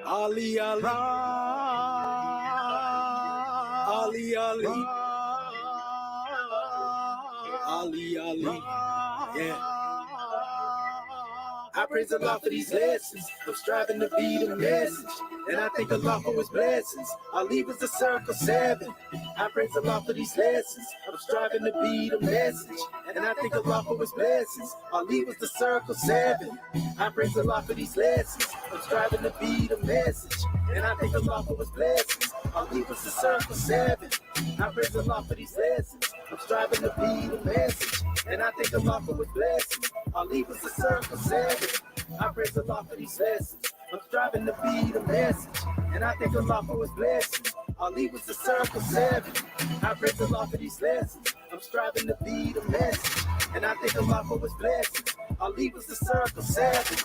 Ali, Ali, Ali, Ali, Ali, Ali, yeah. I praise Allah for these lessons. I'm striving to be the message, and I thank Allah for his blessings. Ali was the circle 7. I praise Allah for these lessons. I'm striving to be the message, and I thank Allah for his blessings. Ali was the circle 7. I praise Allah for these lessons. I'm striving to be the message, and I thank Allah for his blessings. Ali was the circle 7. I praise Allah for these lessons. I'm striving to be the message, and I thank Allah for his blessings. Ali was the circle 7. I praise Allah for these lessons. I'm striving to be the message, and I thank Allah for his blessings. Ali was the circle 7. I praise Allah for these lessons. I'm striving to be the message, and I thank Allah for his blessings. Ali was the circle 7.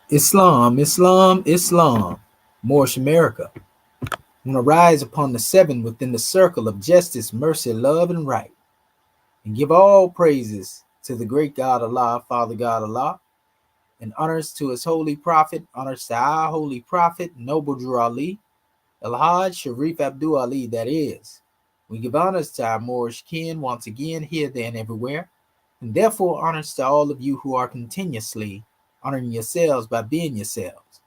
Islam, Islam, Islam, Moorish America, want to rise upon the 7 within the circle of justice, mercy, love, and right, and give all praises to the great God Allah, Father God Allah, and honors to his holy prophet, honors to our holy prophet, Noble Drew Ali, El-Hajj Sharif Abdul Ali, that is. We give honors to our Moorish kin once again, here, there, and everywhere, and therefore honors to all of you who are continuously honoring yourselves by being yourselves.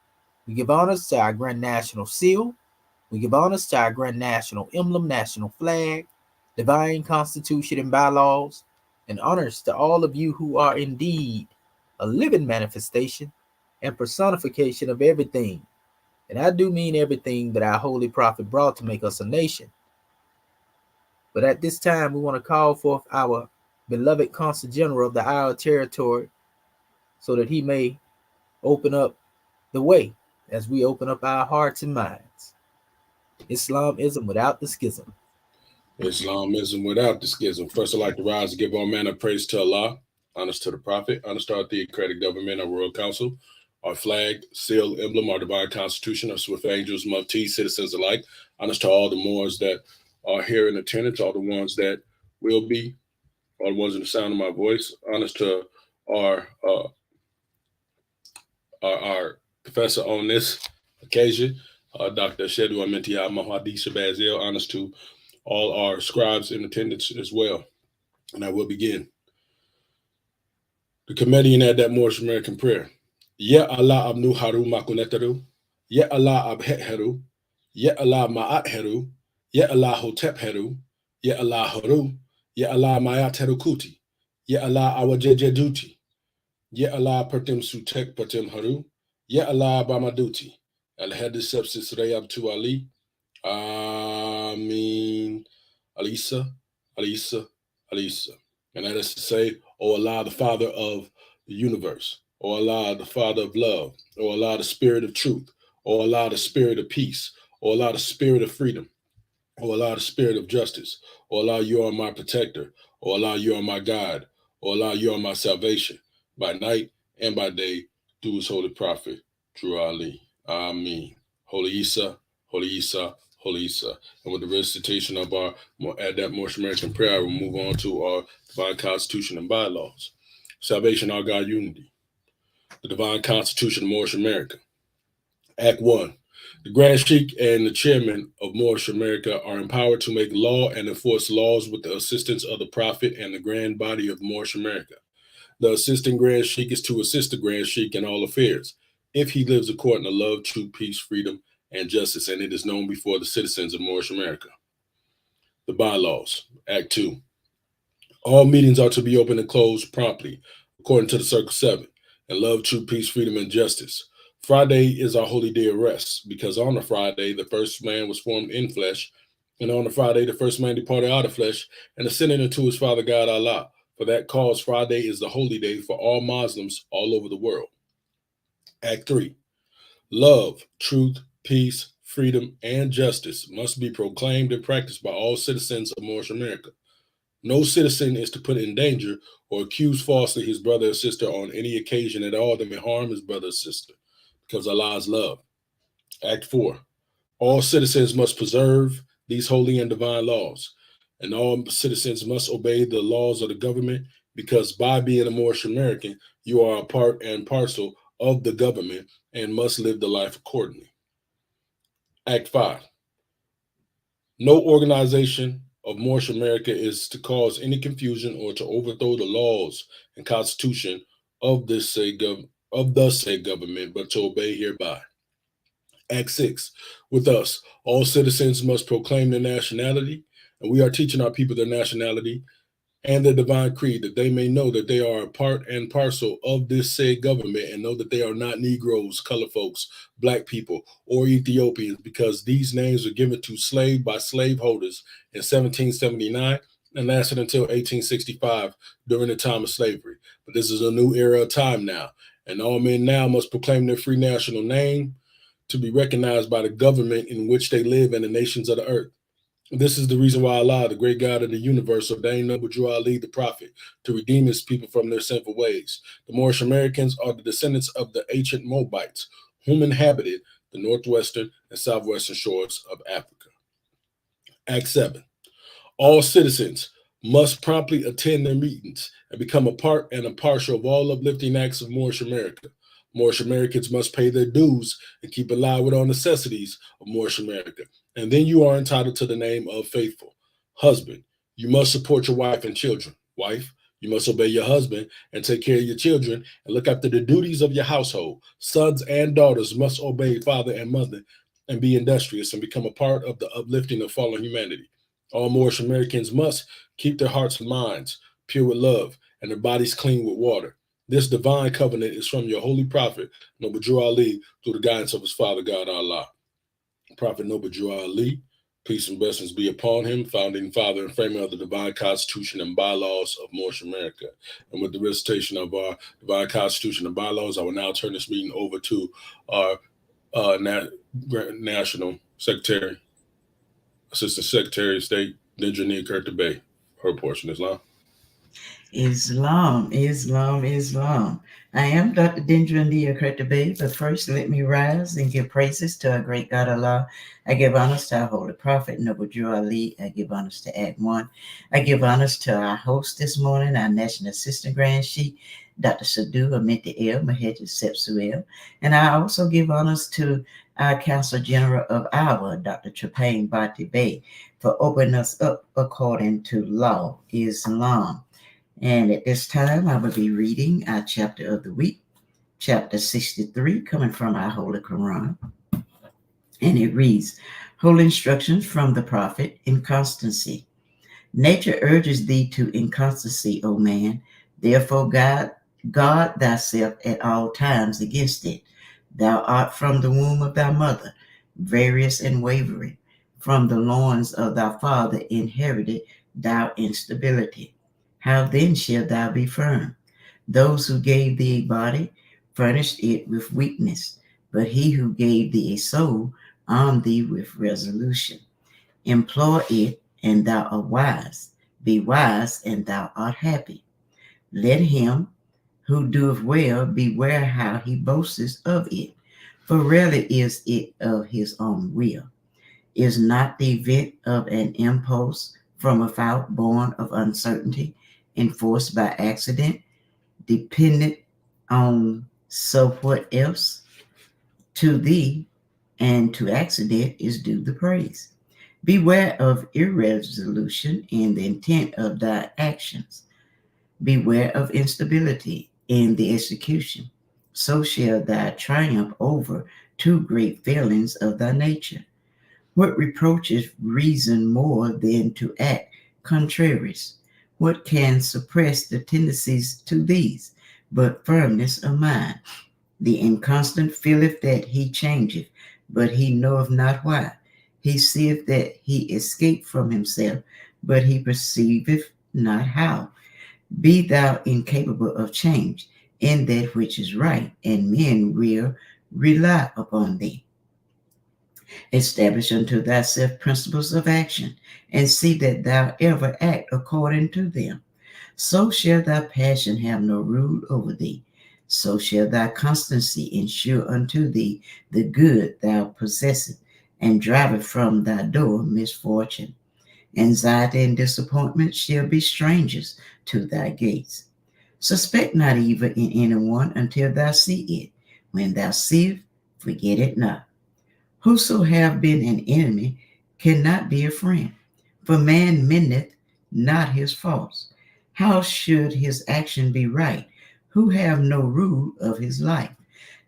We give honors to our Grand National Seal. We give honors to our Grand National Emblem, National Flag, Divine Constitution and Bylaws, and honors to all of you who are indeed a living manifestation and personification of everything. And I do mean everything that our Holy Prophet brought to make us a nation. But at this time, we want to call forth our beloved Consul General of the Isle Territory, so that he may open up the way as we open up our hearts and minds. Islamism without the schism. Islamism without the schism. First, I'd like to rise and give all manner of praise to Allah, honors to the Prophet, honors to our theocratic government, our Royal Council, our flag, seal, emblem, our divine constitution, our swift angels, muftis, citizens alike. Honors to all the Moors that are here in attendance, all the ones that will be, all the ones in the sound of my voice. Honors to our professor on this occasion, Dr. Shedu Amintia Mahadi Shabazil. Honors to all our scribes in attendance as well. And I will begin. The comedian had that Moorish American prayer. Ya Allah abnu haru makunetaru. Ya Allah abhet heru. Ya Allah ma'at heru. Ya Allah hotep heru. Ya Allah haru. Ya Allah mayat heru kuti. Ya Allah awajejeduti. Ya Allah pertim sutek pertim haru. Ya Allah bamaduti. Al-Hadis Sepsis Rayab tu Ali. Amin. Alisa, Alisa, Alisa. And that is to say, O Allah, the Father of the universe. O Allah, the Father of love. O Allah, the Spirit of truth. O Allah, the Spirit of peace. O Allah, the Spirit of freedom. O Allah, the Spirit of justice. O Allah, you are my protector. O Allah, you are my God. O Allah, you are my salvation. By night and by day, through his holy prophet, Drew Ali. Amen. Holy Isa, Holy Isa, Holy Isa. And with the recitation of our Adept Moorish American prayer, we'll move on to our divine constitution and bylaws. Salvation, our God, unity. The divine constitution of Moorish America. Act 1. The Grand Sheikh and the chairman of Moorish America are empowered to make law and enforce laws with the assistance of the Prophet and the grand body of Moorish America. The assistant Grand Sheik is to assist the Grand Sheik in all affairs, if he lives according to love, truth, peace, freedom, and justice, and it is known before the citizens of Moorish America. The bylaws, Act 2. All meetings are to be open and closed promptly, according to the Circle 7, and love, truth, peace, freedom, and justice. Friday is our holy day of rest, because on a Friday, the first man was formed in flesh, and on a Friday, the first man departed out of flesh, and ascended into his Father God Allah. For that cause, Friday is the holy day for all Muslims all over the world. Act 3. Love, truth, peace, freedom, and justice must be proclaimed and practiced by all citizens of Moorish America. No citizen is to put in danger or accuse falsely his brother or sister on any occasion at all that may harm his brother or sister, because Allah is love. Act 4. All citizens must preserve these holy and divine laws, and all citizens must obey the laws of the government, because by being a Moorish American, you are a part and parcel of the government and must live the life accordingly. Act 5. No organization of Moorish America is to cause any confusion or to overthrow the laws and constitution of the said government, but to obey hereby. Act 6. With us, all citizens must proclaim their nationality, and we are teaching our people their nationality and the divine creed, that they may know that they are a part and parcel of this said government, and know that they are not Negroes, colored folks, black people, or Ethiopians, because these names were given to by slaveholders in 1779 and lasted until 1865 during the time of slavery. But this is a new era of time now, and all men now must proclaim their free national name to be recognized by the government in which they live and the nations of the earth. This is the reason why Allah, the great God of the universe, ordained Noble Drew Ali, the prophet, to redeem his people from their sinful ways. The Moorish Americans are the descendants of the ancient Moabites, whom inhabited the northwestern and southwestern shores of Africa. Act 7. All citizens must promptly attend their meetings and become a part and a partial of all uplifting acts of Moorish America. Moorish Americans must pay their dues and keep alive with all necessities of Moorish America. And then you are entitled to the name of faithful. Husband, you must support your wife and children. Wife, you must obey your husband and take care of your children and look after the duties of your household. Sons and daughters must obey father and mother and be industrious and become a part of the uplifting of fallen humanity. All Moorish Americans must keep their hearts and minds pure with love and their bodies clean with water. This divine covenant is from your holy prophet, Noble Drew Ali, through the guidance of his Father God Allah. Prophet Noble Drew Ali, peace and blessings be upon him, founding father and framer of the divine constitution and bylaws of Moorish America. And with the recitation of our divine constitution and bylaws, I will now turn this meeting over to our National Secretary, Assistant Secretary of State, Dendra Kurtabay. Her portion, Islam. Islam. I am Dr. Dendra Kurtabay, but first let me rise and give praises to our great God Allah. I give honors to our holy prophet, Noble Drew Ali. I give honors to Act 1. I give honors to our host this morning, our National Assistant Grand Sheik, Dr. Psuedo-HIEROGLYPHS, Psuedo. And I also give honors to our Counsel General of our, Dr. Trapane Bati Bey, for opening us up according to law, Islam. And at this time, I will be reading our chapter of the week, chapter 63, coming from our Holy Quran. And it reads, Holy Instructions from the Prophet, Inconstancy. Nature urges thee to inconstancy, O man. Therefore, guard thyself at all times against it. Thou art from the womb of thy mother, various and wavering. From the loins of thy father inherited thou instability. How then shalt thou be firm? Those who gave thee a body furnished it with weakness, but he who gave thee a soul armed thee with resolution. Employ it, and thou art wise. Be wise, and thou art happy. Let him who doeth well beware how he boasteth of it, for rarely is it of his own will. Is not the event of an impulse from without born of uncertainty, enforced by accident, dependent on so what else? To thee and to accident is due the praise. Beware of irresolution in the intent of thy actions. Beware of instability in the execution. So shall thy triumph over two great failings of thy nature. What reproaches reason more than to act contraries? What can suppress the tendencies to these, but firmness of mind? The inconstant feeleth that he changeth, but he knoweth not why. He seeth that he escaped from himself, but he perceiveth not how. Be thou incapable of change in that which is right, and men will rely upon thee. Establish unto thyself principles of action, and see that thou ever act according to them. So shall thy passion have no rule over thee. So shall thy constancy ensure unto thee the good thou possessest, and drive it from thy door misfortune. Anxiety and disappointment shall be strangers to thy gates. Suspect not evil in anyone until thou see it. When thou seest, forget it not. Whoso have been an enemy cannot be a friend, for man mendeth not his faults. How should his action be right, who have no rule of his life?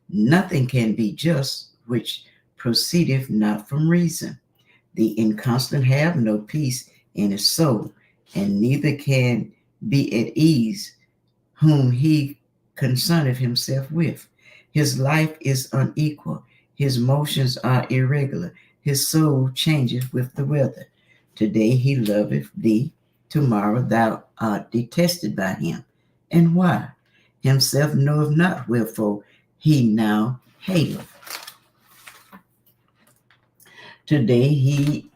Nothing can be just which proceedeth not from reason. The inconstant have no peace in his soul, and neither can be at ease whom he concerneth himself with. His life is unequal, his motions are irregular, his soul changeth with the weather. Today he loveth thee, tomorrow thou art detested by him. And why? Himself knoweth not wherefore he now hateth. Today he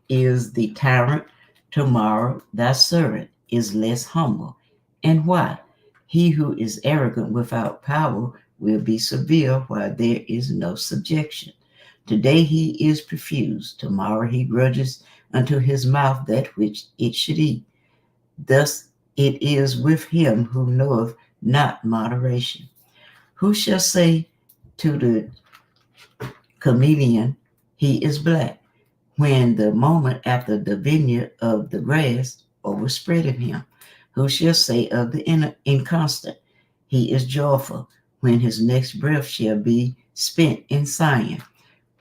is the tyrant, tomorrow thy servant is less humble. And why? He who is arrogant without power will be severe while there is no subjection. Today he is profuse, tomorrow he grudges unto his mouth that which it should eat. Thus it is with him who knoweth not moderation. Who shall say to the chameleon, he is black, when the moment after the vineyard of the grass overspreadeth him? Who shall say of the inconstant, he is joyful, when his next breath shall be spent in sighing?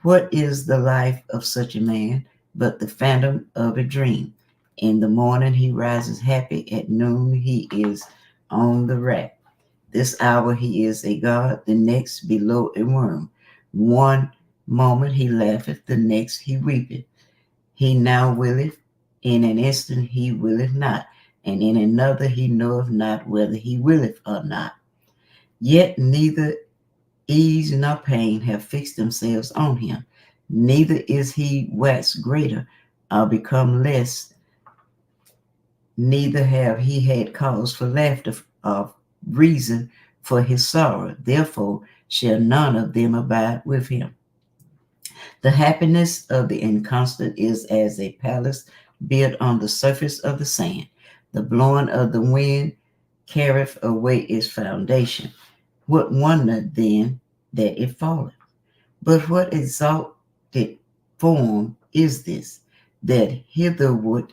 What is the life of such a man but the phantom of a dream? In the morning he rises happy, at noon he is on the rack. This hour he is a god, the next below a worm. One moment he laugheth, the next he weepeth. He now willeth, in an instant he willeth not, and in another he knoweth not whether he willeth or not. Yet neither ease nor pain have fixed themselves on him, neither is he waxed greater or become less, neither have he had cause for laughter of reason for his sorrow. Therefore shall none of them abide with him. The happiness of the inconstant is as a palace built on the surface of the sand. The blowing of the wind carrieth away its foundation. What wonder then that it falleth? But what exalted form is this, that hitherward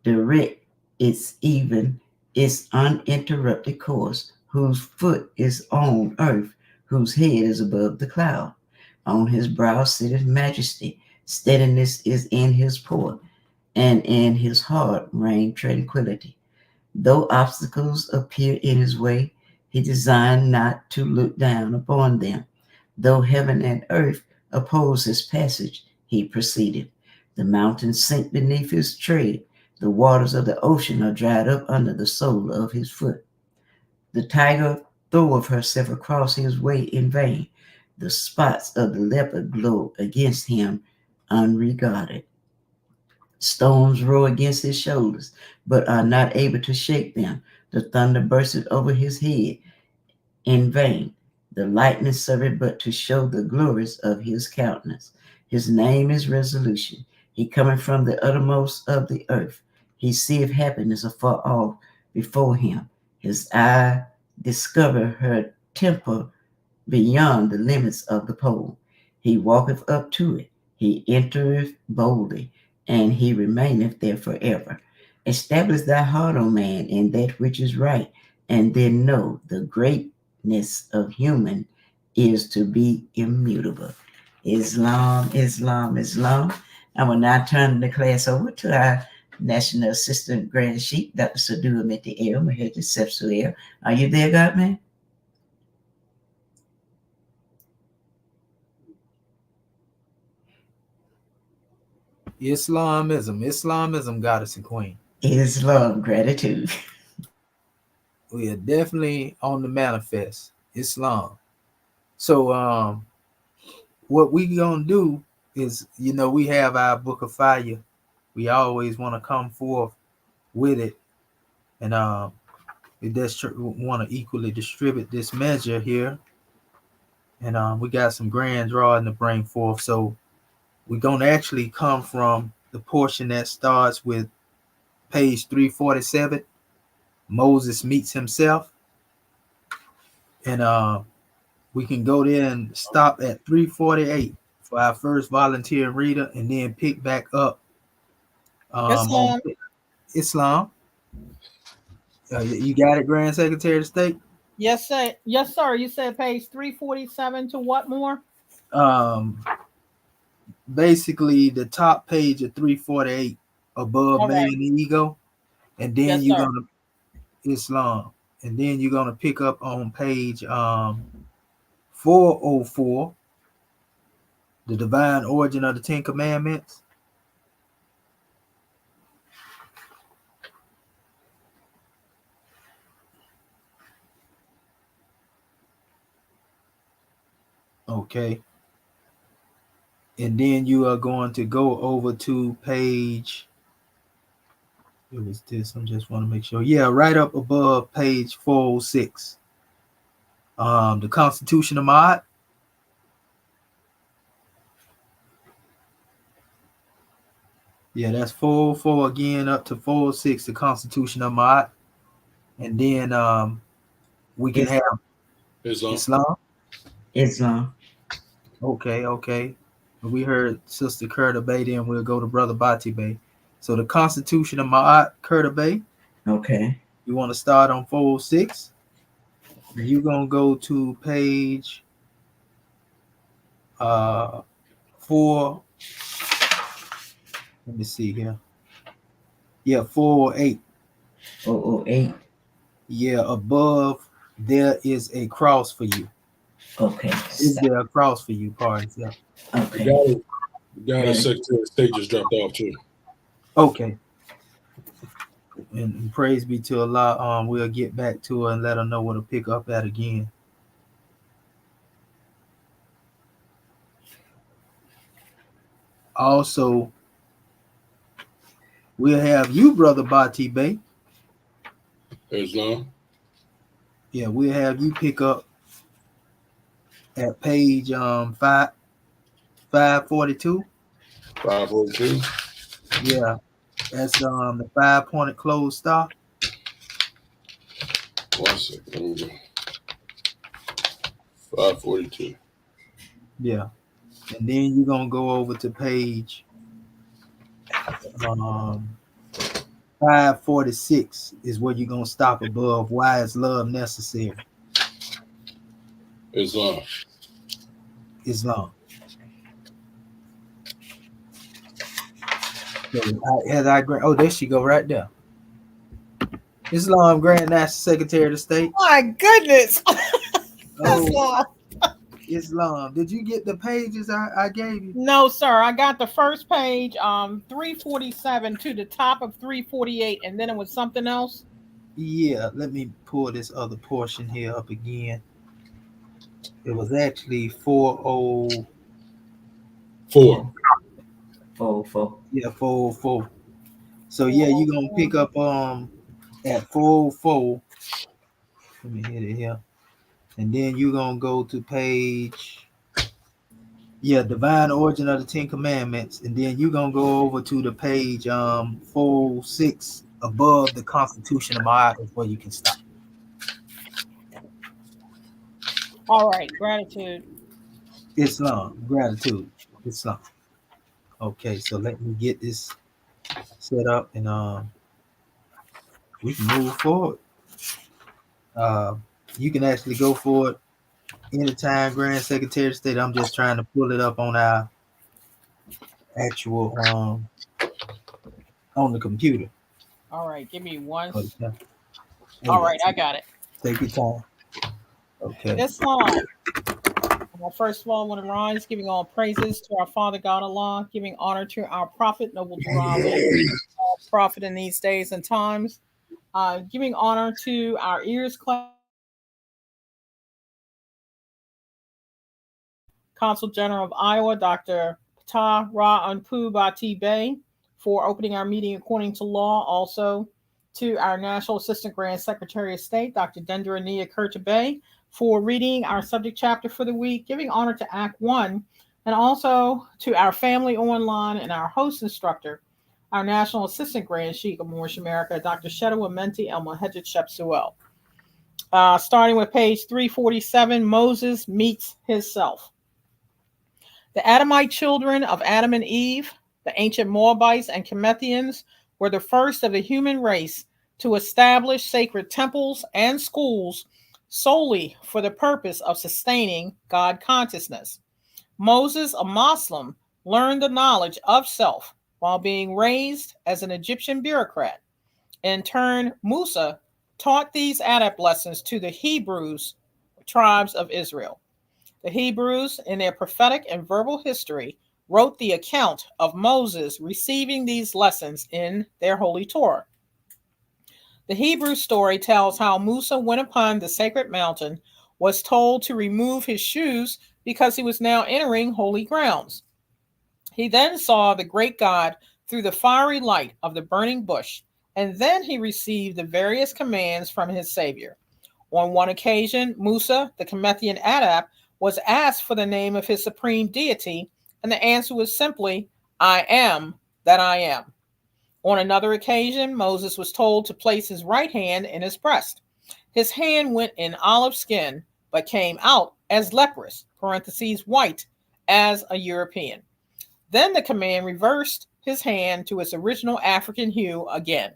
direct its uninterrupted course, whose foot is on earth, whose head is above the cloud? On his brow sitteth majesty, steadiness is in his port, and in his heart reign tranquility. Though obstacles appear in his way, he designed not to look down upon them. Though heaven and earth oppose his passage, he proceeded. The mountains sink beneath his tread. The waters of the ocean are dried up under the sole of his foot. The tiger throweth herself across his way in vain. The spots of the leopard glow against him unregarded. Stones roar against his shoulders, but are not able to shake them. The thunder bursteth over his head in vain. The lightning serveth but to show the glories of his countenance. His name is resolution. He cometh from the uttermost of the earth. He seeth happiness afar off before him. His eye discovereth her temple beyond the limits of the pole. He walketh up to it. He entereth boldly, and he remaineth there forever. Establish thy heart, O man, in that which is right, and then know the greatness of human is to be immutable. Islam, Islam, Islam. I will now turn the class over to our National Assistant Grand Sheik, Dr. Psuedo-HIEROGLYPHS, Mahedi. Are you there, Godman? Islamism, goddess and queen. Islam, gratitude. We are definitely on the manifest. Islam. So what we gonna do is, we have our book of fire. We always want to come forth with it, and we just want to equally distribute this measure here, and we got some grand drawing to bring forth. So we're gonna actually come from the portion that starts with page 347. Moses meets himself, and we can go there and stop at 348 for our first volunteer reader, and then pick back up on Islam. You got it, Grand Secretary of State? Yes, sir. Yes, sir. You said page 347 to what more? Basically the top page of 348 above All man right. and ego, and then Yes, you're sir. gonna Islam, and then you're gonna pick up on page 404, the divine origin of the Ten Commandments. Okay. And then you are going to go over to page, it was this, I just want to make sure. Yeah, right up above page 406. The Constitution of Mod. Yeah, that's 404 again up to 406, the Constitution of Mod. And then we can have Islam. Islam. Okay. We heard Sister Curta Bay, then we'll go to Brother Bati Bay. So the Constitution of Ma'at, Curta Bay. Okay. You want to start on 406. You're going to go to page 4. Let me see here. Yeah, 408. 408. Yeah, above there is a cross for you. Okay. Is there a cross for you? Pardon. Yeah. Okay. The guy that Secretary of State just dropped off too. Okay. And praise be to Allah. We'll get back to her and let her know where to pick up at again. Also, we'll have you, Brother Bati Bay. Islam. Yeah, we'll have you pick up at page 542. 542. Yeah, that's the 5-pointed closed star. 1 second. Let me go. 542. Yeah, and then you're gonna go over to page 546 is where you're gonna stop above. Why is love necessary? Islam. So there she go right there. Islam, Grand National Secretary of the State. My goodness. Oh, Islam. Did you get the pages I gave you? No, sir. I got the first page, 347 to the top of 348, and then it was something else. Yeah, let me pull this other portion here up again. It was actually 404. 404. Yeah, 404. So yeah, you're gonna pick up at 404. Let me hit it here. And then you're gonna go to page, divine origin of the Ten Commandments, and then you're gonna go over to the page 406 above the Constitution of Ma'at is where you can stop. All right, gratitude. Islam, gratitude, Islam. Okay, so let me get this set up, and we can move forward. You can actually go for it anytime, Grand Secretary of State. I'm just trying to pull it up on our actual on the computer. All right, give me one. Okay. There All you go. right, I got it. Take your time. Okay. Islam. Well, first of all, I want to rise, giving all praises to our Father God Allah, giving honor to our Prophet, Noble Durali, Prophet in these days and times, giving honor to our ears class, Consul General of Iowa, Dr. Ta Ra Anpu Bati Bey, for opening our meeting according to law. Also to our National Assistant Grand Secretary of State, Dr. Dendra Nia Kurtabay, for reading our subject chapter for the week, giving honor to Act 1, and also to our family online and our host instructor, our National Assistant Grand Sheikh of Moorish America, Dr. Shedawa Menti El Mohedjed Shepsuel. Starting with page 347, Moses meets himself. The Adamite children of Adam and Eve, the ancient Moabites and Kemethians, were the first of the human race to establish sacred temples and schools solely for the purpose of sustaining God consciousness. Moses, a Muslim, learned the knowledge of self while being raised as an Egyptian bureaucrat. In turn, Musa taught these adept lessons to the Hebrews, tribes of Israel. The Hebrews, in their prophetic and verbal history, wrote the account of Moses receiving these lessons in their holy Torah. The Hebrew story tells how Musa went upon the sacred mountain, was told to remove his shoes because he was now entering holy grounds. He then saw the great God through the fiery light of the burning bush, and then he received the various commands from his Savior. On one occasion, Musa, the Kemethian adept, was asked for the name of his supreme deity, and the answer was simply, I am that I am. On another occasion, Moses was told to place his right hand in his breast. His hand went in olive skin, but came out as leprous, white, as a European. Then the command reversed his hand to its original African hue again.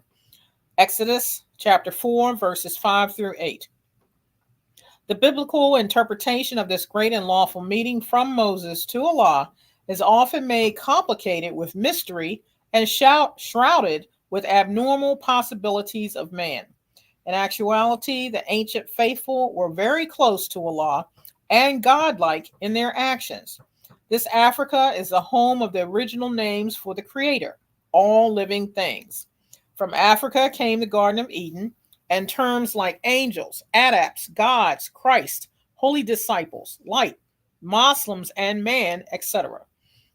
Exodus chapter 4, verses 5 through 8. The biblical interpretation of this great and lawful meeting from Moses to Allah is often made complicated with mystery and shrouded with abnormal possibilities of man. In actuality, the ancient faithful were very close to Allah and godlike in their actions. This Africa is the home of the original names for the Creator, all living things. From Africa came the Garden of Eden, and terms like angels, adepts, gods, Christ, holy disciples, light, Muslims, and man, etc.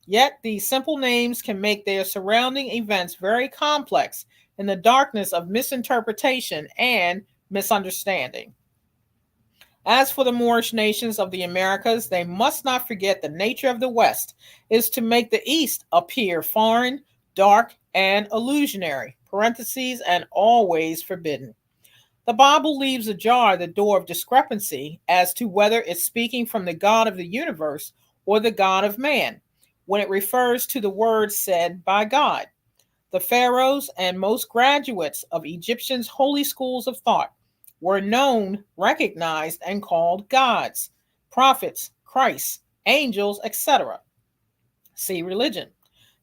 Yet these simple names can make their surrounding events very complex in the darkness of misinterpretation and misunderstanding. As for the Moorish nations of the Americas, they must not forget the nature of the West is to make the East appear foreign, dark, and illusionary, and always forbidden. The Bible leaves ajar the door of discrepancy as to whether it's speaking from the God of the universe or the God of man, when it refers to the words said by God. The pharaohs and most graduates of Egyptians' holy schools of thought were known, recognized, and called gods, prophets, Christ, angels, etc. See religion.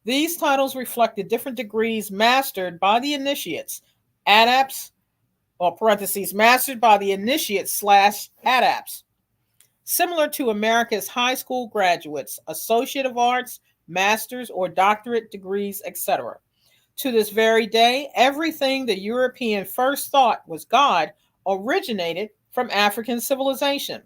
These titles reflect the different degrees mastered by the initiates, adepts, mastered by the initiates / adepts. Similar to America's high school graduates, Associate of Arts, Master's or Doctorate degrees, etc. To this very day, everything the European first thought was God originated from African civilization.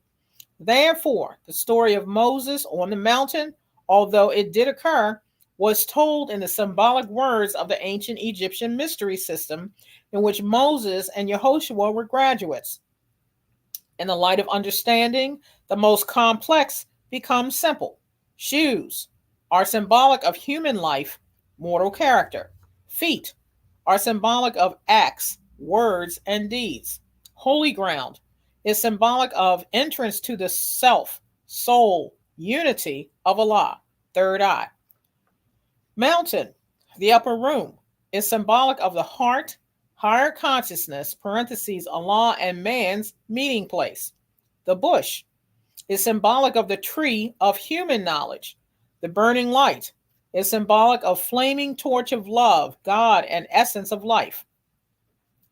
Therefore, the story of Moses on the mountain, although it did occur, was told in the symbolic words of the ancient Egyptian mystery system in which Moses and Yehoshua were graduates. In the light of understanding, the most complex becomes simple. Shoes are symbolic of human life, mortal character. Feet are symbolic of acts, words, and deeds. Holy ground is symbolic of entrance to the self, soul, unity of Allah, third eye. Mountain, the upper room, is symbolic of the heart, higher consciousness, parentheses, Allah and man's meeting place. The bush is symbolic of the tree of human knowledge. The burning light is symbolic of flaming torch of love, God, and essence of life.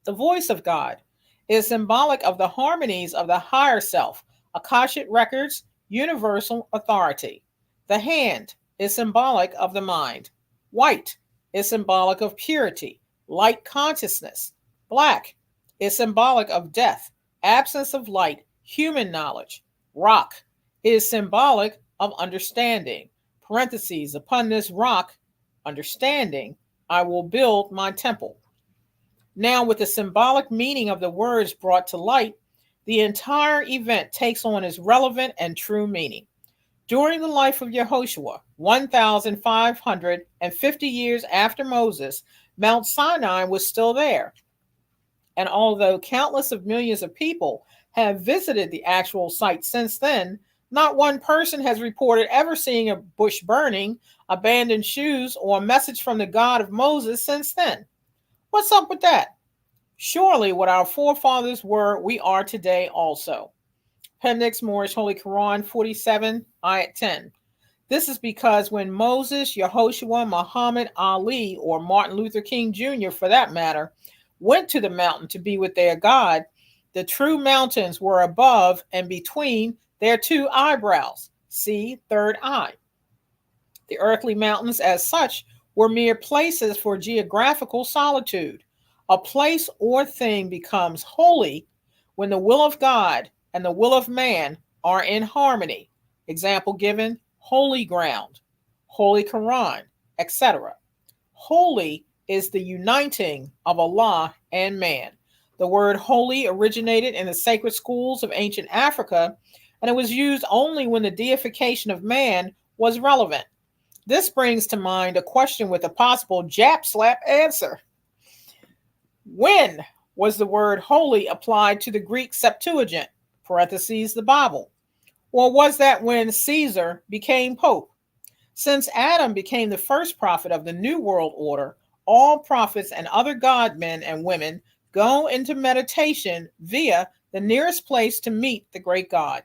The voice of God is symbolic of the harmonies of the higher self, Akashic records, universal authority. The hand is symbolic of the mind. White is symbolic of purity, light consciousness. Black is symbolic of death, absence of light, human knowledge. Rock is symbolic of understanding. Parentheses, upon this rock, understanding, I will build my temple. Now, with the symbolic meaning of the words brought to light, the entire event takes on its relevant and true meaning. During the life of Yehoshua, 1,550 years after Moses, Mount Sinai was still there. And although countless of millions of people have visited the actual site since then, not one person has reported ever seeing a bush burning, abandoned shoes, or a message from the God of Moses since then. What's up with that? Surely what our forefathers were, we are today also. Appendix Moorish Holy Quran 47, Ayat 10. This is because when Moses, Yehoshua, Muhammad, Ali, or Martin Luther King Jr., for that matter, went to the mountain to be with their God, the true mountains were above and between their two eyebrows. See, third eye. The earthly mountains, as such, were mere places for geographical solitude. A place or thing becomes holy when the will of God and the will of man are in harmony. Example given, holy ground, Holy Quran, etc. Holy is the uniting of Allah and man. The word holy originated in the sacred schools of ancient Africa, and it was used only when the deification of man was relevant. This brings to mind a question with a possible Jap slap answer. When was the word holy applied to the Greek Septuagint, parentheses, the Bible? Or was that when Caesar became Pope? Since Adam became the first prophet of the New World Order, all prophets and other God-men and women go into meditation via the nearest place to meet the great God.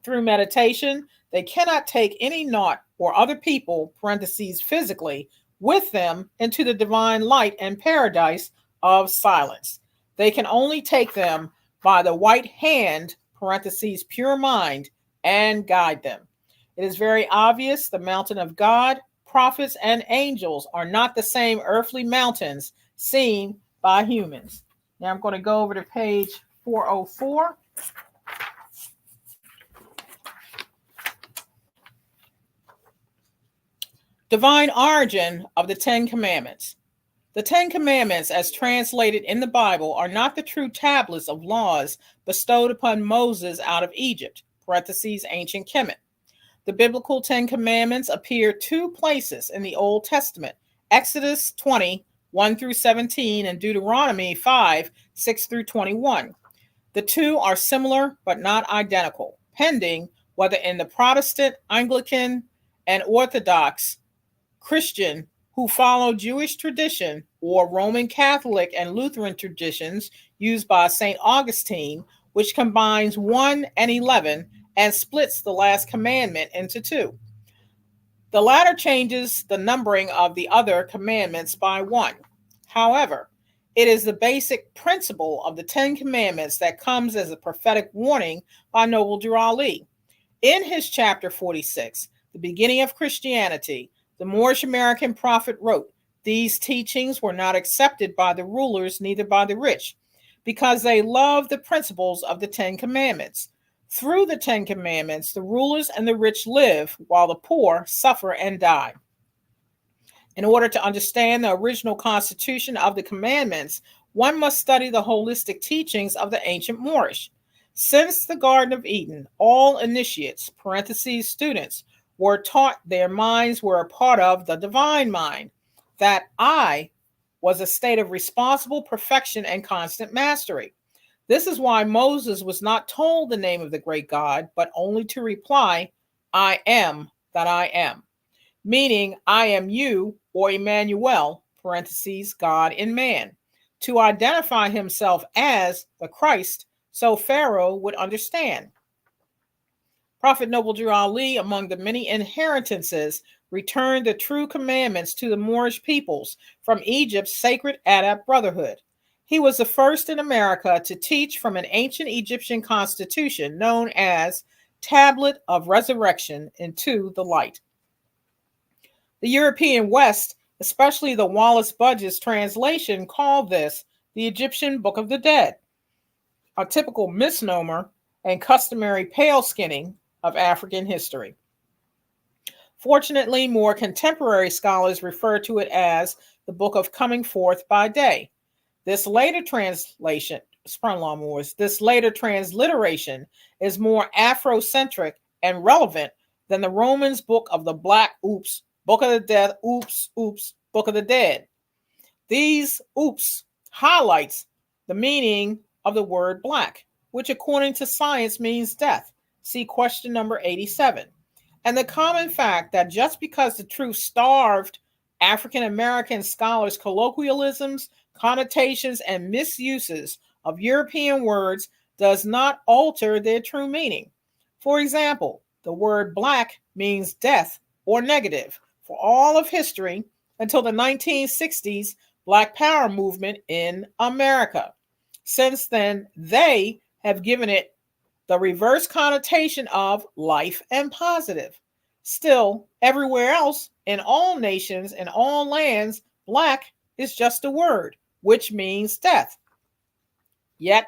Through meditation, they cannot take any naught or other people, parentheses, physically, with them into the divine light and paradise of silence. They can only take them by the white hand, parentheses, pure mind, and guide them. It is very obvious the mountain of God, prophets, and angels are not the same earthly mountains seen by humans. Now I'm going to go over to page 404. Divine origin of the Ten Commandments. The Ten Commandments, as translated in the Bible, are not the true tablets of laws bestowed upon Moses out of Egypt, parentheses, ancient Kemet. The biblical Ten Commandments appear two places in the Old Testament, Exodus 20, 1 through 17, and Deuteronomy 5, 6 through 21. The two are similar but not identical, pending whether in the Protestant, Anglican, and Orthodox Christian who follow Jewish tradition or Roman Catholic and Lutheran traditions used by St. Augustine, which combines 1 and 11 and splits the last commandment into two. The latter changes the numbering of the other commandments by 1. However, it is the basic principle of the Ten Commandments that comes as a prophetic warning by Noble Drew Ali. In his chapter 46, The Beginning of Christianity, the Moorish American prophet wrote, "These teachings were not accepted by the rulers, neither by the rich, because they loved the principles of the Ten Commandments. Through the Ten Commandments, the rulers and the rich live, while the poor suffer and die." In order to understand the original constitution of the commandments, one must study the holistic teachings of the ancient Moorish. Since the Garden of Eden, all initiates, parentheses, students, were taught their minds were a part of the divine mind, that I was a state of responsible perfection and constant mastery. This is why Moses was not told the name of the great God, but only to reply, "I am that I am," meaning I am you, or Emmanuel, parentheses, God in man. to identify himself as the Christ so Pharaoh would understand. Prophet Noble Drew Ali, among the many inheritances, returned the true commandments to the Moorish peoples from Egypt's sacred Adept Brotherhood. He was the first in America to teach from an ancient Egyptian constitution known as Tablet of Resurrection into the Light. The European West, especially the Wallace Budge's translation, called this the Egyptian Book of the Dead, a typical misnomer and customary pale skinning of African history. Fortunately, more contemporary scholars refer to it as the Book of Coming Forth by Day. This later translation, this later transliteration is more Afrocentric and relevant than the Romans' Book of the Black, Book of the Dead, Book of the Dead. These highlights the meaning of the word black, which according to science means death. See question number 87. And the common fact that just because the truth starved African American scholars' colloquialisms, connotations, and misuses of European words does not alter their true meaning. For example, the word black means death or negative for all of history until the 1960s Black Power movement in America. Since then, they have given it the reverse connotation of life and positive. Still, everywhere else, in all nations and all lands, black is just a word, which means death. Yet,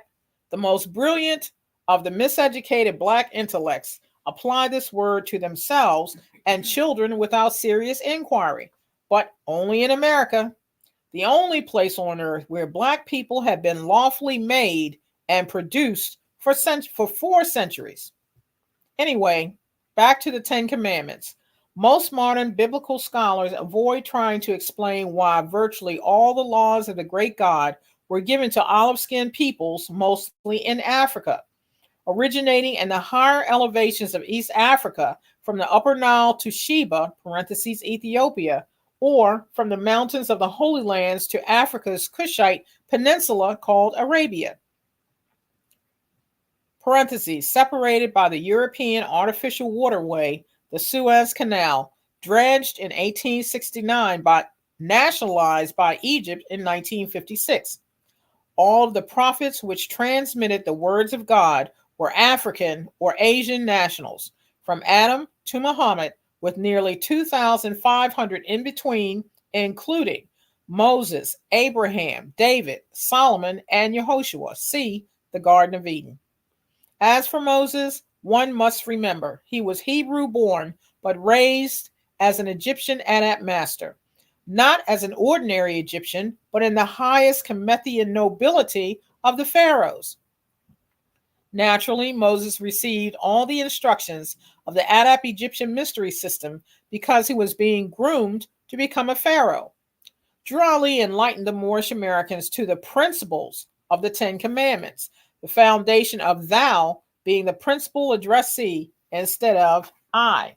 the most brilliant of the miseducated black intellects apply this word to themselves and children without serious inquiry, but only in America, the only place on earth where black people have been lawfully made and produced for 4 centuries. Anyway, back to the 10 Commandments. Most modern biblical scholars avoid trying to explain why virtually all the laws of the great God were given to olive-skinned peoples, mostly in Africa, originating in the higher elevations of East Africa from the Upper Nile to Sheba, Ethiopia, or from the mountains of the Holy Lands to Africa's Kushite peninsula called Arabia. Separated by the European artificial waterway, the Suez Canal, dredged in 1869 but nationalized by Egypt in 1956. All of the prophets which transmitted the words of God were African or Asian nationals, from Adam to Muhammad, with nearly 2,500 in between, including Moses, Abraham, David, Solomon, and Yehoshua. See the Garden of Eden. As for Moses, one must remember he was Hebrew born, but raised as an Egyptian adept master, not as an ordinary Egyptian, but in the highest Kemethian nobility of the pharaohs. Naturally, Moses received all the instructions of the adept Egyptian mystery system because he was being groomed to become a pharaoh. Drew Ali enlightened the Moorish Americans to the principles of the 10 Commandments, the foundation of thou being the principal addressee instead of I.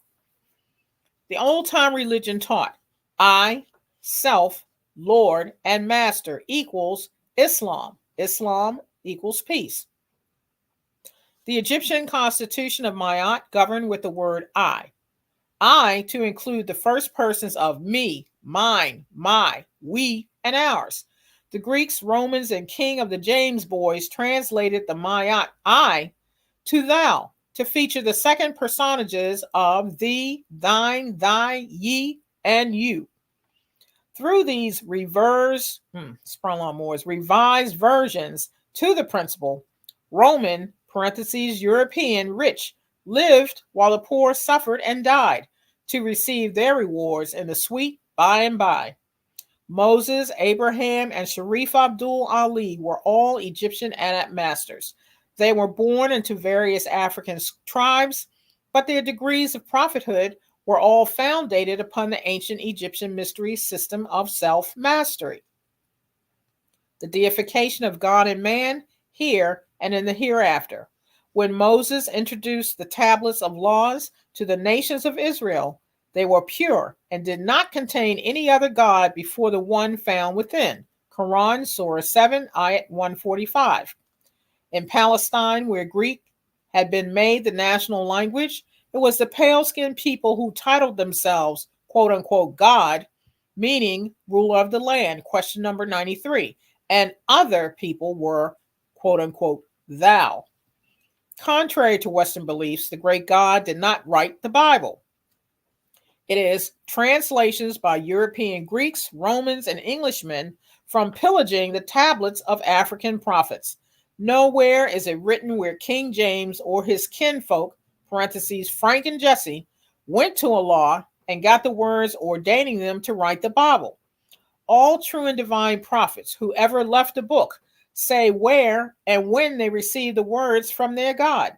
The old-time religion taught I, self, Lord, and master equals Islam. Islam equals peace. The Egyptian constitution of Ma'at governed with the word I to include the first persons of me, mine, my, we, and ours. The Greeks, Romans, and King of the James boys translated the Ma'at I to thou to feature the second personages of thee, thine, thy, ye, and you. Through these revised versions to the principle, Roman (European) rich lived while the poor suffered and died to receive their rewards in the sweet by and by. Moses, Abraham, and Sharif Abdul Ali were all Egyptian adept masters. They were born into various African tribes, but their degrees of prophethood were all founded upon the ancient Egyptian mystery system of self-mastery. The deification of God and man here and in the hereafter. When Moses introduced the tablets of laws to the nations of Israel, they were pure and did not contain any other God before the one found within, Quran, Surah 7, Ayat 145. In Palestine, where Greek had been made the national language, it was the pale-skinned people who titled themselves, quote-unquote, God, meaning ruler of the land, question number 93, and other people were, quote-unquote, thou. Contrary to Western beliefs, the great God did not write the Bible. It is translations by European Greeks, Romans, and Englishmen from pillaging the tablets of African prophets. Nowhere is it written where King James or his kinfolk, parentheses, Frank and Jesse, went to Allah and got the words ordaining them to write the Bible. All true and divine prophets who ever left a book say where and when they received the words from their God,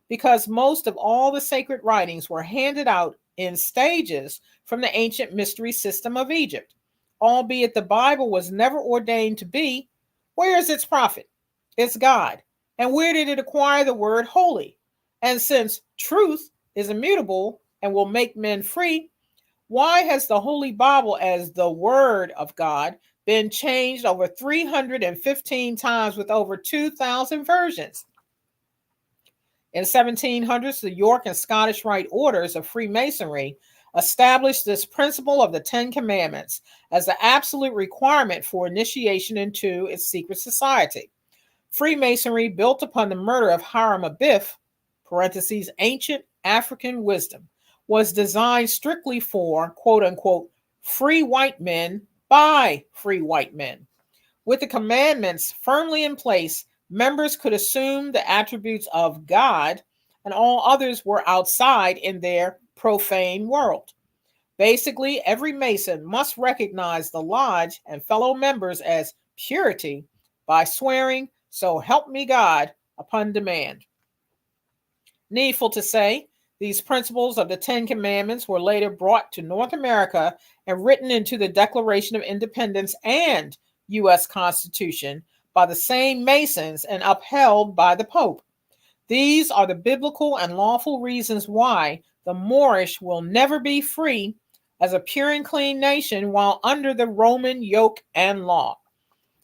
because most of all the sacred writings were handed out in stages from the ancient mystery system of Egypt. Albeit the Bible was never ordained to be, where is its prophet? Its God. And where did it acquire the word holy? And since truth is immutable and will make men free, why has the Holy Bible as the Word of God been changed over 315 times with over 2,000 versions? In 1700s, the York and Scottish Rite Orders of Freemasonry established this principle of the Ten Commandments as the absolute requirement for initiation into its secret society. Freemasonry, built upon the murder of Hiram Abiff, parentheses, ancient African wisdom, was designed strictly for, quote-unquote, free white men by free white men. With the commandments firmly in place, members could assume the attributes of God, and all others were outside in their profane world. Basically, every Mason must recognize the lodge and fellow members as purity by swearing, "So help me God," upon demand. Needful to say, these principles of the Ten Commandments were later brought to North America and written into the Declaration of Independence and U.S. Constitution by the same Masons and upheld by the Pope. These are the biblical and lawful reasons why the Moorish will never be free as a pure and clean nation while under the Roman yoke and law.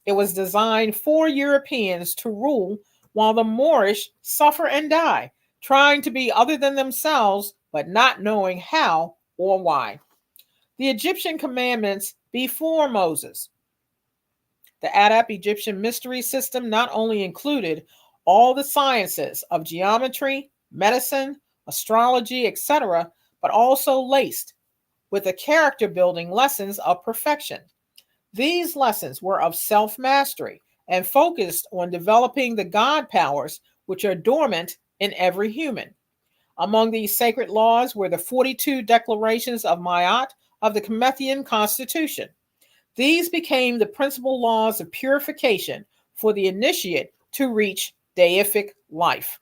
It was designed for Europeans to rule while the Moorish suffer and die, trying to be other than themselves, but not knowing how or why. The Egyptian commandments before Moses. The ADEPT Egyptian mystery system not only included all the sciences of geometry, medicine, astrology, etc., but also laced with the character-building lessons of perfection. These lessons were of self-mastery and focused on developing the God powers which are dormant in every human. Among these sacred laws were the 42 declarations of Ma'at of the Commethian Constitution. These became the principal laws of purification for the initiate to reach deific life.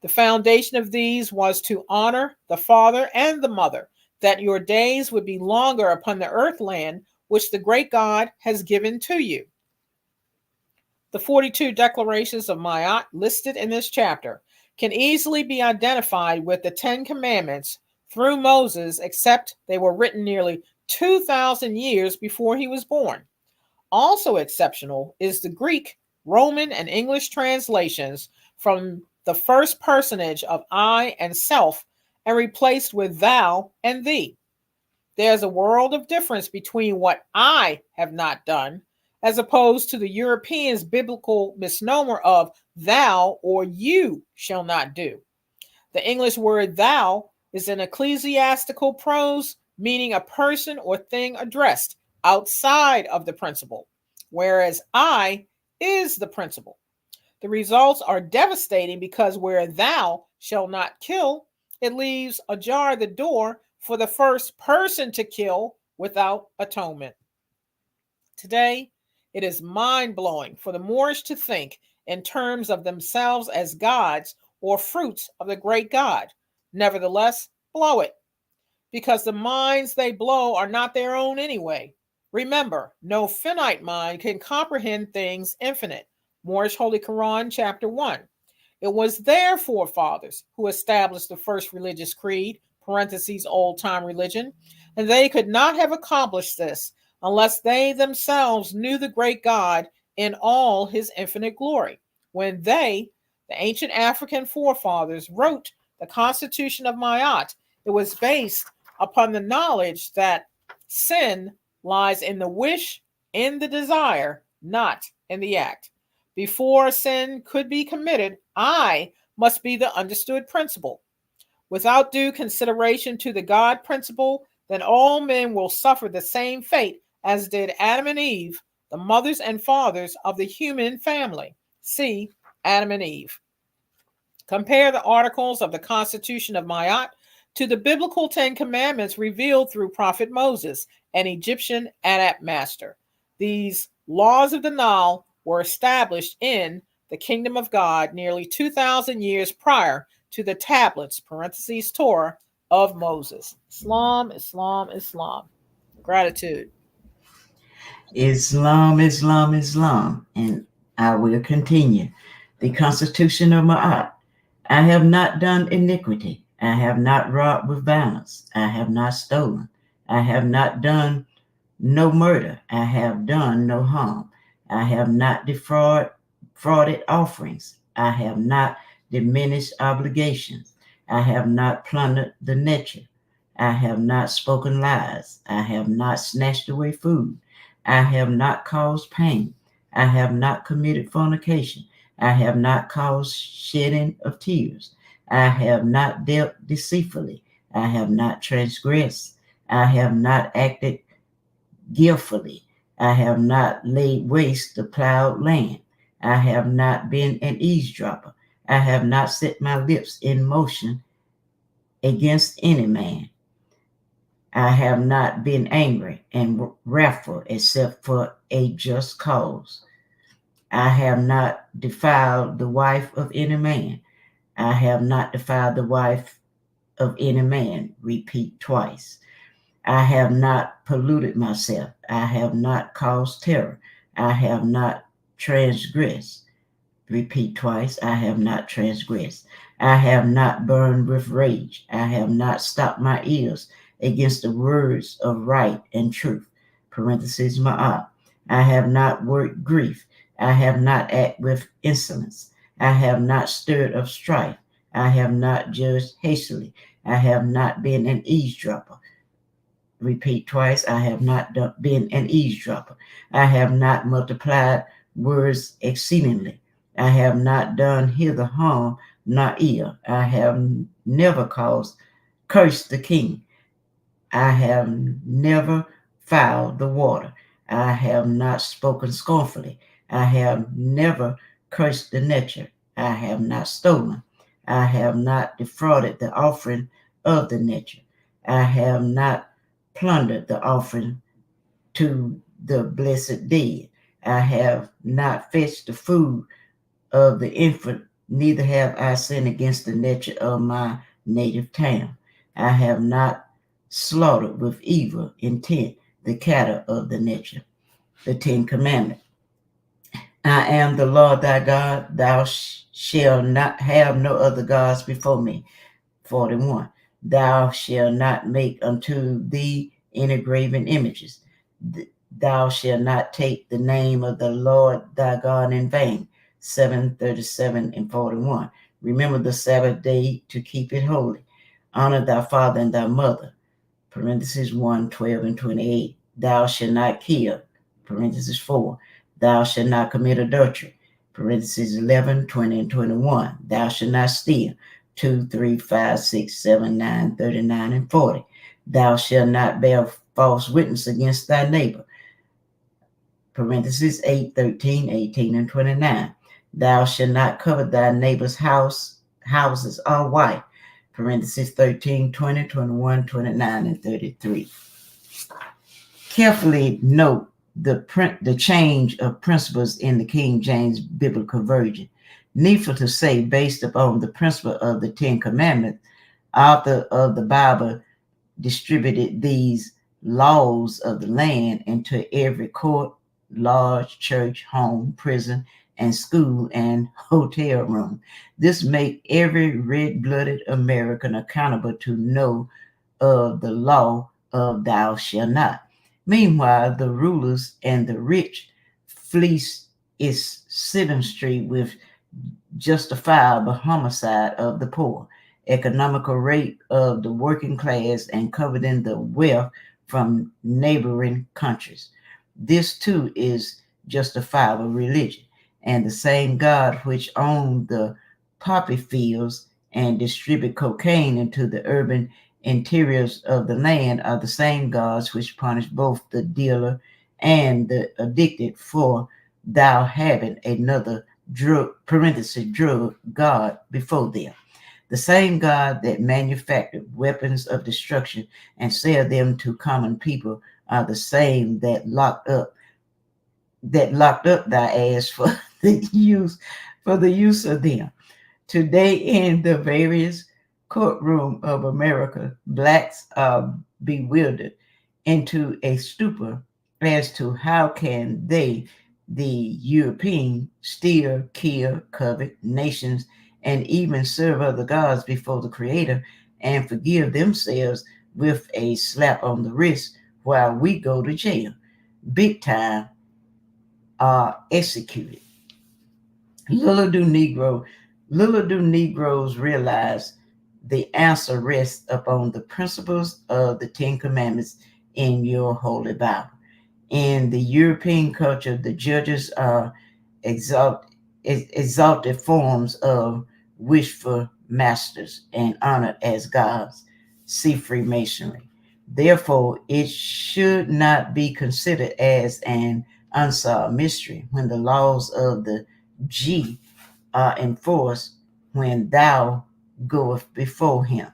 The foundation of these was to honor the father and the mother, that your days would be longer upon the earth land which the great God has given to you. The 42 declarations of Ma'at listed in this chapter can easily be identified with the Ten Commandments through Moses, except they were written nearly 2,000 years before he was born. Also exceptional is the Greek, Roman, and English translations from the first personage of I and self and replaced with thou and thee. There's a world of difference between what I have not done as opposed to the Europeans' biblical misnomer of thou or you shall not do. The English word thou is an ecclesiastical prose meaning a person or thing addressed outside of the principle, whereas I is the principle. The results are devastating because where thou shall not kill, it leaves ajar the door for the first person to kill without atonement. Today, it is mind-blowing for the Moorish to think in terms of themselves as gods or fruits of the great God. Nevertheless, blow it, because the minds they blow are not their own anyway. Remember, no finite mind can comprehend things infinite. Moorish Holy Quran, chapter 1. It was their forefathers who established the first religious creed, parentheses, old-time religion, and they could not have accomplished this unless they themselves knew the great God in all his infinite glory. When they, the ancient African forefathers, wrote the Constitution of Maat, it was based upon the knowledge that sin lies in the wish, in the desire, not in the act. Before sin could be committed, I must be the understood principle. Without due consideration to the God principle, then all men will suffer the same fate as did Adam and Eve, the mothers and fathers of the human family. See Adam and Eve. Compare the articles of the Constitution of Maat to the biblical 10 Commandments revealed through Prophet Moses, an Egyptian adept master. These laws of the Nile were established in the kingdom of God nearly 2,000 years prior to the tablets, parentheses, Torah, of Moses. Islam, Islam, Islam. Gratitude. Islam, Islam, Islam. And I will continue. The Constitution of Ma'at. I have not done iniquity. I have not robbed with violence. I have not stolen. I have not done no murder. I have done no harm. I have not defrauded offerings. I have not diminished obligations. I have not plundered the nature. I have not spoken lies. I have not snatched away food. I have not caused pain. I have not committed fornication. I have not caused shedding of tears. I have not dealt deceitfully. I have not transgressed. I have not acted guiltfully. I have not laid waste the plowed land. I have not been an eavesdropper. I have not set my lips in motion against any man. I have not been angry and wrathful except for a just cause. I have not defiled the wife of any man. I have not defiled the wife of any man. Repeat twice. I have not polluted myself. I have not caused terror. I have not transgressed. Repeat twice. I have not transgressed. I have not burned with rage. I have not stopped my ears against the words of right and truth. Parentheses, ma'at. I have not worked grief. I have not acted with insolence. I have not stirred up strife. I have not judged hastily. I have not been an eavesdropper. Repeat twice. I have not been an eavesdropper. I have not multiplied words exceedingly. I have not done hither harm nor ill. I have never cursed the king. I have never fouled the water. I have not spoken scornfully. I have never cursed the nature. I have not stolen. I have not defrauded the offering of the nature. I have not plundered the offering to the blessed dead. I have not fetched the food of the infant, neither have I sinned against the nature of my native town. I have not slaughtered with evil intent the cattle of the nature. The 10 Commandments. I am the Lord thy God. Thou shalt not have no other gods before me. 41. Thou shalt not make unto thee any graven images. Thou shalt not take the name of the Lord thy God in vain. 7:37 and 41. Remember the Sabbath day to keep it holy. Honor thy father and thy mother. Parentheses 1:12 and 28. Thou shalt not kill. Parentheses 4. Thou shalt not commit adultery. Parentheses 11, 20, and 21. Thou shalt not steal. 2, 3, 5, 6, 7, 9, 39, and 40. Thou shalt not bear false witness against thy neighbor. Parentheses 8, 13, 18, and 29. Thou shalt not covet thy neighbor's houses or wife. Parentheses 13, 20, 21, 29, and 33. Carefully note the change of principles in the King James Biblical Version. Needful to say, based upon the principle of the 10 Commandments, author of the Bible distributed these laws of the land into every court, lodge, church, home, prison, and school and hotel room. This make every red-blooded American accountable to know of the law of thou shalt not. Meanwhile, the rulers and the rich fleece its citizenry with justifiable homicide of the poor, economical rape of the working class, and coveting the wealth from neighboring countries. This too is justifiable religion, and the same God which owned the poppy fields and distribute cocaine into the urban interiors of the land are the same gods which punish both the dealer and the addicted for thou having another drug God before them. The same God that manufactured weapons of destruction and sell them to common people are the same that locked up thy ass for the use of them. Today in the various courtroom of America, blacks are bewildered into a stupor as to how can they, the European, steal, kill, covet nations, and even serve other gods before the Creator and forgive themselves with a slap on the wrist while we go to jail. Big time are executed. Little do Negroes realize the answer rests upon the principles of the Ten Commandments in your Holy Bible. In the European culture, the judges are exalted forms of wishful masters and honored as gods. See Freemasonry. Therefore, it should not be considered as an unsolved mystery when the laws of the G are enforced when thou goeth before him.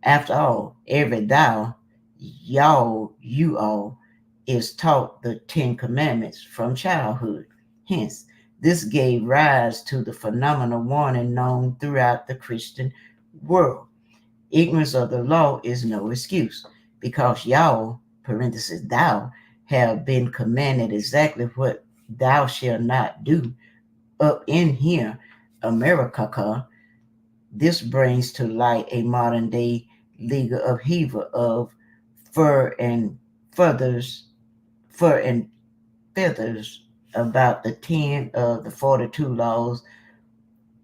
After all, every thou, y'all, you all, is taught the Ten Commandments from childhood. Hence, this gave rise to the phenomenal warning known throughout the Christian world. Ignorance of the law is no excuse, because y'all, parenthesis, thou, have been commanded exactly what thou shalt not do up in here, America. This brings to light a modern day legal upheaval of fur and feathers about the 10 of the 42 laws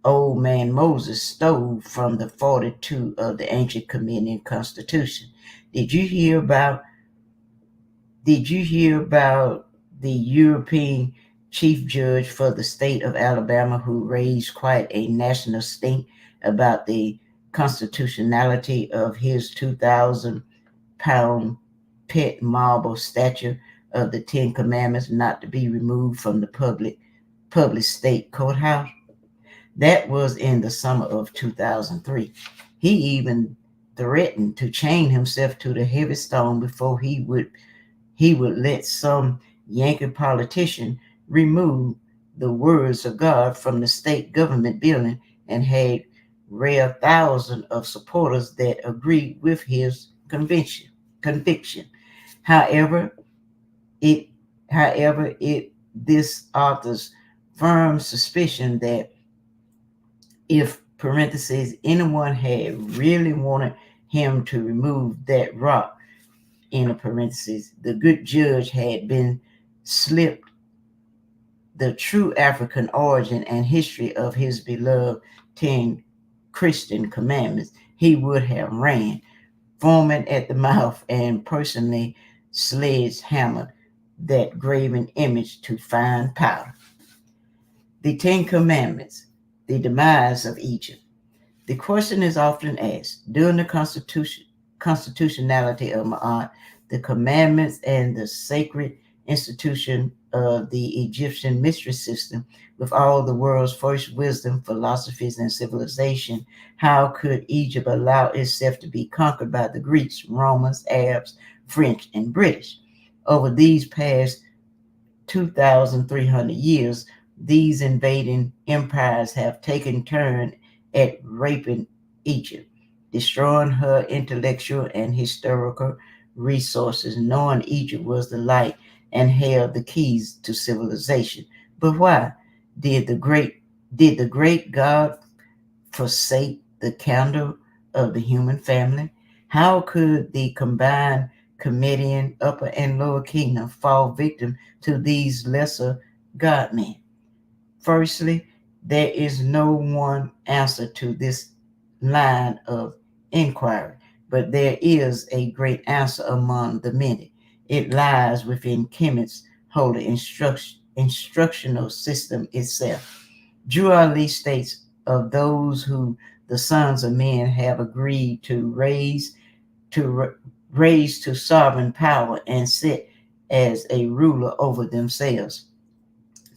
old man Moses stole from the 42 of the ancient Communion Constitution. Did you hear about the European chief judge for the state of Alabama who raised quite a national stink about the constitutionality of his 2,000-pound pet marble statue of the Ten Commandments not to be removed from the public state courthouse? That was in the summer of 2003. He even threatened to chain himself to the heavy stone before he would let some Yankee politician remove the words of God from the state government building, and had rare thousands of supporters that agreed with his conviction. However, this author's firm suspicion that if parentheses anyone had really wanted him to remove that rock in a parentheses, the good judge had been slipped the true African origin and history of his beloved 10 Christian commandments, he would have ran, foaming at the mouth, and personally sledgehammered that graven image to fine powder. The Ten Commandments, the demise of Egypt. The question is often asked during the constitutionality of Ma'at, the commandments and the sacred institution of the Egyptian mystery system with all the world's first wisdom, philosophies, and civilization. How could Egypt allow itself to be conquered by the Greeks, Romans, Arabs, French, and British? Over these past 2,300 years, these invading empires have taken turn at raping Egypt, destroying her intellectual and historical resources, knowing Egypt was the light and held the keys to civilization. But why did the great God forsake the candle of the human family? How could the combined Comedian, upper and lower kingdom fall victim to these lesser godmen. Firstly, there is no one answer to this line of inquiry, but there is a great answer among the many. It lies within Kemet's holy instructional system itself. Drew Ali states of those who the sons of men have agreed to raise to sovereign power and sit as a ruler over themselves.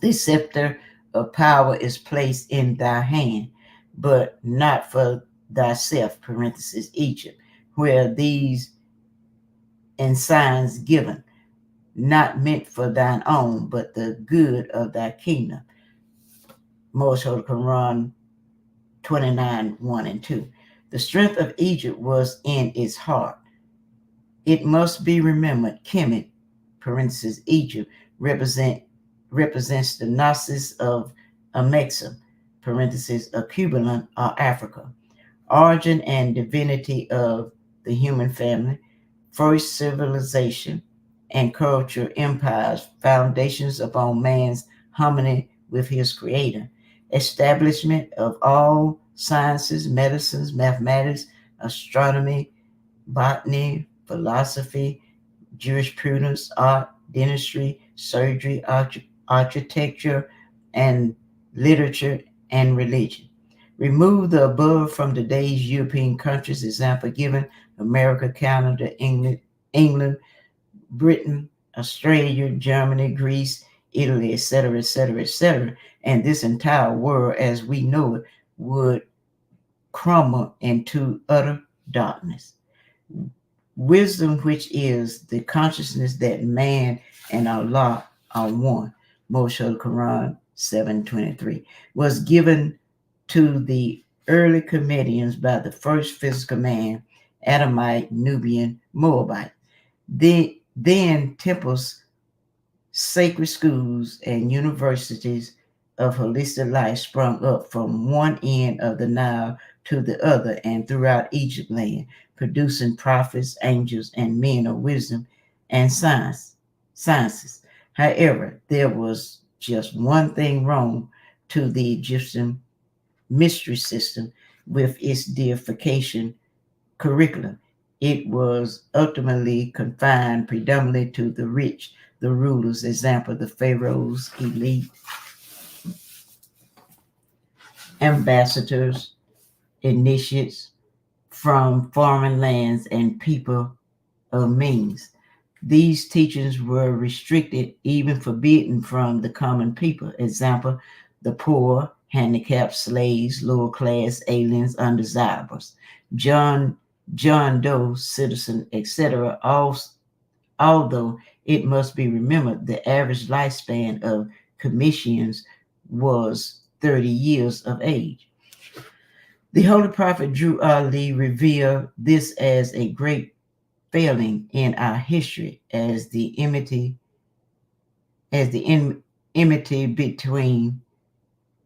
The scepter of power is placed in thy hand, but not for thyself, parenthesis, Egypt, where these ensigns given, not meant for thine own, but the good of thy kingdom. Most Holy Quran 29, 1 and 2. The strength of Egypt was in its heart. It must be remembered, Kemet, parenthesis, Egypt, represents the gnosis of Amexem, parenthesis, Acubilon, or Africa. Origin and divinity of the human family, first civilization and culture empires, foundations upon man's harmony with his creator, establishment of all sciences, medicines, mathematics, astronomy, botany, philosophy, jurisprudence, art, dentistry, surgery, architecture, and literature and religion. Remove the above from today's European countries, example given, America, Canada, England, Britain, Australia, Germany, Greece, Italy, etc., etc., etc., and this entire world as we know it would crumble into utter darkness. Wisdom, which is the consciousness that man and Allah are one, Moshe Quran 7:23, was given to the early Comedians by the first physical man, Adamite, Nubian, Moabite. Then temples, sacred schools, and universities of holistic life sprung up from one end of the Nile to the other and throughout Egypt land, producing prophets, angels, and men of wisdom and sciences. However, there was just one thing wrong to the Egyptian mystery system with its deification curriculum. It was ultimately confined predominantly to the rich, the rulers, example, the pharaohs, elite, ambassadors, initiates from foreign lands, and people of means. These teachings were restricted, even forbidden from the common people. Example, the poor, handicapped, slaves, lower class, aliens, undesirables, John Doe, citizen, etc. Although it must be remembered the average lifespan of commissions was 30 years of age. The Holy Prophet Drew Ali revealed this as a great failing in our history, as the enmity between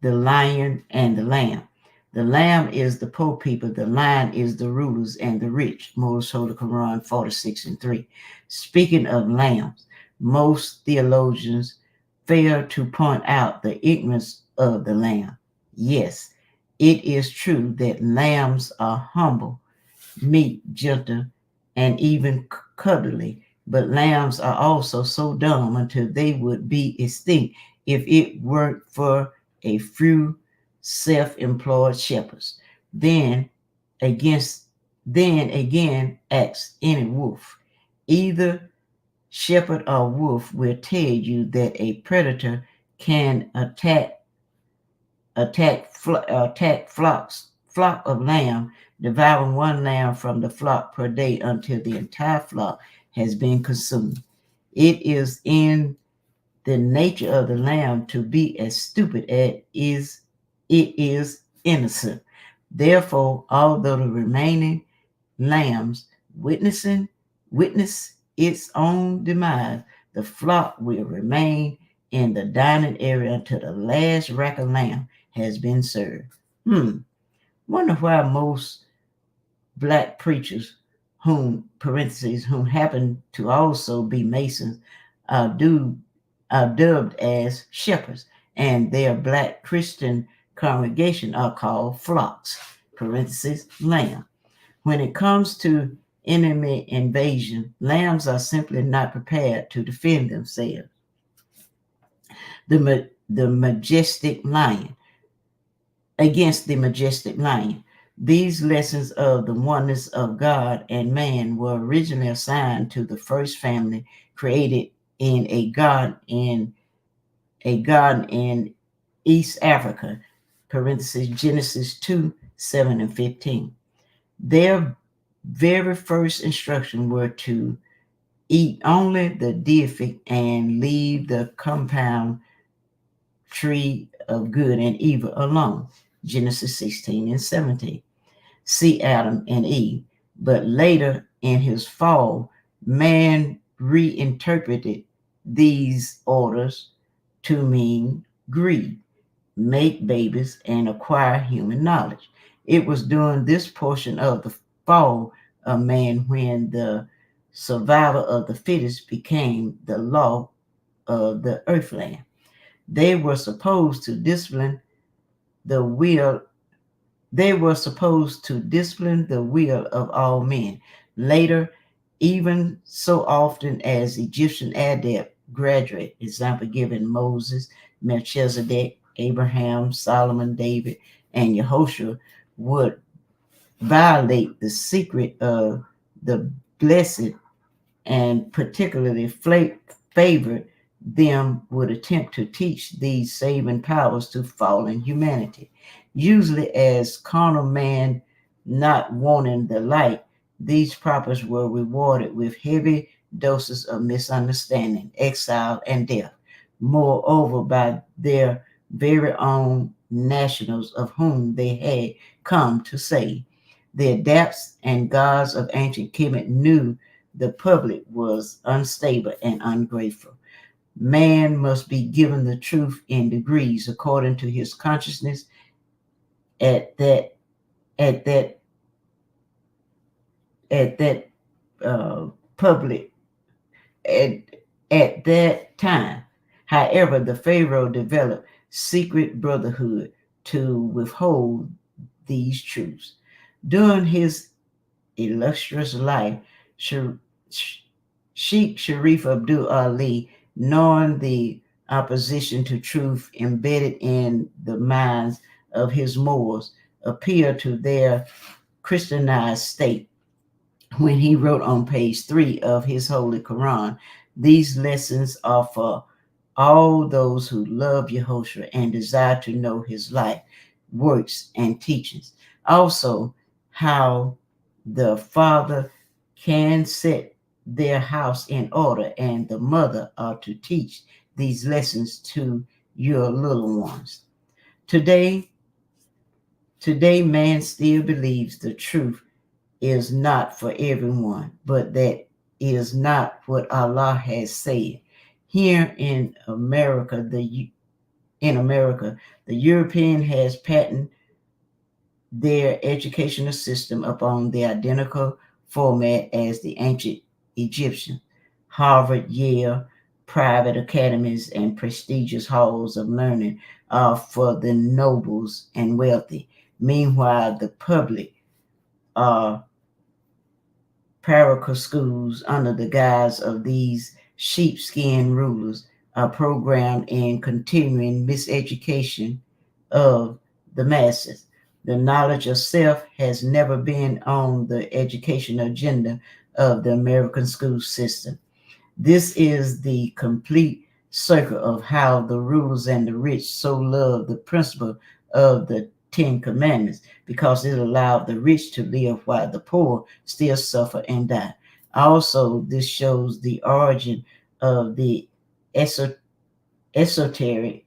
the lion and the lamb. The lamb is the poor people, the lion is the rulers and the rich. Most Holy Quran 46:3. Speaking of lambs, most theologians fail to point out the ignorance of the lamb. Yes, it is true that lambs are humble, meek, gentle, and even cuddly, but lambs are also so dumb until they would be extinct if it weren't for a few self-employed shepherds. Then again acts any wolf. Either shepherd or wolf will tell you that a predator can attack flock of lamb, devouring one lamb from the flock per day until the entire flock has been consumed. It is in the nature of the lamb to be as stupid as it is innocent. Therefore, although the remaining lambs witness its own demise, the flock will remain in the dining area until the last rack of lamb has been served. Wonder why most black preachers whom parentheses whom happen to also be Masons, are dubbed as shepherds, and their black Christian congregation are called flocks parentheses lamb. When it comes to enemy invasion, lambs are simply not prepared to defend themselves. The majestic lion against the majestic lion. These lessons of the oneness of God and man were originally assigned to the first family created in a garden in East Africa, parentheses Genesis 2, 7 and 15. Their very first instruction were to eat only the deific and leave the compound tree of good and evil alone, Genesis 16 and 17. See Adam and Eve. But later in his fall, man reinterpreted these orders to mean greed, make babies, and acquire human knowledge. It was during this portion of the fall of man when the survival of the fittest became the law of the earthland. They were supposed to discipline the will of all men. Later, even so often as Egyptian adept graduate, example given Moses, Melchizedek, Abraham, Solomon, David, and Yehoshua, would violate the secret of the blessed and particularly favored them would attempt to teach these saving powers to fallen humanity. Usually as carnal man not wanting the light, these prophets were rewarded with heavy doses of misunderstanding, exile, and death. Moreover, by their very own nationals of whom they had come to save. The adepts and gods of ancient Kemet knew the public was unstable and ungrateful. Man must be given the truth in degrees according to his consciousness at that public at that time. However, the Pharaoh developed secret brotherhood to withhold these truths. During his illustrious life, Sheikh Sharif Abdul Ali, knowing the opposition to truth embedded in the minds of his Moors, appealed to their Christianized state when he wrote on page 3 of his Holy Quran, "These lessons are for all those who love Yehoshua and desire to know his life, works, and teachings." Also, how the father can set their house in order and the mother are to teach these lessons to your little ones. Today, man still believes the truth is not for everyone, but that is not what Allah has said. Here in America, the European has patented their educational system upon the identical format as the ancient Egyptian. Harvard, Yale, private academies, and prestigious halls of learning are for the nobles and wealthy. Meanwhile, the public are parochial schools under the guise of these sheepskin rulers are programmed in continuing miseducation of the masses. The knowledge of self has never been on the education agenda of the American school system. This is the complete circle of how the rulers and the rich so love the principle of the Ten Commandments, because it allowed the rich to live while the poor still suffer and die. Also, this shows the origin of the esoteric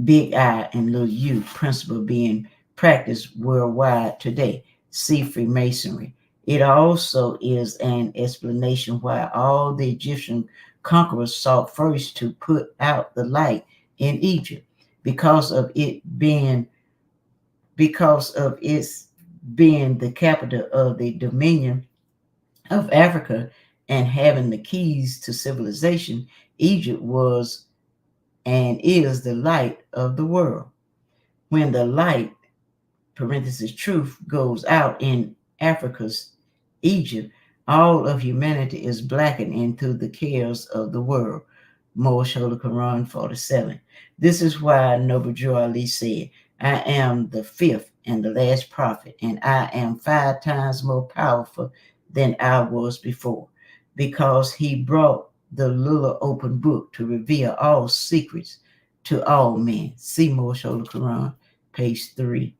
big I and little u principle being practiced worldwide today. See Freemasonry. It also is an explanation why all the Egyptian conquerors sought first to put out the light in Egypt, because of its being the capital of the dominion of Africa and having the keys to civilization, Egypt was and is the light of the world. When the light, parenthesis, truth, goes out in Africa's Egypt, all of humanity is blackened into the chaos of the world. Moorish Holy Quran 47. This is why Noble Drew Ali said, I am the fifth and the last prophet, and I am 5 times more powerful than I was before, because he brought the little open book to reveal all secrets to all men. See Moorish Holy Quran, page 3,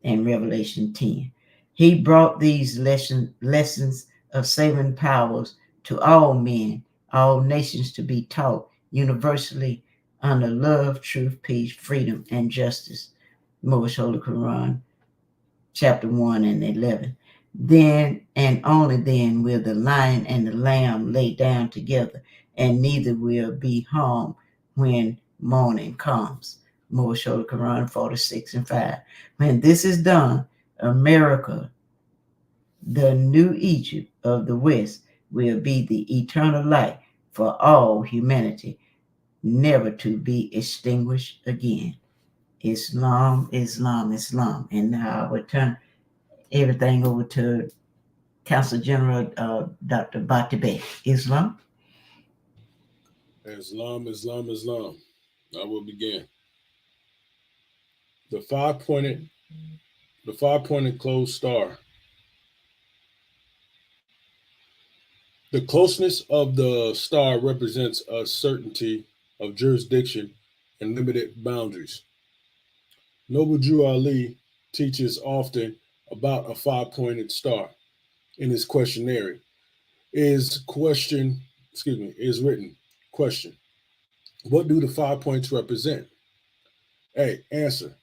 and Revelation 10. He brought these lessons of saving powers to all men, all nations, to be taught universally under love, truth, peace, freedom, and justice. Moorish Holy Quran, chapter 1 and 11. Then and only then will the lion and the lamb lay down together, and neither will be harmed when morning comes. Moorish Holy Quran 46 and 5. When this is done, America, the new Egypt of the West, will be the eternal light for all humanity, never to be extinguished again. Islam, Islam, Islam. And now I would turn everything over to Council General Dr. Batibe. Islam. Islam, Islam, Islam. I will begin. The five-pointed closed star. The closeness of the star represents a certainty of jurisdiction and limited boundaries. Noble Drew Ali teaches often about a five-pointed star in his questionnaire. Is written, question, what do the 5 points represent? A, answer,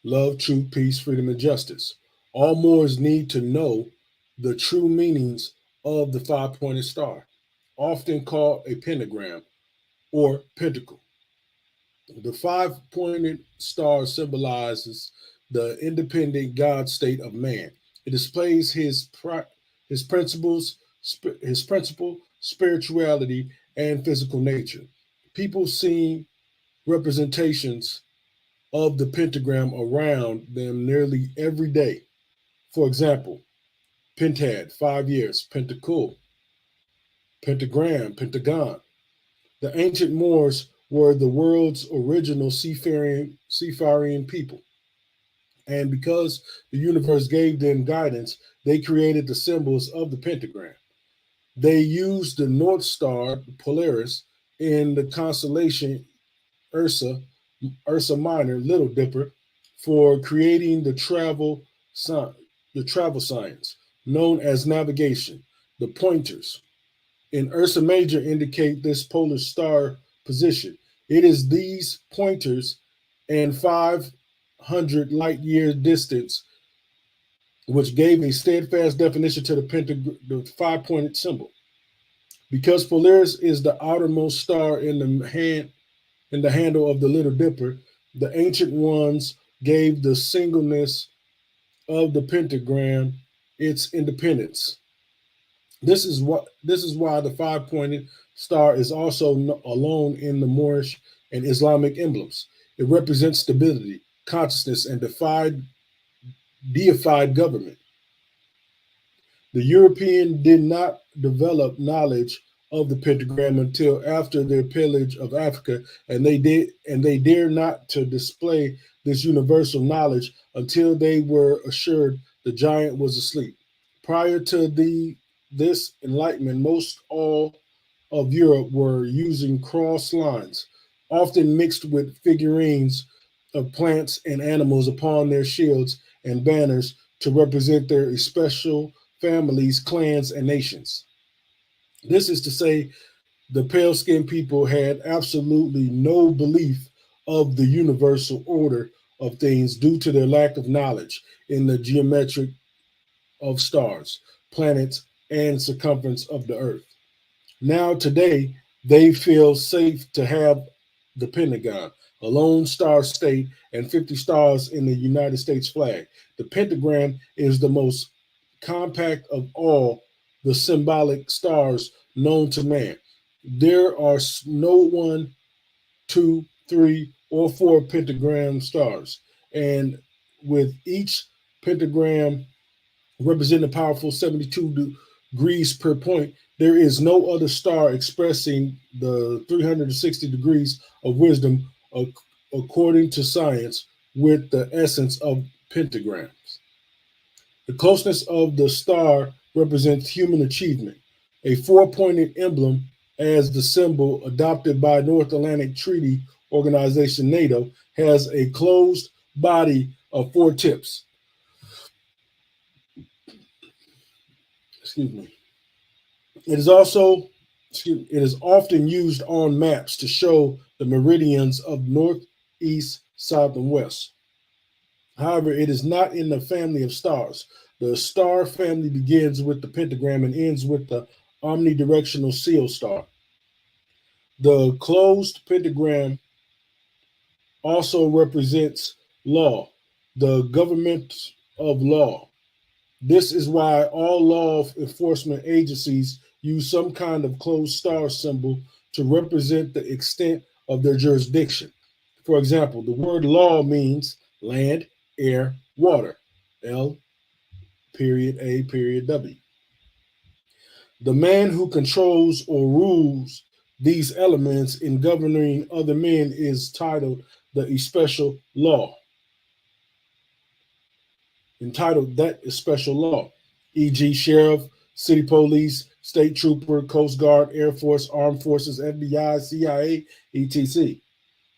love, truth, peace, freedom, and justice. All Moors need to know the true meanings of the 5-pointed star, often called a pentagram or pentacle. The 5-pointed star symbolizes the independent God state of man. It displays his principle, spirituality, and physical nature. People see representations of the pentagram around them nearly every day. For example, pentad, 5 years, pentacle, pentagram, pentagon. The ancient Moors were the world's original seafaring people. And because the universe gave them guidance, they created the symbols of the pentagram. They used the North Star, Polaris, in the constellation Ursa Minor, Little Dipper, for creating the travel science known as navigation. The pointers in Ursa Major indicate this polar star position. It is these pointers and 500 light year distance which gave a steadfast definition to the 5-pointed symbol. Because Polaris is the outermost star in the handle of the Little Dipper, the ancient ones gave the singleness of the pentagram its independence. This is why the 5-pointed star is also alone in the Moorish and Islamic emblems. It represents stability, consciousness, and deified government. The European did not develop knowledge of the pentagram until after their pillage of Africa, and they dared not to display this universal knowledge until they were assured the giant was asleep. Prior to this enlightenment, most all of Europe were using cross lines, often mixed with figurines of plants and animals upon their shields and banners to represent their special families, clans, and nations. This is to say, the pale-skinned people had absolutely no belief of the universal order of things due to their lack of knowledge in the geometry of stars, planets, and circumference of the earth. Now, today, they feel safe to have the Pentagon. a lone star state, and 50 stars in the United States flag. The pentagram is the most compact of all the symbolic stars known to man. There are no 1, 2, 3, or 4 pentagram stars, and with each pentagram representing a powerful 72 degrees per point, there is no other star expressing the 360 degrees of wisdom according to science with the essence of pentagrams. The closeness of the star represents human achievement. A four-pointed emblem as the symbol adopted by North Atlantic Treaty Organization NATO has a closed body of 4 tips. Excuse me. It is often used on maps to show the meridians of north, east, south, and west. However, it is not in the family of stars. The star family begins with the pentagram and ends with the omnidirectional seal star. The closed pentagram also represents law, the government of law. This is why all law enforcement agencies use some kind of closed star symbol to represent the extent of their jurisdiction. For example, the word law means land, air, water, L.A.W. The man who controls or rules these elements in governing other men is titled the special law. Entitled that is special law, e.g. sheriff, city police, state trooper, Coast Guard, Air Force, Armed Forces, FBI, CIA, etc.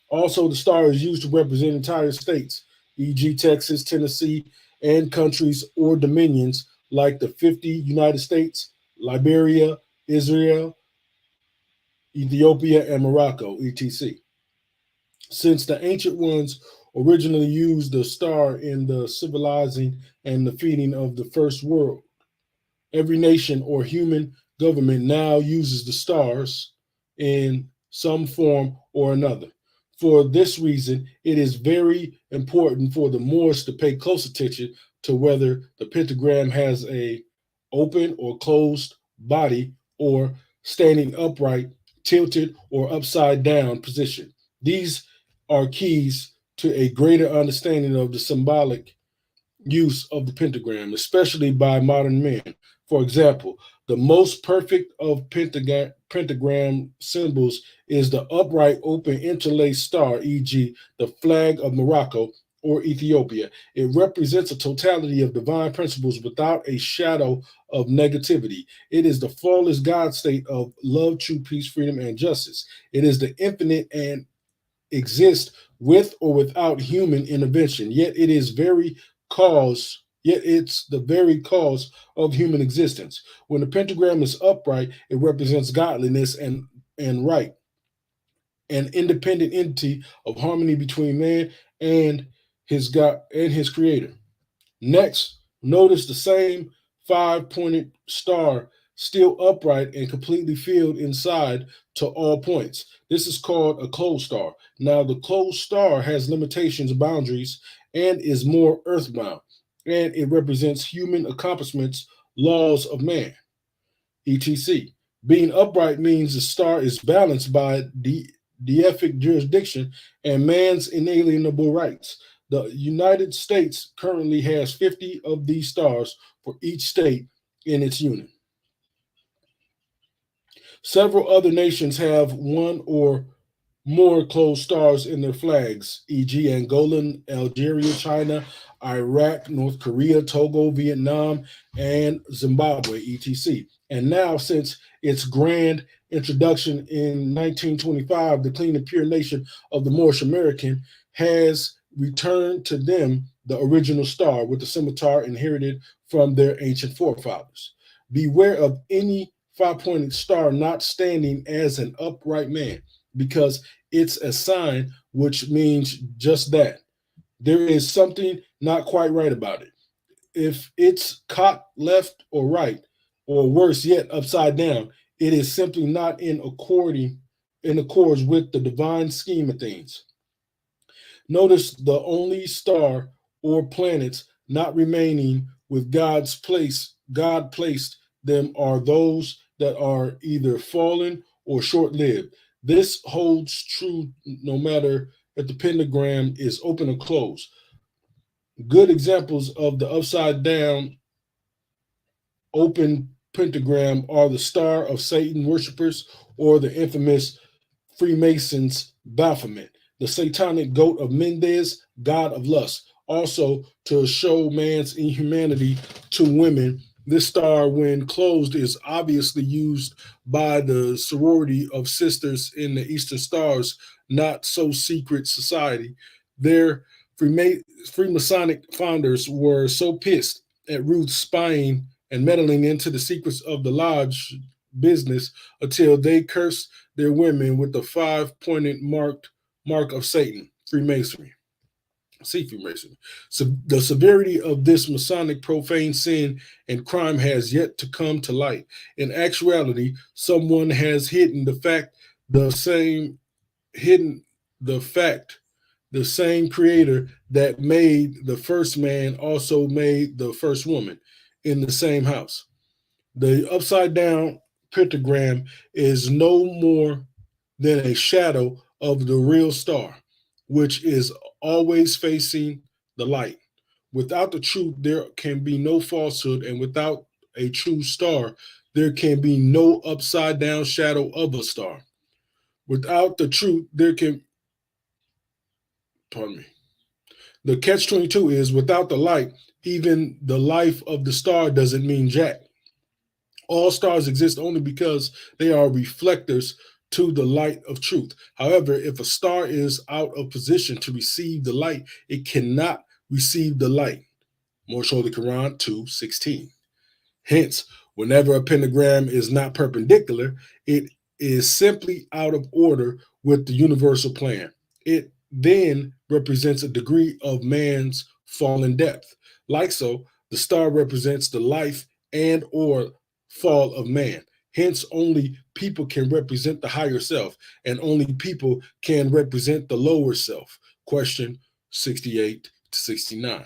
Also, the star is used to represent entire states, e.g. Texas, Tennessee, and countries or dominions like the 50 United States, Liberia, Israel, Ethiopia, and Morocco, etc. Since the ancient ones originally used the star in the civilizing and the feeding of the first world, every nation or human government now uses the stars in some form or another. For this reason, it is very important for the Moors to pay close attention to whether the pentagram has a open or closed body or standing upright, tilted, or upside down position. These are keys to a greater understanding of the symbolic use of the pentagram, especially by modern men. For example, the most perfect of pentagram symbols is the upright open interlaced star, e.g. the flag of Morocco or Ethiopia. It represents a totality of divine principles without a shadow of negativity. It is the flawless God state of love, truth, peace, freedom, and justice. It is the infinite and exists with or without human intervention, yet it's the very cause of human existence. When the pentagram is upright, it represents godliness and right, an independent entity of harmony between man and his God and his creator. Next, notice the same 5-pointed star still upright and completely filled inside to all points. This is called a closed star. Now, the closed star has limitations, boundaries, and is more earthbound, and it represents human accomplishments, laws of man, etc. Being upright means the star is balanced by deific jurisdiction and man's inalienable rights. The United States currently has 50 of these stars for each state in its union. Several other nations have one or more closed stars in their flags, e.g. Angola, Algeria, China, Iraq, North Korea, Togo, Vietnam, and Zimbabwe, etc. And now, since its grand introduction in 1925, the clean and pure nation of the Moorish American has returned to them the original star with the scimitar inherited from their ancient forefathers. Beware of any 5-pointed star not standing as an upright man, because it's a sign which means just that. There is something not quite right about it. If it's cocked left or right, or worse yet, upside down, it is simply not in accord with the divine scheme of things. Notice the only star or planets not remaining with God placed them are those that are either fallen or short-lived. This holds true no matter if the pentagram is open or closed. Good examples of the upside down open pentagram are the Star of Satan worshippers or the infamous Freemasons' Baphomet, the satanic goat of Mendes, god of lust. Also, to show man's inhumanity to women, this star, when closed, is obviously used by the sorority of sisters in the Eastern Stars Not So Secret Society. Their Freemasonic founders were so pissed at Ruth's spying and meddling into the secrets of the lodge business until they cursed their women with the five-pointed mark of Satan, Freemasonry. See Freemasonry. So the severity of this Masonic profane sin and crime has yet to come to light. In actuality, someone has the same creator that made the first man also made the first woman in the same house. The upside down pentagram is no more than a shadow of the real star, which is always facing the light. Without the truth, there can be no falsehood, and without a true star, there can be no upside down shadow of a star. Without the truth, pardon me. The catch-22 is without the light, even the life of the star doesn't mean jack. All stars exist only because they are reflectors to the light of truth. However, if a star is out of position to receive the light, it cannot receive the light. More Holy Quran 2:16. Hence, whenever a pentagram is not perpendicular, it is simply out of order with the universal plan. It then represents a degree of man's fallen depth. Like so, the star represents the life and or fall of man. Hence, only people can represent the higher self, and only people can represent the lower self. Question 68 to 69.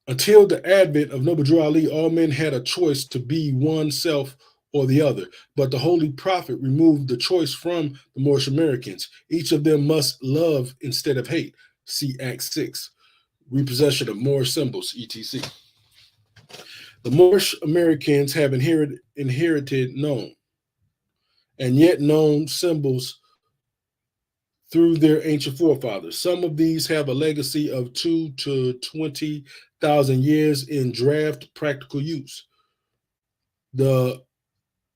Until the advent of Noble Drew Ali, all men had a choice to be one self or the other. But the Holy Prophet removed the choice from the Moorish Americans. Each of them must love instead of hate. See Act 6. Repossession of Moorish symbols, etc. The Moorish Americans have inherited known and yet known symbols through their ancient forefathers. Some of these have a legacy of 2 to 20,000 years in draft practical use. The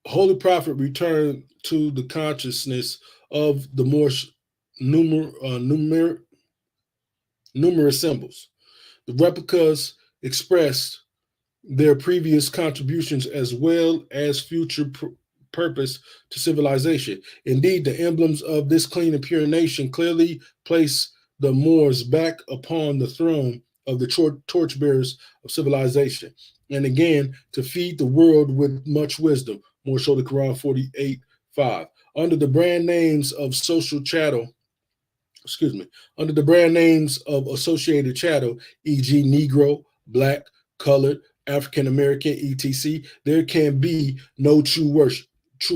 Holy Prophet returned to the consciousness of the Moorish numerous symbols. The replicas expressed their previous contributions as well as future purpose to civilization. Indeed, the emblems of this clean and pure nation clearly place the Moors back upon the throne of the torchbearers of civilization, and again to feed the world with much wisdom. More show the Quran 48:5. Under the brand names of under the brand names of associated chattel, e.g., Negro, Black, Colored, African American, etc., there can be no true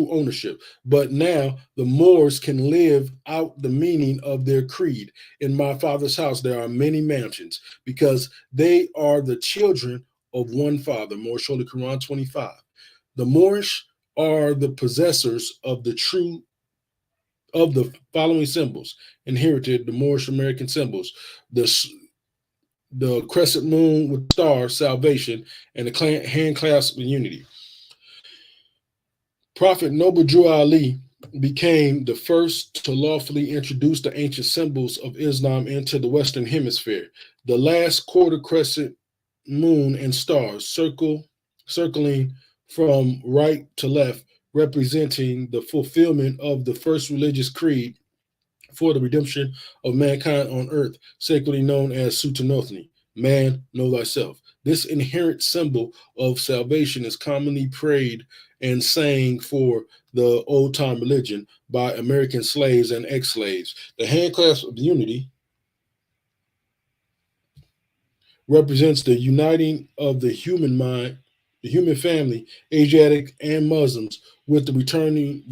ownership. But now the Moors can live out the meaning of their creed. In my Father's house there are many mansions, because they are the children of one Father. More Holy Quran 25. The Moorish are the possessors of the following symbols, inherited the Moorish American symbols: the crescent moon with star, salvation, and the hand clasp of unity. Prophet Noble Drew Ali became the first to lawfully introduce the ancient symbols of Islam into the Western Hemisphere. The last quarter crescent moon and stars circling from right to left, representing the fulfillment of the first religious creed for the redemption of mankind on earth, sacredly known as SULTANATE, man, know thyself. This inherent symbol of salvation is commonly prayed and sang for the old-time religion by American slaves and ex-slaves. The hand clasp of unity represents the uniting of the human mind, the human family, Asiatic and Muslims, with the returning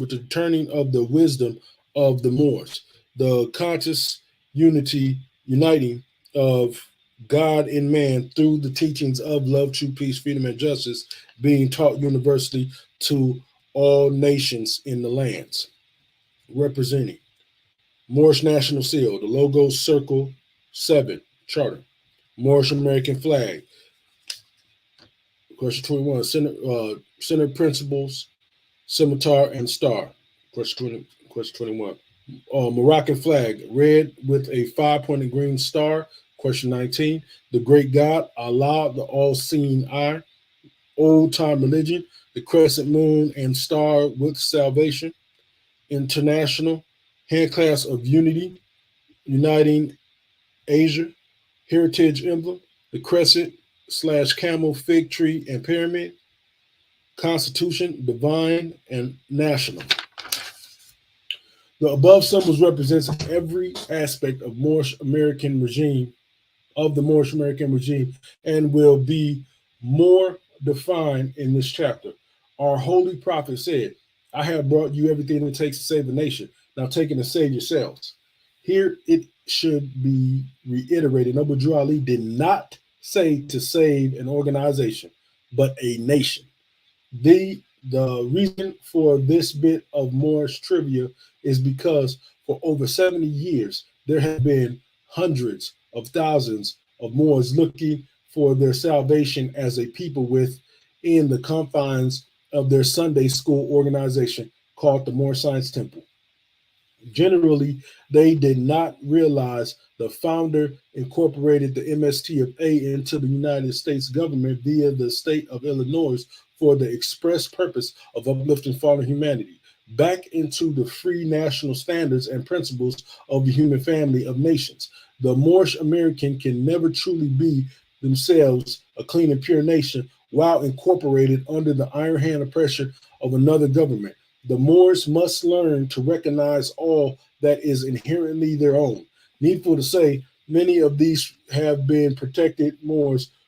of the wisdom of the Moors, the conscious uniting of God and man through the teachings of love, true peace, freedom, and justice being taught universally to all nations in the lands. Representing Moorish National Seal, the logo circle 7, charter. Moorish American flag. Question 21, center principles, scimitar, and star. Question 21. Moroccan flag, red with a 5-pointed green star. Question 19. The great God, Allah, the all-seeing eye. Old time religion, the crescent moon and star with salvation. International, handclasp of unity, uniting Asia. Heritage emblem, the crescent / camel, fig tree, and pyramid. Constitution, divine, and national. The above symbols represents every aspect of Moorish American regime, and will be more defined in this chapter. Our holy prophet said, I have brought you everything it takes to save a nation. Now take it and save yourselves. Here it should be reiterated, Noble Drew Ali did not say to save an organization, but a nation. The reason for this bit of Moorish trivia is because for over 70 years, there have been hundreds of thousands of Moors looking for their salvation as a people within the confines of their Sunday school organization called the Moor Science Temple. Generally, they did not realize the founder incorporated the MST of A into the United States government via the state of Illinois for the express purpose of uplifting fallen humanity back into the free national standards and principles of the human family of nations. The Moorish American can never truly be themselves a clean and pure nation while incorporated under the iron hand oppression of another government. The Moors must learn to recognize all that is inherently their own. Needful to say, many of these have been protected. Needful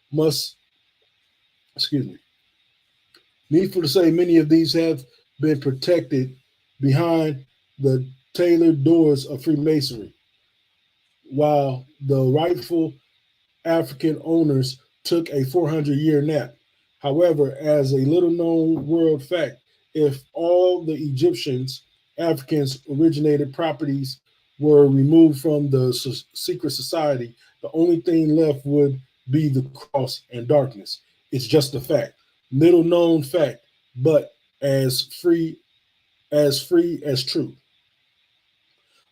to say, many of these have been protected behind the tailored doors of Freemasonry, while the rightful African owners took a 400-year nap. However, as a little-known world fact, if all the Africans' originated properties were removed from the secret society, the only thing left would be the cross and darkness. It's just a fact, little-known fact, but as free as true.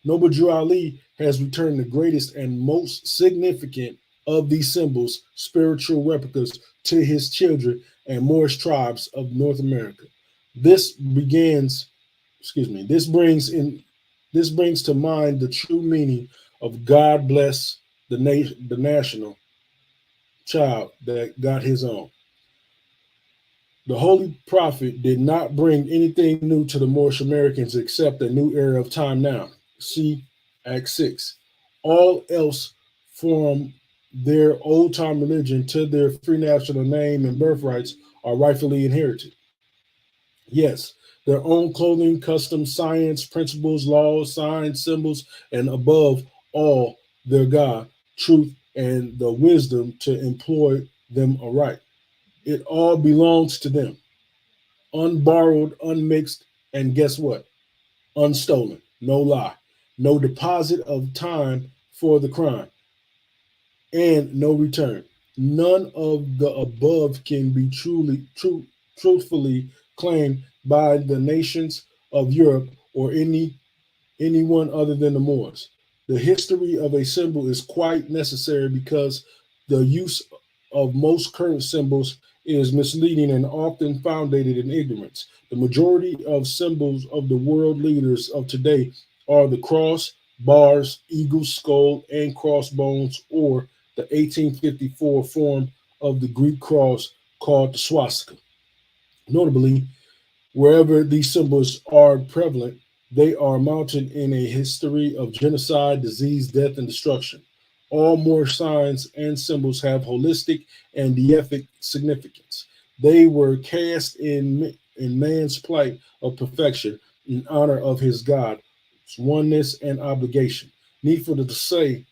Noble Drew Ali has returned the greatest and most significant of these symbols, spiritual replicas, to his children and Moorish tribes of North America. This brings to mind the true meaning of God bless the national child that got his own. The Holy Prophet did not bring anything new to the Moorish Americans except a new era of time now. See Act 6. All else from their old-time religion to their free national name and birthrights are rightfully inherited. Yes, their own clothing, customs, science, principles, laws, signs, symbols, and above all, their God, truth, and the wisdom to employ them aright. It all belongs to them, unborrowed, unmixed, and guess what? Unstolen, no lie, no deposit of time for the crime, and no return. None of the above can be truthfully claimed by the nations of Europe or anyone other than the Moors. The history of a symbol is quite necessary because the use of most current symbols is misleading and often founded in ignorance. The majority of symbols of the world leaders of today are the cross, bars, eagle, skull, and crossbones, or the 1854 form of the Greek cross called the swastika. Notably, wherever these symbols are prevalent, they are mounted in a history of genocide, disease, death, and destruction. All Moorish signs and symbols have holistic and deific significance. They were cast in man's plight of perfection in honor of his God, oneness, and obligation. Needful to say,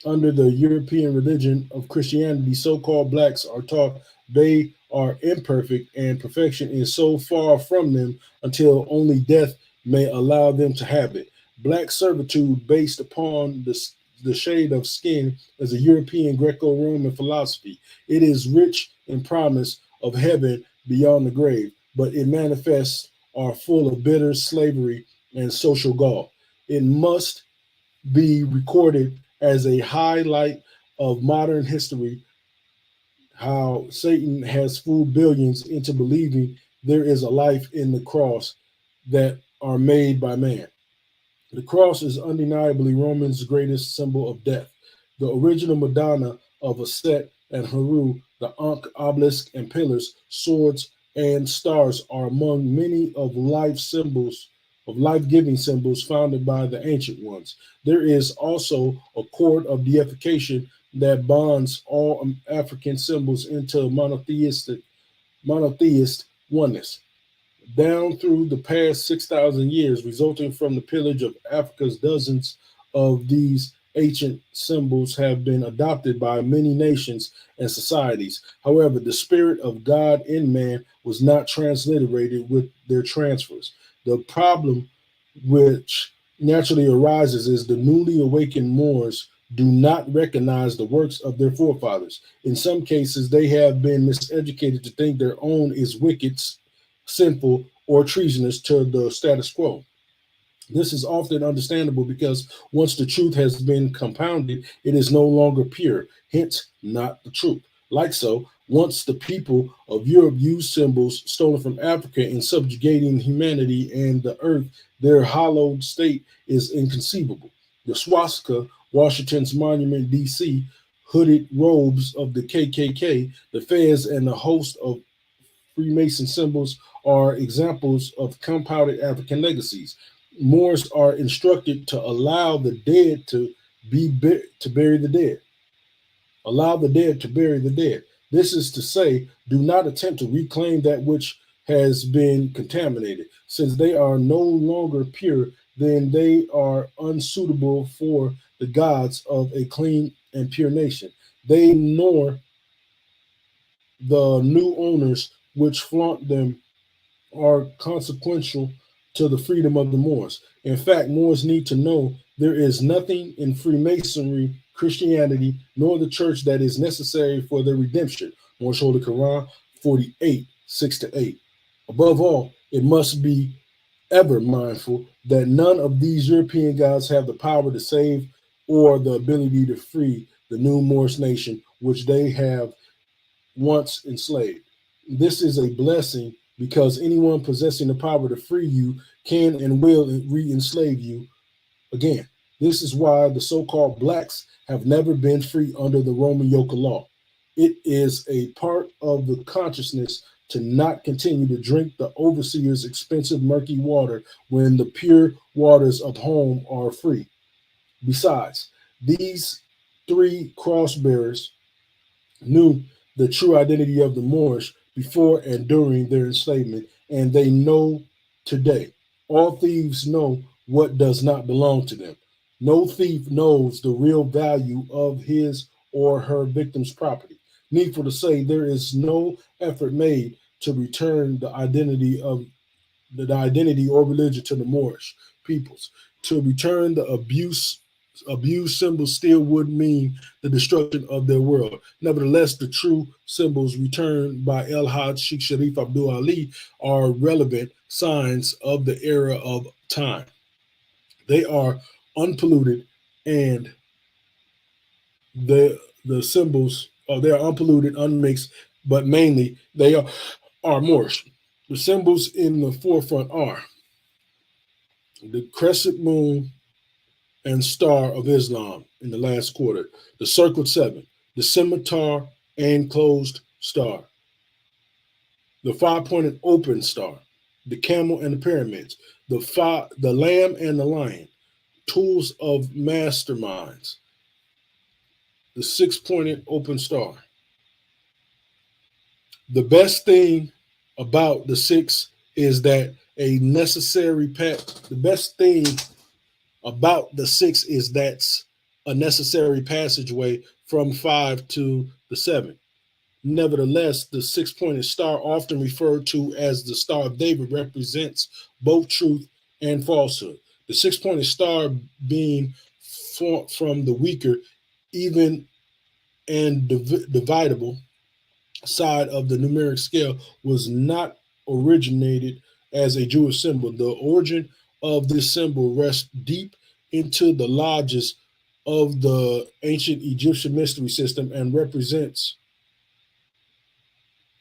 under the European religion of Christianity, so-called blacks are taught they are imperfect and perfection is so far from them until only death may allow them to have it. Black servitude based upon the shade of skin is a European Greco-Roman philosophy. It is rich in promise of heaven beyond the grave, but its manifests are full of bitter slavery and social gall. It must be recorded as a highlight of modern history how Satan has fooled billions into believing there is a life in the cross that are made by man. The cross is undeniably Roman's greatest symbol of death. The original Madonna of Aset and Heru, the Ankh, obelisk, and pillars, swords, and stars are among many of life-giving symbols founded by the ancient ones. There is also a cord of deification that bonds all African symbols into monotheist oneness. Down through the past 6,000 years, resulting from the pillage of Africa's, dozens of these ancient symbols have been adopted by many nations and societies. However, the spirit of God in man was not transliterated with their transfers. The problem which naturally arises is the newly awakened Moors do not recognize the works of their forefathers. In some cases, they have been miseducated to think their own is wicked, sinful, or treasonous to the status quo. This is often understandable because once the truth has been compounded, it is no longer pure, hence, not the truth. Like so, once the people of Europe used symbols stolen from Africa in subjugating humanity and the earth, their hallowed state is inconceivable. The swastika, Washington's monument, D.C., hooded robes of the KKK, the fez, and a host of Freemason symbols are examples of compounded African legacies. Moors are instructed to allow the dead to bury the dead. Allow the dead to bury the dead. This is to say, do not attempt to reclaim that which has been contaminated. Since they are no longer pure, then they are unsuitable for the gods of a clean and pure nation. They nor the new owners which flaunt them are consequential to the freedom of the Moors. In fact, Moors need to know there is nothing in Freemasonry, Christianity, nor the church that is necessary for their redemption. Moorish Holy Quran 48, 6-8. Above all, it must be ever mindful that none of these European gods have the power to save or the ability to free the new Moorish nation, which they have once enslaved. This is a blessing because anyone possessing the power to free you can and will re-enslave you again. This is why the so-called blacks have never been free under the Roman yoke of law. It is a part of the consciousness to not continue to drink the overseer's expensive murky water when the pure waters of home are free. Besides, these three cross bearers knew the true identity of the Moors before and during their enslavement, and they know today. All thieves know what does not belong to them. No thief knows the real value of his or her victim's property. Needful to say, there is no effort made to return the identity or religion to the Moorish peoples. To return the abused symbols still would mean the destruction of their world. Nevertheless, the true symbols returned by El Hajj Sheikh Sharif Abdul Ali are relevant signs of the era of time. They are unpolluted, and the symbols they are unpolluted, unmixed, but mainly they are Moorish. The symbols in the forefront are the crescent moon and star of Islam in the last quarter, the circled seven, the scimitar and closed star, the five-pointed open star, the camel and the pyramids, the lamb and the lion, tools of masterminds, the six-pointed open star. The best thing about the six is that the best thing about the six is that's a necessary passageway from 5 to the 7. Nevertheless, the six-pointed star, often referred to as the Star of David, represents both truth and falsehood. The six-pointed star being from the weaker, even and dividable side of the numeric scale was not originated as a Jewish symbol. The origin of this symbol rests deep into the lodges of the ancient Egyptian mystery system and represented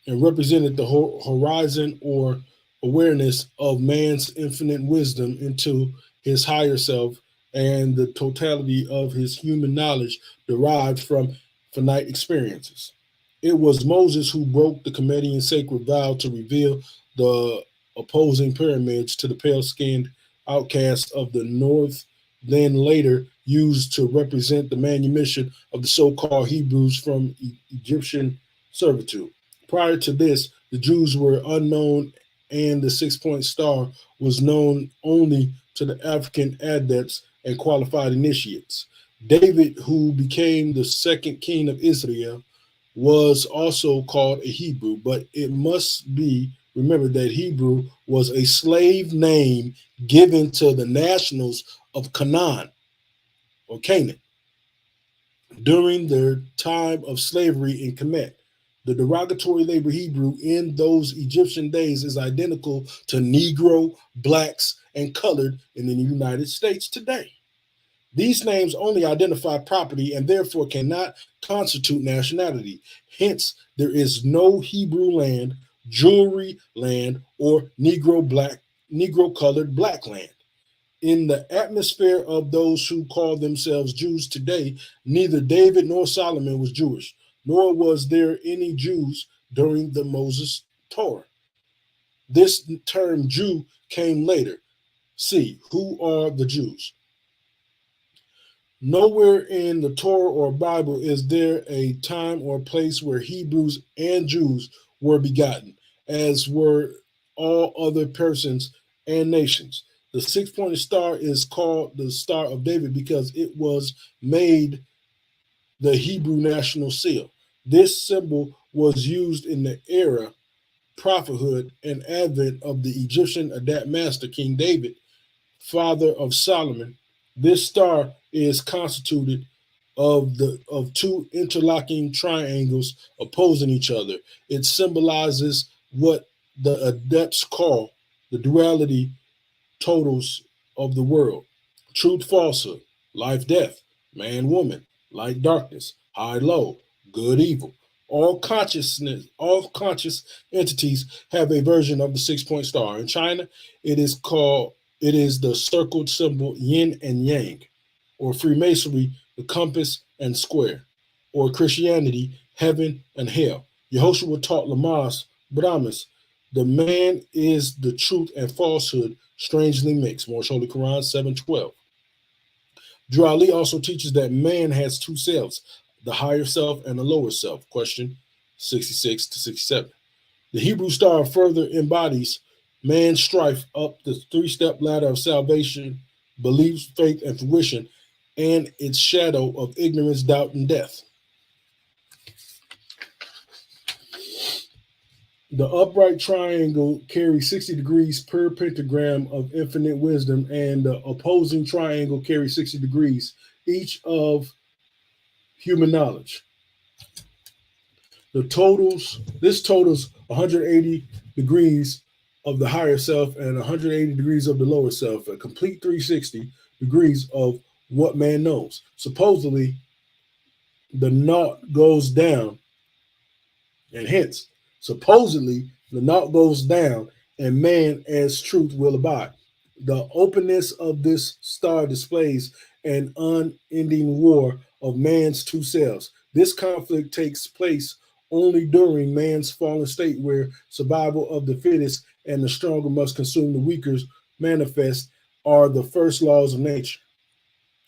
the horizon or awareness of man's infinite wisdom into his higher self and the totality of his human knowledge derived from finite experiences. It was Moses who broke the Comedian sacred vow to reveal the opposing pyramids to the pale-skinned outcasts of the north, then later used to represent the manumission of the so-called Hebrews from Egyptian servitude. Prior to this, the Jews were unknown, and the six-point star was known only to the African adepts and qualified initiates. David, who became the second king of Israel, was also called a Hebrew, but it must be remembered that Hebrew was a slave name given to the nationals of Canaan or Canaan during their time of slavery in Kemet. The derogatory label Hebrew in those Egyptian days is identical to Negro, blacks, and colored in the United States today. These names only identify property and therefore cannot constitute nationality. Hence, there is no Hebrew land, jewelry land, or Negro colored black land. In the atmosphere of those who call themselves Jews today, neither David nor Solomon was Jewish, nor was there any Jews during the Moses Torah. This term Jew came later. See, who are the Jews? Nowhere in the Torah or Bible is there a time or place where Hebrews and Jews were begotten, as were all other persons and nations. The six-pointed star is called the Star of David because it was made the Hebrew national seal. This symbol was used in the era, prophethood, and advent of the Egyptian Adat master, King David, father of Solomon. This star is constituted of two interlocking triangles opposing each other. It symbolizes what the adepts call the duality totals of the world: truth, falsehood, life, death, man, woman, light, darkness, high, low, good, evil. All conscious entities have a version of the six-point star. In China, it is the circled symbol yin and yang, or Freemasonry, the compass and square, or Christianity, heaven and hell. Yehoshua taught Lamas, Brahmas, the man is the truth and falsehood strangely mixed. Morsh Holy Quran 7:12. Drew Ali also teaches that man has two selves, the higher self and the lower self. Question 66 to 67. The Hebrew star further embodies man's strife up the three-step ladder of salvation, belief, faith, and fruition, and its shadow of ignorance, doubt, and death. The upright triangle carries 60 degrees per pentagram of infinite wisdom, and the opposing triangle carries 60 degrees each of human knowledge. This totals 180 degrees of the higher self and 180 degrees of the lower self, a complete 360 degrees of what man knows. Supposedly, the naught goes down, and hence, supposedly, the naught goes down, and man as truth will abide. The openness of this star displays an unending war of man's two selves. This conflict takes place only during man's fallen state, where survival of the fittest and the stronger must consume the weaker's manifest are the first laws of nature.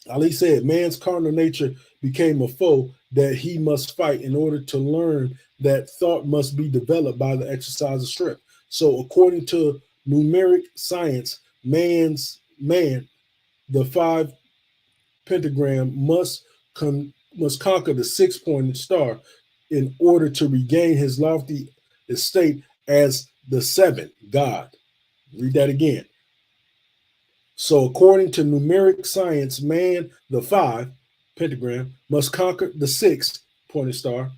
Ali said, man's carnal nature became a foe that he must fight in order to learn that thought must be developed by the exercise of strength. So according to numeric science, the 5 pentagram must conquer the 6-pointed star in order to regain his lofty estate as the 7, God. Read that again. So according to numeric science, man, the 5 pentagram, must conquer the 6-pointed star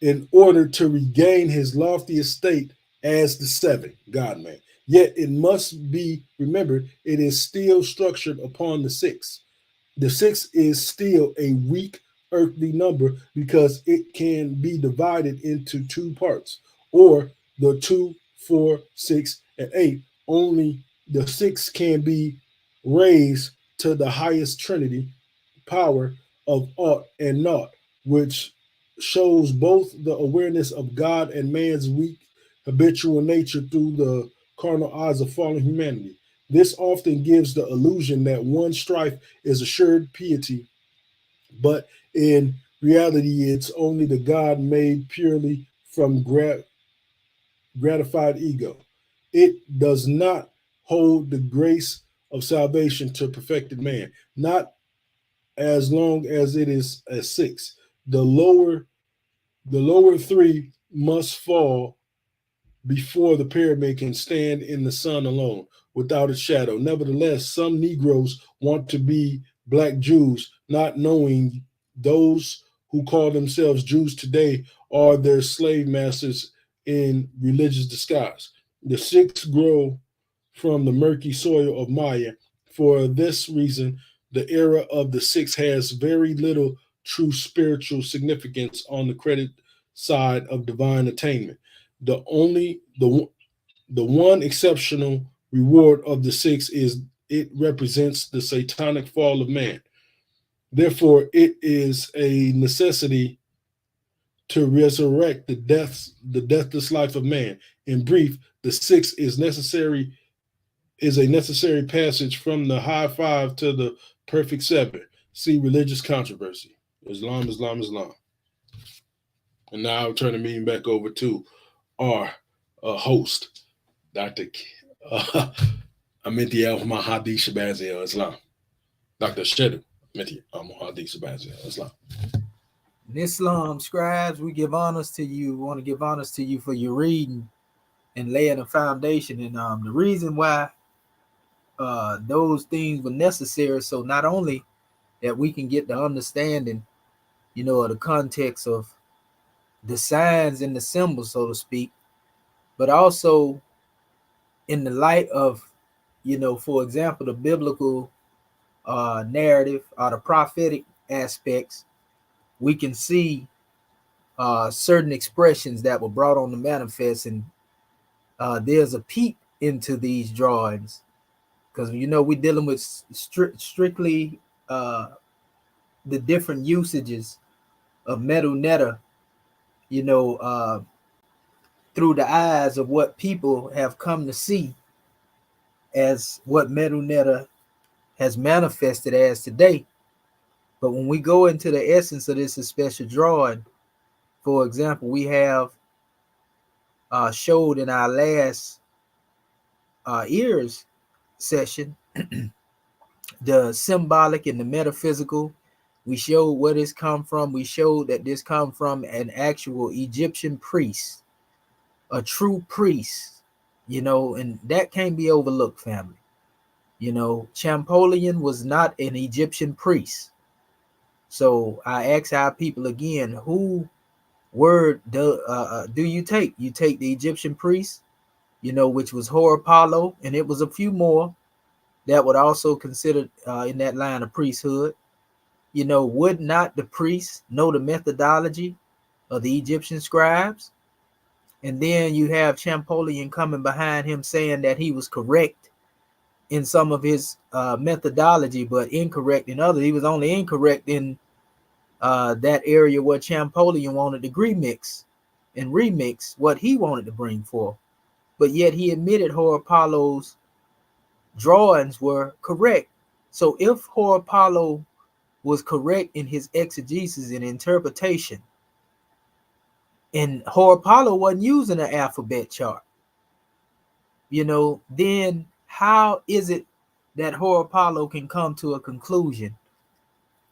in order to regain his lofty estate as the 7, God man. Yet it must be remembered, it is still structured upon the 6. The 6 is still a weak earthly number because it can be divided into 2 parts, or the 2, 4, 6, and 8. Only the 6 can be raised to the highest trinity power of aught and naught, which shows both the awareness of God and man's weak habitual nature through the carnal eyes of fallen humanity. This often gives the illusion that one's strife is assured piety, but in reality, it's only the God made purely from gratified ego. It does not hold the grace of salvation to perfected man, not as long as it is a 6. The lower 3 must fall before the pyramid can stand in the sun alone without its shadow. Nevertheless, some Negroes want to be black Jews, not knowing those who call themselves Jews today are their slave masters in religious disguise. The 6 grow from the murky soil of Maya. For this reason, the era of the 6 has very little true spiritual significance on the credit side of divine attainment. The one exceptional reward of the 6 is it represents the satanic fall of man. Therefore, it is a necessity to resurrect the deathless life of man. In brief, the 6 is a necessary passage from the high 5 to the perfect 7. See religious controversy. Islam, Islam, Islam. And now I'll turn the meeting back over to our host, Dr. Aminti Al-Mahdi Shabazi Islam. Dr. Shedu Aminti Al-Mahdi Shabazi Islam. In Islam, scribes, we give honors to you. We want to give honors to you for your reading and laying a foundation. And the reason why those things were necessary, so not only that we can get the understanding, of the context of the signs and the symbols, so to speak, but also in the light of, for example, the biblical narrative or the prophetic aspects, we can see certain expressions that were brought on the manifest, and there's a peek into these drawings because we're dealing with strictly the different usages of metu, through the eyes of what people have come to see as what metu has manifested as today. But when we go into the essence of this special drawing, for example, we have showed in our last E.A.R.S session the symbolic and the metaphysical. We showed where this come from. We showed that this come from an actual Egyptian priest, a true priest, and that can't be overlooked, family. Champollion was not an Egyptian priest. So I ask our people again, who word do you take? You take the Egyptian priest, which was Horapollo, and it was a few more that would also consider in that line of priesthood. Would not the priests know the methodology of the Egyptian scribes? And then you have Champollion coming behind him saying that he was correct in some of his methodology, but incorrect in others. He was only incorrect in that area where Champollion wanted to remix what he wanted to bring forth. But yet he admitted Horapollo's drawings were correct. So if Horapollo was correct in his exegesis and interpretation, and Horapollo wasn't using an alphabet chart, then how is it that Horapollo can come to a conclusion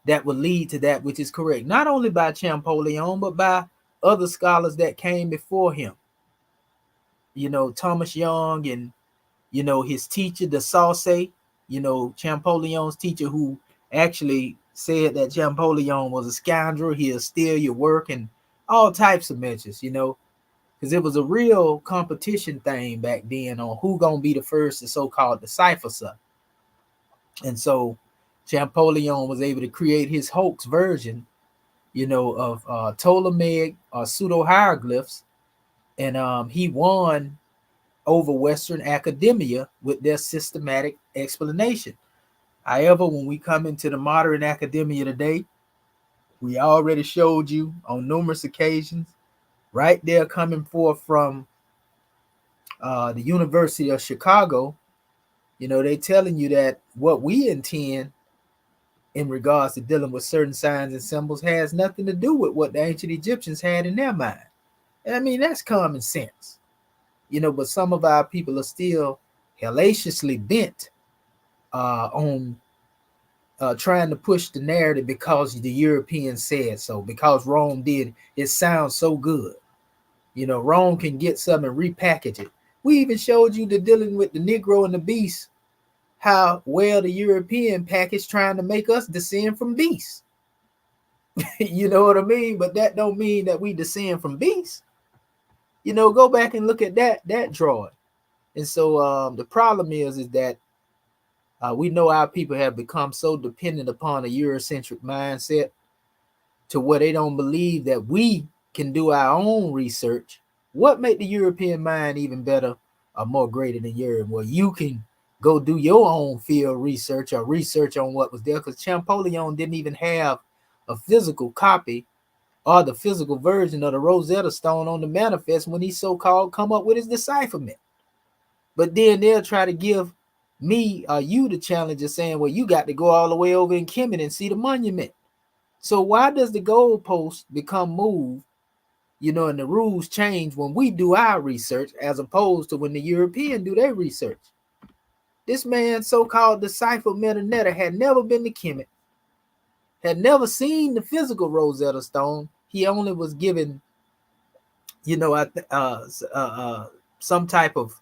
that will lead to that which is correct, not only by Champollion, but by other scholars that came before him? Thomas Young and, his teacher, De Saussure, Champollion's teacher, who actually said that Champollion was a scoundrel, he'll steal your work, and all types of measures, because it was a real competition thing back then on who gonna be the first to so-called decipher something. And so Champollion was able to create his hoax version, of Ptolemaic or Pseudo-HIEROGLYPHs, and he won over Western academia with their systematic explanation. However, when we come into the modern academia today, we already showed you on numerous occasions, right there coming forth from the University of Chicago, they telling you that what we intend in regards to dealing with certain signs and symbols has nothing to do with what the ancient Egyptians had in their mind. And I mean, that's common sense, but some of our people are still hellaciously bent on trying to push the narrative because the Europeans said so, because Rome did. It sounds so good. Rome can get something and repackage it. We even showed you the dealing with the Negro and the beast, how well the European package trying to make us descend from beasts. You know what I mean? But that don't mean that we descend from beasts. Go back and look at that drawing. And so the problem is that we know our people have become so dependent upon a Eurocentric mindset to where they don't believe that we can do our own research. What make the European mind even better or more greater than yours? Well, you can go do your own field research or research on what was there, because Champollion didn't even have a physical copy or the physical version of the Rosetta Stone on the manifest when he so-called come up with his decipherment. But then they'll try to give me or you the challenge of saying, well, you got to go all the way over in Kemet and see the monument. So why does the goalpost become moved, and the rules change when we do our research as opposed to when the European do their research? This man, so-called decipher Metanetta, had never been to Kemet, had never seen the physical Rosetta Stone. He only was given, some type of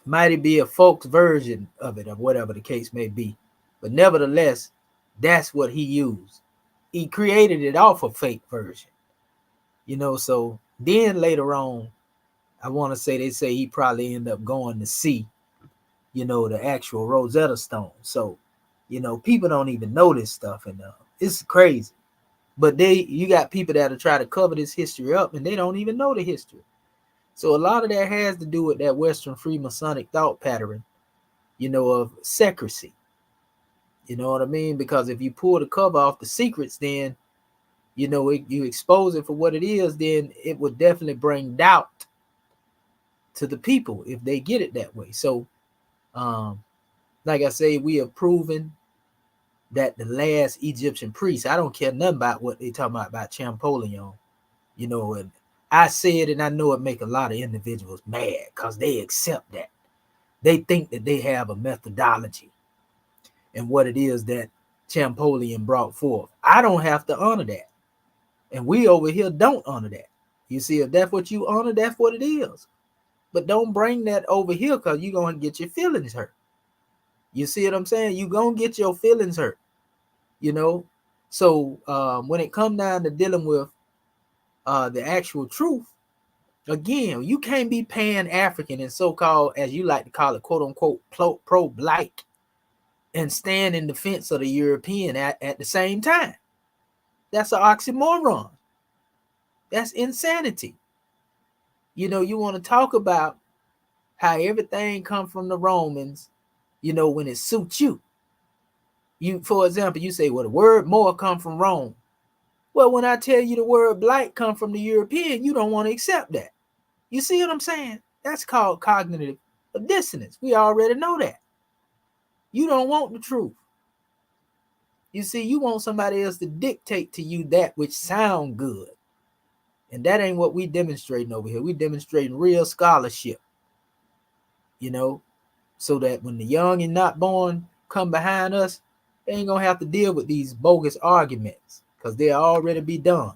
might it be a folks version of it or whatever the case may be. But nevertheless, that's what he used. He created it off a fake version. So then later on, I want to say they say he probably ended up going to see, the actual Rosetta Stone. So, people don't even know this stuff, and it's crazy. But you got people that are trying to cover this history up, and they don't even know the history. So a lot of that has to do with that Western Freemasonic thought pattern, of secrecy. You know what I mean? Because if you pull the cover off the secrets, then, you expose it for what it is, then it would definitely bring doubt to the people if they get it that way. So, like I say, we have proven that the last Egyptian priest, I don't care nothing about what they talking about Champollion, and I said, and I know it make a lot of individuals mad because they accept that. They think that they have a methodology and what it is that Champollion brought forth. I don't have to honor that. And we over here don't honor that. You see, if that's what you honor, that's what it is. But don't bring that over here because you're going to get your feelings hurt. You see what I'm saying? You're going to get your feelings hurt, So when it comes down to dealing with the actual truth, again, you can't be Pan-African and so-called, as you like to call it, quote unquote, pro-black and stand in defense of the European at the same time. That's an oxymoron. That's insanity. You want to talk about how everything comes from the Romans, when it suits you. For example, you say, well, the word more come from Rome. Well, when I tell you the word black come from the European, you don't want to accept that. You see what I'm saying? That's called cognitive dissonance. We already know that. You don't want the truth. You see, you want somebody else to dictate to you that which sound good. And that ain't what we demonstrating over here. We demonstrating real scholarship, you know, so that when the young and not born come behind us, they ain't gonna have to deal with these bogus arguments because they'll already be done.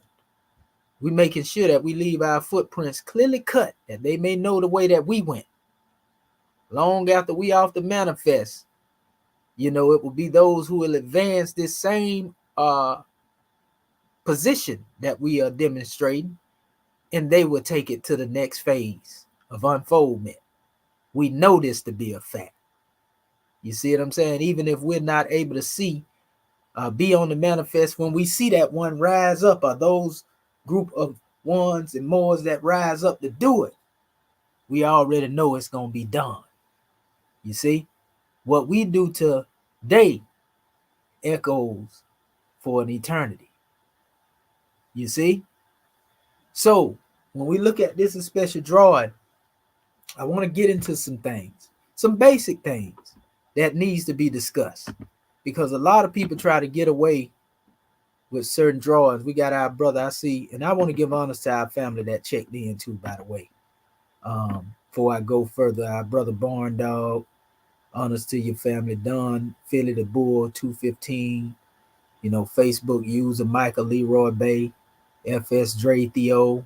We making sure that we leave our footprints clearly cut, that they may know the way that we went. Long after we off the manifest, you know, it will be those who will advance this same position that we are demonstrating, and they will take it to the next phase of unfoldment. We know this to be a fact. You see what I'm saying? Even if we're not able to see, be on the manifest, when we see that one rise up, or those group of ones and mores that rise up to do it, we already know it's going to be done. You see? What we do today echoes for an eternity. You see? So, when we look at this special drawing, I want to get into some things, some basic things that needs to be discussed, because a lot of people try to get away with certain drawings. We got our brother, I see, and I want to give honors to our family that checked in too, by the way. Before I go further, our brother Barn Dog, honors to your family. Don, Philly the Bull, 215, you know, Facebook user Michael Leroy Bay, FS Dre Theo,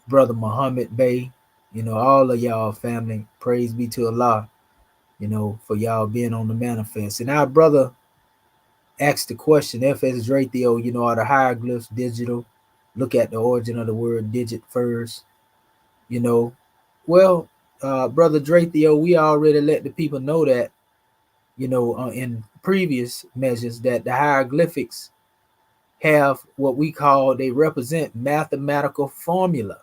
brother Muhammad Bay, you know, all of y'all family, praise be to Allah, you know, for y'all being on the manifest. And our brother asked the question, FS Dre Theo, you know, are the hieroglyphs digital? Look at the origin of the word digit first, you know. Well, brother Dre Theo, we already let the people know that, you know, in previous measures, that the hieroglyphics have what we call, they represent mathematical formula.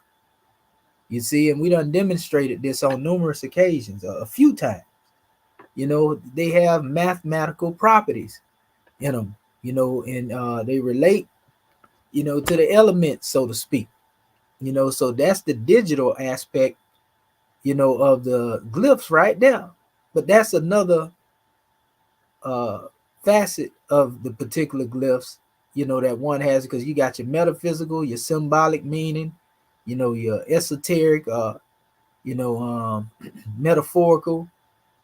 You see, and we done demonstrated this on numerous occasions, a few times. You know, they have mathematical properties in them, you know, and they relate, you know, to the elements, so to speak. You know, so that's the digital aspect, you know, of the glyphs right there. But that's another facet of the particular glyphs, you know, that one has, because you got your metaphysical, your symbolic meaning, you know, your esoteric, you know, metaphorical.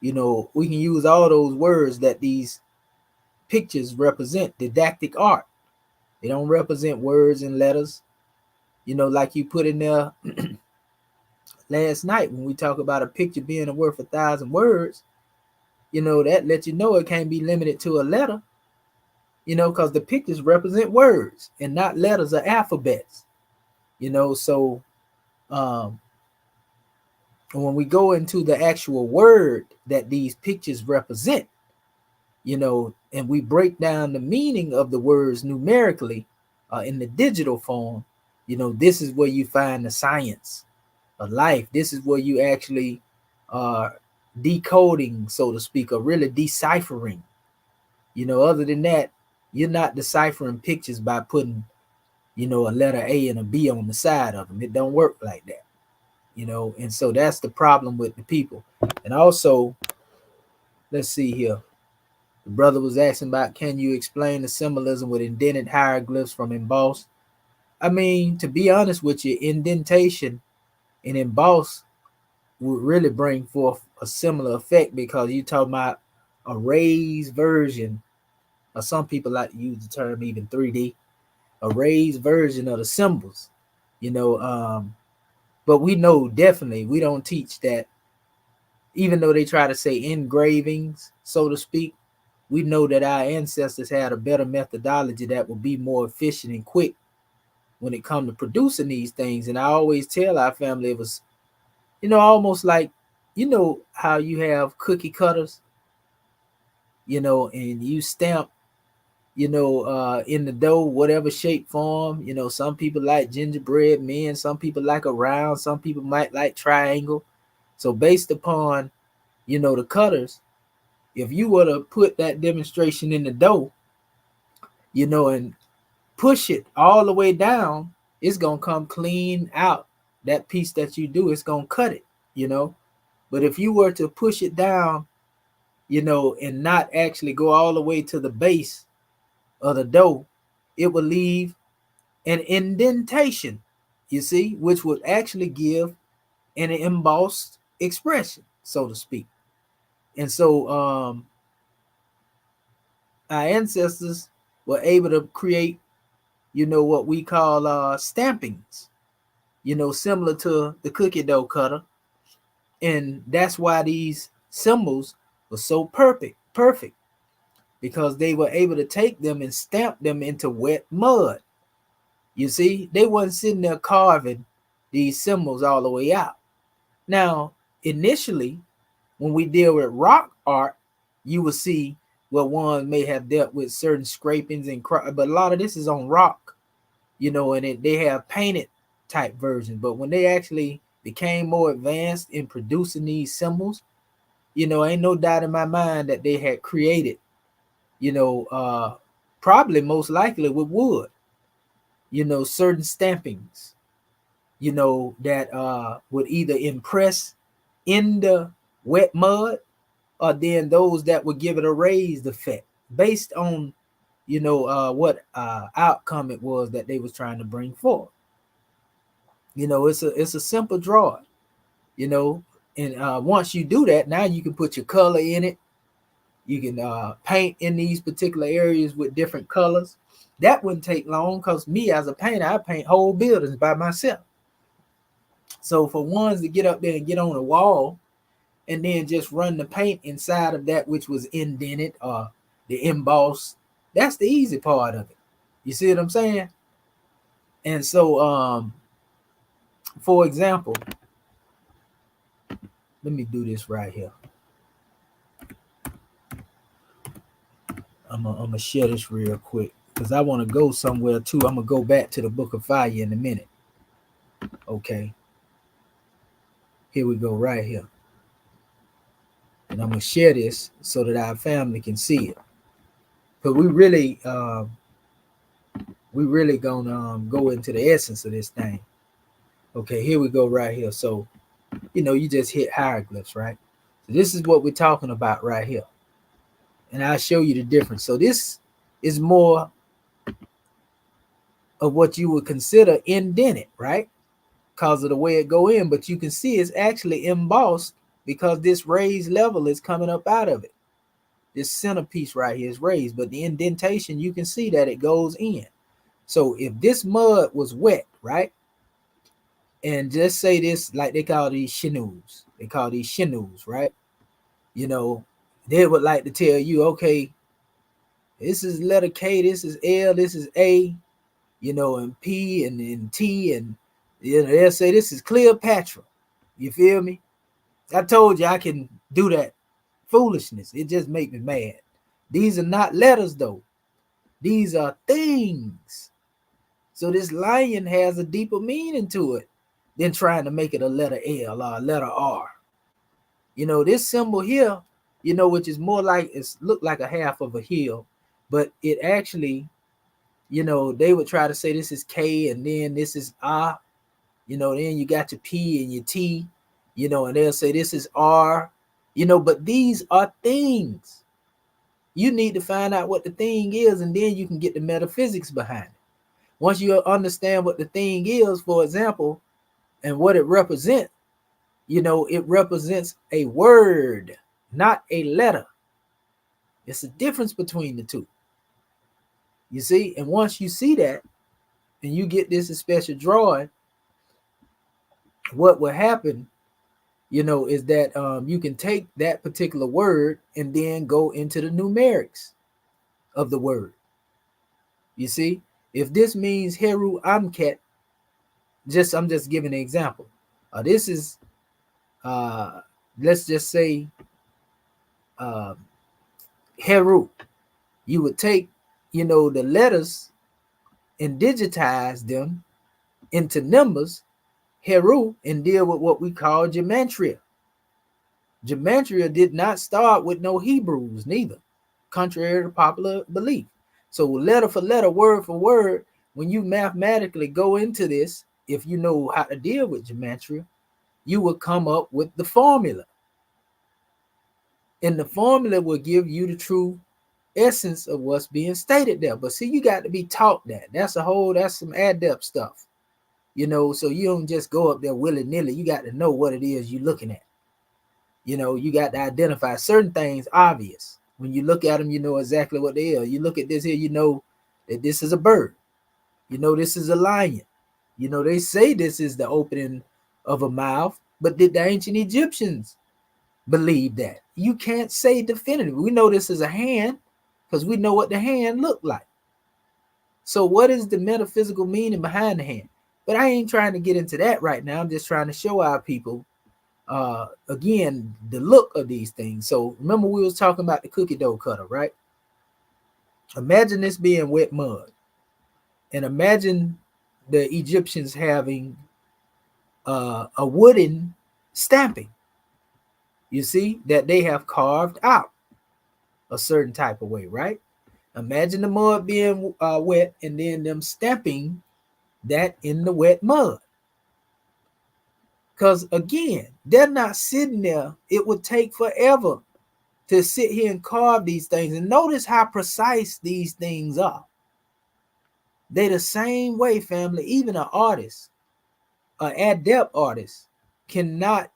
You know, we can use all those words that these pictures represent. Didactic art. They don't represent words and letters. You know, like you put in there last night when we talk about a picture being worth 1,000 words. You know, that lets you know it can't be limited to a letter. You know, because the pictures represent words and not letters or alphabets. You know, so when we go into the actual word that these pictures represent, you know, and we break down the meaning of the words numerically in the digital form, you know, this is where you find the science of life. This is where you actually are decoding, so to speak, or really deciphering. You know, other than that, you're not deciphering pictures by putting, you know, a letter A and a B on the side of them. It don't work like that, you know. And so that's the problem with the people. And also, let's see here. The brother was asking about, can you explain the symbolism with indented hieroglyphs from embossed? I mean, to be honest with you, indentation and emboss would really bring forth a similar effect, because you're talking about a raised version, or some people like to use the term even 3D, a raised version of the symbols, you know. But we know definitely we don't teach that, even though they try to say engravings, so to speak. We know that our ancestors had a better methodology that would be more efficient and quick when it comes to producing these things. And I always tell our family it was, you know, almost like, you know, how you have cookie cutters, you know, and you stamp, you know, in the dough, whatever shape, form. You know, some people like gingerbread men, some people like a round, some people might like triangle. So based upon, you know, the cutters, if you were to put that demonstration in the dough, you know, and push it all the way down, it's gonna come clean out. That piece that you do, it's gonna cut it, you know. But if you were to push it down, and not actually go all the way to the base of the dough, it will leave an indentation, you see, which would actually give an embossed expression, so to speak. And so our ancestors were able to create, what we call stampings, similar to the cookie dough cutter. And that's why these symbols were so perfect, because they were able to take them and stamp them into wet mud. You see, they wasn't sitting there carving these symbols all the way out. Now, initially, when we deal with rock art, you will see where one may have dealt with certain scrapings but a lot of this is on rock, and they have painted type versions. But when they actually became more advanced in producing these symbols, ain't no doubt in my mind that they had created, probably most likely with wood, certain stampings, that would either impress in the wet mud, or then those that would give it a raised effect based on, what outcome it was that they was trying to bring forth. It's a simple drawing, and once you do that, now you can put your color in it. You can paint in these particular areas with different colors. That wouldn't take long, because me as a painter, I paint whole buildings by myself. So for ones to get up there and get on a wall and then just run the paint inside of that which was indented or the embossed, that's the easy part of it. You see what I'm saying? And so for example, let me do this right here. I'm gonna share this real quick, because I want to go somewhere too. I'm gonna go back to the Book of Fire in a minute. Okay, here we go, right here. And I'm gonna share this so that our family can see it. But we really gonna go into the essence of this thing. Okay, here we go, right here. So, you just hit hieroglyphs, right? So this is what we're talking about right here. And I'll show you the difference. So this is more of what you would consider indented, right? Because of the way it go in, but you can see it's actually embossed because this raised level is coming up out of it. This centerpiece right here is raised, but the indentation, you can see that it goes in. So if this mud was wet, right? And just say this, like they call these chenus. They call these chenus, right? They would like to tell you, okay, this is letter K, this is L, this is A, and P and T, and they'll say this is Cleopatra. You feel me? I told you I can do that foolishness. It just makes me mad. These are not letters though. These are things. So this lion has a deeper meaning to it than trying to make it a letter L or a letter R. This symbol here, which is more like, it's look like a half of a hill, but it actually, they would try to say this is K and then this is R, then you got your P and your T, and they'll say this is R, but these are things. You need to find out what the thing is, and then you can get the metaphysics behind it. Once you understand what the thing is, for example, and what it represents, it represents a word, not a letter. It's a difference between the two. You see, and once you see that, and you get this special drawing, what will happen, is that you can take that particular word and then go into the numerics of the word. You see, if this means Heru Amket, I'm just giving an example. This is, let's just say, Heru. You would take, the letters and digitize them into numbers, Heru, and deal with what we call gematria. Gematria did not start with no Hebrews, neither, contrary to popular belief. So letter for letter, word for word, when you mathematically go into this, if you know how to deal with gematria, you will come up with the formula. And the formula will give you the true essence of what's being stated there. But see, you got to be taught that. That's some adept stuff. You know, so you don't just go up there willy-nilly. You got to know what it is you're looking at. You know, you got to identify certain things obvious. When you look at them, you know exactly what they are. You look at this here, you know that this is a bird. You know this is a lion. You know, they say this is the opening of a mouth, but did the ancient Egyptians believe that? You can't say definitively. We know this is a hand because we know what the hand looked like. So what is the metaphysical meaning behind the hand? But I ain't trying to get into that right now. I'm just trying to show our people, again, the look of these things. So remember we was talking about the cookie dough cutter, right? Imagine this being wet mud. And imagine the Egyptians having a wooden stamping, you see, that they have carved out a certain type of way, right? Imagine the mud being wet and then them stamping that in the wet mud. Because again, they're not sitting there. It would take forever to sit here and carve these things. And notice how precise these things are. They the same way, family. Even an artist, an adept artist, cannot,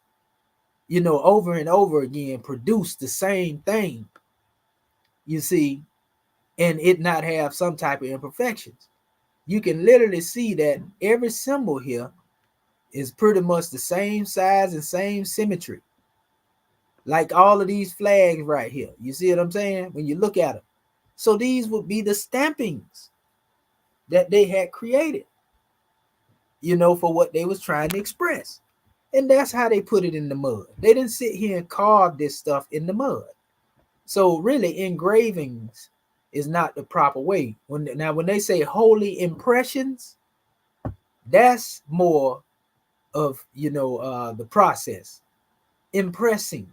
you know, over and over again produce the same thing, you see, and it not have some type of imperfections. You can literally see that every symbol here is pretty much the same size and same symmetry. Like all of these flags right here. You see what I'm saying? When you look at them. So these would be the stampings that they had created, you know, for what they was trying to express. And that's how they put it in the mud. They didn't sit here and carve this stuff in the mud. So really engravings is not the proper way. When they say holy impressions, that's more of, you know, the process. Impressing.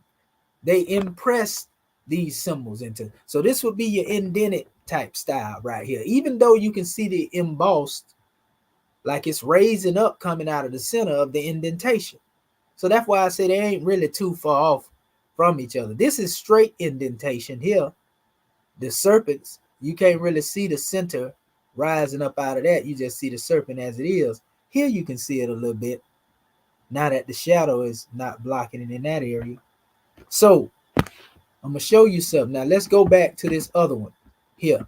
They impress these symbols into. So this would be your indented type style right here. Even though you can see the embossed, like it's raising up coming out of the center of the indentation. So that's why I say they ain't really too far off from each other. This is straight indentation here. The serpents, you can't really see the center rising up out of that. You just see the serpent as it is. Here you can see it a little bit. Now that the shadow is not blocking it in that area. So I'm going to show you something. Now let's go back to this other one here.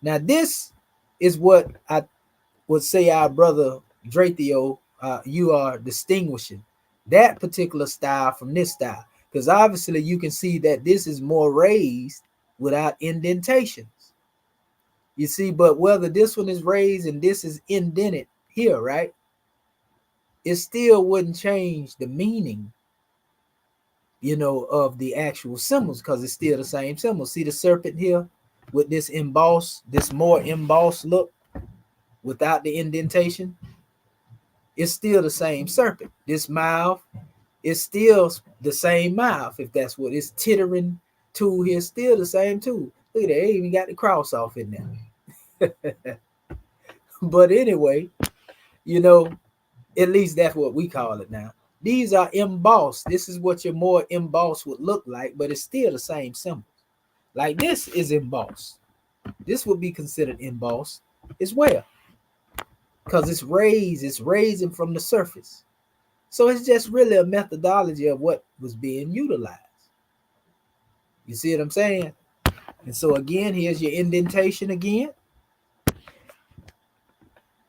Now this is what I would say our brother Drathio, you are distinguishing that particular style from this style. Because obviously you can see that this is more raised without indentations. You see, but whether this one is raised and this is indented here, right? It still wouldn't change the meaning, you know, of the actual symbols, because it's still the same symbol. See the serpent here with this embossed, this more embossed look without the indentation? It's still the same serpent. This mouth is still the same mouth, if that's what it's tittering tool here, still the same tool. Look at that, they even got the cross off in there. But anyway, you know, at least that's what we call it now. These are embossed. This is what your more embossed would look like, but it's still the same symbol. Like this is embossed. This would be considered embossed as well, because it's raised, it's raising from the surface. So it's just really a methodology of what was being utilized. You see what I'm saying? And so again, here's your indentation again.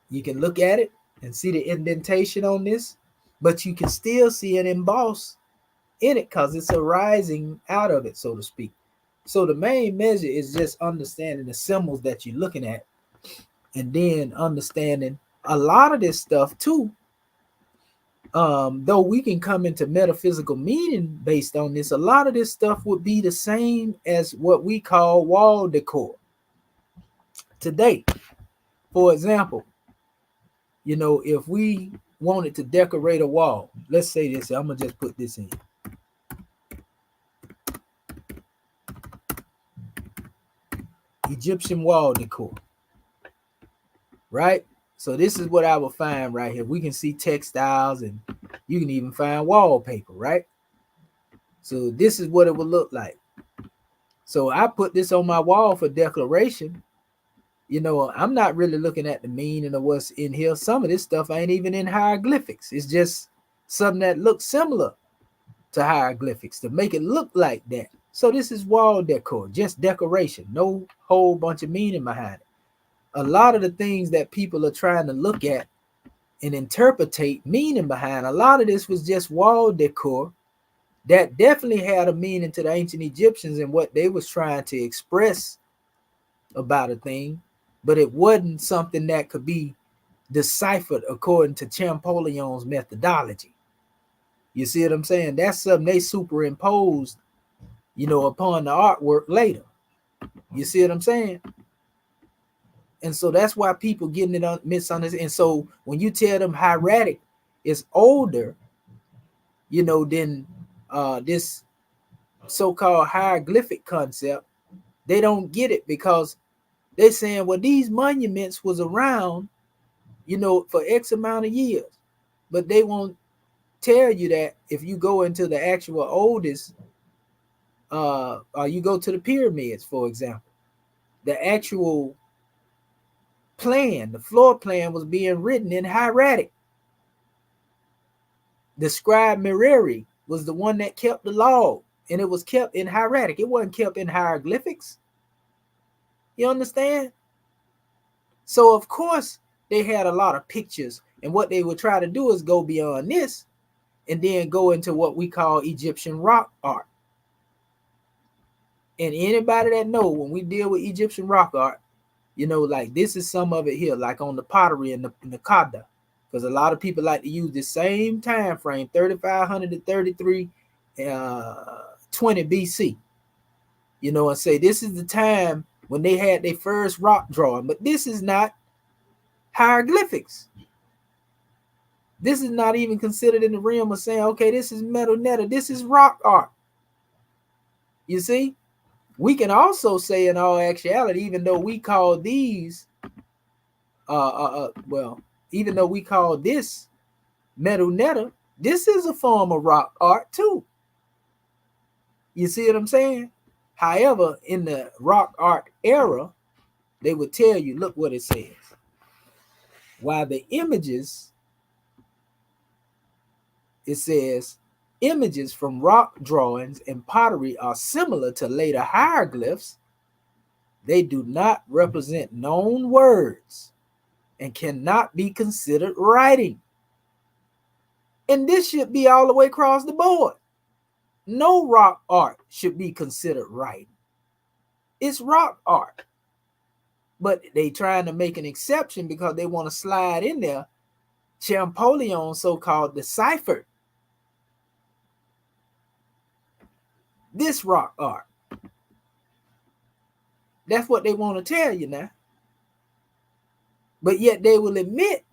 You can look at it and see the indentation on this, but you can still see an emboss in it because it's arising out of it, so to speak. So the main measure is just understanding the symbols that you're looking at, and then understanding a lot of this stuff too. Though we can come into metaphysical meaning based on this, a lot of this stuff would be the same as what we call wall decor today. For example, you know, if we wanted to decorate a wall, let's say this, I'm gonna just put this in. Egyptian wall decor, right? So this is what I will find right here. We can see textiles, and you can even find wallpaper, right? So this is what it would look like. So I put this on my wall for declaration. I'm not really looking at the meaning of what's in here. Some of this stuff ain't even in hieroglyphics. It's just something that looks similar to hieroglyphics to make it look like that. So this is wall decor, just decoration, no whole bunch of meaning behind it. A lot of the things that people are trying to look at and interpretate meaning behind, a lot of this was just wall decor that definitely had a meaning to the ancient Egyptians and what they was trying to express about a thing, but it wasn't something that could be deciphered according to Champollion's methodology. You see what I'm saying? That's something they superimposed, upon the artwork later. You see what I'm saying? And so that's why people getting it misunderstood. And so when you tell them hieratic is older, than this so-called hieroglyphic concept, they don't get it because they're saying, well, these monuments was around, for X amount of years. But they won't tell you that if you go into the actual oldest, or you go to the pyramids, for example, the actual plan, the floor plan was being written in hieratic. The scribe Mereri was the one that kept the log, and it was kept in hieratic. It wasn't kept in hieroglyphics. You understand? So of course they had a lot of pictures, and what they would try to do is go beyond this and then go into what we call Egyptian rock art. And anybody that know, when we deal with Egyptian rock art, like this is some of it here, like on the pottery and the Kada, because a lot of people like to use the same time frame, 3500 to 3320 BC, and say this is the time when they had their first rock drawing. But this is not hieroglyphics. This is not even considered in the realm of saying, okay, this is metal netta, this is rock art. You see? We can also say in all actuality, even though we call these, even though we call this metal netta, this is a form of rock art too. You see what I'm saying? However, in the rock art era, they would tell you, look what it says. While the images, it says, images from rock drawings and pottery are similar to later hieroglyphs, they do not represent known words and cannot be considered writing. And this should be all the way across the board. No rock art should be considered writing. It's rock art. But they trying to make an exception because they want to slide in there Champollion so-called deciphered this rock art. That's what they want to tell you now. But yet they will admit,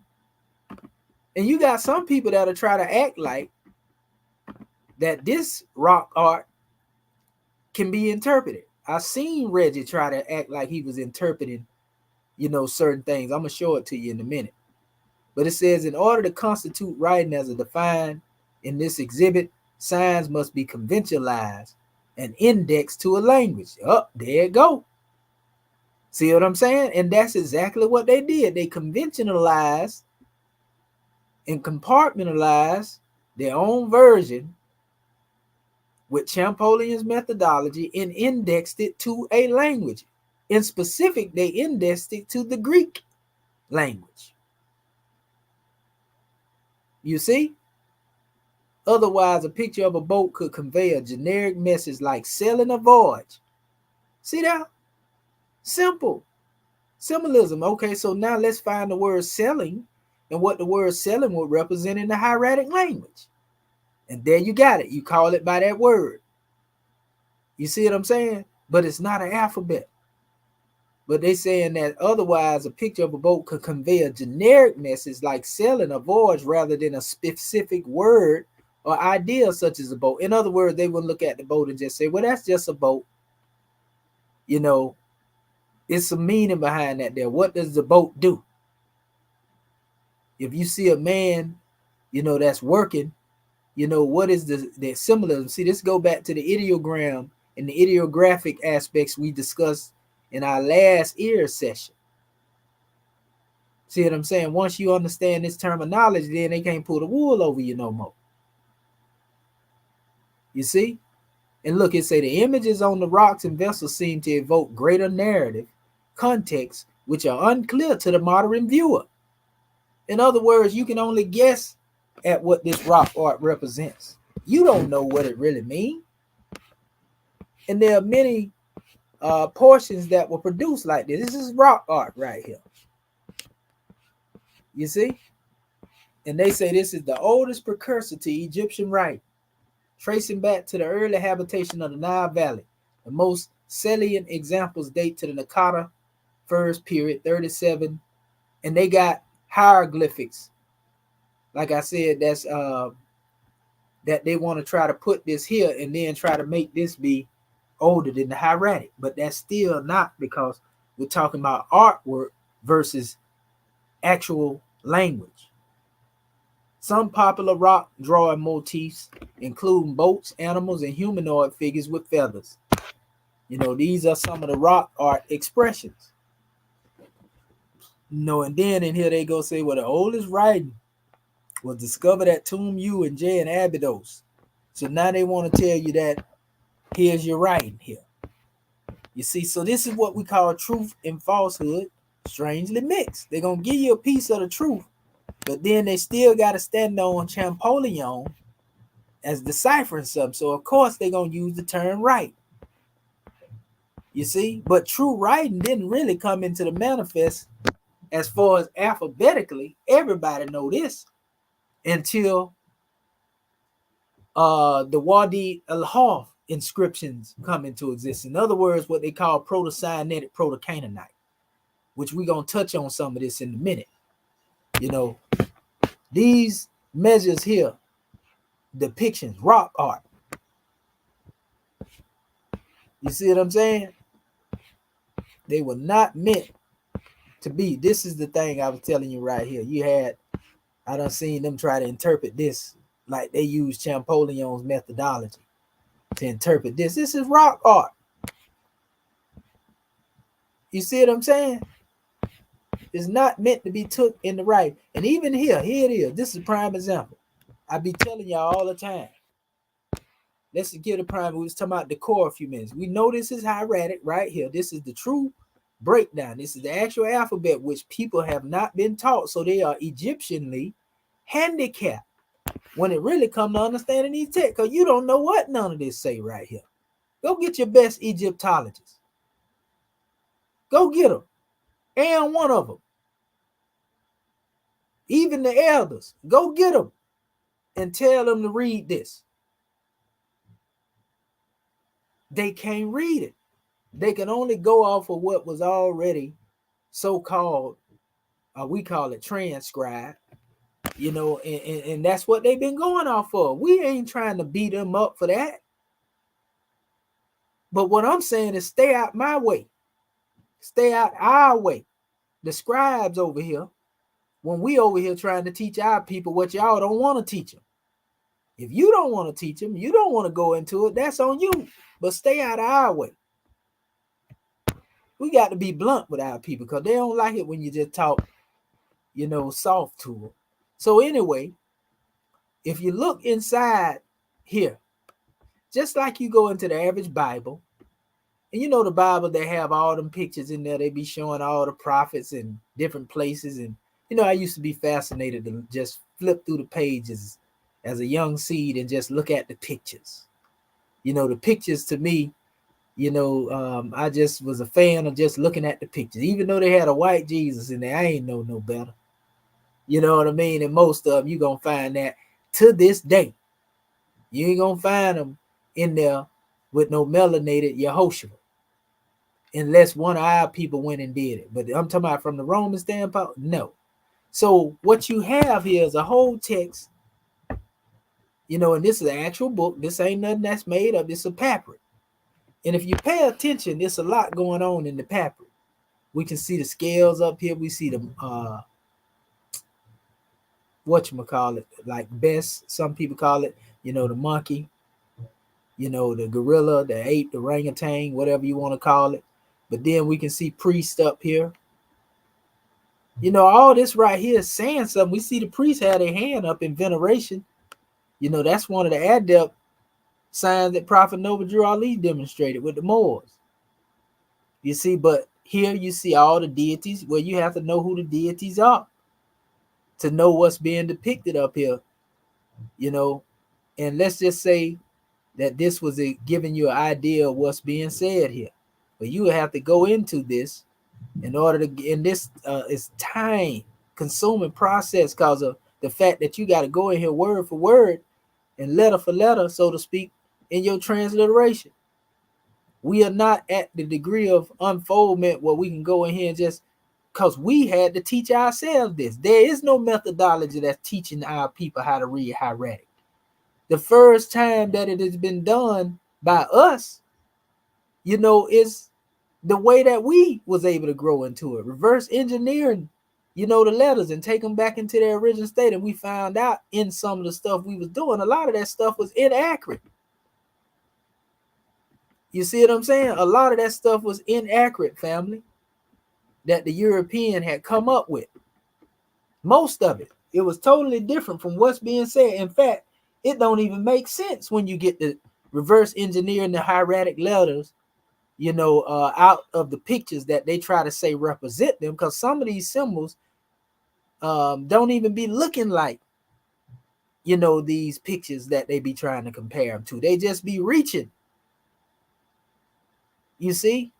and you got some people that'll try to act like that this rock art can be interpreted. I've seen Reggie try to act like he was interpreting, certain things. I'm going to show it to you in a minute. But it says, in order to constitute writing as a defined in this exhibit, signs must be conventionalized and indexed to a language. Oh, there it go. See what I'm saying? And that's exactly what they did. They conventionalized and compartmentalized their own version with Champollion's methodology and indexed it to a language. In specific, they indexed it to the Greek language. You see? Otherwise, a picture of a boat could convey a generic message like sailing a voyage. See that? Simple. Symbolism. Okay, so now let's find the word selling and what the word selling would represent in the hieratic language. And there you got it. You call it by that word. You see what I'm saying? But it's not an alphabet. But they saying that otherwise a picture of a boat could convey a generic message like sailing a voyage rather than a specific word or idea such as a boat. In other words, they would look at the boat and just say, well, that's just a boat. It's some meaning behind that there. What does the boat do? If you see a man, that's working, what is the symbolism? See, this go back to the ideogram and the ideographic aspects we discussed in our last E.A.R.S session. See what I'm saying? Once you understand this terminology, then they can't pull the wool over you no more. You see? And look, it say the images on the rocks and vessels seem to evoke greater narrative context, which are unclear to the modern viewer. In other words, you can only guess at what this rock art represents. You don't know what it really means. And there are many portions that were produced like this. This is rock art right here. You see? And they say this is the oldest precursor to Egyptian writing, tracing back to the early habitation of the Nile Valley. The most salient examples date to the Nakata first period, 37, and they got hieroglyphics. Like I said, that's that they want to try to put this here and then try to make this be older than the hieratic, but that's still not, because we're talking about artwork versus actual language. Some popular rock drawing motifs include boats, animals, and humanoid figures with feathers. You know, these are some of the rock art expressions. You know, and then in here they go say, well, the oldest writing was discovered at Tomb U and J and Abydos. So now they want to tell you that here's your writing here. You see, so this is what we call truth and falsehood strangely mixed. They're going to give you a piece of the truth, but then they still got to stand on Champollion as deciphering something. So, of course, they're going to use the term right. You see, but true writing didn't really come into the manifest as far as alphabetically. Everybody know this until the Wadi al-Harf inscriptions come into existence. In other words, what they call Proto-Sinaitic, Proto-Canaanite, which we're going to touch on some of this in a minute. You know, these measures here, depictions, rock art. You see what I'm saying? They were not meant to be. This is the thing I was telling you right here. You had, I done seen them try to interpret this like they use Champollion's methodology to interpret this. This is rock art. You see what I'm saying? It's not meant to be took in the right. And even here it is. This is a prime example. I be telling y'all all the time. Let's get a prime. We was talking about decor a few minutes. We know this is hieratic right here. This is the true breakdown. This is the actual alphabet, which people have not been taught. So they are Egyptianly handicapped when it really comes to understanding these texts, because you don't know what none of this say right here. Go get your best Egyptologists. Go get them. And one of them. Even the elders. Go get them and tell them to read this. They can't read it. They can only go off of what was already so-called, we call it transcribed, you know, and that's what they've been going off of. We ain't trying to beat them up for that. But what I'm saying is stay out my way. Stay out our way. The scribes over here, when we over here trying to teach our people what y'all don't want to teach them. If you don't want to teach them, you don't want to go into it, that's on you. But stay out of our way. We got to be blunt with our people because they don't like it when you just talk, you know, soft to them. So anyway, if you look inside here, just like you go into the average Bible, and you know the Bible, they have all them pictures in there. They be showing all the prophets in different places. And, you know, I used to be fascinated to just flip through the pages as a young seed and just look at the pictures. You know, the pictures to me, you know, I just was a fan of just looking at the pictures. Even though they had a white Jesus in there, I ain't know no better. You know what I mean? And most of them, you're going to find that to this day. You ain't going to find them in there with no melanated Yehoshua. Unless one of our people went and did it. But I'm talking about from the Roman standpoint, no. So what you have here is a whole text, you know, and this is an actual book. This ain't nothing that's made up. It's a papyrus. And if you pay attention, there's a lot going on in the papyrus. We can see the scales up here. We see the whatchamacallit, like best, some people call it, you know, the monkey. you know, the gorilla, the ape, the orangutan, whatever you want to call it. But then we can see priest up here. You know, all this right here is saying something. We see the priest had their hand up in veneration. You know, that's one of the adept signs that Prophet Noble Drew Ali demonstrated with the Moors. You see, but here you see all the deities where you have to know who the deities are to know what's being depicted up here, you know. And let's just say that this was giving you an idea of what's being said here. But you would have to go into this in order to, and this is time consuming process because of the fact that you got to go in here word for word and letter for letter, so to speak, in your transliteration. We are not at the degree of unfoldment where we can go in here and just, because we had to teach ourselves this. There is no methodology that's teaching our people how to read hieratic. The first time that it has been done by us, you know, is the way that we was able to grow into it. Reverse engineering, you know, the letters and take them back into their original state. And we found out in some of the stuff we was doing, a lot of that stuff was inaccurate. You see what I'm saying? A lot of that stuff was inaccurate, family, that the European had come up with. Most of it. It was totally different from what's being said. In fact, it don't even make sense when you get the reverse engineering the hieratic letters, you know, out of the pictures that they try to say represent them, because some of these symbols don't even be looking like, you know, these pictures that they be trying to compare them to. They just be reaching. You see?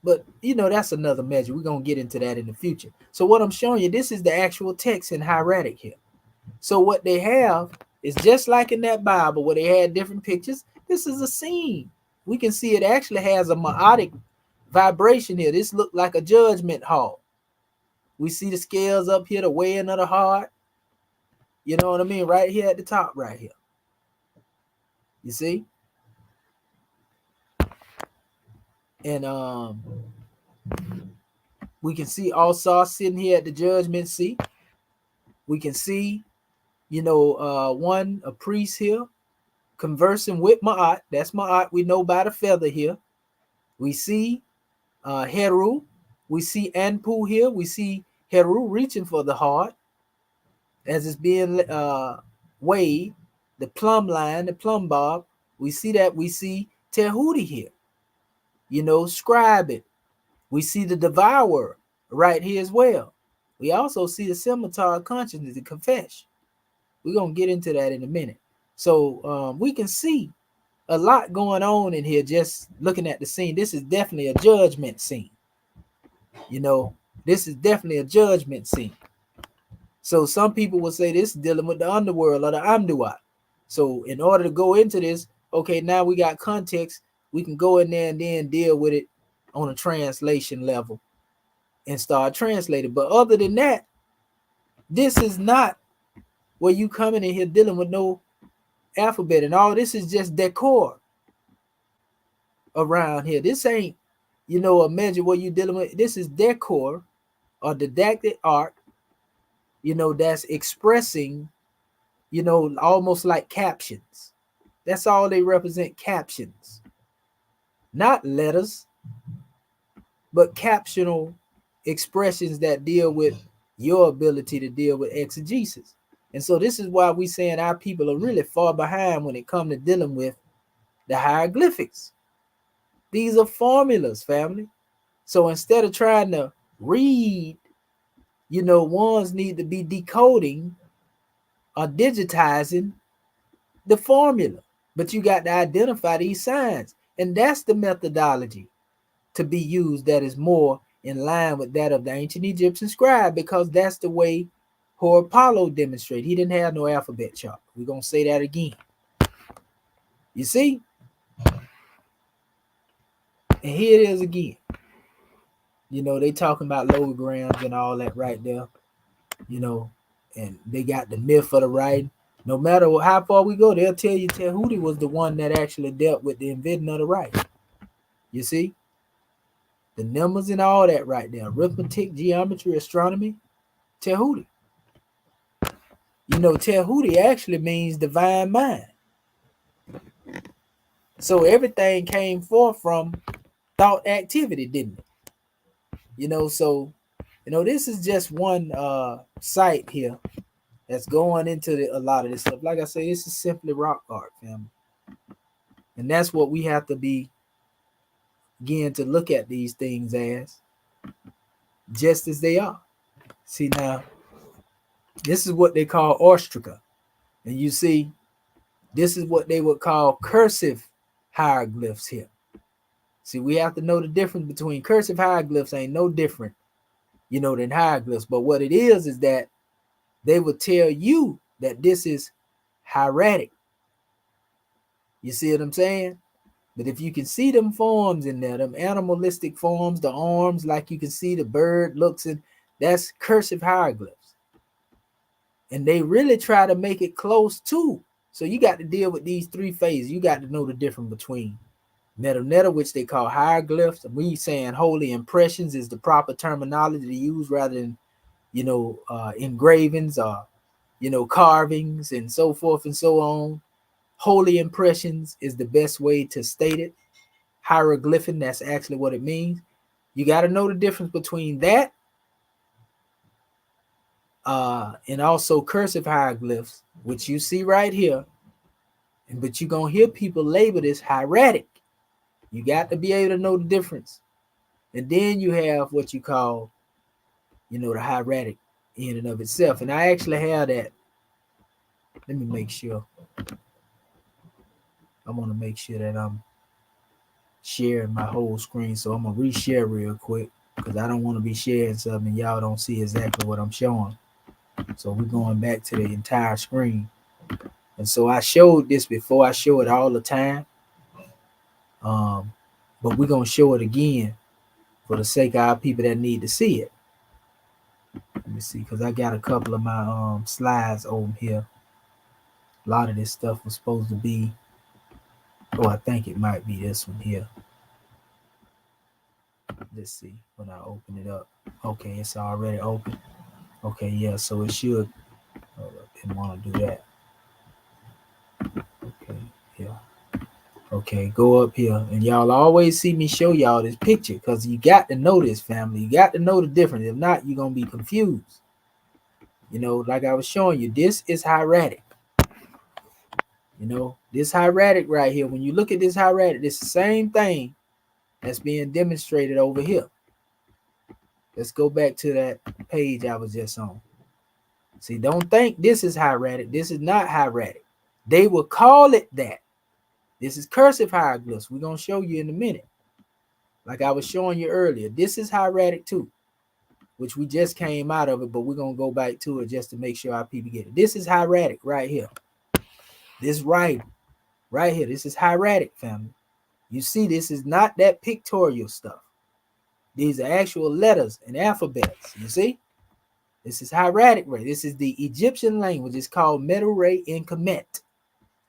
But, you know, that's another measure. We're going to get into that in the future. So what I'm showing you, this is the actual text in hieratic here. So what they have is just like in that Bible where they had different pictures. This is a scene. We can see it actually has a melodic vibration here. This looked like a judgment hall. We see the scales up here, the weighing of the heart. You know what I mean? Right here at the top, right here. You see? And we can see also sitting here at the judgment seat. We can see, you know, a priest here conversing with Ma'at. That's Ma'at. We know by the feather here. We see Heru. We see Anpu here. We see Heru reaching for the heart as it's being weighed. The plumb line, the plumb bob. We see that. We see Tehuti here. You know, scribe it. We see the devourer right here as well. We also see the scimitar of consciousness, the confess. We're going to get into that in a minute. So we can see a lot going on in here just looking at the scene. This is definitely a judgment scene. You know, this is definitely a judgment scene. So some people will say this is dealing with the underworld or the Amduat. So in order to go into this, okay, now we got context. We can go in there and then deal with it on a translation level and start translating. But other than that, this is not where you coming in here dealing with no alphabet and all. This is just decor around here. This ain't, you know, a measure what you dealing with. This is decor or didactic art, you know, that's expressing, you know, almost like captions. That's all they represent, captions. Not letters, but captional expressions that deal with your ability to deal with exegesis. And so this is why we saying our people are really far behind when it comes to dealing with the hieroglyphics. These are formulas, family. So instead of trying to read, you know, ones need to be decoding or digitizing the formula. But you got to identify these signs. And that's the methodology to be used that is more in line with that of the ancient Egyptian scribe, because that's the way Apollo demonstrated. He didn't have no alphabet chart. We're going to say that again. You see? And here it is again. You know, they talking about logograms and all that right there. You know, and they got the myth of the writing. No matter how far we go, they'll tell you Tehuti was the one that actually dealt with the inventing of the writing. You see? The numbers and all that right there. Arithmetic, geometry, astronomy. Tehuti. You know, Tehuti actually means divine mind. So everything came forth from thought activity, didn't it? So this is just one site here that's going into a lot of this stuff. Like I say, this is simply rock art, family. And that's what we have to begin to look at these things as, just as they are. See, now, this is what they call ostraca. And you see, this is what they would call cursive hieroglyphs here. See, we have to know the difference between cursive hieroglyphs ain't no different, than hieroglyphs. But what it is that they would tell you that this is hieratic. You see what I'm saying? But if you can see them forms in there, them animalistic forms, the arms, like you can see the bird looks in, that's cursive hieroglyphs. And they really try to make it close to. So you got to deal with these three phases. You got to know the difference between METU, which they call hieroglyphs. And we saying holy impressions is the proper terminology to use rather than, engravings or, carvings and so forth and so on. Holy impressions is the best way to state it. Hieroglyphing, that's actually what it means. You got to know the difference between that and also cursive hieroglyphs, which you see right here. But you're going to hear people label this hieratic. You got to be able to know the difference. And then you have what you call, the hieratic in and of itself. And I actually have that. Let me make sure. I want to make sure that I'm sharing my whole screen. So I'm going to reshare real quick because I don't want to be sharing something and y'all don't see exactly what I'm showing. So we're going back to the entire screen. And so I showed this before. I show it all the time. But we're going to show it again for the sake of our people that need to see it. Let me see, because I got a couple of my slides over here. A lot of this stuff was supposed to be, I think it might be this one here. Let's see when I open it up. Okay, it's already open. Okay, yeah, so it should. Hold up, didn't want to do that. Okay, yeah. Okay, go up here. And y'all always see me show y'all this picture because you got to know this, family. You got to know the difference. If not, you're going to be confused. Like I was showing you, this is hieratic. This hieratic right here. When you look at this hieratic, it's the same thing that's being demonstrated over here. Let's go back to that page I was just on. See, don't think this is hieratic. This is not hieratic. They will call it that. This is cursive hieroglyphs. We're going to show you in a minute. Like I was showing you earlier. This is hieratic too, which we just came out of it, but we're going to go back to it just to make sure our people get it. This is hieratic right here. This right here. This is hieratic, family. You see, this is not that pictorial stuff. These are actual letters and alphabets. You see? This is hieratic ray. This is the Egyptian language. It's called METU ray and Kemet,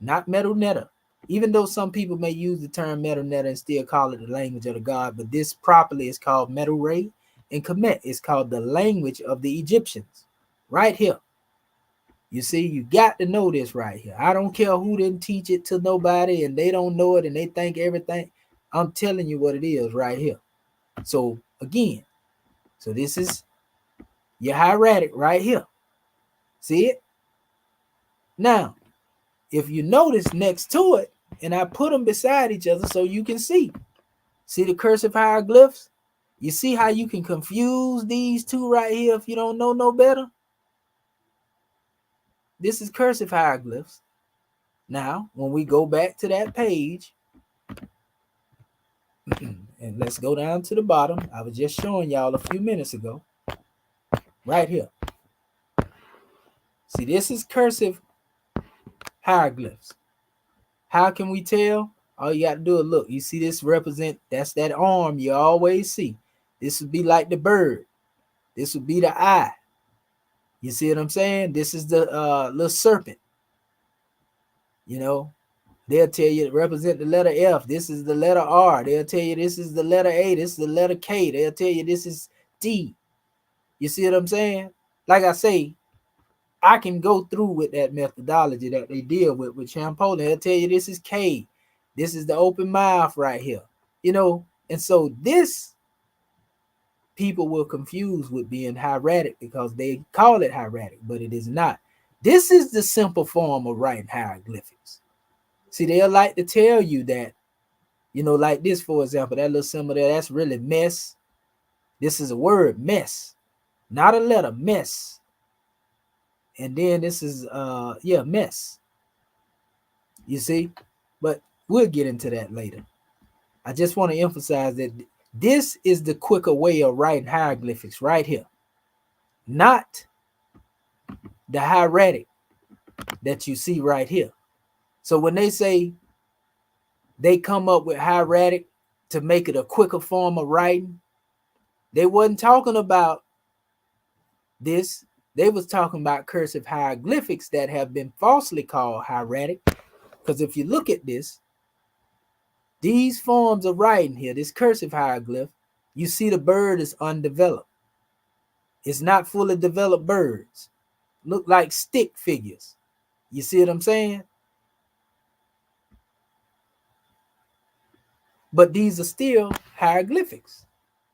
not METU. Even though some people may use the term METU and still call it the language of the god, but this properly is called METU ray and Kemet. It's called the language of the Egyptians. Right here. You see, you got to know this right here. I don't care who didn't teach it to nobody and they don't know it and they think everything. I'm telling you what it is right here. So again, so this is your hieratic right here. See it? Now, if you notice next to it, and I put them beside each other so you can see. See the cursive hieroglyphs? You see how you can confuse these two right here if you don't know no better? This is cursive hieroglyphs. Now, when we go back to that page, and let's go down to the bottom. I was just showing y'all a few minutes ago. Right here. See, this is cursive hieroglyphs. How can we tell? All you got to do is look. You see this represent, that's that arm you always see. This would be like the bird. This would be the eye. You see what I'm saying? This is the little serpent. They'll tell you to represent the letter F. This is the letter R. They'll tell you this is the letter A. This is the letter K. They'll tell you this is D. You see what I'm saying? Like I say, I can go through with that methodology that they deal with Champola. They'll tell you this is K. This is the open mouth right here. You know, and so this people will confuse with being hieratic because they call it hieratic, but it is not. This is the simple form of writing hieroglyphics. See, they'll like to tell you that, you know, like this, for example, that little symbol there, that's really mess. This is a word, mess, not a letter, mess. And then this is, mess. You see, but we'll get into that later. I just want to emphasize that this is the quicker way of writing hieroglyphics right here, not the hieratic that you see right here. So when they say they come up with hieratic to make it a quicker form of writing, they wasn't talking about this. They was talking about cursive hieroglyphics that have been falsely called hieratic. Because if you look at this, these forms of writing here, this cursive hieroglyph, you see the bird is undeveloped. It's not fully developed birds. Look like stick figures. You see what I'm saying? But these are still hieroglyphics.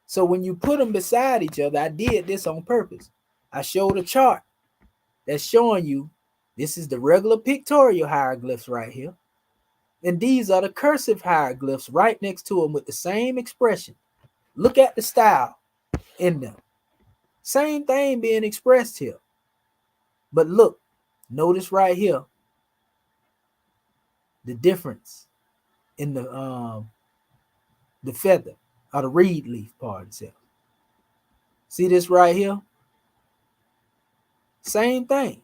So when you put them beside each other, I did this on purpose. I showed a chart that's showing you this is the regular pictorial hieroglyphs right here. And these are the cursive hieroglyphs right next to them with the same expression. Look at the style in them. Same thing being expressed here. But look, notice right here the difference in the feather or the reed leaf part itself. See this right here? Same thing.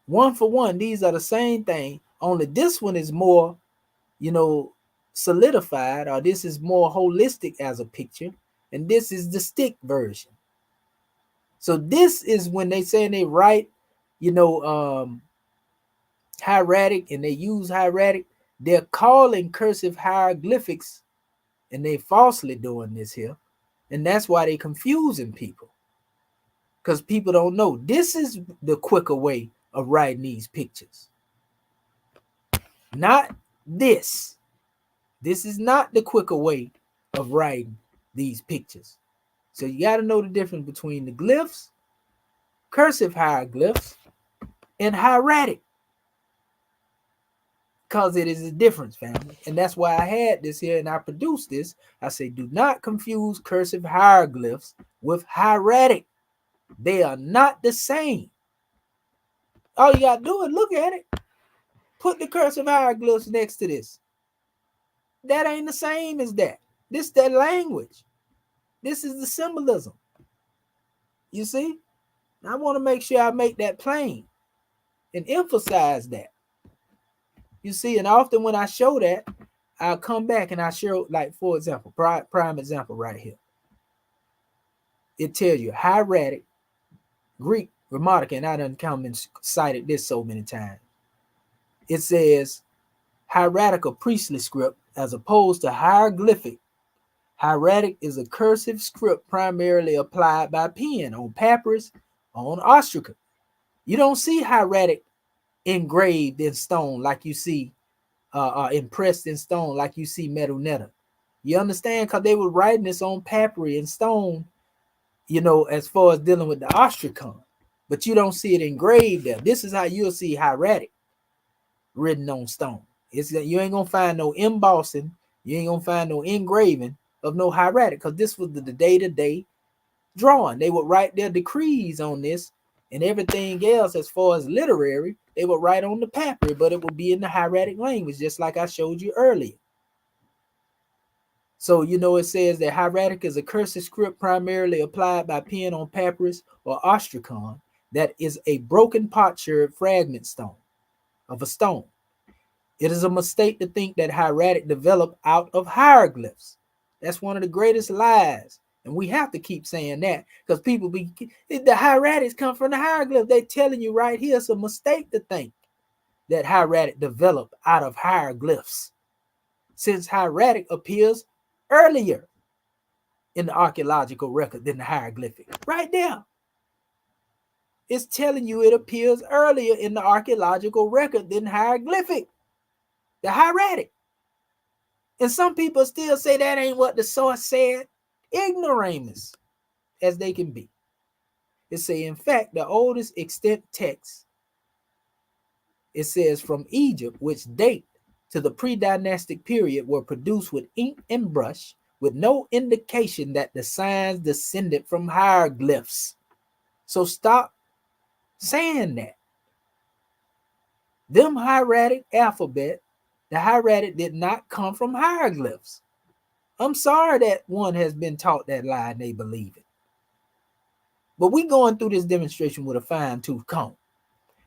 One for one, these are the same thing. Only this one is more, you know, solidified, or this is more holistic as a picture, and this is the stick version. So this is when they say they write, you know, hieratic, and they use hieratic, they're calling cursive hieroglyphics, and they falsely doing this here, and that's why they confusing people, because people don't know this is the quicker way of writing these pictures, not this. This is not the quicker way of writing these pictures. So you got to know the difference between the glyphs, cursive hieroglyphs, and hieratic, because it is a difference, family. And that's why I had this here and I produced this. I say, do not confuse cursive hieroglyphs with hieratic. They are not the same. All you got to do is look at it. Put the cursive hieroglyphs next to this. That ain't the same as that. This that language. This is the symbolism. You see? I want to make sure I make that plain and emphasize that. You see, and often when I show that, I'll come back and I show, like, for example, prime example right here. It tells you hieratic, Greek, grammatica, and I done come and cited this so many times. It says hieratical priestly script as opposed to hieroglyphic. Hieratic is a cursive script primarily applied by pen on papyrus, on ostraca. You don't see hieratic engraved in stone like you see, impressed in stone like you see metu. You understand? Because they were writing this on papyri and stone, you know, as far as dealing with the ostracon. But you don't see it engraved there. This is how you'll see hieratic written on stone. You ain't gonna find no embossing. You ain't gonna find no engraving of no hieratic, because this was the day-to-day drawing. They would write their decrees on this, and everything else as far as literary, they would write on the papyri, but it would be in the hieratic language, just like I showed you earlier. So, you know, it says that hieratic is a cursive script primarily applied by pen on papyrus or ostracon that is a broken potsherd fragment stone of a stone. It is a mistake to think that hieratic developed out of hieroglyphs. That's one of the greatest lies. And we have to keep saying that, because people the hieratics come from the hieroglyph. They're telling you right here it's a mistake to think that hieratic developed out of hieroglyphs, since hieratic appears earlier in the archaeological record than the hieroglyphic. Right there. It's telling you it appears earlier in the archaeological record than hieroglyphic, the hieratic. And some people still say that ain't what the source said. Ignoramus as they can be. It say, in fact, the oldest extant text, it says from Egypt, which date to the pre-dynastic period, were produced with ink and brush, with no indication that the signs descended from hieroglyphs. So stop saying that. Them hieratic alphabet, the hieratic did not come from hieroglyphs. I'm sorry that one has been taught that lie and they believe it. But we going through this demonstration with a fine-tooth comb.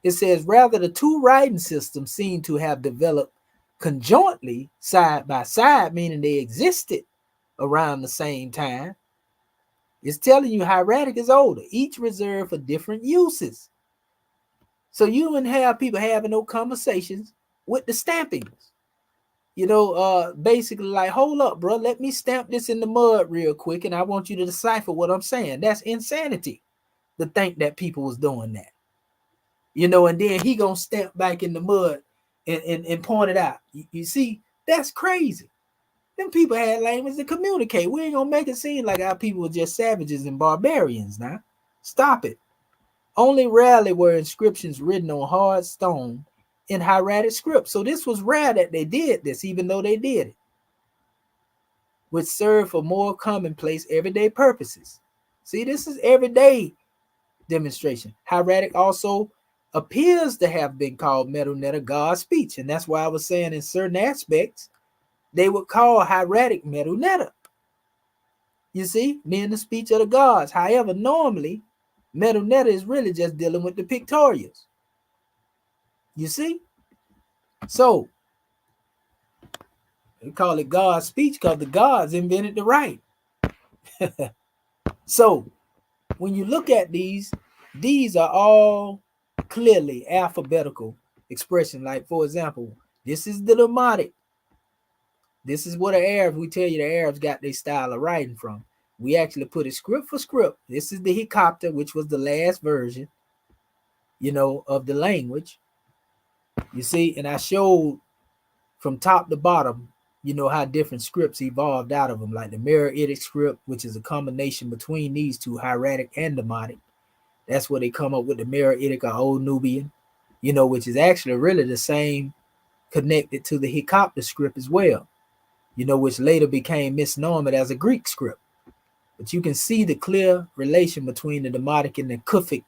It says, rather, the two writing systems seem to have developed conjointly, side by side, meaning they existed around the same time. It's telling you hieratic is older, each reserved for different uses. So you wouldn't have people having no conversations with the stampings. You know, basically like, hold up, bro, let me stamp this in the mud real quick, and I want you to decipher what I'm saying. That's insanity to think that people was doing that. You know, and then he gonna stamp back in the mud and point it out. You see, that's crazy. Them people had language to communicate. We ain't gonna make it seem like our people were just savages and barbarians now. Stop it. Only rarely were inscriptions written on hard stone in hieratic script. So this was rare that they did this, even though they did it, which served for more commonplace everyday purposes. See, this is everyday demonstration. Hieratic also appears to have been called metu-neter, God's speech, and that's why I was saying in certain aspects they would call hieratic metu-neter. You see, meaning the speech of the gods. However, normally metu-neter is really just dealing with the pictorials. You see, so they call it God's speech because the gods invented the right. So when you look at these are all clearly alphabetical expression. Like, for example, this is the Demotic. This is what the Arabs, we tell you the Arabs got their style of writing from. We actually put it script for script. This is the Hecopter, which was the last version, you know, of the language. You see, and I showed from top to bottom, you know, how different scripts evolved out of them, like the Meroitic script, which is a combination between these two, hieratic and Demotic. That's where they come up with the Meroitic or Old Nubian, you know, which is actually really the same, connected to the Hecopter script as well, you know, which later became misnomed as a Greek script. But you can see the clear relation between the Demotic and the Kufic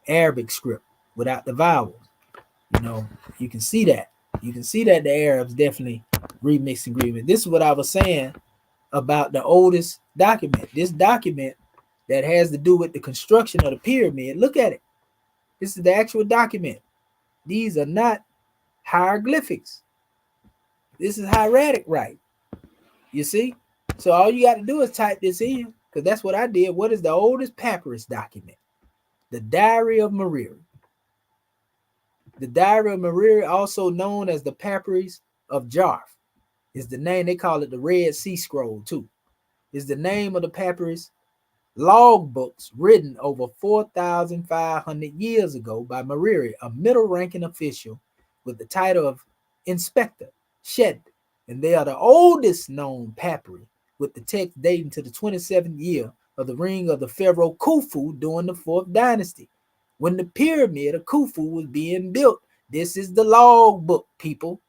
Arabic script without the vowels. You know, you can see that. You can see that the Arabs definitely remixed agreement. This is what I was saying about the oldest document. This document that has to do with the construction of the pyramid. Look at it. This is the actual document. These are not hieroglyphics. This is hieratic, right? You see? So all you got to do is type this in, because that's what I did. What is the oldest papyrus document? The Diary of Mariri. The Diary of Mariri, also known as the Papyrus of Jarf, is the name. They call it the Red Sea Scroll too. Is the name of the papyrus log books written over 4,500 years ago by Mariri, a middle-ranking official with the title of Inspector Shed, and they are the oldest known papyri, with the text dating to the 27th year of the reign of the pharaoh Khufu during the 4th dynasty, when the pyramid of Khufu was being built. This is the log book, people.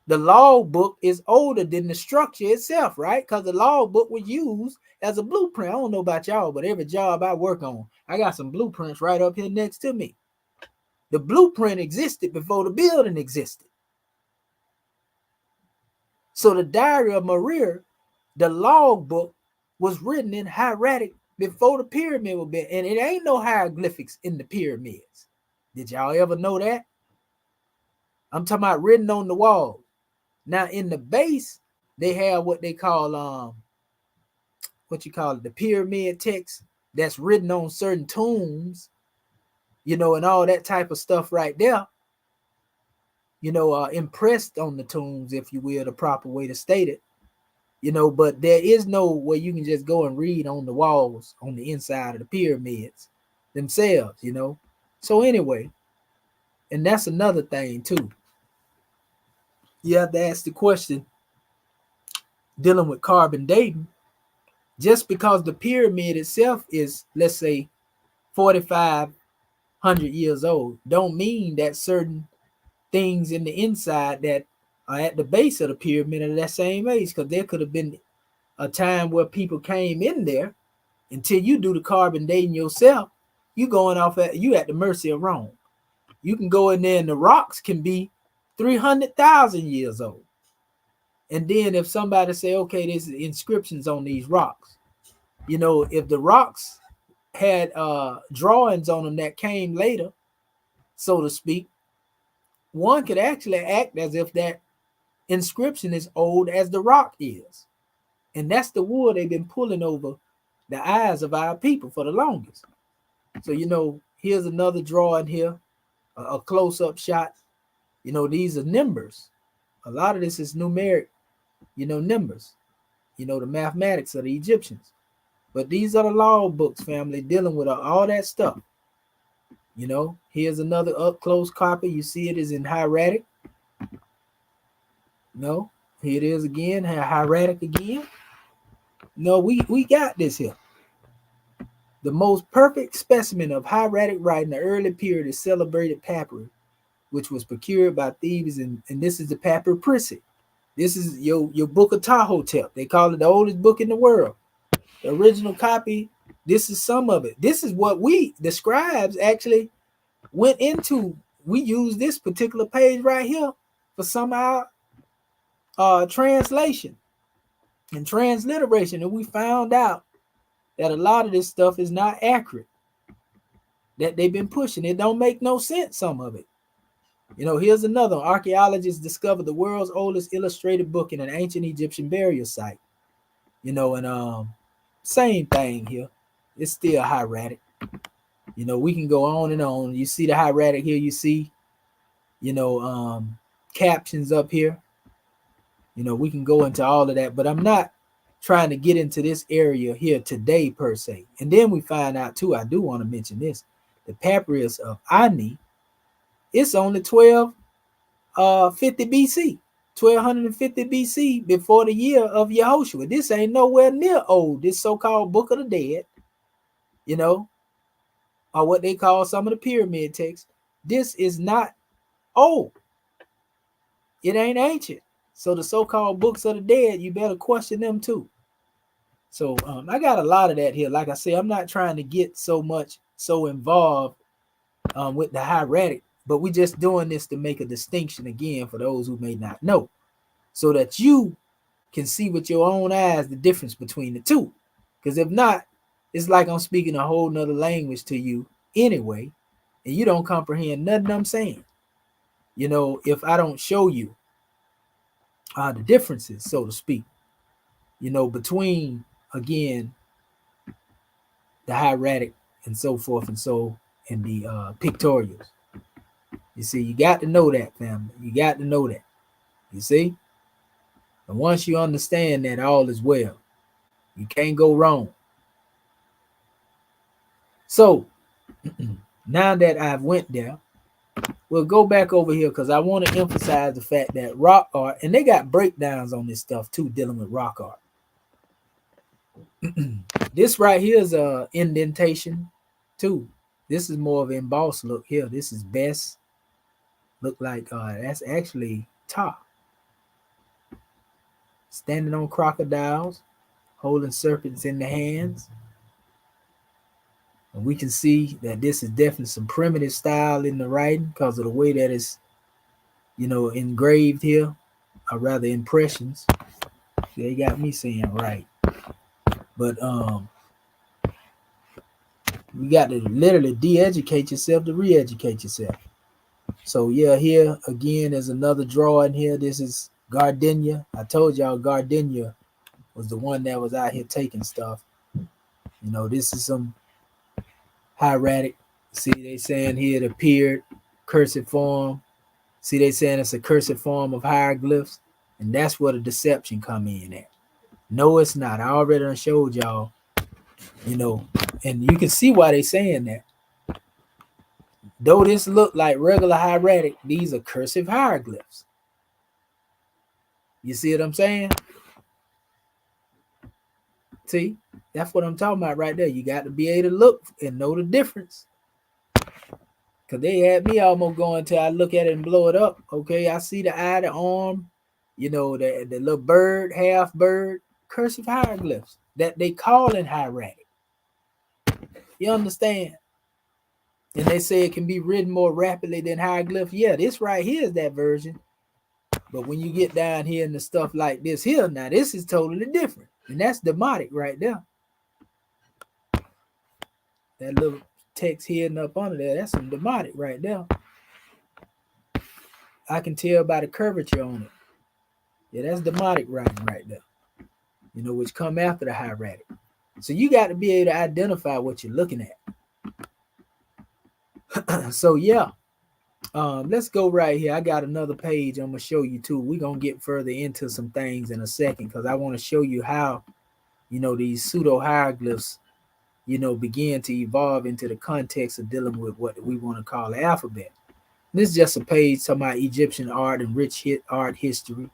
The log book is older than the structure itself, right? Because the log book was used as a blueprint. I don't know about y'all, but every job I work on, I got some blueprints right up here next to me. The blueprint existed before the building existed. So the Diary of Mariri, the log book, was written in hieratic before the pyramid was built. And it ain't no hieroglyphics in the pyramids. Did y'all ever know that? I'm talking about written on the wall. Now in the base, they have what they call the pyramid text that's written on certain tombs, you know, and all that type of stuff right there. You know, impressed on the tombs, if you will, the proper way to state it. You know, but there is no way you can just go and read on the walls on the inside of the pyramids. themselves, you know. So anyway, and that's another thing too. You have to ask the question dealing with carbon dating. Just because the pyramid itself is, let's say, 4,500 years old, don't mean that certain things in the inside that are at the base of the pyramid are that same age, because there could have been a time where people came in there. Until you do the carbon dating yourself, you going off at you at the mercy of Rome. You can go in there and the rocks can be 300,000 years old. And then if somebody say, okay, there's inscriptions on these rocks, you know, if the rocks had drawings on them that came later, so to speak, one could actually act as if that inscription is old as the rock is. And that's the wool they've been pulling over the eyes of our people for the longest. So, you know, here's another drawing here, a close-up shot. You know, these are numbers. A lot of this is numeric, you know, numbers, you know, the mathematics of the Egyptians. But these are the law books, family, dealing with all that stuff. You know, here's another up-close copy. You see it is in hieratic. No, here it is again, hieratic again. No, we got this here. The most perfect specimen of hieratic writing in the early period is celebrated papyrus, which was procured by Thebes, and this is the papyrus. This is your book of Tahotep. They call it the oldest book in the world. The original copy, this is some of it. This is what the scribes actually went into. We use this particular page right here for some of our translation and transliteration, and we found out that a lot of this stuff is not accurate, that they've been pushing. It don't make no sense, some of it. You know, here's another. Archaeologists discovered the world's oldest illustrated book in an ancient Egyptian burial site. You know, and same thing here. It's still hieratic. You know, we can go on and on. You see the hieratic here. You see, you know, captions up here. You know, we can go into all of that, but I'm not trying to get into this area here today per se. And then we find out too, I do want to mention this, the papyrus of Ani, it's only 1250 BC, 1250 BC, before the year of Yehoshua. This ain't nowhere near old, this so-called Book of the Dead, you know, or what they call some of the pyramid texts. This is not old. It ain't ancient. So the so-called books of the dead, you better question them too. So I got a lot of that here. Like I say, I'm not trying to get so involved with the hieratic, but we just doing this to make a distinction again for those who may not know, so that you can see with your own eyes the difference between the two. Because if not, it's like I'm speaking a whole nother language to you anyway, and you don't comprehend nothing I'm saying. You know, if I don't show you the differences, so to speak, you know, between, again, the hieratic and so forth and so, and the pictorials. You see, you got to know that, family. You got to know that. You see? And once you understand that, all is well. You can't go wrong. So, now that I've went there, we'll go back over here because I want to emphasize the fact that rock art, and they got breakdowns on this stuff too, dealing with rock art. This right here is a indentation too. This is more of an embossed look here. This is best. Look like that's actually Ta. Standing on crocodiles, holding serpents in the hands. And we can see that this is definitely some primitive style in the writing because of the way that it's, you know, engraved here, or rather impressions. They got me saying right. But you got to literally de-educate yourself to re-educate yourself. So yeah, here again is another drawing here. This is Gardenia. I told y'all Gardenia was the one that was out here taking stuff. You know, this is some hieratic. See, they saying here it appeared cursive form. See, they saying it's a cursive form of hieroglyphs, and that's where the deception come in at. No, it's not. I already done showed y'all, you know, and you can see why they saying that. Though this look like regular hieratic, these are cursive hieroglyphs. You see what I'm saying? See, that's what I'm talking about right there. You got to be able to look and know the difference. Because they had me almost going till I look at it and blow it up. Okay, I see the eye, the arm, you know, the little bird, half bird, cursive hieroglyphs that they call in hieratic. You understand? And they say it can be written more rapidly than hieroglyph. Yeah, this right here is that version. But when you get down here and the stuff like this here, now this is totally different. And that's demotic right there. That little text here and up under there, that's some demotic right there. I can tell by the curvature on it. Yeah, that's demotic writing right there. You know, which come after the hieratic. So you got to be able to identify what you're looking at. So yeah. Let's go right here. I got another page I'm gonna show you too. We're gonna get further into some things in a second because I want to show you how, you know, these pseudo hieroglyphs, you know, begin to evolve into the context of dealing with what we want to call the alphabet. This is just a page talking about Egyptian art and rich art history.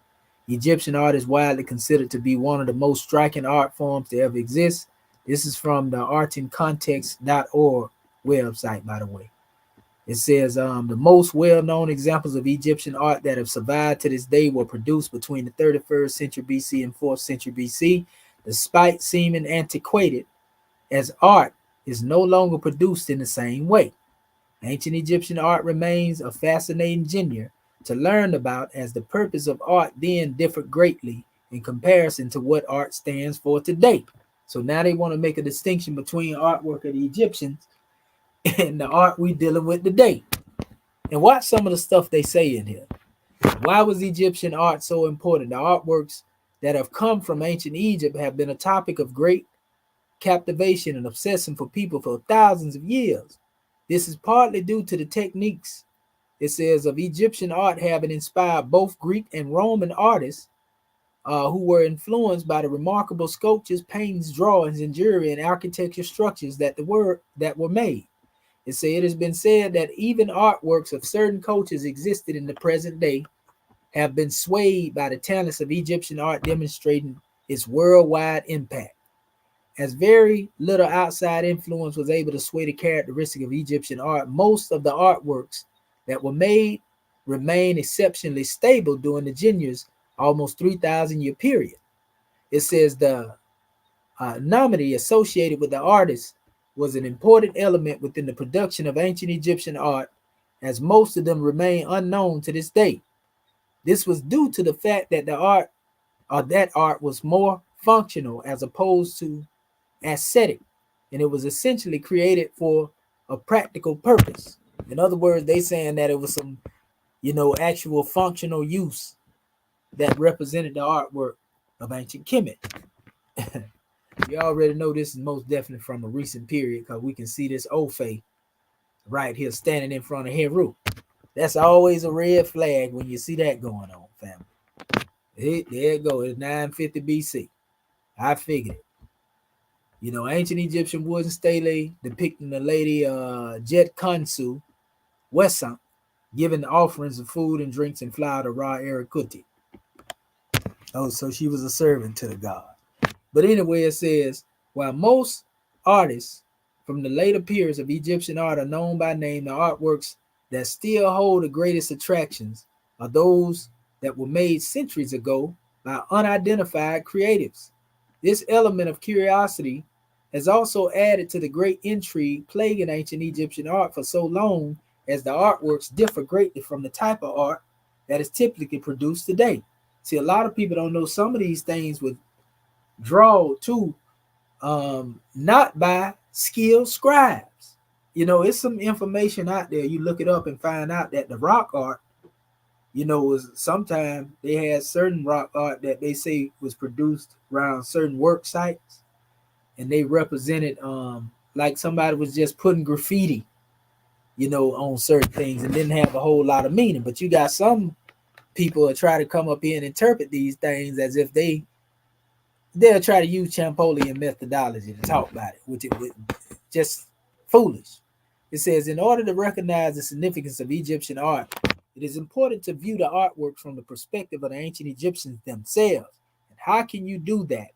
Egyptian art is widely considered to be one of the most striking art forms to ever exist. This is from the artincontext.org website, by the way. It says the most well-known examples of Egyptian art that have survived to this day were produced between the 31st century BC and 4th century BC. Despite seeming antiquated, as art is no longer produced in the same way. Ancient Egyptian art remains a fascinating genre to learn about, as the purpose of art then differed greatly in comparison to what art stands for today. So now they want to make a distinction between artwork of the Egyptians and the art we dealing with today. And watch some of the stuff they say in here. Why was Egyptian art so important? The artworks that have come from ancient Egypt have been a topic of great captivation and obsession for people for thousands of years. This is partly due to the techniques, it says, of Egyptian art having inspired both Greek and Roman artists who were influenced by the remarkable sculptures, paintings, drawings, and jewelry and architecture structures that were made. It said it has been said that even artworks of certain cultures existed in the present day have been swayed by the talents of Egyptian art, demonstrating its worldwide impact. As very little outside influence was able to sway the characteristic of Egyptian art, most of the artworks that were made remain exceptionally stable during the genre's almost 3,000-year period. It says the anonymity associated with the artist was an important element within the production of ancient Egyptian art, as most of them remain unknown to this day. This was due to the fact that that art was more functional as opposed to aesthetic, and it was essentially created for a practical purpose. In other words, they saying that it was some, you know, actual functional use that represented the artwork of ancient Kemet. You already know this is most definitely from a recent period because we can see this Ophe right here standing in front of Heru. That's always a red flag when you see that going on, family. There it goes. It's 950 BC. I figured it. You know, ancient Egyptian wooden stele depicting the lady Jet Kansu Wesant giving offerings of food and drinks and flour to Ra Erikuti. Oh, so she was a servant to the god. But anyway, it says, while most artists from the later periods of Egyptian art are known by name, the artworks that still hold the greatest attractions are those that were made centuries ago by unidentified creatives. This element of curiosity has also added to the great intrigue plaguing ancient Egyptian art for so long, as the artworks differ greatly from the type of art that is typically produced today. See, a lot of people don't know some of these things with draw too, not by skilled scribes. You know, it's some information out there. You look it up and find out that the rock art, you know, was sometimes they had certain rock art that they say was produced around certain work sites, and they represented like somebody was just putting graffiti, you know, on certain things and didn't have a whole lot of meaning. But you got some people that try to come up here and interpret these things as if they'll try to use Champollion methodology to talk about it, which is just foolish. It says, in order to recognize the significance of Egyptian art, it is important to view the artwork from the perspective of the ancient Egyptians themselves. And how can you do that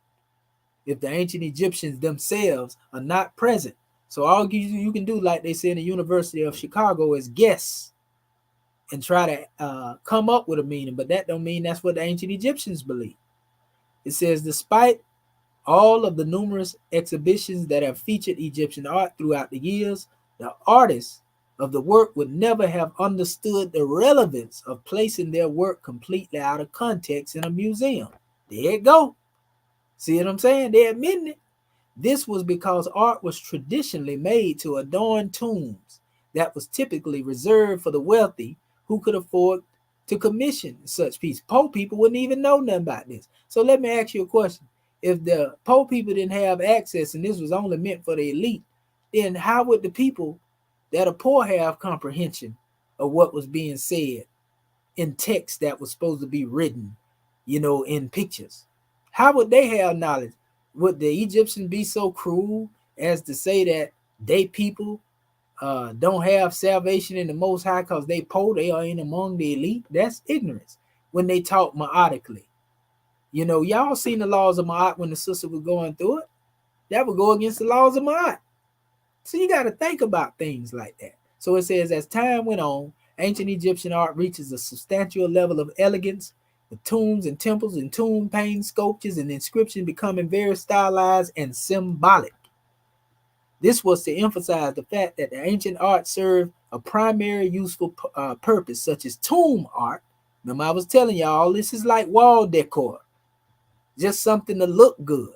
if the ancient Egyptians themselves are not present? So all you can do, like they say in the University of Chicago, is guess and try to come up with a meaning, but that don't mean that's what the ancient Egyptians believe. It says, despite all of the numerous exhibitions that have featured Egyptian art throughout the years, the artists of the work would never have understood the relevance of placing their work completely out of context in a museum. There it go. See what I'm saying? They're admitting it. This was because art was traditionally made to adorn tombs that was typically reserved for the wealthy who could afford to commission such pieces. Poor people wouldn't even know nothing about this. So let me ask you a question. If the poor people didn't have access and this was only meant for the elite, then how would the people that are poor have comprehension of what was being said in text that was supposed to be written, in pictures? How would they have knowledge? Would the Egyptians be so cruel as to say that they people don't have salvation in the Most High because they poor, they are in among the elite? That's ignorance when they talk ma'atically. Y'all seen the laws of Ma'at when the sister was going through it. That would go against the laws of Ma'at. So you got to think about things like that. So it says, as time went on, ancient Egyptian art reaches a substantial level of elegance, with tombs and temples and tomb painted sculptures and inscriptions becoming very stylized and symbolic. This was to emphasize the fact that the ancient art served a primary useful purpose, such as tomb art. Remember, I was telling y'all, this is like wall decor, just something to look good.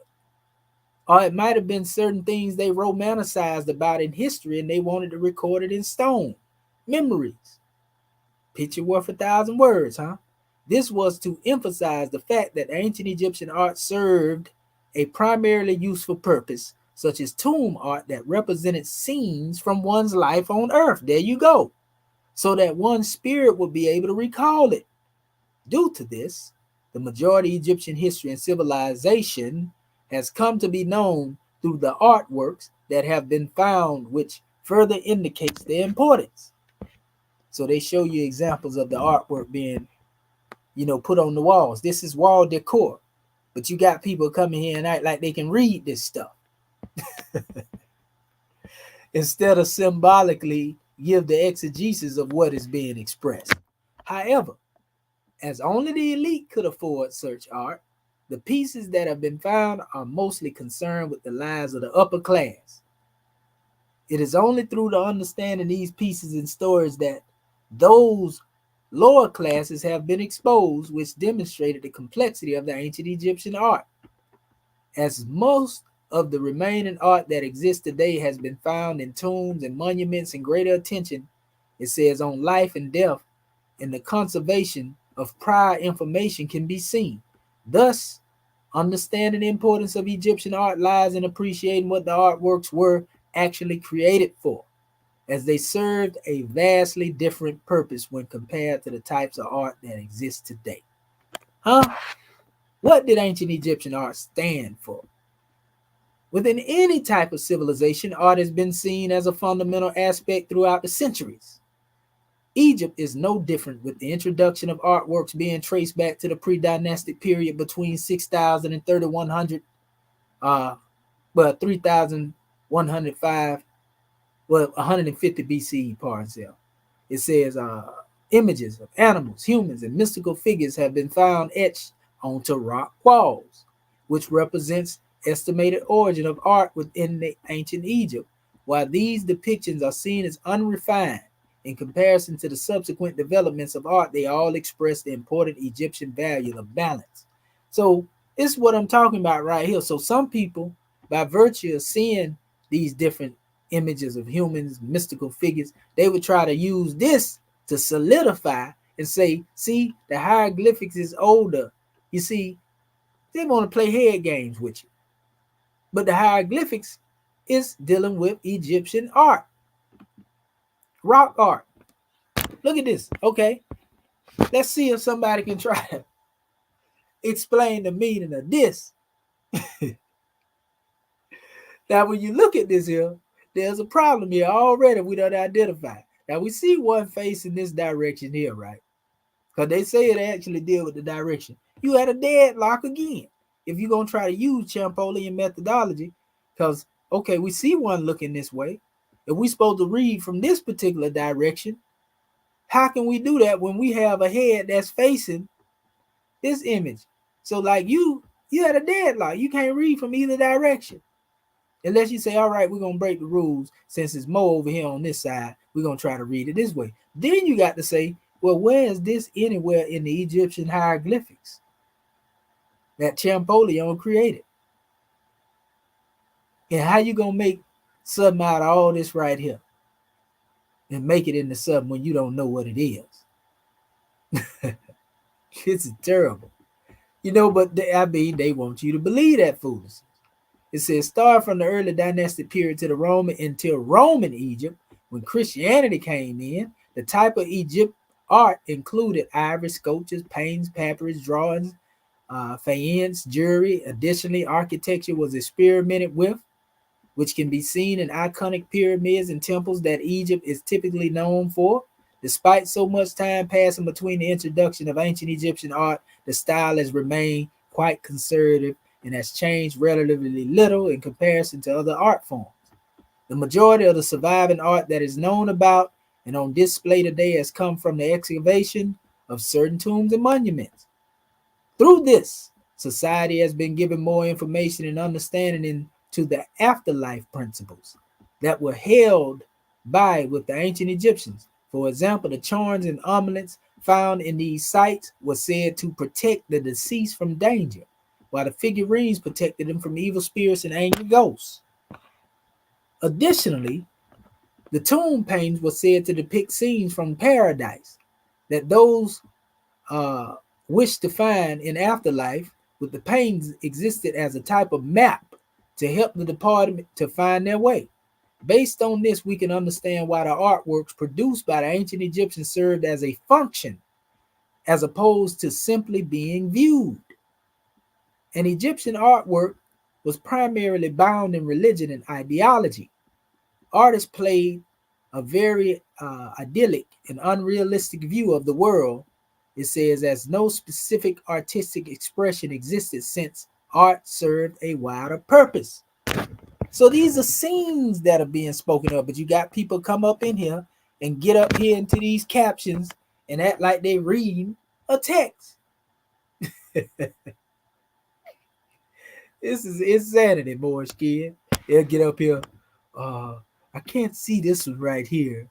Or it might have been certain things they romanticized about in history and they wanted to record it in stone. Memories. Picture worth 1,000 words, huh? This was to emphasize the fact that ancient Egyptian art served a primarily useful purpose, such as tomb art that represented scenes from one's life on earth. There you go. So that one's spirit would be able to recall it. Due to this, the majority of Egyptian history and civilization has come to be known through the artworks that have been found, which further indicates their importance. So they show you examples of the artwork being, put on the walls. This is wall decor. But you got people coming here and act like they can read this stuff. Instead of symbolically give the exegesis of what is being expressed. However, as only the elite could afford such art, the pieces that have been found are mostly concerned with the lives of the upper class. It is only through the understanding these pieces and stories that those lower classes have been exposed, which demonstrated the complexity of the ancient Egyptian art. As most of the remaining art that exists today has been found in tombs and monuments, and greater attention, it says, on life and death and the conservation of prior information can be seen. Thus, understanding the importance of Egyptian art lies in appreciating what the artworks were actually created for, as they served a vastly different purpose when compared to the types of art that exist today. What did ancient Egyptian art stand for? Within any type of civilization, art has been seen as a fundamental aspect throughout the centuries. Egypt is no different, with the introduction of artworks being traced back to the pre-dynastic period between 6,000 and 3,100, 3,105, 150 BCE, pardon self. It says images of animals, humans, and mystical figures have been found etched onto rock walls, which represents estimated origin of art within the ancient Egypt. While these depictions are seen as unrefined in comparison to the subsequent developments of art, they all express the important Egyptian value of balance. So this is what I'm talking about right here. So some people, by virtue of seeing these different images of humans, mystical figures, they would try to use this to solidify and say, see, the hieroglyphics is older. You see, they want to play head games with you. But the hieroglyphics is dealing with Egyptian art, rock art. Look at this. Okay, let's see if somebody can try to explain the meaning of this. Now, when you look at this here, there's a problem here already we don't identify. Now we see one face in this direction here, right? Because they say it actually deal with the direction. You had a deadlock again. If you're going to try to use Champollion methodology, because, okay, we see one looking this way. If we're supposed to read from this particular direction, how can we do that when we have a head that's facing this image? So like you had a deadlock. You can't read from either direction. Unless you say, all right, we're going to break the rules. Since it's more over here on this side, we're going to try to read it this way. Then you got to say, well, where is this anywhere in the Egyptian hieroglyphics that Champollion created? And how you going to make something out of all this right here and make it into something when you don't know what it is? It's terrible. But they want you to believe that foolishness. It says, start from the early dynastic period to the Roman until Roman Egypt. When Christianity came in, the type of Egypt art included ivory, sculptures, paintings, papyrus, drawings, faience, jewelry. Additionally, architecture was experimented with, which can be seen in iconic pyramids and temples that Egypt is typically known for. Despite so much time passing between the introduction of ancient Egyptian art, the style has remained quite conservative and has changed relatively little in comparison to other art forms. The majority of the surviving art that is known about and on display today has come from the excavation of certain tombs and monuments. Through this, society has been given more information and understanding into the afterlife principles that were held by with the ancient Egyptians. For example, the charms and amulets found in these sites were said to protect the deceased from danger, while the figurines protected them from evil spirits and angry ghosts. Additionally, the tomb paintings were said to depict scenes from paradise that those wished to find in afterlife, with the paintings existed as a type of map to help the departed to find their way. Based on this, we can understand why the artworks produced by the ancient Egyptians served as a function as opposed to simply being viewed. An Egyptian artwork was primarily bound in religion and ideology. Artists played a very idyllic and unrealistic view of the world. It says, as no specific artistic expression existed since art served a wider purpose. So these are scenes that are being spoken of, but you got people come up in here and get up here into these captions and act like they read a text. This is insanity, Moorish kid. They'll get up here. I can't see this one right here,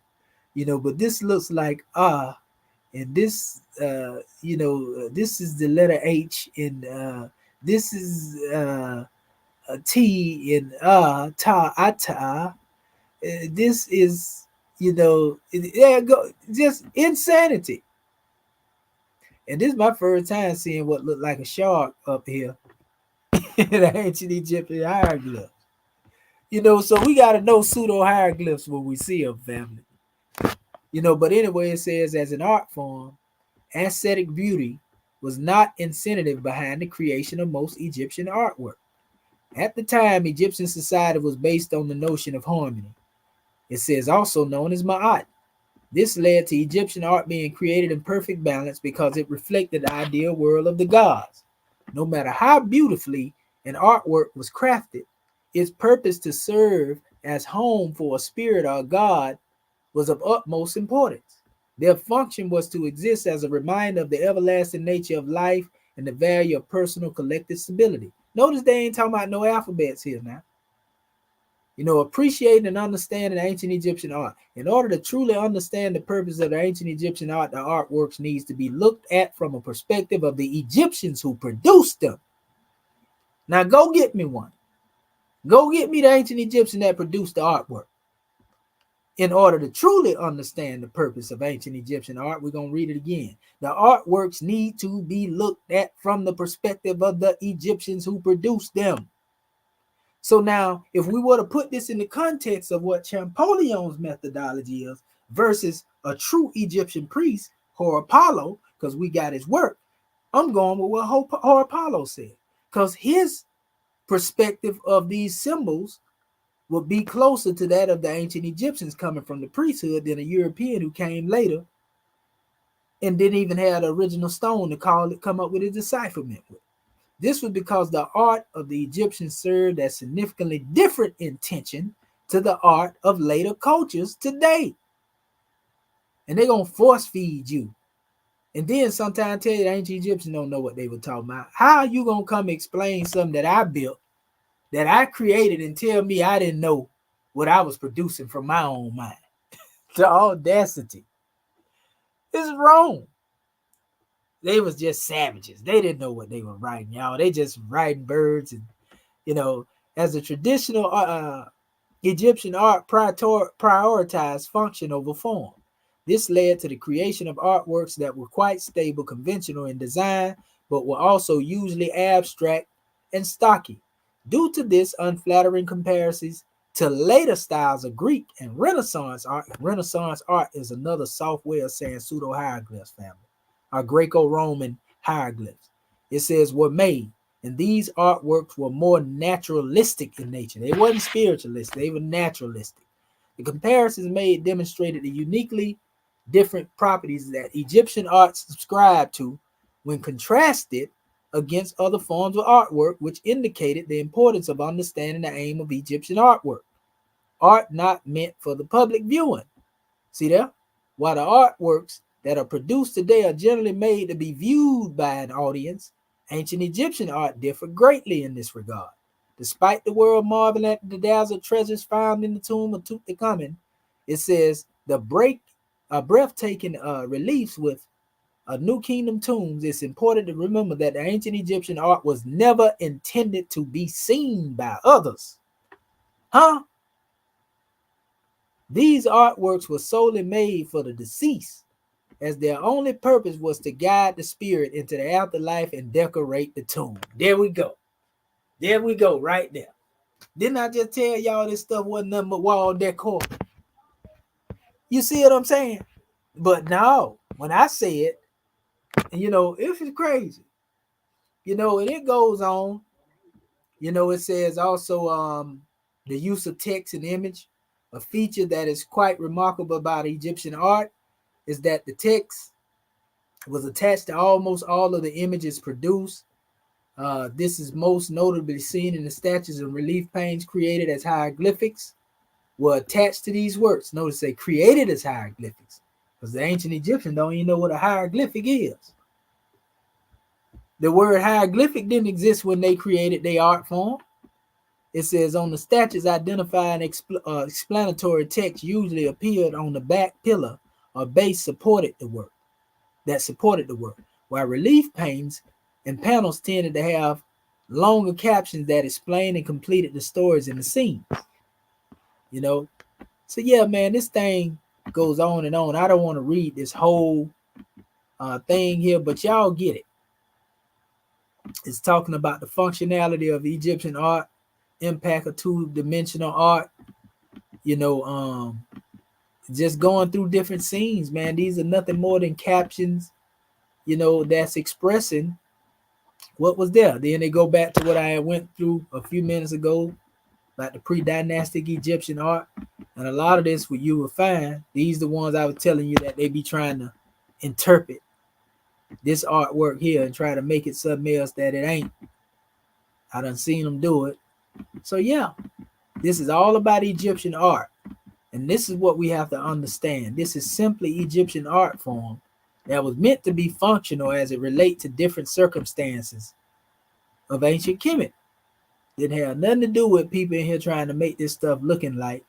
but this looks like and this, this is the letter H, and this is a T in ta ata. This is, just insanity. And this is my first time seeing what looked like a shark up here in the ancient Egyptian hieroglyphs. So we got to know pseudo hieroglyphs when we see them, family. But anyway, it says, as an art form, aesthetic beauty was not incentive behind the creation of most Egyptian artwork. At the time, Egyptian society was based on the notion of harmony. It says, also known as Ma'at. This led to Egyptian art being created in perfect balance because it reflected the ideal world of the gods. No matter how beautifully an artwork was crafted, its purpose to serve as home for a spirit or a god was of utmost importance. Their function was to exist as a reminder of the everlasting nature of life and the value of personal collective stability. Notice they ain't talking about no alphabets here now. Appreciating and understanding ancient Egyptian art. In order to truly understand the purpose of the ancient Egyptian art, the artworks needs to be looked at from a perspective of the Egyptians who produced them. Now go get me one. Go get me the ancient Egyptian that produced the artwork. In order to truly understand the purpose of ancient Egyptian art, we're going to read it again. The artworks need to be looked at from the perspective of the Egyptians who produced them. So now, if we were to put this in the context of what Champollion's methodology is versus a true Egyptian priest, Horapollo, because we got his work, I'm going with what Horapollo said, because his perspective of these symbols would be closer to that of the ancient Egyptians coming from the priesthood than a European who came later and didn't even have the original stone to come up with a decipherment with. This was because the art of the Egyptians served as significantly different intention to the art of later cultures today. And they're going to force feed you. And then sometimes tell you the ancient Egyptians don't know what they were talking about. How are you going to come explain something that I built, that I created, and tell me I didn't know what I was producing from my own mind? The audacity. This is wrong. They was just savages. They didn't know what they were writing, y'all. They just writing birds. And, as a traditional Egyptian art prioritized function over form. This led to the creation of artworks that were quite stable, conventional in design, but were also usually abstract and stocky. Due to this, unflattering comparisons to later styles of Greek and Renaissance art. Renaissance art is another soft way of saying pseudo-hieroglyphs family, or Greco-Roman hieroglyphs. It says were made, and these artworks were more naturalistic in nature. They wasn't spiritualistic, they were naturalistic. The comparisons made demonstrated the uniquely different properties that Egyptian art subscribed to when contrasted against other forms of artwork, which indicated the importance of understanding the aim of Egyptian artwork. Art not meant for the public viewing. See there? While the artworks that are produced today are generally made to be viewed by an audience, ancient Egyptian art differed greatly in this regard. Despite the world marveling at the dazzled treasures found in the tomb of Tutankhamun, it says the breathtaking reliefs with New Kingdom tombs. It's important to remember that the ancient Egyptian art was never intended to be seen by others. These artworks were solely made for the deceased, as their only purpose was to guide the spirit into the afterlife and decorate the tomb. There we go. There we go, right there. Didn't I just tell y'all this stuff wasn't nothing but wall decor? You see what I'm saying? But no, when I say it, it's crazy. And it goes on. It says also the use of text and image. A feature that is quite remarkable about Egyptian art is that the text was attached to almost all of the images produced. This is most notably seen in the statues and relief paintings created as hieroglyphics were attached to these works. Notice they created as hieroglyphics, because the ancient Egyptians don't even know what a hieroglyphic is. The word hieroglyphic didn't exist when they created their art form. It says on the statues identifying explanatory text usually appeared on the back pillar or base supported the work, while relief paintings and panels tended to have longer captions that explained and completed the stories in the scenes. So yeah, man, this thing goes on and on. I don't want to read this whole thing here, but y'all get it. It's talking about the functionality of Egyptian art, impact of two-dimensional art, just going through different scenes, man. These are nothing more than captions, that's expressing what was there. Then they go back to what I went through a few minutes ago about the pre-dynastic Egyptian art. And a lot of this, what you will find, these are the ones I was telling you that they be trying to interpret this artwork here and try to make it something else that it ain't. I done seen them do it. So yeah, this is all about Egyptian art. And this is what we have to understand. This is simply Egyptian art form that was meant to be functional as it relates to different circumstances of ancient Kemet. Didn't have nothing to do with people in here trying to make this stuff looking like,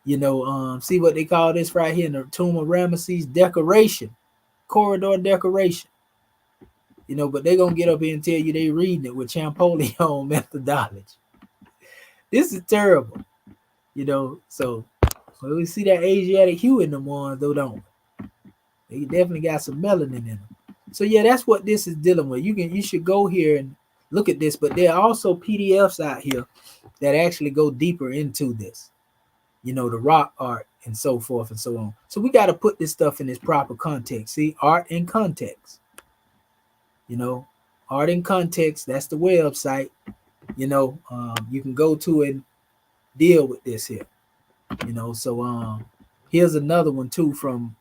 see what they call this right here in the tomb of Ramesses? Decoration, corridor decoration. But they're going to get up here and tell you they reading it with Champollion methodology. This is terrible, so we see that Asiatic hue in them ones, though, don't we? They definitely got some melanin in them. So yeah, that's what this is dealing with. You should go here and look at this, but there are also PDFs out here that actually go deeper into this, the rock art and so forth and so on. So we got to put this stuff in its proper context. See, art in context. Art in context. That's the website. You can go to it deal with this here. You know, so here's another one too from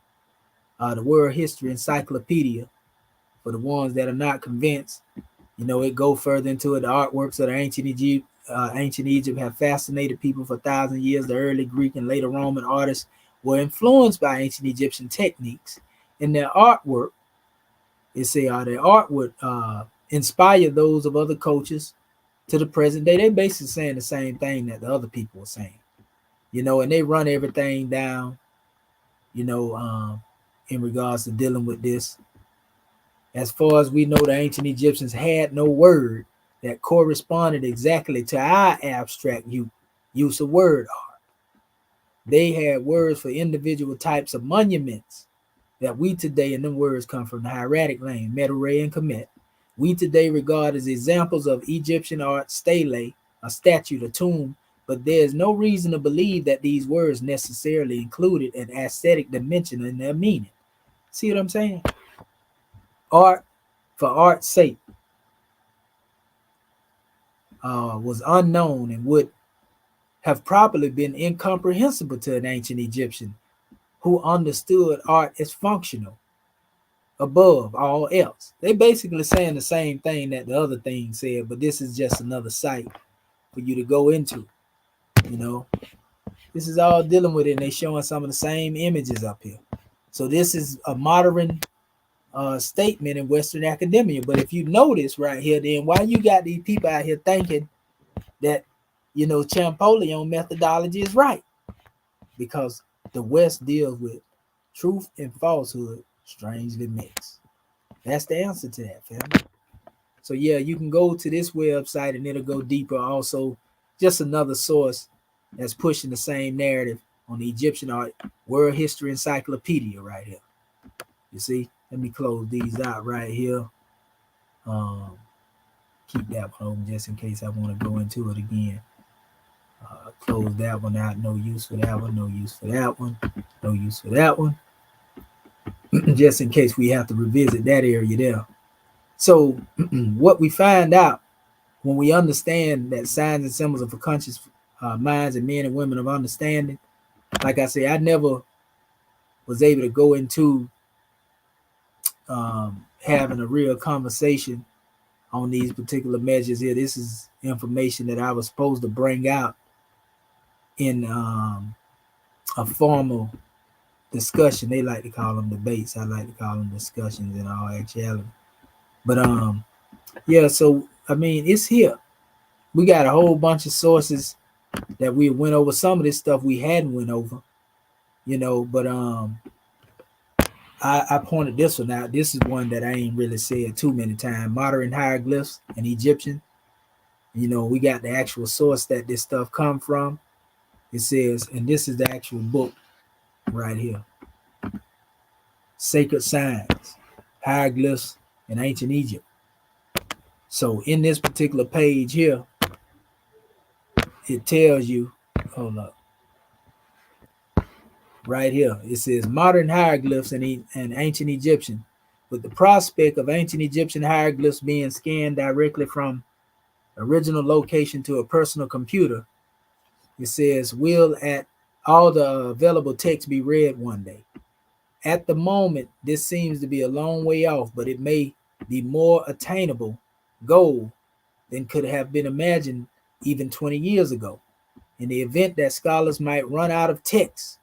the World History Encyclopedia for the ones that are not convinced. You know, it go further into it. The artworks of the ancient Egypt have fascinated people for 1,000 years. The early Greek and later Roman artists were influenced by ancient Egyptian techniques. In their artwork, their art would inspire those of other cultures to the present day. They basically saying the same thing that the other people were saying. You know, and they run everything down, you know, in regards to dealing with this. As far as we know, the ancient Egyptians had no word that corresponded exactly to our abstract use of word art. They had words for individual types of monuments that we today, and them words come from the hieratic language, Metu and Kemet, we today regard as examples of Egyptian art, stele, a statue, a tomb, but there is no reason to believe that these words necessarily included an aesthetic dimension in their meaning. See what I'm saying? Art for art's sake was unknown and would have probably been incomprehensible to an ancient Egyptian who understood art as functional above all else. They basically saying the same thing that the other thing said, but this is just another site for you to go into. You know, this is all dealing with it, and they showing some of the same images up here. So this is a modern statement in Western academia. But if you notice right here, then why you got these people out here thinking that, you know, Champollion methodology is right? Because the West deals with truth and falsehood strangely mixed. That's the answer to that, family. So yeah, you can go to this website and it'll go deeper. Also, just another source that's pushing the same narrative on the Egyptian art, World History Encyclopedia right here. You see, let me close these out right here. Keep that one open just in case I want to go into it again. Close that one out. No use for that one. No use for that one. No use for that one. Just in case we have to revisit that area there. So what we find out when we understand that signs and symbols are for conscious minds and men and women of understanding, like I say, I never was able to go into having a real conversation on these particular measures here. This is information that I was supposed to bring out in a formal discussion. They like to call them debates. I like to call them discussions in all actuality. But yeah, so I mean, it's here. We got a whole bunch of sources that we went over. Some of this stuff we hadn't went over, you know, but I pointed this one out. This is one that I ain't really said too many times. Modern hieroglyphs in Egyptian. You know, we got the actual source that this stuff come from. It says, and this is the actual book right here. Sacred Signs, Hieroglyphs in Ancient Egypt. So in this particular page here, it tells you, hold up, right here, it says modern hieroglyphs in ancient Egyptian, with the prospect of ancient Egyptian hieroglyphs being scanned directly from original location to a personal computer. It says, will at all the available text be read one day? At the moment, this seems to be a long way off, but it may be more attainable goal than could have been imagined even 20 years ago. In the event that scholars might run out of text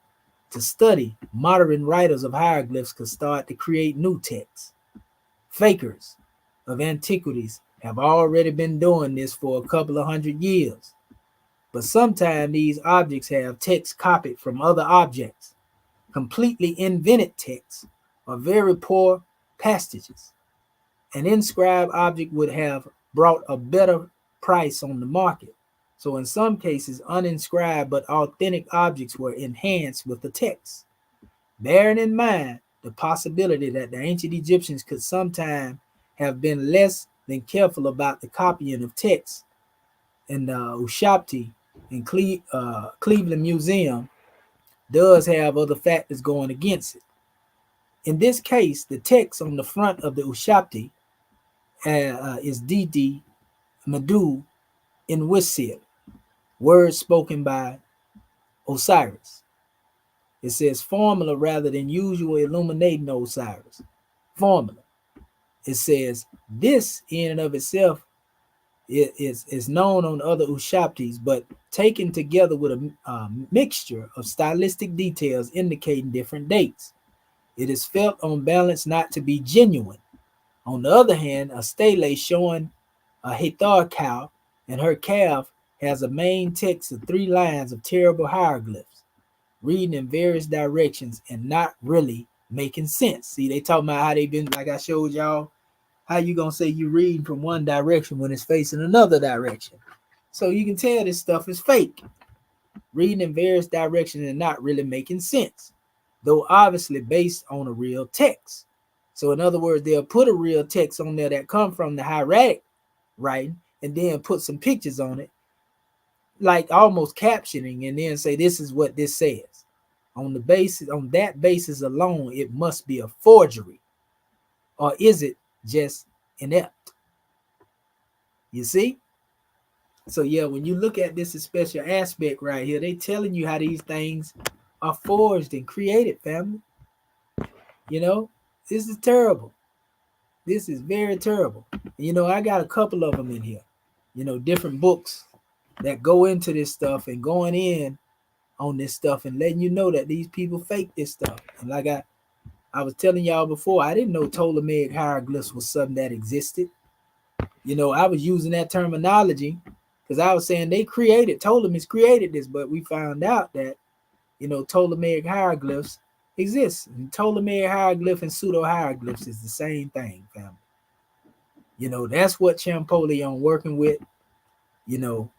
to study, modern writers of hieroglyphs could start to create new texts. Fakers of antiquities have already been doing this for a couple of hundred years. But sometimes these objects have text copied from other objects, completely invented texts, or very poor pastiches. An inscribed object would have brought a better price on the market. So in some cases, uninscribed but authentic objects were enhanced with the text. Bearing in mind the possibility that the ancient Egyptians could sometime have been less than careful about the copying of texts, and the Ushapti in Cleveland Museum does have other factors going against it. In this case, the text on the front of the Ushapti is Didi Madu in Wisir, words spoken by Osiris. It says formula rather than usual illuminating Osiris. Formula. It says this in and of itself is known on other Ushabtis, but taken together with a mixture of stylistic details indicating different dates. It is felt on balance not to be genuine. On the other hand, a stele showing a Hathor cow and her calf has a main text of 3 lines of terrible hieroglyphs, reading in various directions and not really making sense. See, they talking about how they been, like I showed y'all, how you gonna say you reading from one direction when it's facing another direction? So you can tell this stuff is fake. Reading in various directions and not really making sense, though obviously based on a real text. So in other words, they'll put a real text on there that come from the hieratic writing and then put some pictures on it, like almost captioning, and then say this is what this says. On that basis alone, it must be a forgery. Or is it just inept? You see? So yeah, when you look at this special aspect right here, they telling you how these things are forged and created, family. You know, this is terrible. This is very terrible. You know, I got a couple of them in here. You know, different books that go into this stuff and going in on this stuff and letting you know that these people fake this stuff. And like I was telling y'all before, I didn't know Ptolemaic hieroglyphs was something that existed. You know, I was using that terminology because I was saying Ptolemy's created this, but we found out that, you know, Ptolemaic hieroglyphs exist. And Ptolemaic hieroglyph and pseudo-hieroglyphs is the same thing, family. You know, that's what Champollion working with, you know,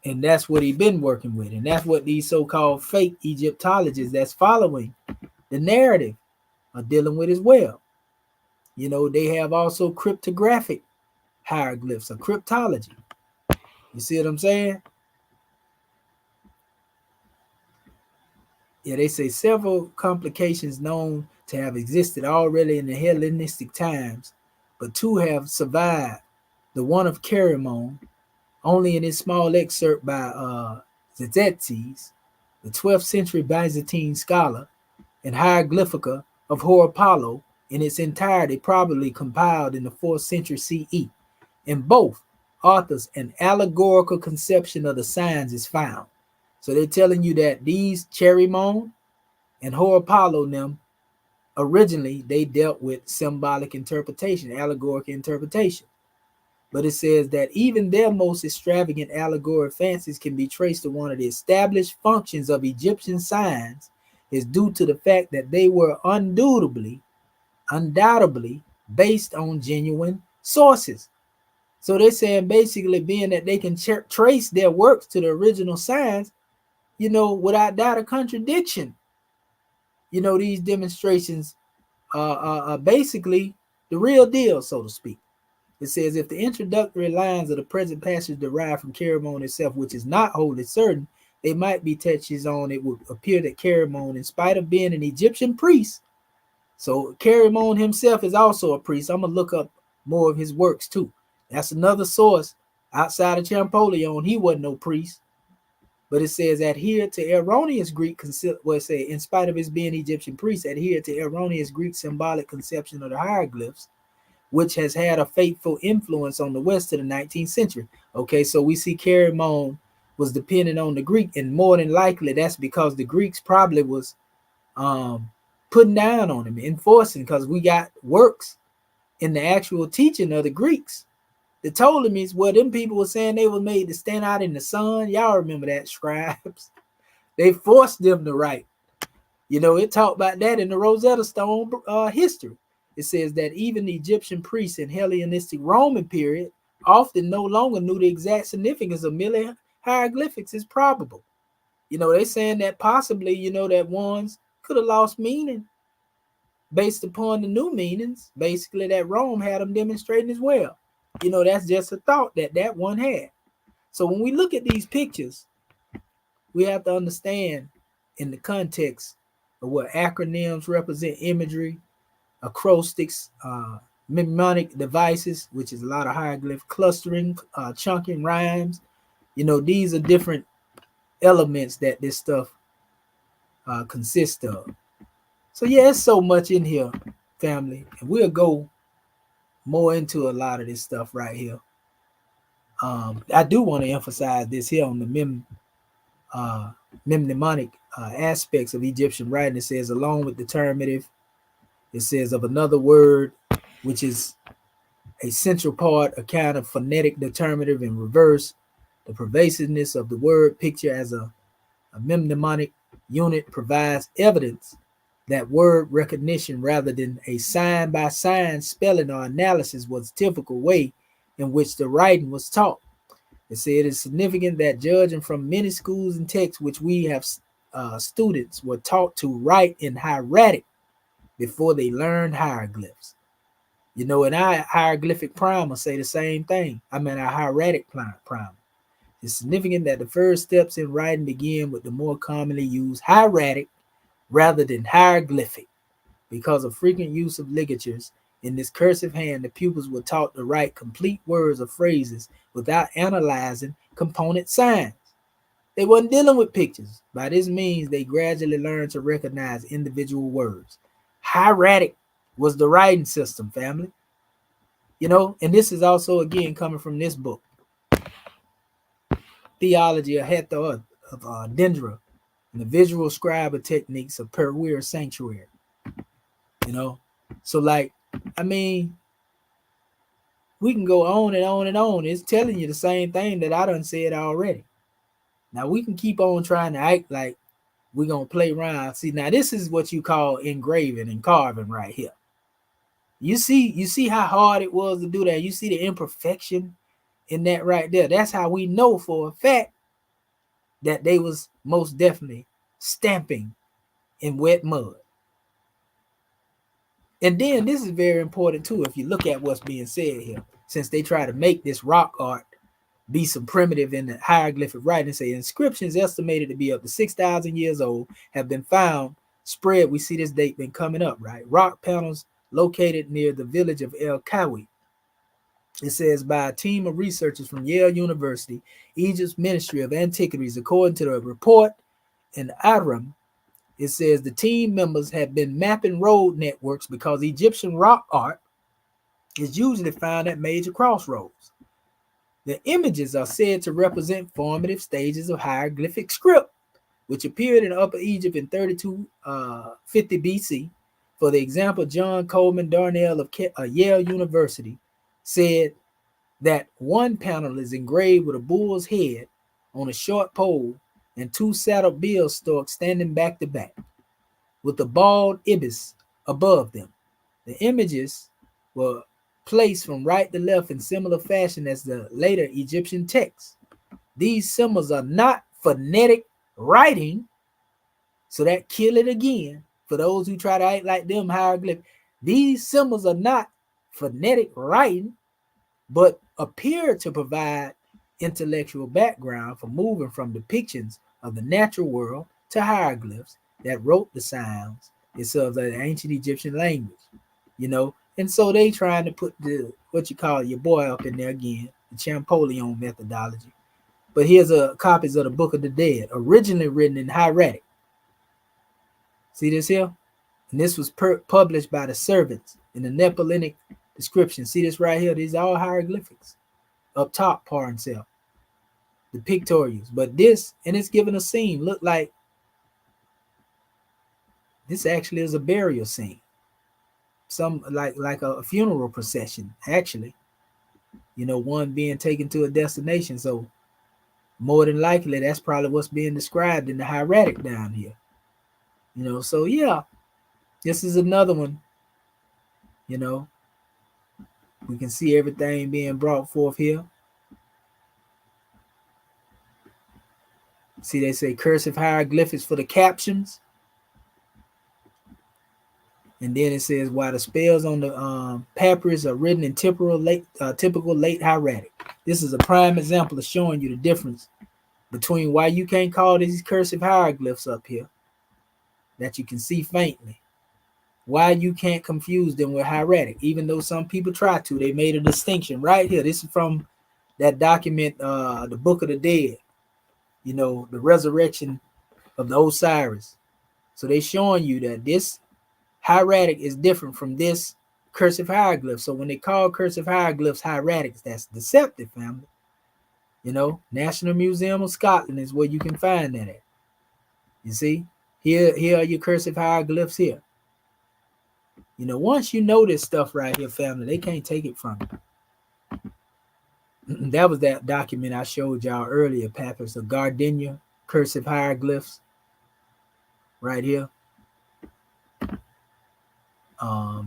and that's what he been working with. And that's what these so-called fake Egyptologists that's following the narrative are dealing with as well. You know, they have also cryptographic hieroglyphs or cryptology. You see what I'm saying? Yeah, they say several complications known to have existed already in the Hellenistic times, but 2 have survived. The one of Chaeremon, only in his small excerpt by Zetetes, the 12th century Byzantine scholar, and Hieroglyphica of Horopalo in its entirety, probably compiled in the 4th century CE. In both authors, an allegorical conception of the signs is found. So they're telling you that these Chaeremon and Horopalo them originally they dealt with symbolic interpretation, allegorical interpretation. But it says that even their most extravagant allegory fancies can be traced to one of the established functions of Egyptian signs is due to the fact that they were undoubtedly based on genuine sources. So they're saying basically being that they can trace their works to the original signs, you know, without doubt or contradiction. You know, these demonstrations are basically the real deal, so to speak. It says, if the introductory lines of the present passage derive from Chaeremon itself, which is not wholly certain, they might be touches on. It would appear that Chaeremon, in spite of being an Egyptian priest, so Chaeremon himself is also a priest. I'm going to look up more of his works too. That's another source outside of Champollion. He wasn't no priest. But it says, adhere to erroneous Greek, in spite of his being Egyptian priest, adhere to erroneous Greek symbolic conception of the hieroglyphs, which has had a fateful influence on the West of the 19th century. Okay, so we see Chaeremon was dependent on the Greek, and more than likely that's because the Greeks probably was putting down on him, enforcing, because we got works in the actual teaching of the Greeks. The Ptolemies, well, them people were saying they were made to stand out in the sun. Y'all remember that, scribes? They forced them to write. You know, it talked about that in the Rosetta Stone history. It says that even the Egyptian priests in Hellenistic Roman period often no longer knew the exact significance of merely hieroglyphics is probable. You know, they're saying that possibly, you know, that ones could have lost meaning based upon the new meanings, basically, that Rome had them demonstrating as well. You know, that's just a thought that one had. So when we look at these pictures, we have to understand in the context of what acronyms represent imagery, acrostics, mnemonic devices, which is a lot of hieroglyph clustering, chunking rhymes, You know, these are different elements that this stuff consists of. So yeah, it's so much in here, family, and we'll go more into a lot of this stuff right here. I do want to emphasize this here on the mnemonic aspects of Egyptian writing. It says, along with determinative, it says of another word, which is a central part, a kind of phonetic determinative in reverse, the pervasiveness of the word picture as a mnemonic unit provides evidence that word recognition rather than a sign by sign spelling or analysis was the typical way in which the writing was taught. It said it is significant that judging from many schools and texts which we have students were taught to write in hieratic before they learned hieroglyphs. You know, and our hieroglyphic primer say the same thing. I mean, our hieratic primer. It's significant that the first steps in writing begin with the more commonly used hieratic rather than hieroglyphic. Because of frequent use of ligatures in this cursive hand, the pupils were taught to write complete words or phrases without analyzing component signs. They weren't dealing with pictures. By this means, they gradually learned to recognize individual words. Hieratic was the writing system, family. You know, and this is also, again, coming from this book, Theology of Hathor of Dendra, and the visual scribe techniques of Perweer Sanctuary. You know, so like, I mean, we can go on and on and on. It's telling you the same thing that I done said already. Now we can keep on trying to act like we're gonna play around. See, now this is what you call engraving and carving right here. You see how hard it was to do that. You see the imperfection in that right there. That's how we know for a fact that they was most definitely stamping in wet mud. And then this is very important too, if you look at what's being said here, since they try to make this rock art be some primitive in the hieroglyphic writing, say inscriptions estimated to be up to 6,000 years old have been found spread. We see this date been coming up, right? Rock panels located near the village of El Kawi. It says by a team of researchers from Yale University, Egypt's Ministry of Antiquities, according to the report in Aram. It says the team members have been mapping road networks because Egyptian rock art is usually found at major crossroads. The images are said to represent formative stages of hieroglyphic script, which appeared in Upper Egypt in 3250 BC. For the example, John Coleman Darnell of Yale University said that one panel is engraved with a bull's head on a short pole and two saddle bill stalks standing back to back, with the bald ibis above them. The images were placed from right to left in similar fashion as the later Egyptian texts. These symbols are not phonetic writing, so that kill it again for those who try to act like them hieroglyphics. These symbols are not phonetic writing, but appear to provide intellectual background for moving from depictions of the natural world to hieroglyphs that wrote the sounds itself of the ancient Egyptian language, you know. And so they trying to put the what you call your boy up in there again, the Champollion methodology. But here's a copies of the Book of the Dead, originally written in hieratic. See this here? And this was published by the servants in the Neolithic description. See this right here? These are all hieroglyphics. Up top, par and self. The pictorials. But this, and it's given a scene, look like this actually is a burial scene. Some like a funeral procession, actually. You know, one being taken to a destination. So more than likely, that's probably what's being described in the hieratic down here. You know, so yeah, this is another one. You know, we can see everything being brought forth here. See, they say cursive hieroglyphics for the captions. And then it says, while the spells on the papyrus are written in typical late hieratic. This is a prime example of showing you the difference between why you can't call these cursive hieroglyphs up here that you can see faintly. Why you can't confuse them with hieratic, even though some people try to. They made a distinction right here. This is from that document, the Book of the Dead, you know, the resurrection of the Osiris. So they showing you that this hieratic is different from this cursive hieroglyph. So when they call cursive hieroglyphs hieratics, that's deceptive, family. You know, National Museum of Scotland is where you can find that at. You see, here are your cursive hieroglyphs here. You know, once you know this stuff right here, family, they can't take it from you. That was that document I showed y'all earlier, Papyrus of Gardenia, cursive hieroglyphs, right here.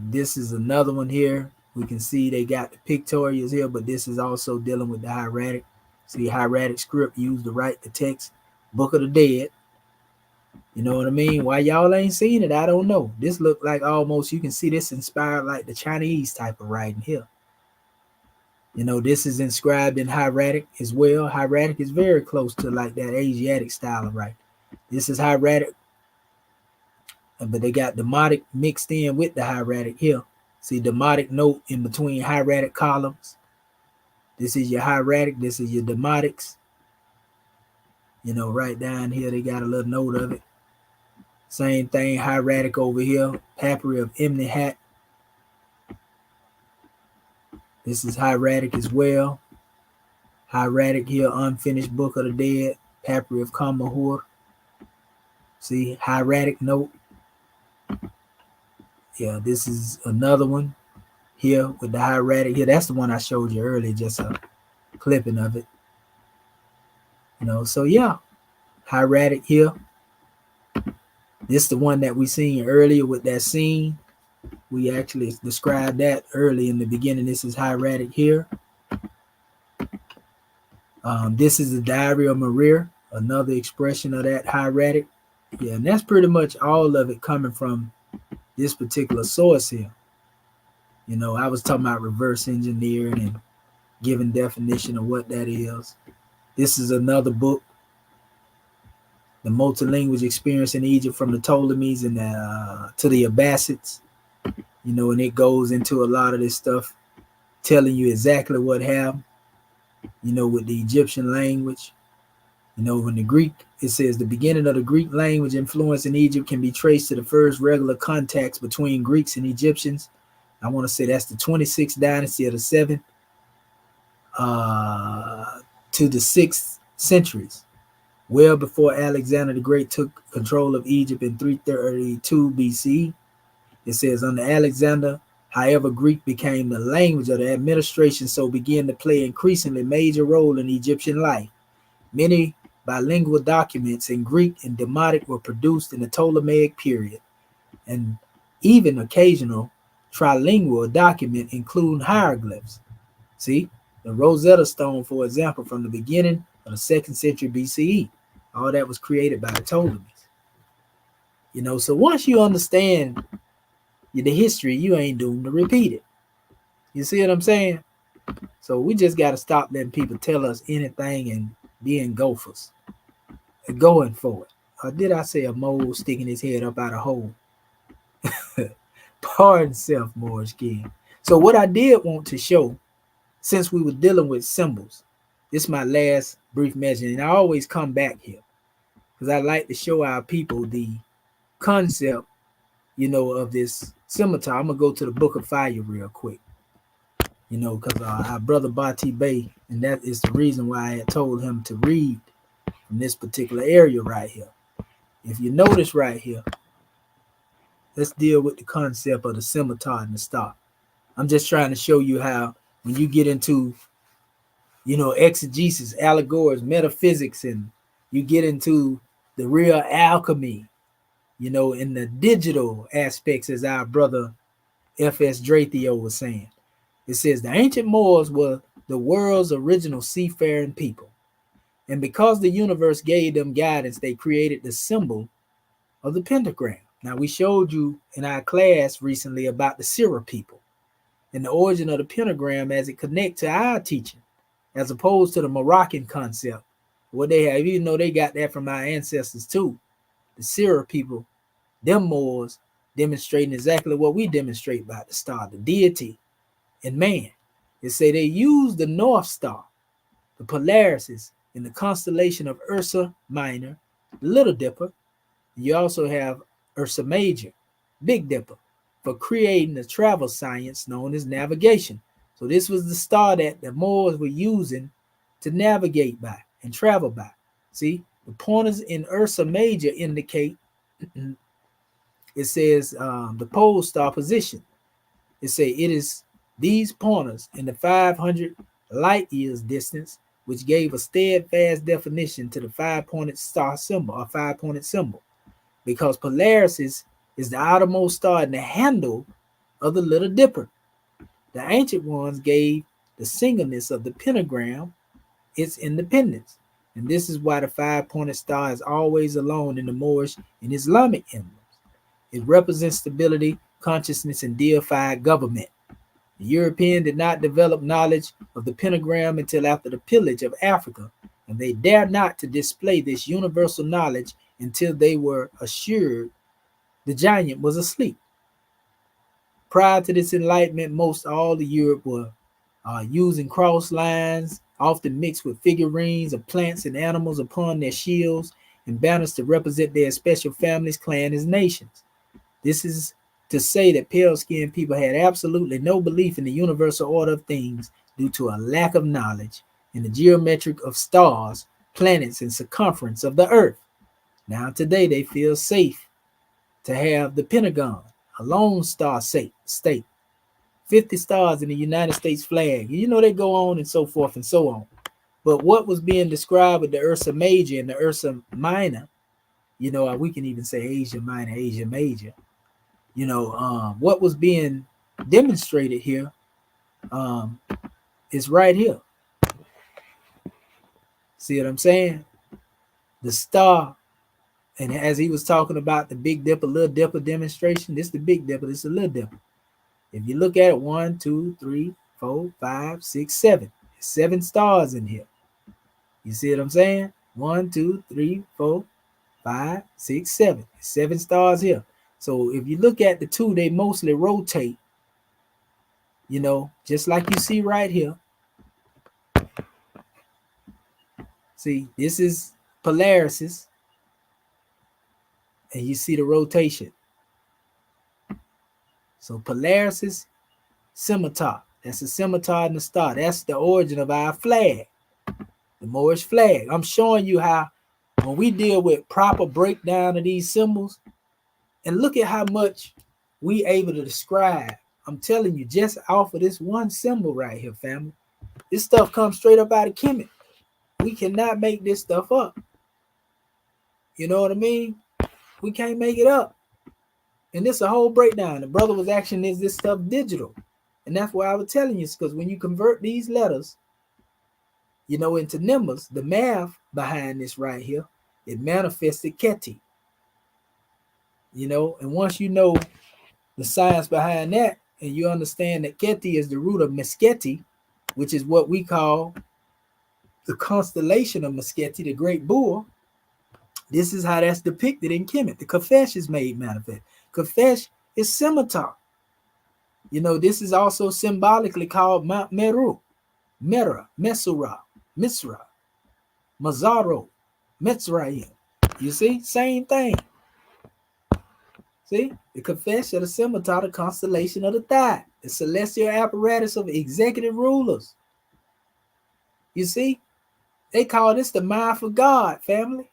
This is another one here. We can see they got the pictorials here, but this is also dealing with the hieratic. See, hieratic script used to write the text, Book of the Dead. You know what I mean? Why y'all ain't seen it, I don't know. This look like almost, you can see this inspired like the Chinese type of writing here. You know, this is inscribed in hieratic as well. Hieratic is very close to like that Asiatic style of writing. This is hieratic, but they got demotic mixed in with the hieratic here. See, demotic note in between hieratic columns. This is your hieratic, this is your demotics. You know, right down here, they got a little note of it. Same thing, hieratic over here, papyri of Imni-Hat. This is hieratic as well. Hieratic here, unfinished Book of the Dead, papyri of Kamahur. See, hieratic note. Yeah, this is another one here with the hieratic here. That's the one I showed you earlier, just a clipping of it. You know, so yeah, hieratic here. This is the one that we seen earlier with that scene. We actually described that early in the beginning. This is hieratic here. This is the Diary of Maria, another expression of that hieratic. Yeah, and that's pretty much all of it coming from this particular source here. You know, I was talking about reverse engineering and giving definition of what that is. This is another book, The Multilanguage Experience in Egypt from the Ptolemies and to the Abbasids. You know, and it goes into a lot of this stuff, telling you exactly what happened, you know, with the Egyptian language. You know, in the Greek, it says the beginning of the Greek language influence in Egypt can be traced to the first regular contacts between Greeks and Egyptians. I want to say that's the 26th dynasty of the 7th to the 6th centuries, well before Alexander the Great took control of Egypt in 332 BC. It says under Alexander, however, Greek became the language of the administration, so began to play an increasingly major role in Egyptian life. Many bilingual documents in Greek and Demotic were produced in the Ptolemaic period, and even occasional trilingual document including hieroglyphs. See, the Rosetta Stone, for example, from the beginning of the 2nd century BCE, all that was created by the Ptolemies. You know, so once you understand the history, you ain't doomed to repeat it. You see what I'm saying? So we just got to stop letting people tell us anything and being gophers and going for it. Or did I say a mole sticking his head up out a hole? Pardon self, Moorish King. So what I did want to show, since we were dealing with symbols, this is my last brief measure, and I always come back here because I like to show our people the concept, you know, of this scimitar. I'm gonna go to the Book of Fire real quick, you know, because our brother Bati Bey, and that is the reason why I had told him to read from this particular area right here. If you notice right here, let's deal with the concept of the scimitar and the star. I'm just trying to show you how when you get into, you know, exegesis, allegories, metaphysics, and you get into the real alchemy, you know, in the digital aspects, as our brother F.S. Drathio was saying. It says the ancient Moors were the world's original seafaring people. And because the universe gave them guidance, they created the symbol of the pentagram. Now, we showed you in our class recently about the Sira people and the origin of the pentagram as it connects to our teaching, as opposed to the Moroccan concept, what they have, even though they got that from our ancestors too. The Sira people, them Moors, demonstrating exactly what we demonstrate about the star, the deity in man. They say they use the North Star the Polarises in the constellation of Ursa Minor, Little Dipper. You also have Ursa Major, Big Dipper, for creating the travel science known as navigation. So this was the star that the Moors were using to navigate by and travel by. See, the pointers in Ursa Major indicate, it says the pole star position. It say it is these pointers in the 500 light years distance, which gave a steadfast definition to the five-pointed star symbol or five-pointed symbol, because Polaris is the outermost star in the handle of the Little Dipper. The ancient ones gave the singleness of the pentagram its independence, and this is why the five-pointed star is always alone in the Moorish and Islamic emblems. It represents stability, consciousness, and deified government. The European did not develop knowledge of the pentagram until after the pillage of Africa, and they dared not to display this universal knowledge until they were assured the giant was asleep. Prior to this enlightenment, most all of Europe were using cross lines, often mixed with figurines of plants and animals upon their shields and banners to represent their special families, clans, and nations. This is to say that pale-skinned people had absolutely no belief in the universal order of things due to a lack of knowledge in the geometric of stars, planets, and circumference of the earth. Now today they feel safe to have the Pentagon, a lone star state, 50 stars in the United States flag. You know, they go on and so forth and so on. But what was being described with the Ursa Major and the Ursa Minor, you know, we can even say Asia Minor, Asia Major. You know, what was being demonstrated here is right here. See what I'm saying? The star, and as he was talking about the Big Dipper, Little Dipper demonstration, this is the Big Dipper, this is the Little Dipper. If you look at it, 1, 2, 3, 4, 5, 6, 7. There's 7 stars in here. You see what I'm saying? 1, 2, 3, 4, 5, 6, 7. There's 7 stars here. So if you look at the two, they mostly rotate, you know, just like you see right here. See, this is Polarises, and you see the rotation. So Polarises, scimitar. That's a scimitar in the star. That's the origin of our flag, the Moorish flag. I'm showing you how when we deal with proper breakdown of these symbols, and look at how much we able to describe. I'm telling you, just off of this one symbol right here, family. This stuff comes straight up out of Kemet. We cannot make this stuff up. You know what I mean? We can't make it up. And this is a whole breakdown. The brother was actually, is this stuff digital? And that's why I was telling you, because when you convert these letters, you know, into numbers, the math behind this right here, it manifested Keti. You know, and once you know the science behind that, and you understand that Keti is the root of Meskheti, which is what we call the constellation of Meskheti, the great bull, this is how that's depicted in Kemet. The Kafesh is made manifest. Kafesh is scimitar. You know, this is also symbolically called Mount Meru, Mera, Mesura, Misra, Mazaro, Mitzrayim. You see, same thing. See, the Kafesh of the scimitar, the constellation of the thigh, the celestial apparatus of executive rulers. You see, they call this the mouth of God, family.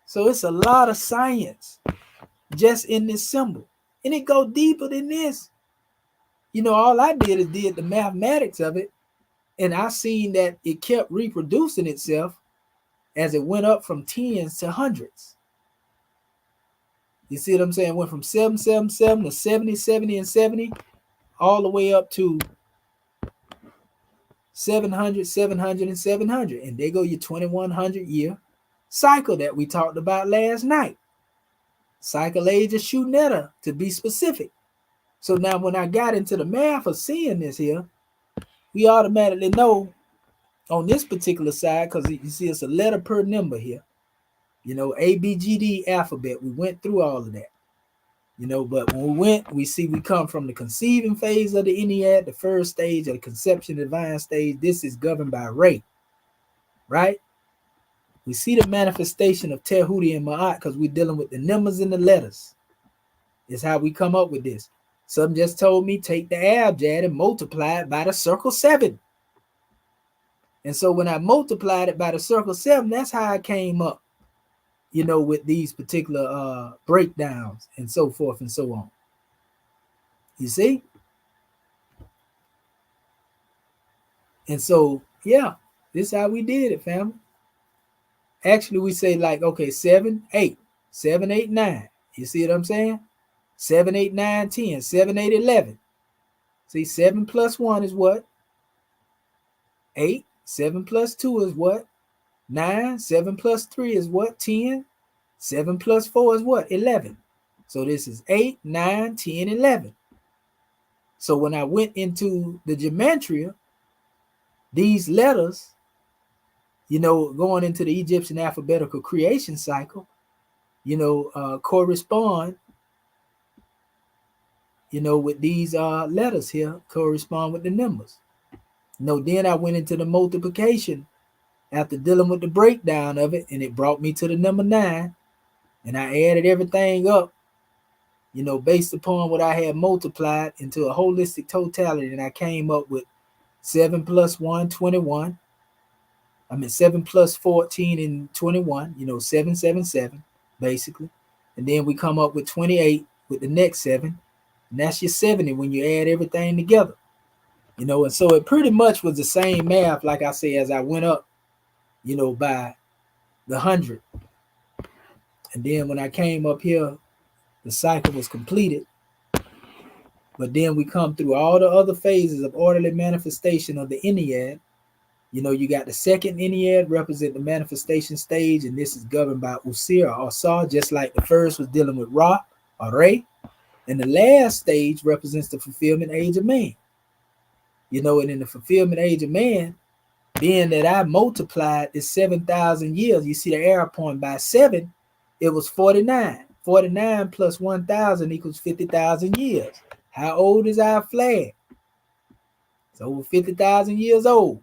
So it's a lot of science just in this symbol. And it go deeper than this. You know, all I did is did the mathematics of it. And I seen that it kept reproducing itself as it went up from tens to hundreds. You see what I'm saying? It went from 777 to 70, 70, and 70, all the way up to 700, 700, and 700. And there go your 2100 year cycle that we talked about last night. Cycle age of Shunetta, to be specific. So now when I got into the math of seeing this here, we automatically know on this particular side, because you see it's a letter per number here. You know, A, B, G, D alphabet. We went through all of that. You know, but when we went, we see we come from the conceiving phase of the Ennead, the first stage of the conception divine stage. This is governed by Re, right? We see the manifestation of Tehuti and Ma'at because we're dealing with the numbers and the letters. Is how we come up with this. Some just told me take the abjad and multiply it by the circle 7. And so when I multiplied it by the circle 7, that's how I came up, you know, with these particular breakdowns and so forth and so on. You see? And so, yeah, this is how we did it, family. Actually, we say like, okay, 7, 8, 7, 8, 9. You see what I'm saying? 7, 8, 9, 10, 7, 8, 11. See, 7 plus 1 is what? 8. 7 plus 2 is what? 9. 7 plus 3 is what? 10. 7 plus 4 is what? 11. So this is 8, 9, 10, 11. So when I went into the gematria, these letters, you know, going into the Egyptian alphabetical creation cycle, you know, correspond, you know, with these letters here, correspond with the numbers. You know, then I went into the multiplication after dealing with the breakdown of it, and it brought me to the number 9, and I added everything up, you know, based upon what I had multiplied into a holistic totality, and I came up with 7 plus 1, 21. I mean, 7 plus 14 and 21, you know, 777, basically. And then we come up with 28 with the next 7, and that's your 70 when you add everything together. You know, and so it pretty much was the same math, like I say, as I went up, you know, by the 100. And then when I came up here, the cycle was completed. But then we come through all the other phases of orderly manifestation of the Ennead. You know, you got the second Ennead represent the manifestation stage, and this is governed by Usir or Sa, just like the first was dealing with Ra or Re. And the last stage represents the fulfillment age of man. You know, and in the fulfillment age of man, being that I multiplied this 7,000 years, you see the arrow point by 7, it was 49. 49 plus 1,000 equals 50,000 years. How old is our flag? It's over 50,000 years old.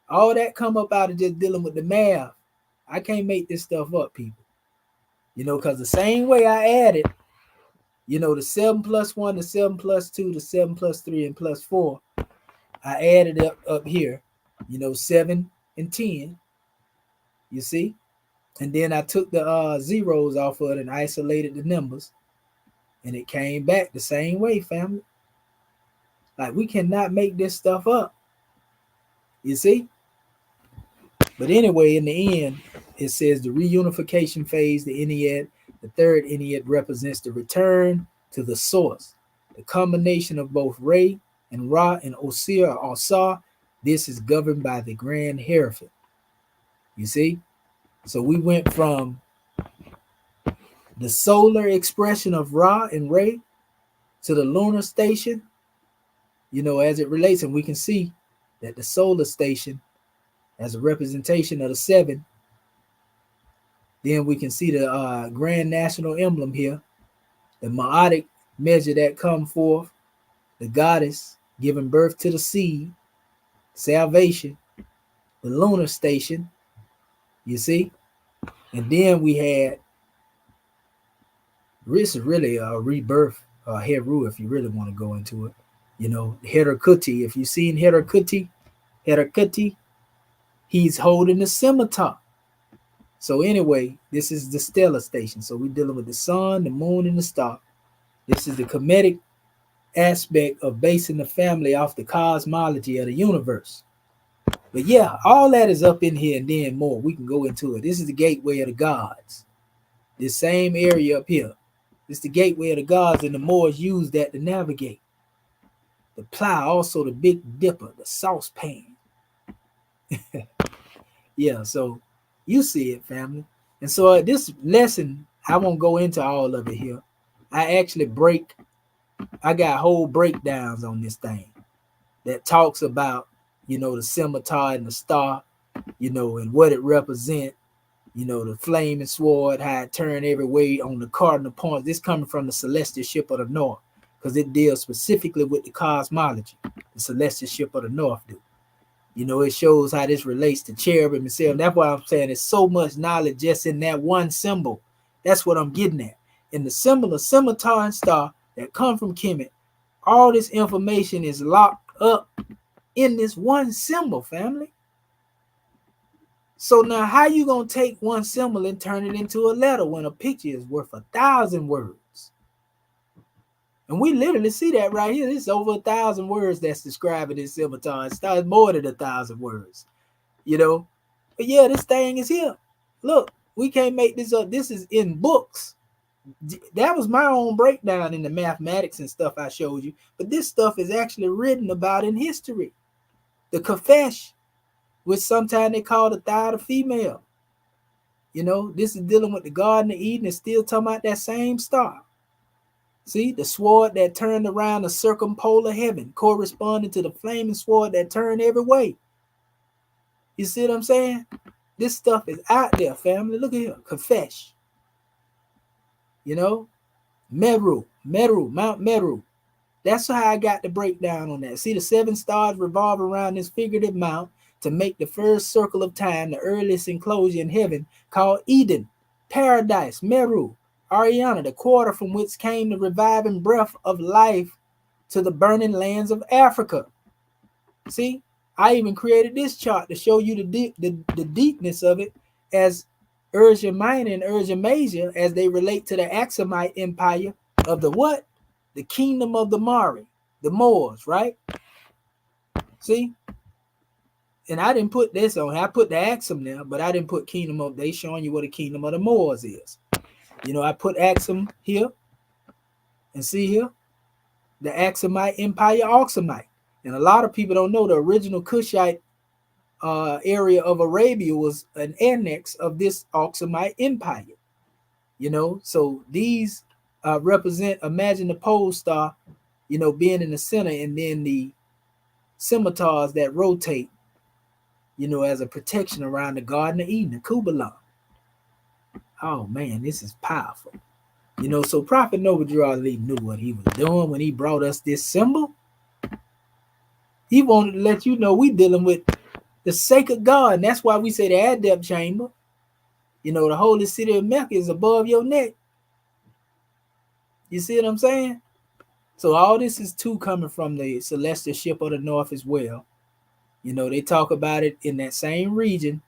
All that come up out of just dealing with the math. I can't make this stuff up, people. You know, because the same way I added, you know, the 7 plus 1, the 7 plus 2, the 7 plus 3, and plus 4, I added up here, you know, 7 and 10, you see? And then I took the zeros off of it and isolated the numbers, and it came back the same way, family. Like, we cannot make this stuff up, you see? But anyway, in the end, it says the reunification phase, the Ennead, the third Ennead represents the return to the source, the combination of both Re and Ra and Osir or Sa. This is governed by the Grand Hierophant. You see? So we went from the solar expression of Ra and Re to the lunar station, you know, as it relates, and we can see that the solar station as a representation of the 7. Then we can see the grand national emblem here, the Ma'atic measure that come forth, the goddess giving birth to the seed, salvation, the lunar station, you see? And then we had, this is really a rebirth, Heru, if you really want to go into it. You know, Herakuti, if you've seen Herakuti, he's holding the scimitar. So anyway, this is the stellar station. So we're dealing with the sun, the moon, and the star. This is the comedic aspect of basing the family off the cosmology of the universe. But yeah, all that is up in here and then more. We can go into it. This is the gateway of the gods. This same area up here. This is the gateway of the gods, and the Moors use that to navigate. The plow, also the big dipper, the saucepan. Yeah, so you see it, family. And so this lesson, I won't go into all of it here. I got whole breakdowns on this thing that talks about, you know, the scimitar and the star, you know, and what it represents, You know, the flaming sword, how it turned every way on the cardinal points. This coming from the celestial ship of the north, because it deals specifically with the cosmology. The celestial ship of the north do. You know, it shows how this relates to cherubim and seraphim. That's why I'm saying there's so much knowledge just in that one symbol. That's what I'm getting at. In the symbol of scimitar and star that come from Kemet, all this information is locked up in this one symbol, family. So now how you going to take one symbol and turn it into a letter when a picture is worth 1,000 words? And we literally see that right here. This is over 1,000 words that's describing this scimitar. It starts more than 1,000 words, you know. But yeah, this thing is here. Look, we can't make this up. This is in books. That was my own breakdown in the mathematics and stuff I showed you. But this stuff is actually written about in history. The Kafesh, which sometimes they call the thigh of the female. You know, this is dealing with the Garden of Eden and still talking about that same star. See, the sword that turned around the circumpolar heaven corresponding to the flaming sword that turned every way. You see what I'm saying? This stuff is out there, family. Look at here. Kafesh. You know, Meru, Mount Meru. That's how I got the breakdown on that. See, the 7 stars revolve around this figurative mount to make the first circle of time, the earliest enclosure in heaven, called Eden, Paradise, Meru, Ariana, the quarter from which came the reviving breath of life to the burning lands of Africa. See, I even created this chart to show you the deepness of it as Urja Minor and Urja Major as they relate to the Aksumite empire of the what? The kingdom of the Mari, the Moors, right? See? And I didn't put this on. I put the Aksum there, but I didn't put kingdom of. They showing you what the kingdom of the Moors is. You know, I put Aksum here, and see here, the Aksumite empire, Aksumite. And a lot of people don't know the original Kushite area of Arabia was an annex of this Aksumite empire. You know, so these represent, imagine the pole star, you know, being in the center, and then the scimitars that rotate, you know, as a protection around the Garden of Eden, the Kubalan. Oh man, this is powerful. You know, so Prophet Noble Ali knew what he was doing when he brought us this symbol. He wanted to let you know we dealing with the sacred God, and that's why we say the Adept chamber. You know, the holy city of Mecca is above your neck. You see what I'm saying? So all this is too coming from the celestial ship of the north as well. You know, they talk about it in that same region.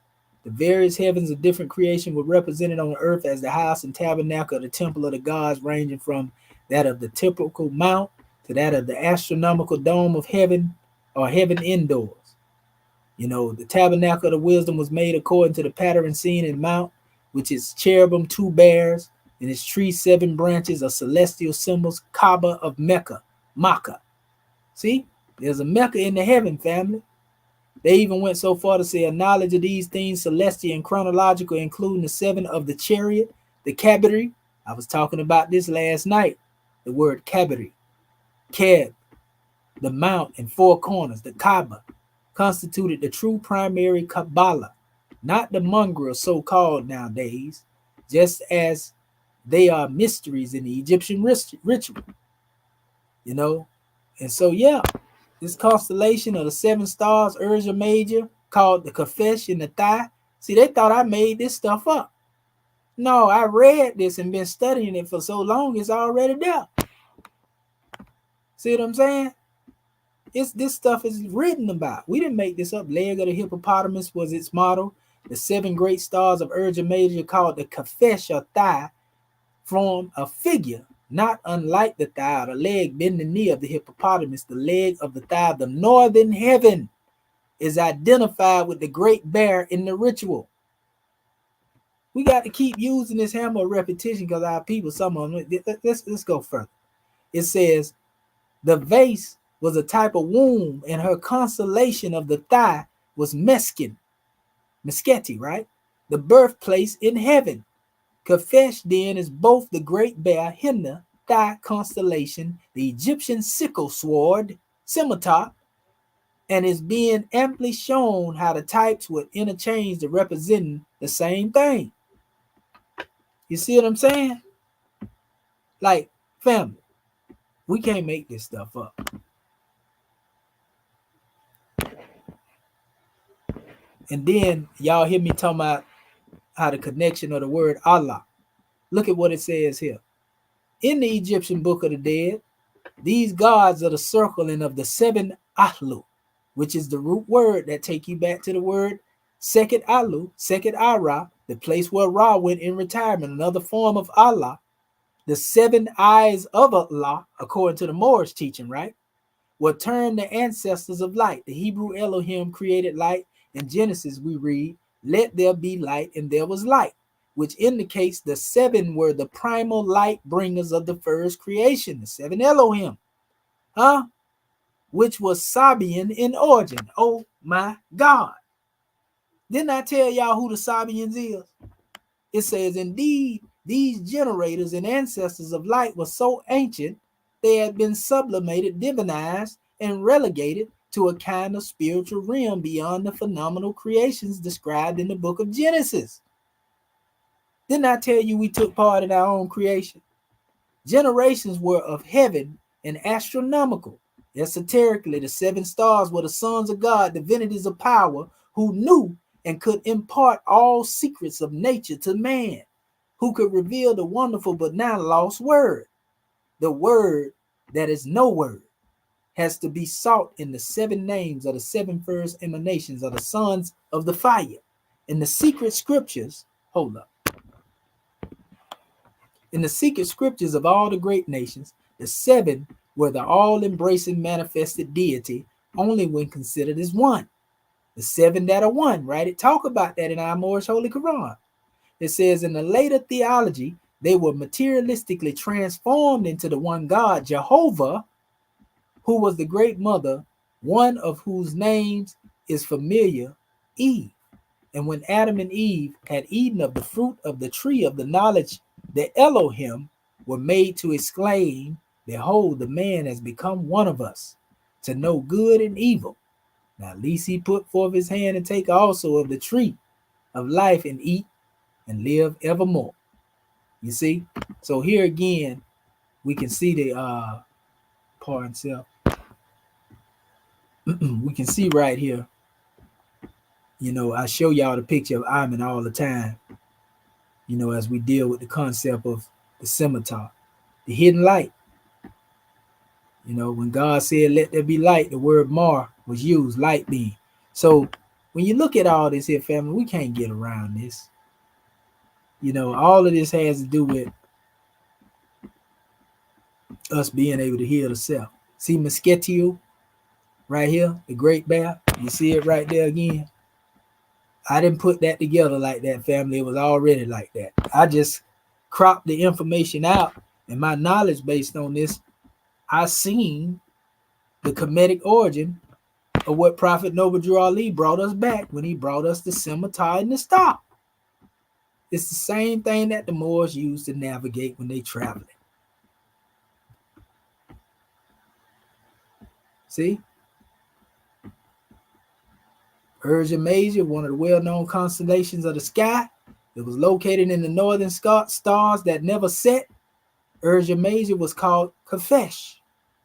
The various heavens of different creation were represented on earth as the house and tabernacle of the temple of the gods, ranging from that of the typical mount to that of the astronomical dome of heaven or heaven indoors. You know, the tabernacle of the wisdom was made according to the pattern seen in Mount, which is cherubim, 2 bears, and its tree 7 branches of celestial symbols, Kaaba of Mecca, Makkah. See, there's a Mecca in the heaven, family. They even went so far to say a knowledge of these things, celestial and chronological, including the 7 of the chariot, the Kabiri. I was talking about this last night. The word Kabiri, Keb, the mount and 4 corners, the Kaaba, constituted the true primary Kabbalah, not the mongrel so-called nowadays, just as they are mysteries in the Egyptian ritual. You know, and so yeah. This constellation of the 7 stars, Ursa Major, called the Kafesh in the thigh. See, they thought I made this stuff up. No, I read this and been studying it for so long, it's already there. See what I'm saying? This stuff is written about. We didn't make this up. Leg of the hippopotamus was its model. The 7 great stars of Ursa Major, called the Kafesh or thigh, form a figure not unlike the thigh or the leg bending the knee of the hippopotamus. The leg of the thigh of the northern heaven is identified with the great bear in the ritual. We got to keep using this hammer of repetition because our people, some of them, let's go further. It says the vase was a type of womb, and her constellation of the thigh was Meskin, Meskheti, right? The birthplace in heaven. Kafesh then is both the great bear, Hinna, thigh constellation, the Egyptian sickle sword, scimitar, and is being amply shown how the types would interchange to represent the same thing. You see what I'm saying? Like, family, we can't make this stuff up. And then y'all hear me talking about how the connection of the word Allah. Look at what it says here. In the Egyptian Book of the Dead, these gods are the circling of the 7 Ahlu, which is the root word that take you back to the word Seket Alu, Seket Ara, the place where Ra went in retirement, another form of Allah. The 7 eyes of Allah, according to the Moorish teaching, right, will turn the ancestors of light. The Hebrew Elohim created light. In Genesis, we read, "Let there be light, and there was light," which indicates the 7 were the primal light bringers of the first creation, the 7 Elohim, which was Sabian in origin. Oh my God. Didn't I tell y'all who the Sabians is? It says, indeed, these generators and ancestors of light were so ancient, they had been sublimated, divinized, and relegated to a kind of spiritual realm beyond the phenomenal creations described in the book of Genesis. Didn't I tell you we took part in our own creation? Generations were of heaven and astronomical. Esoterically, the 7 stars were the sons of God, divinities of power, who knew and could impart all secrets of nature to man, who could reveal the wonderful but now lost word. The word that is no word has to be sought in the 7 names of the 7 first emanations of the sons of the fire. In the secret scriptures, hold up. In the secret scriptures of all the great nations, the 7 were the all-embracing manifested deity only when considered as one. The 7 that are one, right? It talk about that in our Moorish Holy Quran. It says in the later theology, they were materialistically transformed into the one God, Jehovah, who was the great mother, one of whose names is familiar, Eve. And when Adam and Eve had eaten of the fruit of the tree of the knowledge, the Elohim were made to exclaim, "Behold, the man has become one of us, to know good and evil. Now lest he put forth his hand and take also of the tree of life and eat and live evermore." You see? So here again, we can see the pardon self. We can see right here, you know, I show y'all the picture of Iman all the time, you know, as we deal with the concept of the scimitar, the hidden light. You know, when God said, "Let there be light," the word mar was used, light being. So when you look at all this here, family, we can't get around this. You know, all of this has to do with us being able to heal the self. See Mesquitio right here, the great bear. You see it right there again. I didn't put that together like that, family. It was already like that. I just cropped the information out, and my knowledge based on this, I seen the Kemetic origin of what Prophet Noble Drew Ali brought us back when he brought us the scimitar and the star. It's the same thing that the Moors used to navigate when they traveled. See? Ursa Major, one of the well-known constellations of the sky. It was located in the northern stars that never set. Ursa Major was called Kafesh,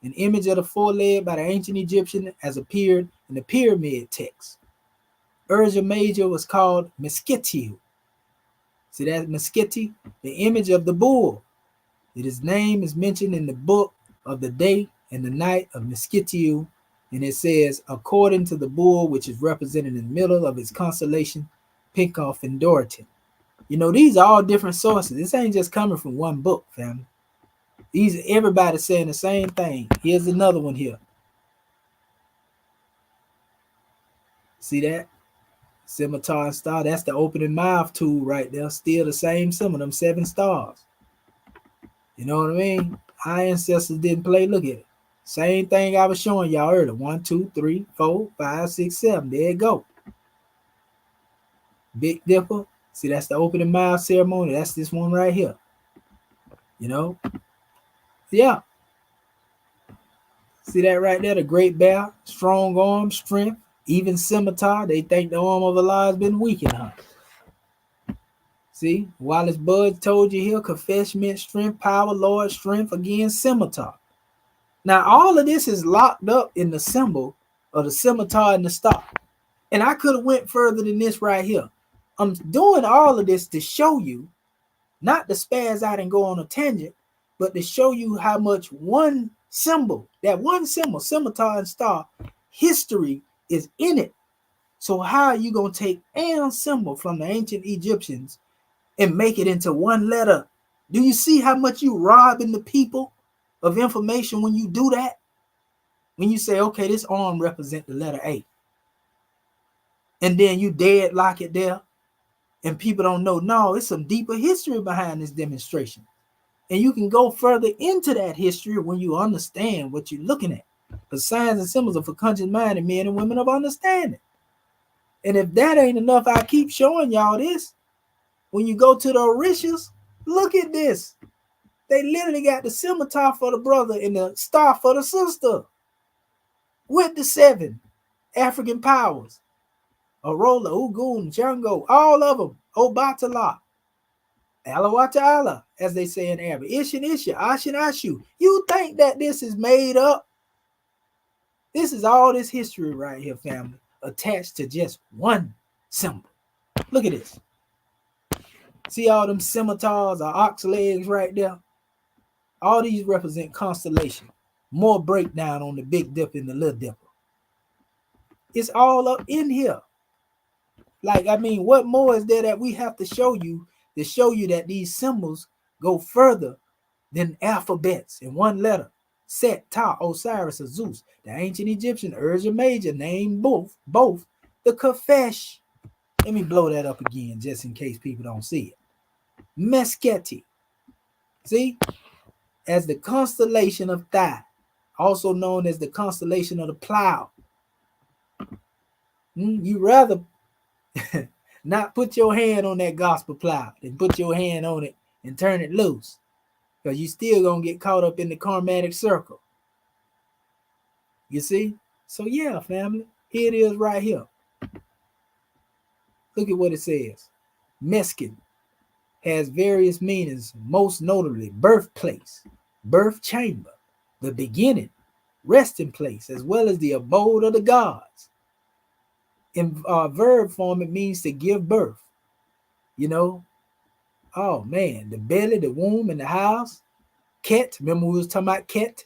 an image of the foreleg by the ancient Egyptian as appeared in the pyramid text. Ursa Major was called Mesquitio. See that Mesquiti? The image of the bull. His name is mentioned in the book of the day and the night of Mesquitio, and it says, according to the bull, which is represented in the middle of its constellation, Pinkoff and Doriton. You know, these are all different sources. This ain't just coming from one book, family. Everybody's saying the same thing. Here's another one here. See that? Scimitar and star. That's the opening mouth tool right there. Still the same symbol, them 7 stars. You know what I mean? Our ancestors didn't play. Look at it. Same thing I was showing y'all earlier. 1, 2, 3, 4, 5, 6, 7. There you go. Big Dipper. See, that's the opening mouth ceremony. That's this one right here. You know? Yeah. See that right there? The great bear, strong arm, strength, even scimitar. They think the arm of Allah has been weakened, huh? See, Wallace Budge told you here, confession meant strength, power, Lord, strength, again, scimitar. Now, all of this is locked up in the symbol of the scimitar and the star. And I could have went further than this right here. I'm doing all of this to show you, not to spaz out and go on a tangent, but to show you how much one symbol, that one symbol, scimitar and star, history is in it. So how are you going to take an symbol from the ancient Egyptians and make it into one letter? Do you see how much you robbing the people of information when you do that? When you say, okay, this arm represents the letter A. And then you deadlock it there and people don't know. No, it's some deeper history behind this demonstration. And you can go further into that history when you understand what you're looking at. Because signs and symbols are for conscious-minded men and women of understanding. And if that ain't enough, I keep showing y'all this. When you go to the Orishas, look at this. They literally got the scimitar for the brother and the star for the sister. With the 7 African powers. Arola, Ugun, Django, all of them. Obatala. Alawata'ala, as they say in Arabic. Ishin Isha, Ashin Ashu. You think that this is made up? This is all this history right here, family, attached to just one symbol. Look at this. See all them scimitars or ox legs right there? All these represent constellation. More breakdown on the Big Dipper and the Little Dipper. It's all up in here. Like, I mean, what more is there that we have to show you that these symbols go further than alphabets in one letter? Set, Ta, Osiris, or Zeus. The ancient Egyptian Urja Major named both the Kafesh. Let me blow that up again just in case people don't see it. Mesketi. See? As the constellation of Thigh, also known as the constellation of the plow. You rather not put your hand on that gospel plow than put your hand on it and turn it loose. Because you still going to get caught up in the karmatic circle. You see? So yeah, family. Here it is right here. Look at what it says. Meskin has various meanings, most notably birthplace, birth chamber, the beginning, resting place, as well as the abode of the gods. In verb form, it means to give birth. You know, oh man, the belly, the womb, and the house. Ket, remember we was talking about ket?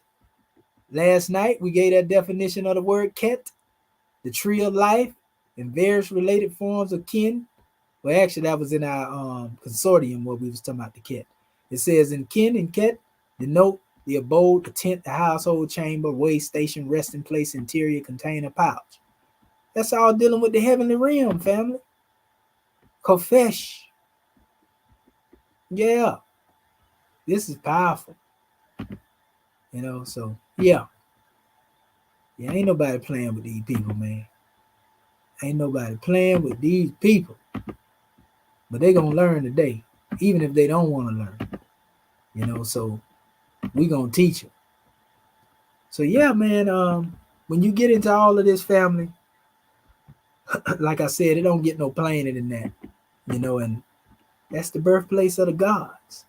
Last night, we gave that definition of the word ket, the tree of life, and various related forms of kin. Well, actually, that was in our consortium where we was talking about the ket. It says in kin and ket, denote the abode, the tent, the household chamber, way station, resting place, interior, container, pouch. That's all dealing with the heavenly realm, family. Kofesh. Yeah. This is powerful. You know, so yeah. Yeah, ain't nobody playing with these people, man. Ain't nobody playing with these people. But they gonna learn today, even if they don't want to learn. You know, so we gonna teach them. So yeah, man, when you get into all of this, family, like I said, it don't get no plainer than that. You know, and that's the birthplace of the gods.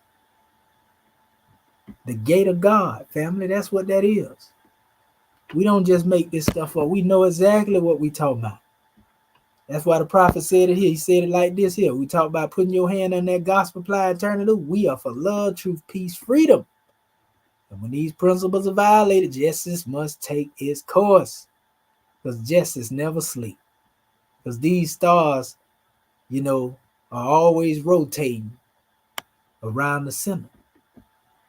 The gate of God, family, that's what that is. We don't just make this stuff up. We know exactly what we talk about. That's why the prophet said it here. He said it like this here. We talk about putting your hand on that gospel ply and turning it loose. We are for love, truth, peace, freedom. And when these principles are violated, justice must take its course. Because justice never sleeps. Because these stars, you know, are always rotating around the center.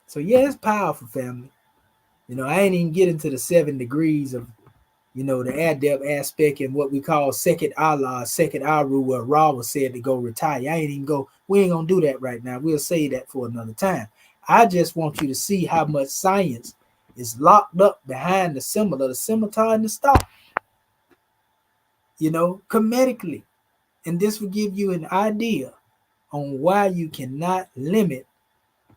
So yeah, it's powerful, family. You know, I ain't even get into the 7 degrees of, you know, the adept aspect and what we call second Allah, second Aru, where Ra was said to go retire. I ain't even go, we ain't gonna do that right now. We'll say that for another time. I just want you to see how much science is locked up behind the symbol of the scimitar and the star. You know, comedically. And this will give you an idea on why you cannot limit,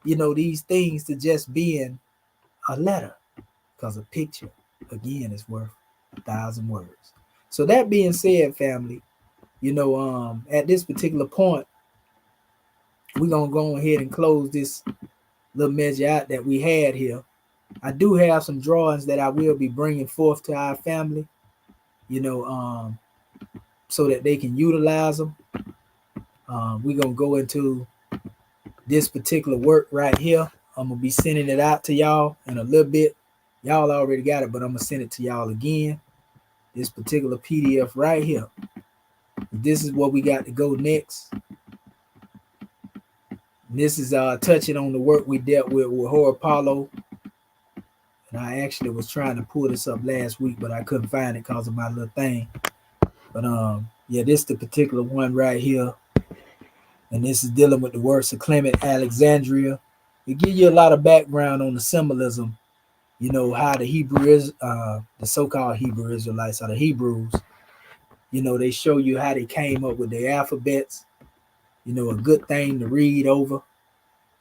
you know, these things to just being a letter. Because a picture, again, is worth 1,000 words. So that being said, family, you know, at this particular point, we're going to go ahead and close this little measure out that we had here. I do have some drawings that I will be bringing forth to our family, so that they can utilize them. We're going to go into this particular work right here. I'm going to be sending it out to y'all in a little bit. Y'all already got it, but I'm going to send it to y'all again. This particular PDF right here. This is what we got to go next. And this is touching on the work we dealt with Horopalo. And I actually was trying to pull this up last week, but I couldn't find it because of my little thing. But yeah, this is the particular one right here. And this is dealing with the works of Clement Alexandria. It gives you a lot of background on the symbolism, how the Hebrew is, the so-called Hebrew Israelites, or the Hebrews, they show you how they came up with their alphabets, a good thing to read over,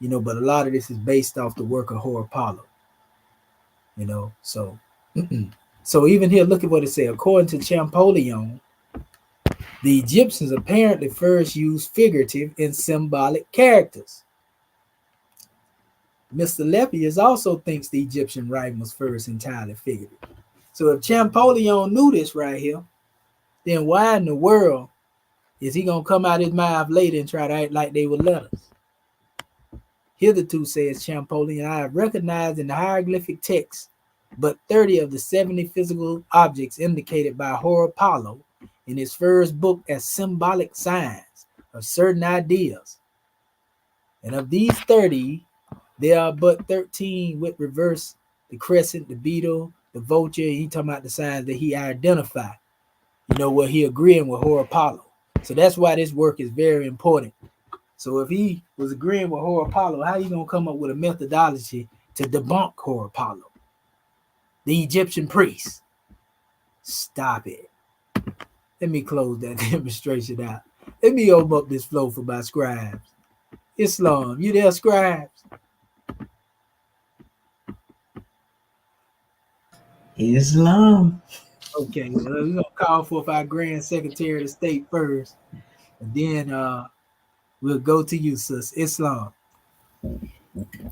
but a lot of this is based off the work of Horopalo, so. So even here, look at what it says. According to Champollion, the Egyptians apparently first used figurative and symbolic characters. Mr. Leppius also thinks the Egyptian writing was first entirely figurative. So if Champollion knew this right here, then why in the world is he going to come out his mouth later and try to act like they were letters? Hitherto, says Champollion, I have recognized in the hieroglyphic text but 30 of the 70 physical objects indicated by Horopalo in his first book as symbolic signs of certain ideas. And of these 30, there are but 13 with reverse, the crescent, the beetle, the vulture. He talking about the signs that he identified, where he agreeing with Horopalo. So that's why this work is very important. So if he was agreeing with Horopalo, how are you going to come up with a methodology to debunk Horopalo? The Egyptian priest. Stop it. Let me close that demonstration out. Let me open up this flow for my scribes. Islam, you there, scribes? Islam. Okay, well, we're going to call for our Grand Secretary of State first. And then we'll go to you, sis. Islam.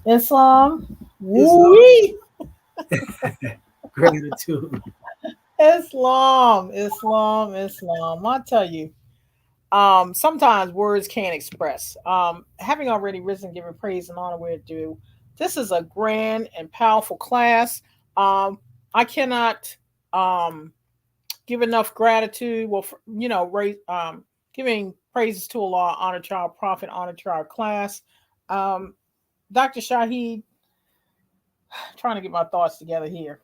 Islam. Islam. Gratitude. Islam. I tell you, sometimes words can't express. Having already risen, given praise and honor where due, this is a grand and powerful class. I cannot give enough gratitude. Well, giving praises to Allah, honor to our prophet, honor to our class. Dr. Shahid, trying to get my thoughts together here.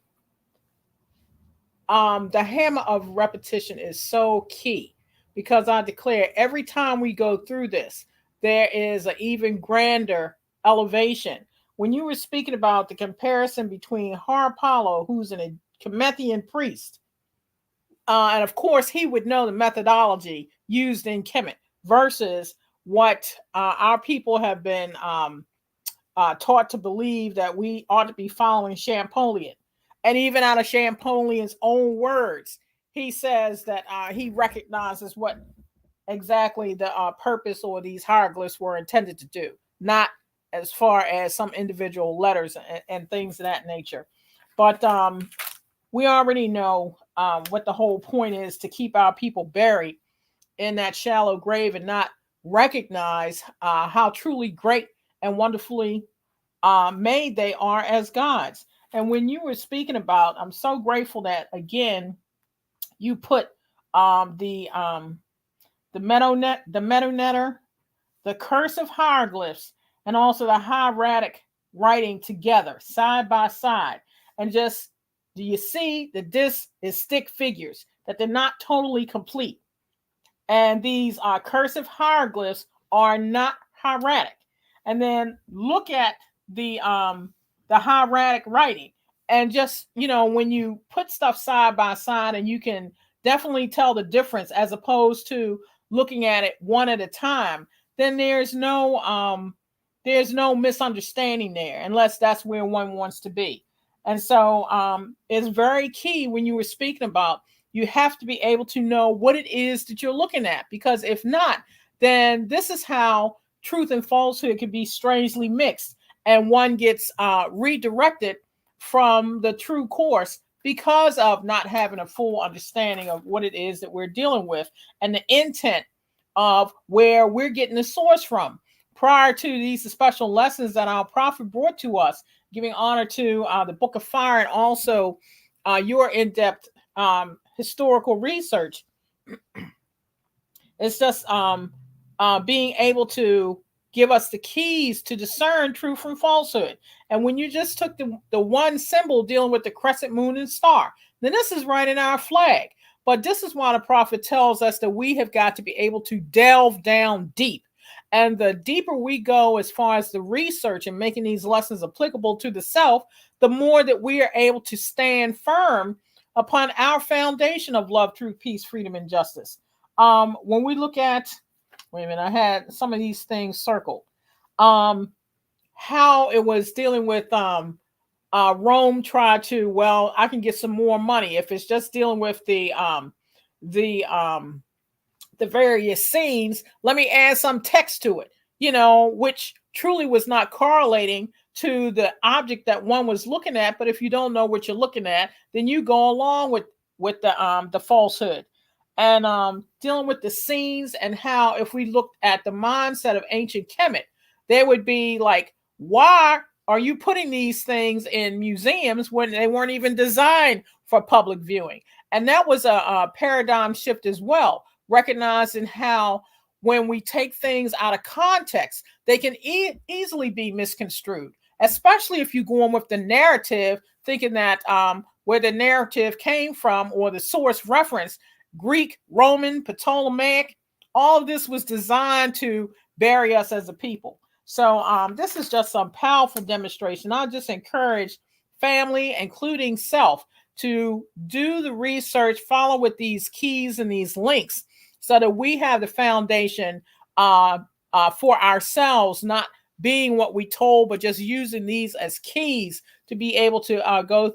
The hammer of repetition is so key, because I declare every time we go through this, there is an even grander elevation. When you were speaking about the comparison between Horopalo, who's a Kemethian priest, and of course he would know the methodology used in Kemet versus what our people have been taught to believe that we ought to be following Champollion. And even out of Champollion's own words, he says that he recognizes what exactly the purpose or these hieroglyphs were intended to do, not as far as some individual letters and things of that nature. But we already know what the whole point is, to keep our people buried in that shallow grave and not recognize how truly great and wonderfully made they are as gods. And when you were speaking about, I'm so grateful that again you put the metonetter, the cursive hieroglyphs, and also the hieratic writing together side by side. And just, do you see that this is stick figures, that they're not totally complete? And these cursive hieroglyphs are not hieratic. And then look at the hieratic writing, and just, when you put stuff side by side, and you can definitely tell the difference as opposed to looking at it one at a time, then there's no misunderstanding there, unless that's where one wants to be. And so it's very key when you were speaking about, you have to be able to know what it is that you're looking at, because if not, then this is how truth and falsehood can be strangely mixed, and one gets redirected from the true course because of not having a full understanding of what it is that we're dealing with and the intent of where we're getting the source from. Prior to these special lessons that our prophet brought to us, giving honor to the Book of Fire and also your in-depth historical research, it's just being able to give us the keys to discern truth from falsehood. And when you just took the one symbol dealing with the crescent moon and star, then this is right in our flag. But this is why the prophet tells us that we have got to be able to delve down deep. And the deeper we go as far as the research and making these lessons applicable to the self, the more that we are able to stand firm upon our foundation of love, truth, peace, freedom, and justice. When we look at, wait a minute, I had some of these things circled. How it was dealing with Rome tried to, well, I can get some more money if it's just dealing with the various scenes. Let me add some text to it, which truly was not correlating to the object that one was looking at. But if you don't know what you're looking at, then you go along with the falsehood. And dealing with the scenes and how, if we looked at the mindset of ancient Kemet, they would be like, why are you putting these things in museums when they weren't even designed for public viewing? And that was a paradigm shift as well, recognizing how when we take things out of context, they can easily be misconstrued, especially if you go on with the narrative, thinking that where the narrative came from or the source reference, Greek, Roman, Ptolemaic, all of this was designed to bury us as a people. So this is just some powerful demonstration. I just encourage family, including self, to do the research, follow with these keys and these links so that we have the foundation for ourselves, not being what we told, but just using these as keys to be able to go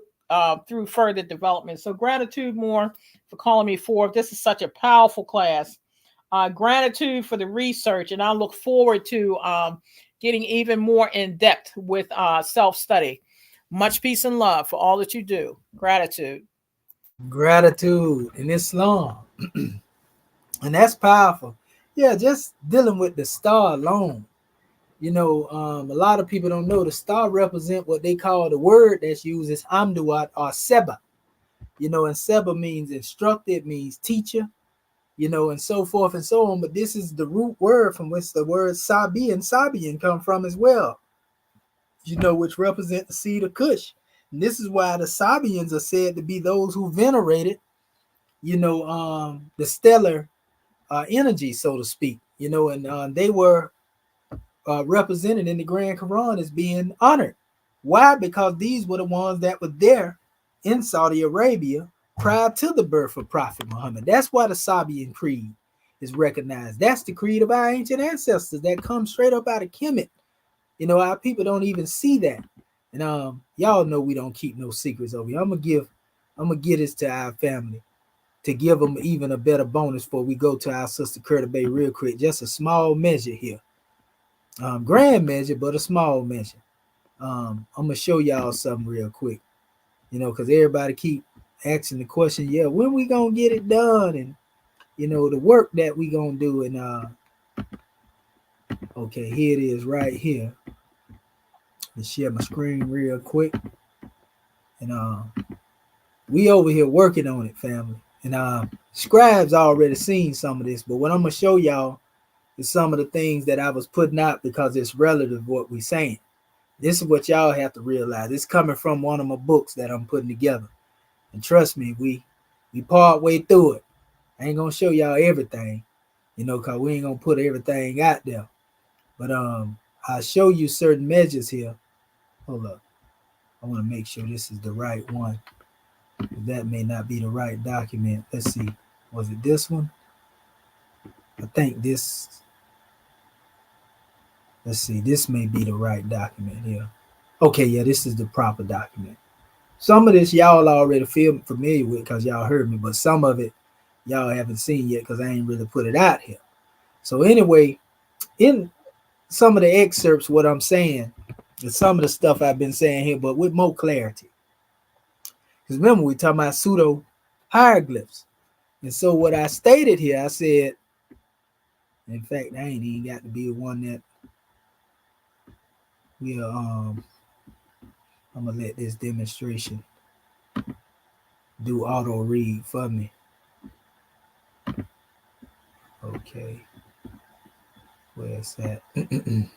through further development. So gratitude more for calling me forth. This is such a powerful class. Gratitude for the research, and I look forward to getting even more in depth with self-study. Much peace and love for all that you do. Gratitude. Gratitude in Islam. And that's powerful. Yeah, just dealing with the star alone. A lot of people don't know the star represent what they call, the word that's used is Amduat or Seba. And Seba means instructor, it means teacher, and so forth and so on. But this is the root word from which the word Sabian come from as well, which represent the seed of Cush. And this is why the Sabians are said to be those who venerated, the stellar energy, so to speak, and they were represented in the Grand Quran as being honored. Why? Because these were the ones that were there in Saudi Arabia prior to the birth of Prophet Muhammad. That's why the Sabian creed is recognized. That's the creed of our ancient ancestors that comes straight up out of Kemet. Our people don't even see that. And y'all know we don't keep no secrets over here. I'm gonna give this to our family to give them even a better bonus before we go to our sister Curtis Bay real quick. Just a small measure here. Grand measure, but a small measure. I'm gonna show y'all something real quick, because everybody keep asking the question, when we gonna get it done, and the work that we gonna do. And okay, here it is right here. Let's share my screen real quick, and we over here working on it, family. And Scribes already seen some of this, but what I'm gonna show y'all is some of the things that I was putting out because it's relative to what we're saying. This is what y'all have to realize. It's coming from one of my books that I'm putting together. And trust me, we part way through it. I ain't gonna show y'all everything, because we ain't gonna put everything out there. But I'll show you certain measures here. Hold up. I want to make sure this is the right one. That may not be the right document. Let's see. Was it this one? I think this. Let's see. This may be the right document here. Okay, yeah, this is the proper document. Some of this y'all already feel familiar with because y'all heard me, but some of it y'all haven't seen yet because I ain't really put it out here. So anyway, in some of the excerpts, what I'm saying, and some of the stuff I've been saying here, but with more clarity. Because remember, we're talking about pseudo-hieroglyphs. And so what I stated here, I said, in fact, I ain't even got to be the one that will, I'm going to let this demonstration do auto read for me. Okay. Where's that? That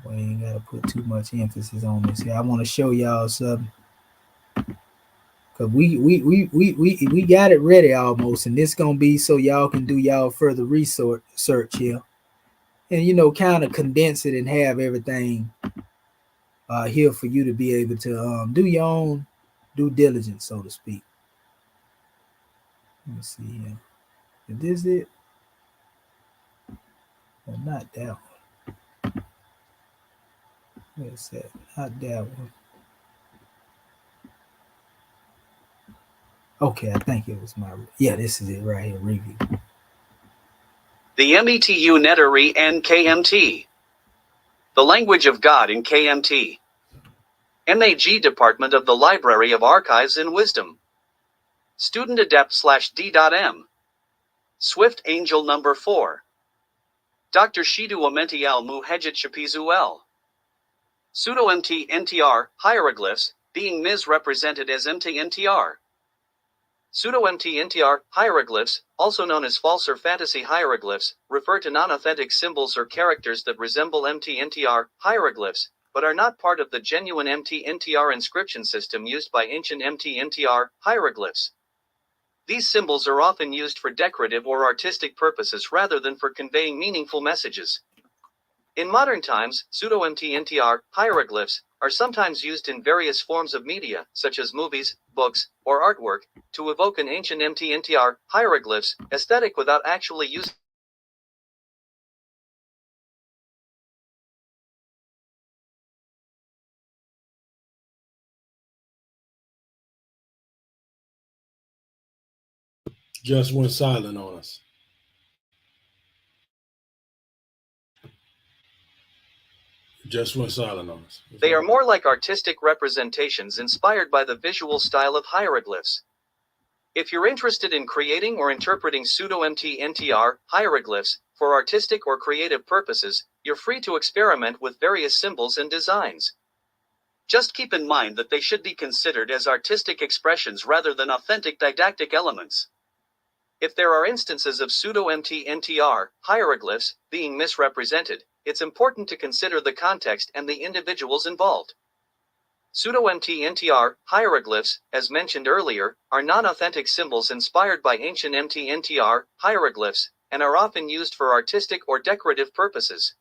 way I ain't got to put too much emphasis on this here. I want to show y'all something. Cause we got it ready almost, and this gonna be so y'all can do y'all further research here, and kind of condense it and have everything here for you to be able to do your own due diligence, so to speak. Let me see here. Is this it? Well, not that one. Where's that? Not that one. Okay, I think it was this is it right here, review. The METU Netery and KMT. The Language of God in KMT. MAG Department of the Library of Archives and Wisdom. Student adept/D.M. Swift Angel number 4. Dr. Shidu Amenti al Muhejit Shapizu L. Pseudo-MT NTR, hieroglyphs, being misrepresented as MT NTR. Pseudo-MT NTR, hieroglyphs, also known as false or fantasy hieroglyphs, refer to non-authentic symbols or characters that resemble MT NTR, hieroglyphs, but are not part of the genuine MT NTR inscription system used by ancient MT NTR, hieroglyphs. These symbols are often used for decorative or artistic purposes rather than for conveying meaningful messages. In modern times, pseudo-MT NTR, hieroglyphs, are sometimes used in various forms of media, such as movies, books, or artwork, to evoke an ancient MT NTR, hieroglyphs, aesthetic without actually using Just went silent on us. Just went silent on us. They are more like artistic representations inspired by the visual style of hieroglyphs. If you're interested in creating or interpreting pseudo-MT NTR, hieroglyphs, for artistic or creative purposes, you're free to experiment with various symbols and designs. Just keep in mind that they should be considered as artistic expressions rather than authentic didactic elements. If there are instances of pseudo-MT NTR, hieroglyphs, being misrepresented, it's important to consider the context and the individuals involved. Pseudo-MT NTR, hieroglyphs, as mentioned earlier, are non-authentic symbols inspired by ancient MT NTR, hieroglyphs, and are often used for artistic or decorative purposes.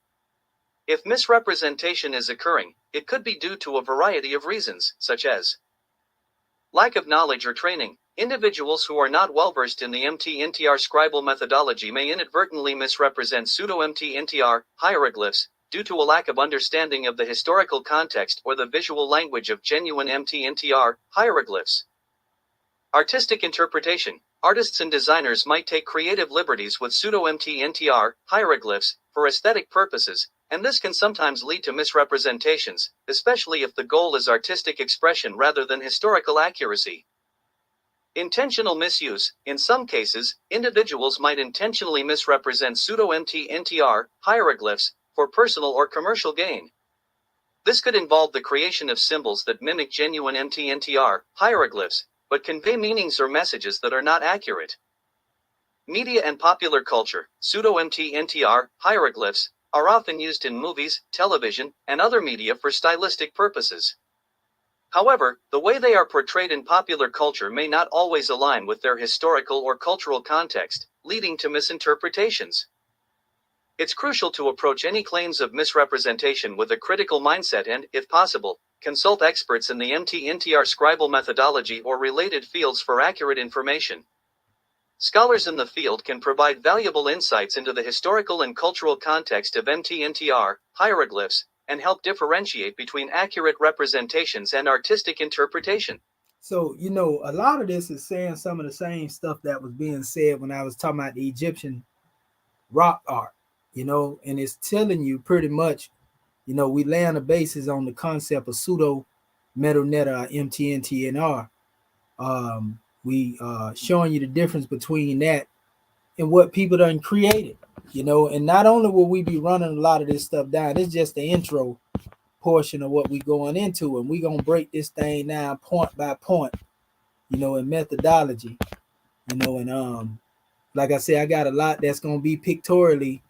If misrepresentation is occurring, it could be due to a variety of reasons, such as lack of knowledge or training. Individuals who are not well-versed in the MT NTR scribal methodology may inadvertently misrepresent pseudo-MT NTR, hieroglyphs, due to a lack of understanding of the historical context or the visual language of genuine MT NTR, hieroglyphs. Artistic interpretation. Artists and designers might take creative liberties with pseudo-MT NTR, hieroglyphs, for aesthetic purposes, and this can sometimes lead to misrepresentations, especially if the goal is artistic expression rather than historical accuracy. Intentional misuse. In some cases, individuals might intentionally misrepresent pseudo-MT NTR, hieroglyphs, for personal or commercial gain. This could involve the creation of symbols that mimic genuine MT NTR, hieroglyphs, but convey meanings or messages that are not accurate. Media and popular culture. Pseudo-MT NTR, hieroglyphs, are often used in movies, television, and other media for stylistic purposes. However, the way they are portrayed in popular culture may not always align with their historical or cultural context, leading to misinterpretations. It's crucial to approach any claims of misrepresentation with a critical mindset and, if possible, consult experts in the MT NTR scribal methodology or related fields for accurate information. Scholars in the field can provide valuable insights into the historical and cultural context of MT NTR, hieroglyphs, and help differentiate between accurate representations and artistic interpretation. So, a lot of this is saying some of the same stuff that was being said when I was talking about the Egyptian rock art. you know, and it's telling you pretty much, you know, we lay on the basis on the concept of pseudo metaneta or MTNTNR. We showing you the difference between that and what people done created, you know, and not only will we be running a lot of this stuff down, it's just the intro portion of what we going into, and we gonna break this thing down point by point, you know, in methodology, you know, and like I said, I got a lot that's gonna be pictorially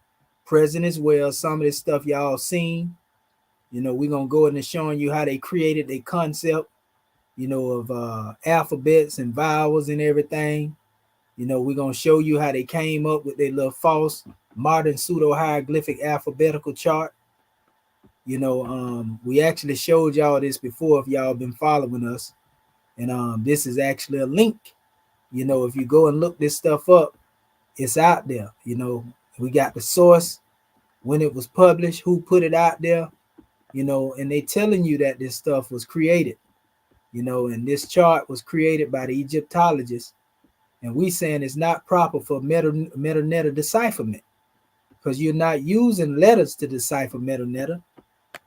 present as well. Some of this stuff y'all seen, you know, we're gonna go in and showing you how they created a concept, you know, of alphabets and vowels and everything. You know, we're gonna show you how they came up with their little false modern pseudo hieroglyphic alphabetical chart. You know, we actually showed y'all this before if y'all been following us. And this is actually a link. You know, if you go and look this stuff up, it's out there. You know, we got the source, when it was published, who put it out there, you know, and they telling you that this stuff was created, you know, and this chart was created by the Egyptologists. And we saying it's not proper for metaneta decipherment because you're not using letters to decipher metaneta.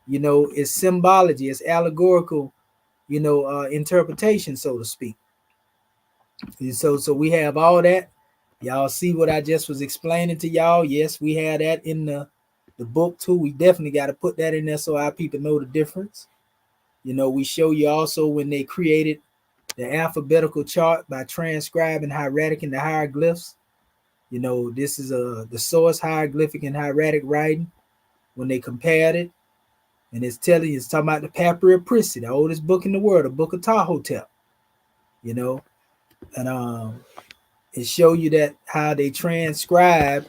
You know, it's symbology, it's allegorical, you know, interpretation, so to speak. And so we have all that. Y'all see what I just was explaining to y'all? Yes, we had that in the book too. We definitely got to put that in there so our people know the difference. You know, we show you also when they created the alphabetical chart by transcribing hieratic and the hieroglyphs. You know, this is the source hieroglyphic and hieratic writing when they compared it. And it's telling you, it's talking about the Papyri Prissy, the oldest book in the world, the Book of Ptah-hotep. You know, and it show you that how they transcribe,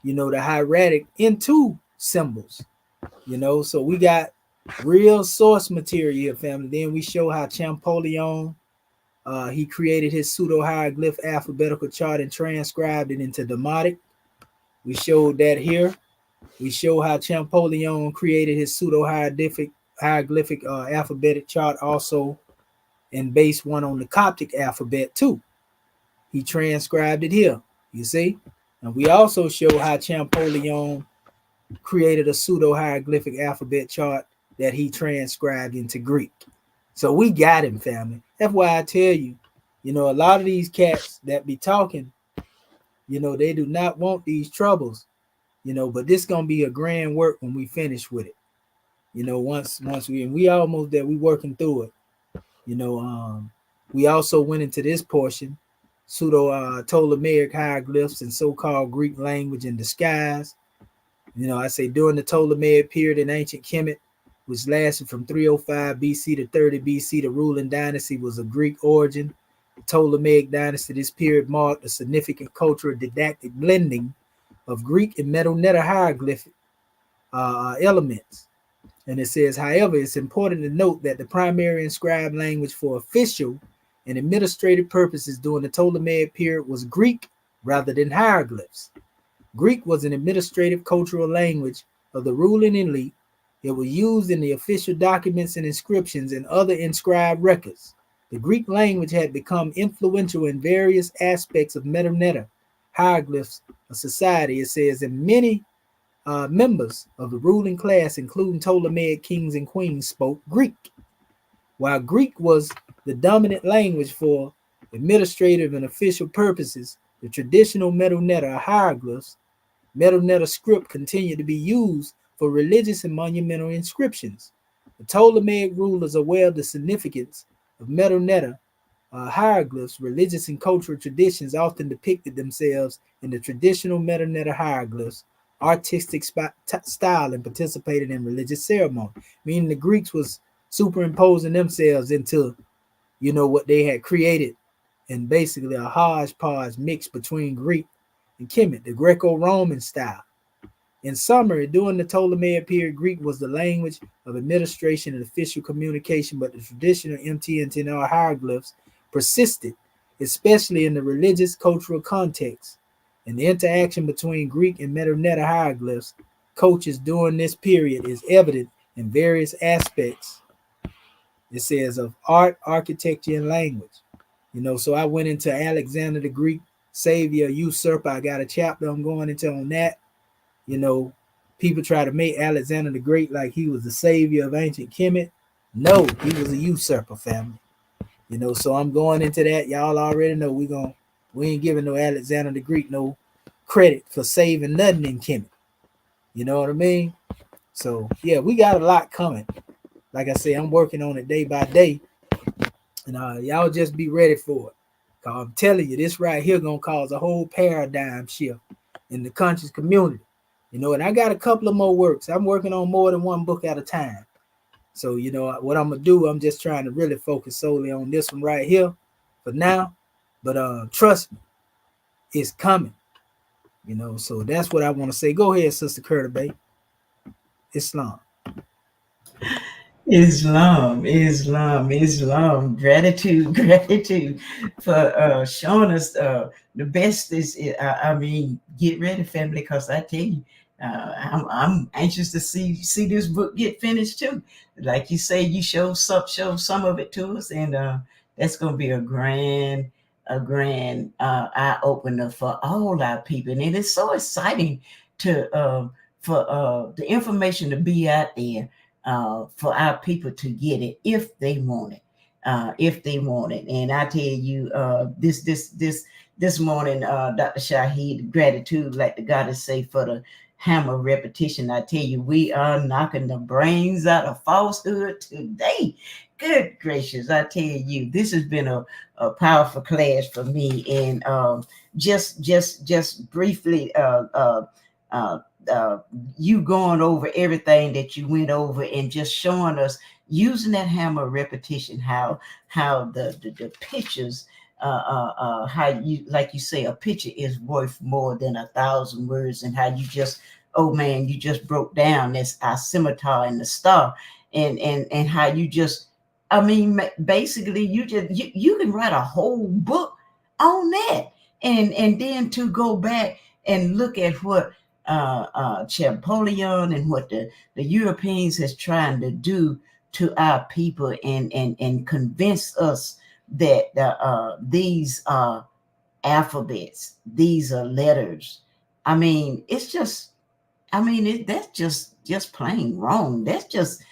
you know, the hieratic into symbols. You know, so we got real source material here, family. Then we show how Champollion, he created his pseudo hieroglyph alphabetical chart and transcribed it into Demotic. We showed that here. We show how Champollion created his pseudo hieroglyphic alphabetic chart also and based one on the Coptic alphabet too. He transcribed it here, you see? And we also show how Champollion created a pseudo hieroglyphic alphabet chart that he transcribed into Greek. So we got him, family. That's why I tell you, you know, a lot of these cats that be talking, you know, they do not want these troubles, you know, but this gonna be a grand work when we finish with it. You know, once we almost there, we working through it. You know, we also went into this portion, pseudo Ptolemaic hieroglyphs and so-called Greek language in disguise. You know, I say during the Ptolemaic period in ancient Kemet, which lasted from 305 BC to 30 BC, the ruling dynasty was of Greek origin. The Ptolemaic dynasty, this period marked a significant cultural didactic blending of Greek and metaneta hieroglyphic elements. And it says, however, it's important to note that the primary inscribed language for official and administrative purposes during the Ptolemaic period was Greek rather than hieroglyphs. Greek was an administrative cultural language of the ruling elite. It was used in the official documents and inscriptions and other inscribed records. The Greek language had become influential in various aspects of metaneta hieroglyphs of society. It says, and many members of the ruling class, including Ptolemaic kings and queens, spoke Greek. While Greek was the dominant language for administrative and official purposes, the traditional metaneta hieroglyphs, metaneta script continued to be used for religious and monumental inscriptions. The Ptolemaic rulers, aware of the significance of metaneta hieroglyphs, religious and cultural traditions often depicted themselves in the traditional metaneta hieroglyphs artistic style and participated in religious ceremony. Meaning the Greeks was superimposing themselves into, you know, what they had created, and basically a hodgepodge mix between Greek and Kemet, the Greco-Roman style. In summary, during the Ptolemaic period, Greek was the language of administration and official communication, but the traditional MTNTR hieroglyphs persisted, especially in the religious cultural context. And the interaction between Greek and metaneta hieroglyphs cultures during this period is evident in various aspects. It says of art, architecture, and language. You know, so I went into Alexander the Greek savior, usurper. I got a chapter I'm going into on that. You know, people try to make Alexander the Great like he was the savior of ancient Kemet. No, he was a usurper, family. You know, so I'm going into that. Y'all already know we ain't giving no Alexander the Great no credit for saving nothing in Kemet. You know what I mean? So yeah, we got a lot coming. Like I say, I'm working on it day by day, and y'all just be ready for it. Cause I'm telling you, this right here gonna cause a whole paradigm shift in the conscious community. You know, and I got a couple of more works. I'm working on more than one book at a time. So, you know, what I'm gonna do, I'm just trying to really focus solely on this one right here for now. But trust me, it's coming. You know, so that's what I want to say. Go ahead, Sister Curtis Bay. Islam. Islam, Islam, Islam. Gratitude, gratitude for showing us the best. I mean, get ready, family, because I tell you, I'm anxious to see this book get finished too. Like you say, you show some of it to us, and that's going to be a grand eye opener for all our people. And it's so exciting to for the information to be out there. For our people to get it if they want it, And I tell you, this morning, Dr. Shaheed, gratitude, like the goddess say, for the hammer repetition. I tell you, we are knocking the brains out of falsehood today. Good gracious, I tell you, this has been a powerful class for me. And just briefly, you going over everything that you went over and just showing us using that hammer repetition, how the pictures, how you, like you say, a picture is worth more than 1,000 words, and how you just, oh man, you just broke down this our scimitar and the star, and how you just, I mean, basically you can write a whole book on that, and then to go back and look at what Champollion and what the Europeans is trying to do to our people, and convince us that these are alphabets, these are letters. I mean, it's just, I mean, that's just plain wrong. That's just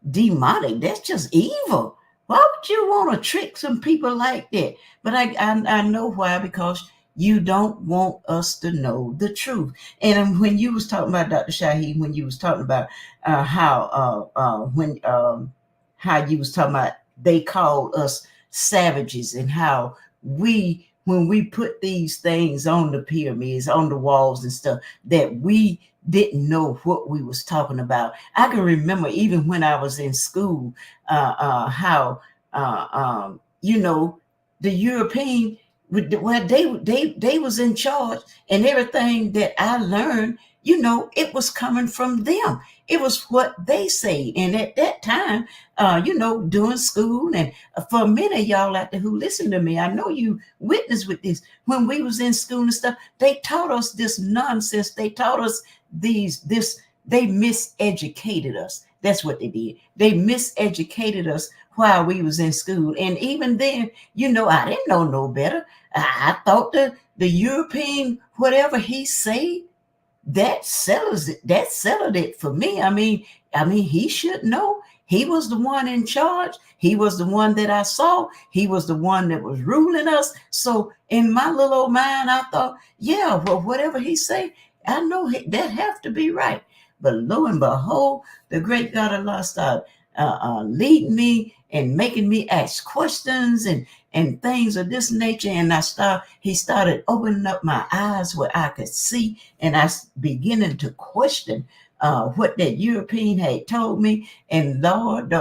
demonic. That's just evil. Why would you want to trick some people like that? But I know why, because you don't want us to know the truth. And when you was talking about, Dr. Shaheed, when you was talking about how you was talking about they called us savages, and how when we put these things on the pyramids, on the walls and stuff, that we didn't know what we was talking about. I can remember even when I was in school, how you know, the European, well, they was in charge, and everything that I learned, you know, it was coming from them. It was what they say. And at that time, you know, doing school, and for many of y'all out there who listen to me, I know you witnessed with this. When we was in school and stuff, they taught us this nonsense. They taught us they miseducated us. That's what they did. They miseducated us while we was in school. And even then, you know, I didn't know no better. I thought the European, whatever he said, that settled it for me. I mean, he should know. He was the one in charge. He was the one that I saw. He was the one that was ruling us. So in my little old mind, I thought, yeah, well, whatever he say, I know that have to be right. But lo and behold, the great God of Allah started leading me and making me ask questions and things of this nature. And he started opening up my eyes where I could see, and I beginning to question what that European had told me. And Lord,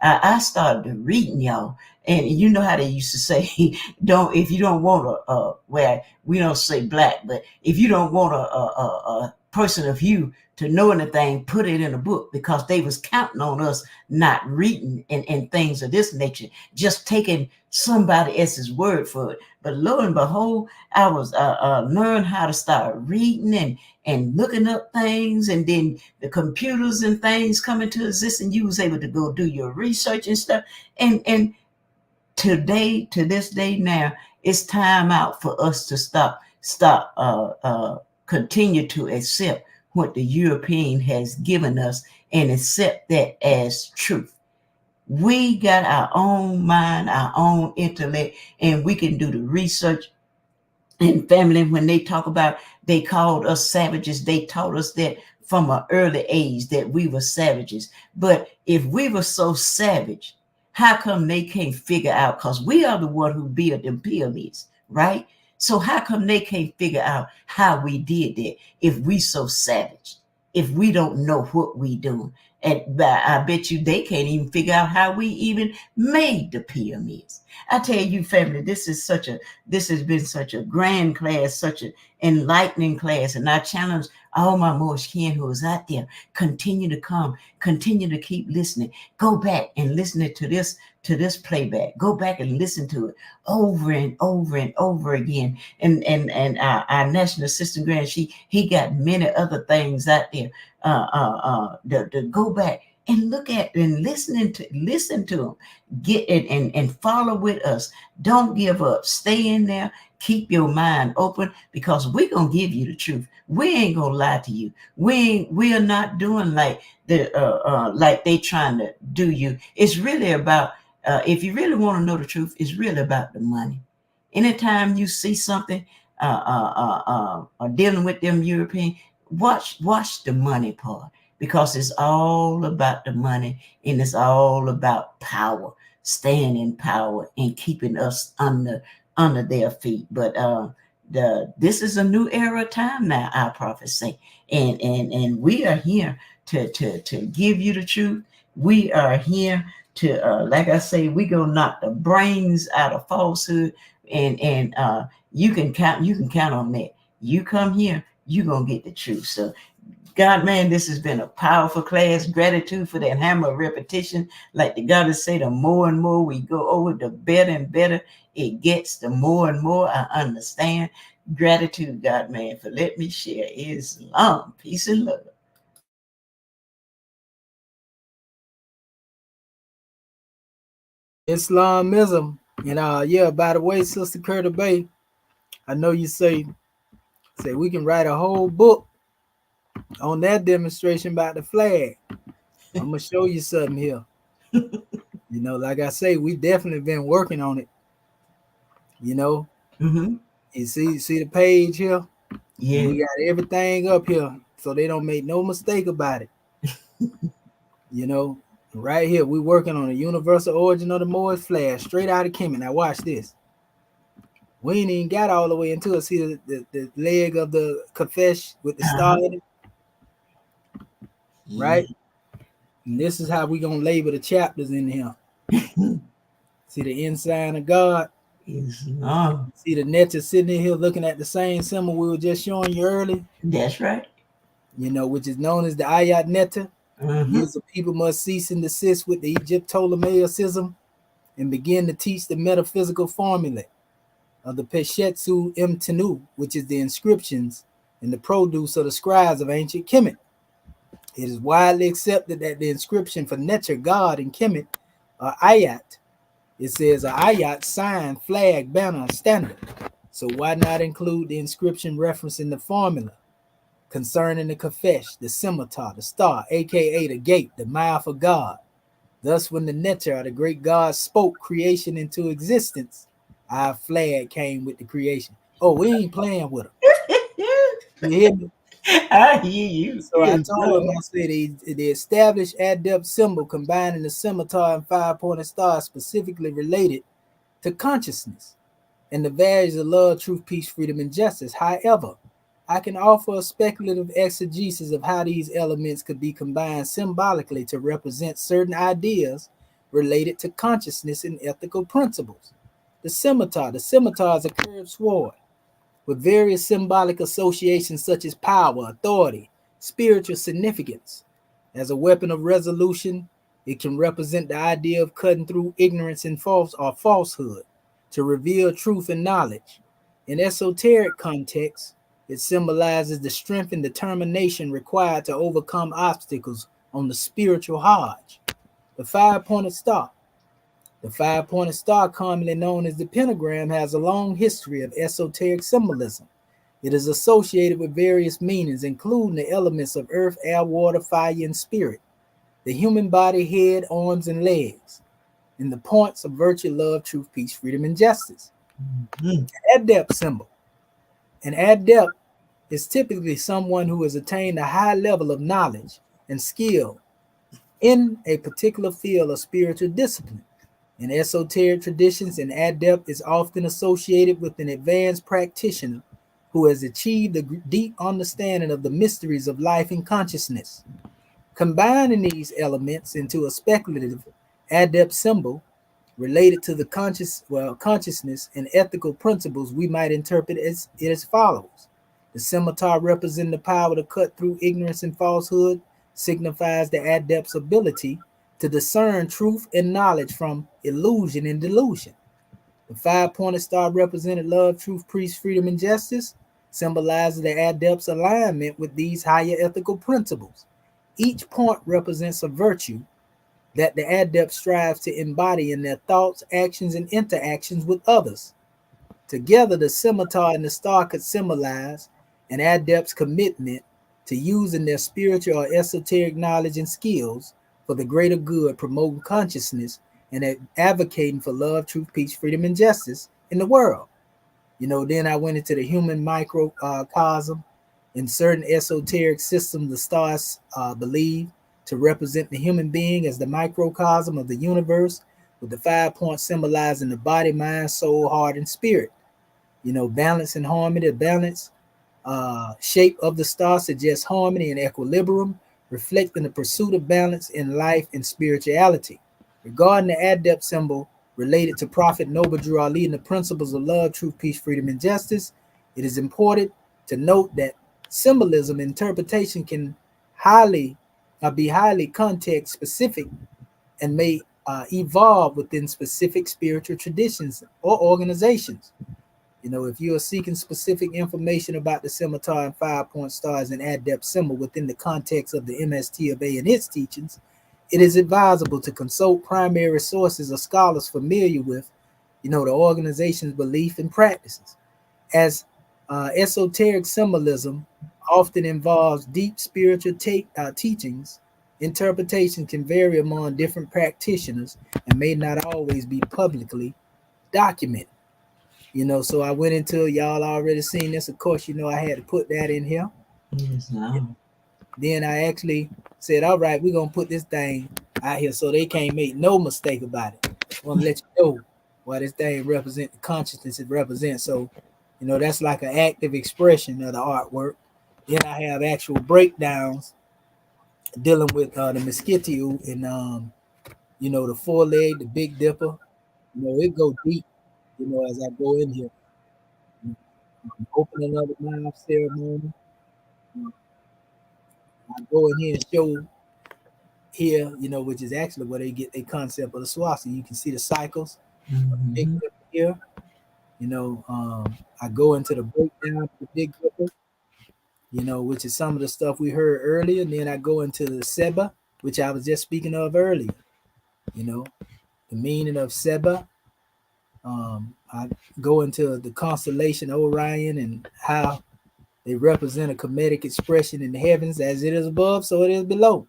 I started reading, y'all. And you know how they used to say, if you don't want well, we don't say black, but if you don't want a person of you to know anything, put it in a book, because they was counting on us not reading and things of this nature, just taking somebody else's word for it. But lo and behold, I was learned how to start reading and looking up things, and then the computers and things come into existence. You was able to go do your research and stuff. And today, to this day now, it's time out for us to stop continue to accept what the European has given us and accept that as truth. We got our own mind, our own intellect, and we can do the research. And family, when they talk about they called us savages, they taught us that from an early age that we were savages. But if we were so savage, how come they can't figure out? Because we are the one who built them pyramids, right? So how come they can't figure out how we did that if we so savage, if we don't know what we doing? And I bet you they can't even figure out how we even made the pyramids. I tell you, family, this has been such a grand class, such an enlightening class. And I challenge all my Moorish kin who is out there, continue to come, continue to keep listening. Go back and listen to this playback. Go back and listen to it over and over and over again. And our national assistant grant, he got many other things out there to go back and look at and listen to them. Get it and follow with us. Don't give up. Stay in there. Keep your mind open, because we're gonna give you the truth. We ain't gonna lie to you. We are not doing like like they trying to do you. It's really about if you really want to know the truth, it's really about the money. Anytime you see something dealing with them European, watch the money part, because it's all about the money and it's all about power, staying in power and keeping us under their feet. But this is a new era of time now, our prophets say, and we are here to give you the truth. We are here to like I say, we gonna knock the brains out of falsehood, and you can count on that. You come here, you gonna get the truth. So God, man, this has been a powerful class. Gratitude for that hammer of repetition. Like the goddess say, the more and more we go over, the better and better it gets. The more and more I understand. Gratitude, God, man, for letting me share. Islam, peace and love. Islamism. And yeah, by the way, Sister Curtis Bay, I know you say we can write a whole book on that demonstration about the flag. I'm gonna show you something here. Like I say, we definitely been working on it. Mm-hmm. You see the page here? Yeah. We got everything up here, so they don't make no mistake about it. Right here, we working on the universal origin of the Moorish flag, straight out of Kemet. Now watch this. We ain't even got all the way into it. See the leg of the kafesh with the star in it? Right? And this is how we gonna label the chapters in here. See the ensign of God? See the Netter sitting in here looking at the same symbol we were just showing you earlier? That's right. Which is known as the Ayat Netter. Years of people must cease and desist with the Egyptolomaicism and begin to teach the metaphysical formula of the Peshetsu Mtenu, which is the inscriptions and the produce of the scribes of ancient Kemet. It is widely accepted that the inscription for Neter, God, in Kemet are Ayat. It says a Ayat, sign, flag, banner, standard. So why not include the inscription referencing the formula concerning the kafesh, the scimitar, the star, aka the gate, the mouth of God? Thus, when the Neter, the great God, spoke creation into existence, our flag came with the creation. Oh, we ain't playing with them. You hear me? I hear you. So I told him, I said the established adept symbol combining the scimitar and five-pointed star specifically related to consciousness and the values of love, truth, peace, freedom, and justice. However, I can offer a speculative exegesis of how these elements could be combined symbolically to represent certain ideas related to consciousness and ethical principles. The scimitar is a curved sword with various symbolic associations such as power, authority, spiritual significance. As a weapon of resolution, it can represent the idea of cutting through ignorance and falsehood to reveal truth and knowledge. In esoteric context, it symbolizes the strength and determination required to overcome obstacles on the spiritual Hajj. The five-pointed star. The five-pointed star, commonly known as the pentagram, has a long history of esoteric symbolism. It is associated with various meanings, including the elements of earth, air, water, fire, and spirit, the human body, head, arms, and legs, and the points of virtue, love, truth, peace, freedom, and justice. Adept symbol. An adept is typically someone who has attained a high level of knowledge and skill in a particular field of spiritual discipline. In esoteric traditions, an adept is often associated with an advanced practitioner who has achieved a deep understanding of the mysteries of life and consciousness. Combining these elements into a speculative adept symbol related to the consciousness and ethical principles, we might interpret it as follows. The scimitar, representing the power to cut through ignorance and falsehood, signifies the adept's ability to discern truth and knowledge from illusion and delusion. The five-pointed star, represented love, truth, peace, freedom, and justice, symbolizes the adept's alignment with these higher ethical principles. Each point represents a virtue that the adept strives to embody in their thoughts, actions, and interactions with others. Together, the scimitar and the star could symbolize an adept's commitment to using their spiritual or esoteric knowledge and skills for the greater good, promoting consciousness and advocating for love, truth, peace, freedom, and justice in the world. Then I went into the human microcosm. In certain esoteric systems, the stars believe to represent the human being as the microcosm of the universe, with the 5 points symbolizing the body, mind, soul, heart, and spirit. Balance and harmony. The balance shape of the star suggests harmony and equilibrium, reflecting the pursuit of balance in life and spirituality. Regarding the adept symbol related to Prophet Noble Drew Ali and the principles of love, truth, peace, freedom, and justice, it is important to note that symbolism interpretation can be highly context specific and may evolve within specific spiritual traditions or organizations. If you are seeking specific information about the scimitar and 5-point stars and adept symbol within the context of the MST of A and its teachings, it is advisable to consult primary sources or scholars familiar with, the organization's belief and practices. As esoteric symbolism often involves deep spiritual teachings, interpretation can vary among different practitioners and may not always be publicly documented. So I went into, y'all already seen this. Of course, I had to put that in here. Yes, no. Then I actually said, all right, we're going to put this thing out here so they can't make no mistake about it. I want to let you know why this thing represents the consciousness it represents. So, that's like an active expression of the artwork. Then I have actual breakdowns dealing with the Mesquitiu and, the foreleg, the Big Dipper. It go deep, as I go in here. Opening of the mouth ceremony. I go in here and show here, which is actually where they get their concept of the swastika. You can see the cycles. Big Dipper here. I go into the breakdown of the Big Dipper, which is some of the stuff we heard earlier. And then I go into the Seba, which I was just speaking of earlier. The meaning of Seba. I go into the constellation Orion and how they represent a comedic expression in the heavens. As it is above, so it is below.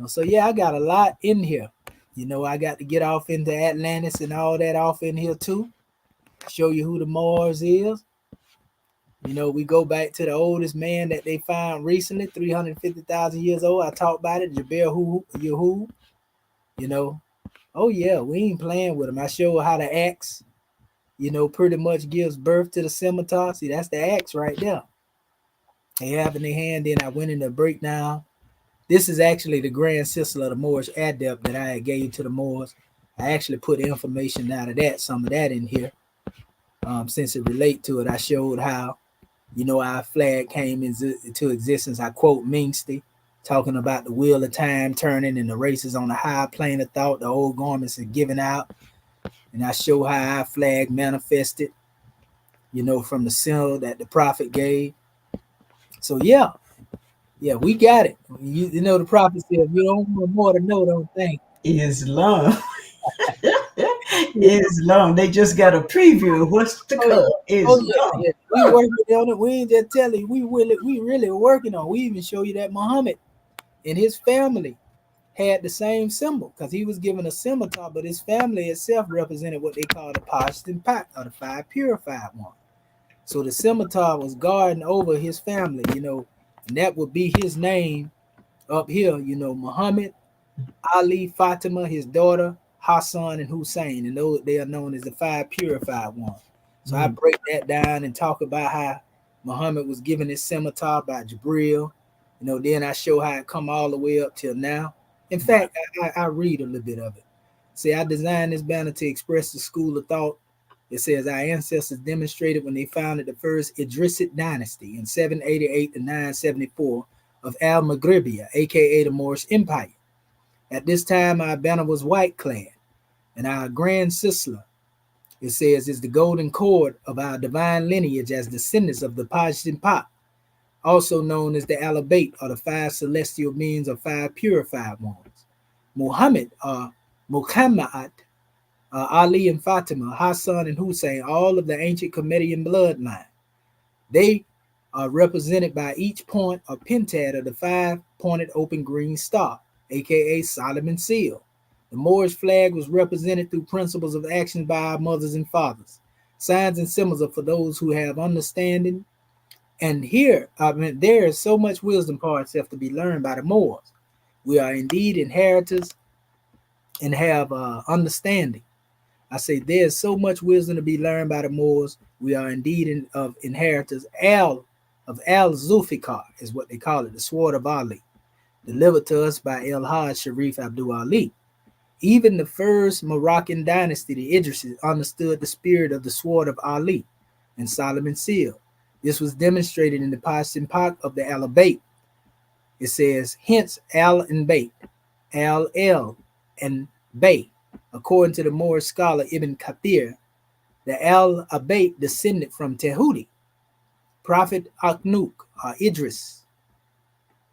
So yeah, I got a lot in here. I got to get off into Atlantis and all that off in here too. Show you who the Mars is. We go back to the oldest man that they found recently, 350,000 years old. I talked about it, Jabir Yahu. Oh yeah, we ain't playing with him. I show how the axe, pretty much gives birth to the scimitar. See, that's the axe right there. They have in their hand. Then I went in the breakdown. This is actually the grand sister of the Moorish adept that I gave to the Moors. I actually put information out of that, some of that in here. Since it relate to it, I showed how, our flag came into existence. I quote Mingsti, talking about the wheel of time turning and the races on the high plane of thought, the old garments are given out. And I show how our flag manifested, from the symbol that the prophet gave. So yeah, we got it. The prophet said, if you don't want more to know, don't think. Islam. It's long. They just got a preview of what's to come. It's long. Yeah. We working on it. We ain't just telling you. We really working on. We even show you that Muhammad and his family had the same symbol because he was given a scimitar, but his family itself represented what they call the Pashtan Pak, or the 5 purified one. So the scimitar was guarding over his family, and that would be his name up here, Muhammad, Ali, Fatima, his daughter, Hassan, and Hussein, and those they are known as the 5 purified ones. So I break that down and talk about how Muhammad was given his scimitar by Jibril. Then I show how it come all the way up till now. In fact, I read a little bit of it. See, I designed this banner to express the school of thought. It says our ancestors demonstrated when they founded the first Idrisid dynasty in 788 to 974 of Al-Maghribia, aka the Moorish Empire. At this time, our banner was white clad, and our grand Sisla, it says, is the golden cord of our divine lineage as descendants of the Pashtan Pak, also known as the Alabate, or the 5 celestial beings or 5 purified ones. Muhammad, Muhammad, Ali and Fatima, Hassan and Hussein, all of the ancient Comedian bloodline. They are represented by each point or pentad of the 5-pointed open green star, aka Solomon's seal. The Moorish flag was represented through principles of action by our mothers and fathers. Signs and symbols are for those who have understanding. And here, there is so much wisdom for itself to be learned by the Moors. We are indeed inheritors and have understanding. I say there's so much wisdom to be learned by the Moors. We are indeed inheritors. Of Al-Zulfikar is what they call it, the sword of Ali, delivered to us by El-Hajj Sharif Abdul Ali. Even the first Moroccan dynasty, the Idrisis, understood the spirit of the sword of Ali and Solomon's seal. This was demonstrated in the Pashtan Pak of the Alabate. It says, hence Al and Bait, Al El and Bay. According to the Moorish scholar Ibn Kathir, the Al-Abate descended from Tehudi, Prophet Akhnuk, or Idris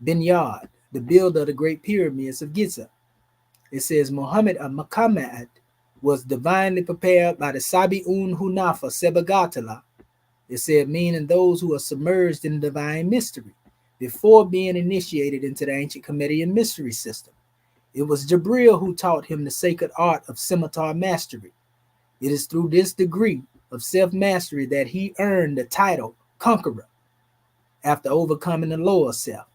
bin Yard, the builder of the great pyramids of Giza. It says Muhammad al-Muhammad was divinely prepared by the Sabi'un Hunafa Sebagatala. It said, meaning those who are submerged in divine mystery before being initiated into the ancient Comedian mystery system. It was Jibril who taught him the sacred art of scimitar mastery. It is through this degree of self-mastery that he earned the title conqueror after overcoming the lower self.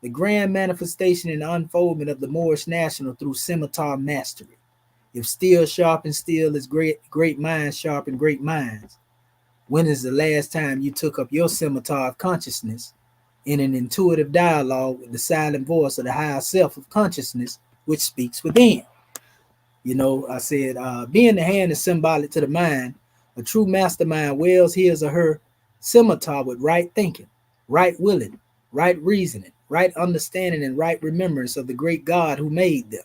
The grand manifestation and unfoldment of the Moorish national through scimitar mastery. If steel sharpens steel, is great minds sharpen great minds. When is the last time you took up your scimitar of consciousness in an intuitive dialogue with the silent voice of the higher self of consciousness, which speaks within? I said, being the hand is symbolic to the mind. A true mastermind wields his or her scimitar with right thinking, right willing, right reasoning, right understanding, and right remembrance of the great God who made them.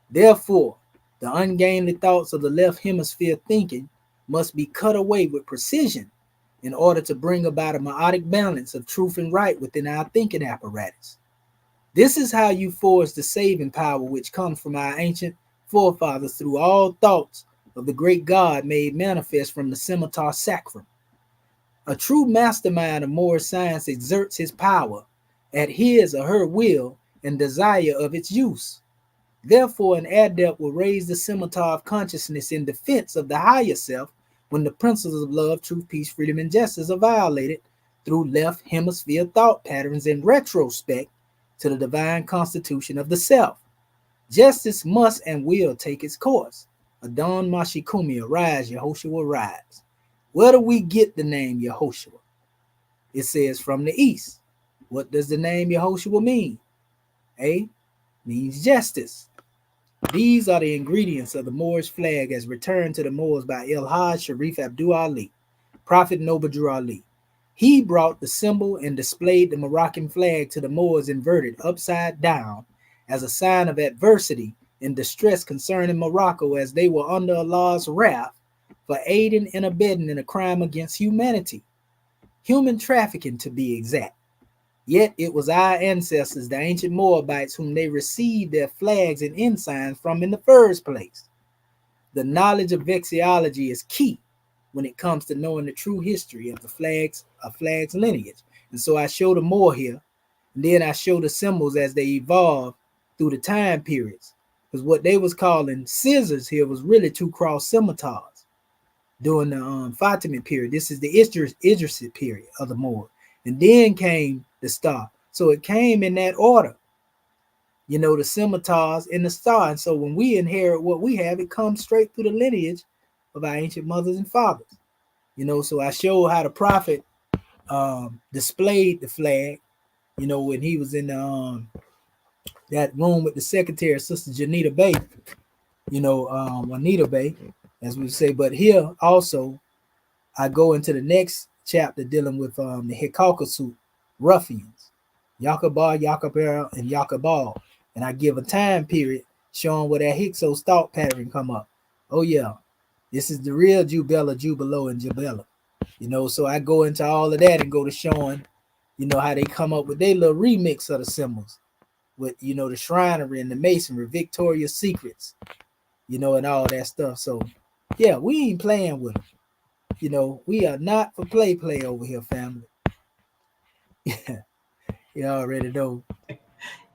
Therefore, the ungainly thoughts of the left hemisphere thinking must be cut away with precision in order to bring about a meiotic balance of truth and right within our thinking apparatus. This is how you forge the saving power which comes from our ancient forefathers through all thoughts of the great God made manifest from the scimitar sacrum. A true mastermind of Moorish science exerts his power at his or her will and desire of its use. Therefore, an adept will raise the scimitar of consciousness in defense of the higher self when the principles of love, truth, peace, freedom, and justice are violated through left hemisphere thought patterns in retrospect to the divine constitution of the self. Justice must and will take its course. Adon Mashikumi, arise, Yehoshua, rise. Where do we get the name Yehoshua? It says from the east. What does the name Yehoshua mean? A means justice. These are the ingredients of the Moorish flag as returned to the Moors by El-Hajj Sharif Abdul Ali, Prophet Nobadru Ali. He brought the symbol and displayed the Moroccan flag to the Moors inverted upside down as a sign of adversity and distress concerning Morocco as they were under Allah's wrath for aiding and abetting in a crime against humanity, human trafficking to be exact. Yet it was our ancestors, the ancient Moabites, whom they received their flags and ensigns from in the first place. The knowledge of vexillology is key when it comes to knowing the true history of the flag's lineage. And so I show the more here, and then I show the symbols as they evolve through the time periods. Because what they was calling scissors here was really two cross scimitars during the Fatimid period. This is the Idrisid period of the Moor. And then came the star. So it came in that order. You know, the scimitars and the star. And so when we inherit what we have, it comes straight through the lineage of our ancient mothers and fathers. You know, so I show how the prophet displayed the flag, you know, when he was in that room with the secretary, Sister Janita Bay, you know, Juanita Bay, as we say. But here also, I go into the next chapter dealing with the Hikaukasu ruffians, Yakabar, Yakabera, and Yakabal. And I give a time period showing where that Hyksos thought pattern come up. Oh, yeah, this is the real Jubela, Jubilo, and Jabela. You know, so I go into all of that and go to showing, you know, how they come up with their little remix of the symbols with, you know, the shrinery and the masonry, Victoria's Secrets, you know, and all that stuff. So, yeah, we ain't playing with them. You know, we are not for play over here, family. Yeah, you already know.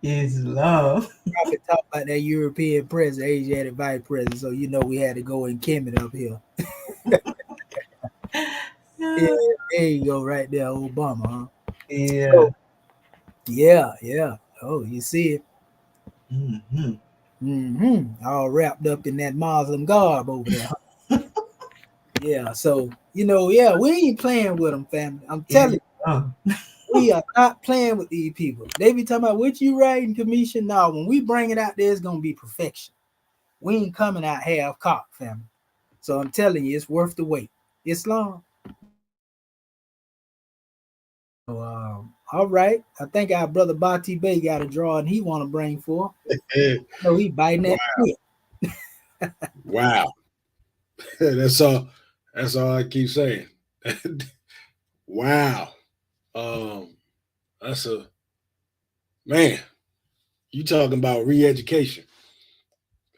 Is love. Prophet talk about that European president, Asiatic vice president. So, you know, we had to go and Kim it up here. Yeah, there you go, right there, Obama, huh? Yeah. So, yeah. Oh, you see it. All wrapped up in that Muslim garb over there. Huh? Yeah, so, you know, yeah, we ain't playing with them, family. I'm telling you, we are not playing with these people. They be talking about what you writing, commission. Now, when we bring it out there, it's gonna be perfection. We ain't coming out half cocked, family. So I'm telling you, it's worth the wait. Islam. So, all right. I think our brother Bati Bey got a drawing he want to bring forth. So he biting that quit. Wow. That's all I keep saying. Wow. That's a man. You talking about re-education.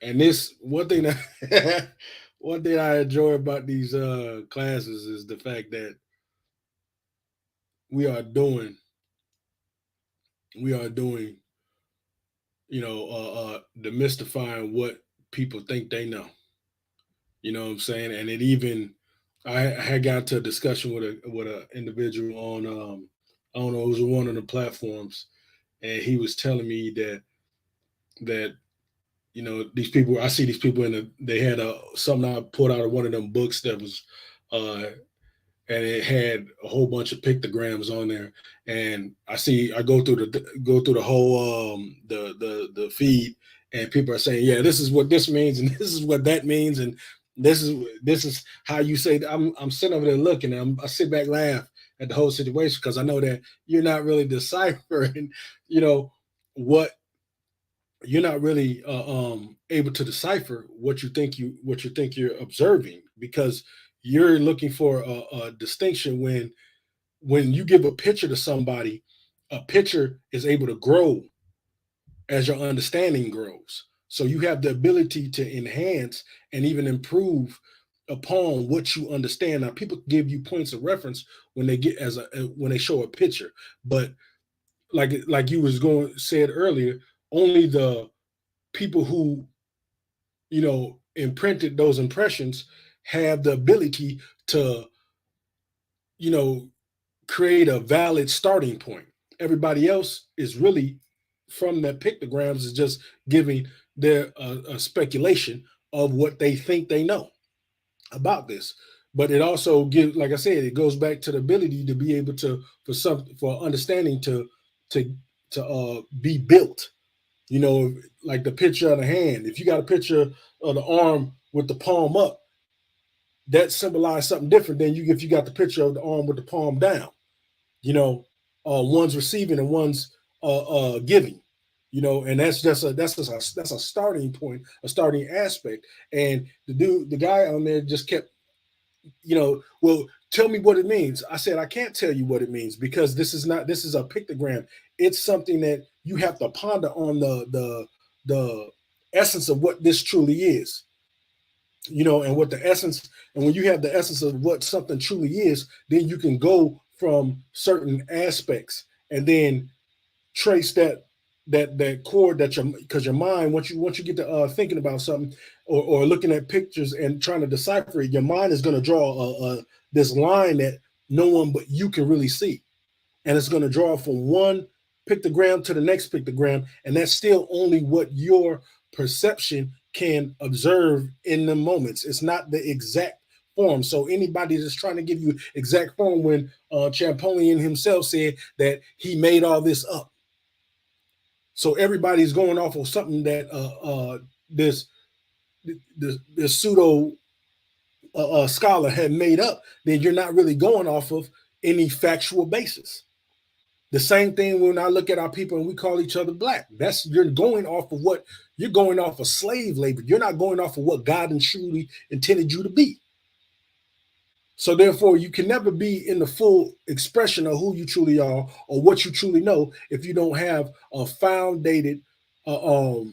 And this one thing that one thing I enjoy about these classes is the fact that we are doing, you know, demystifying what people think they know. You know what I'm saying? And it even I had got to a discussion with a individual on I don't know, it was one of the platforms, and he was telling me that you know, these people, I see these people they had something I pulled out of one of them books that was and it had a whole bunch of pictograms on there, and I go through the whole the feed, and people are saying, yeah, this is what this means, and this is what that means, and this is how you say that. I'm sitting over there looking, and I sit back, laugh at the whole situation, because I know that you're not really deciphering, you know, what you're not really able to decipher what you think you're observing, because you're looking for a distinction. When you give a picture to somebody, a picture is able to grow as your understanding grows. So you have the ability to enhance and even improve upon what you understand. Now, people give you points of reference when they when they show a picture, but like you was said earlier, only the people who, you know, imprinted those impressions have the ability to, you know, create a valid starting point. Everybody else is really, from their pictograms, is just giving their a speculation of what they think they know about this. But it also gives, like I said, it goes back to the ability to be able to, for understanding to be built. You know, like the picture of the hand. If you got a picture of the arm with the palm up, that symbolizes something different than if you got the picture of the arm with the palm down. You know, one's receiving and one's giving. You know, and that's a starting point, a starting aspect. And the guy on there just kept, you know, well, tell me what it means. I said, I can't tell you what it means, because this is a pictogram. It's something that you have to ponder on the essence of what this truly is. you know, and what the essence, and when you have the essence of what something truly is, then you can go from certain aspects and then trace that chord that because your mind, once you get to thinking about something or looking at pictures and trying to decipher it, your mind is going to draw this line that no one but you can really see, and it's going to draw from one pictogram to the next pictogram, and that's still only what your perception can observe in the moments. It's not the exact form. So anybody that's trying to give you exact form, when Champollion himself said that he made all this up, so everybody's going off of something that this pseudo scholar had made up, then you're not really going off of any factual basis. The same thing when I look at our people and we call each other black. That's, you're going off of what, you're going off of slave labor. You're not going off of what God and truly intended you to be. So therefore, you can never be in the full expression of who you truly are or what you truly know if you don't have a founded, a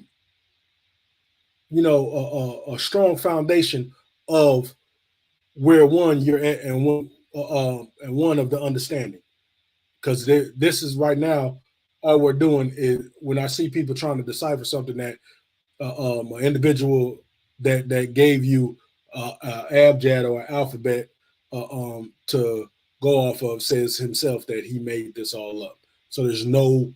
strong foundation of where one you're at and one of the understanding. Because this is right now, all we're doing is when I see people trying to decipher something that an individual that gave you abjad or an alphabet to go off of says himself that he made this all up. So there's no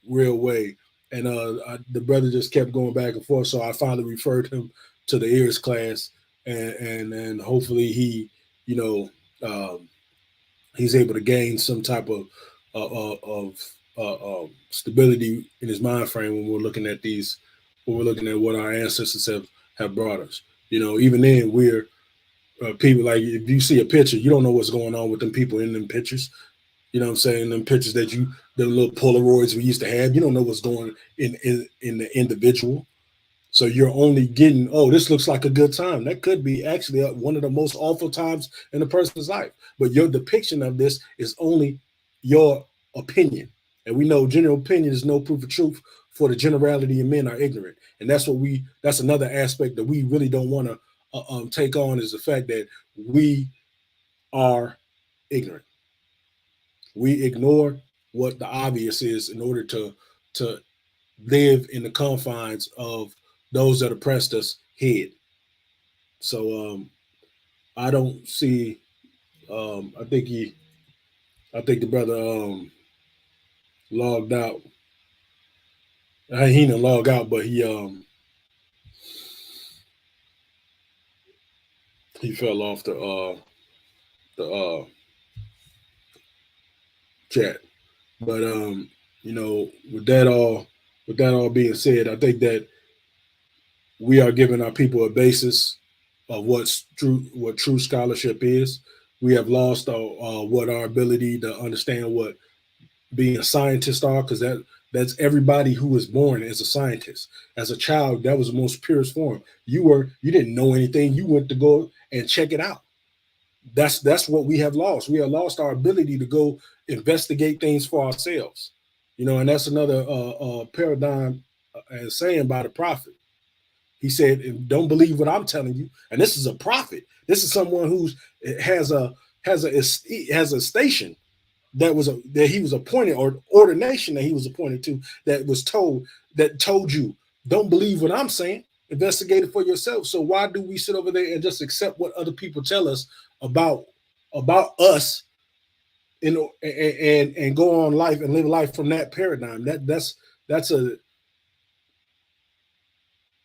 real way. And the brother just kept going back and forth. So I finally referred him to the E.A.R.S class, and hopefully he, he's able to gain some type of stability in his mind frame when we're looking at these, when we're looking at what our ancestors have brought us. Even then, we're people, like, if you see a picture, you don't know what's going on with them people in them pictures. You know what I'm saying? Them pictures that the little Polaroids we used to have, you don't know what's going in the individual. So you're only getting, oh, this looks like a good time. That could be actually one of the most awful times in a person's life. But your depiction of this is only your opinion. And we know general opinion is no proof of truth, for the generality of men are ignorant. And that's another aspect that we really don't want to take on, is the fact that we are ignorant. We ignore what the obvious is in order to live in the confines of those that oppressed us hid. So I don't see. I think the brother logged out. He didn't log out, but he fell off the chat. But with that all being said, I think that we are giving our people a basis of what true scholarship is. We have lost what our ability to understand what being a scientist are, because that's everybody who was born as a scientist. As a child, that was the most purest form. You didn't know anything. You went to go and check it out. That's what we have lost. We have lost our ability to go investigate things for ourselves. And that's another paradigm and saying by the prophet. He said, "Don't believe what I'm telling you." And this is a prophet. This is someone who has a station that he was appointed, or ordination that he was appointed to, that told you, don't believe what I'm saying. Investigate it for yourself. So why do we sit over there and just accept what other people tell us about us, and go on life and live life from that paradigm? That's a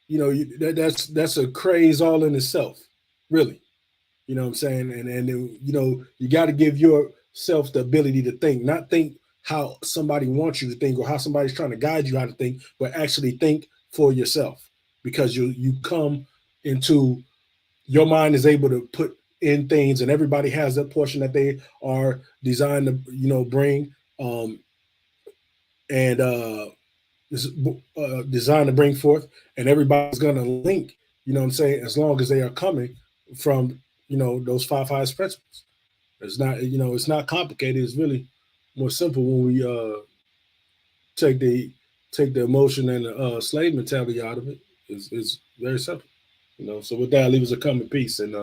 that's a craze all in itself, really. You know what I'm saying? And you got to give yourself the ability to think, not think how somebody wants you to think or how somebody's trying to guide you how to think, but actually think for yourself, because you come into, your mind is able to put in things, and everybody has that portion that they are designed to bring designed to bring forth, and everybody's going to link, as long as they are coming from those 5 highest principles. It's not it's not complicated. It's really more simple when we take the emotion and the slave mentality out of it. It's very simple. You know, so with that, I leave us a come in peace. And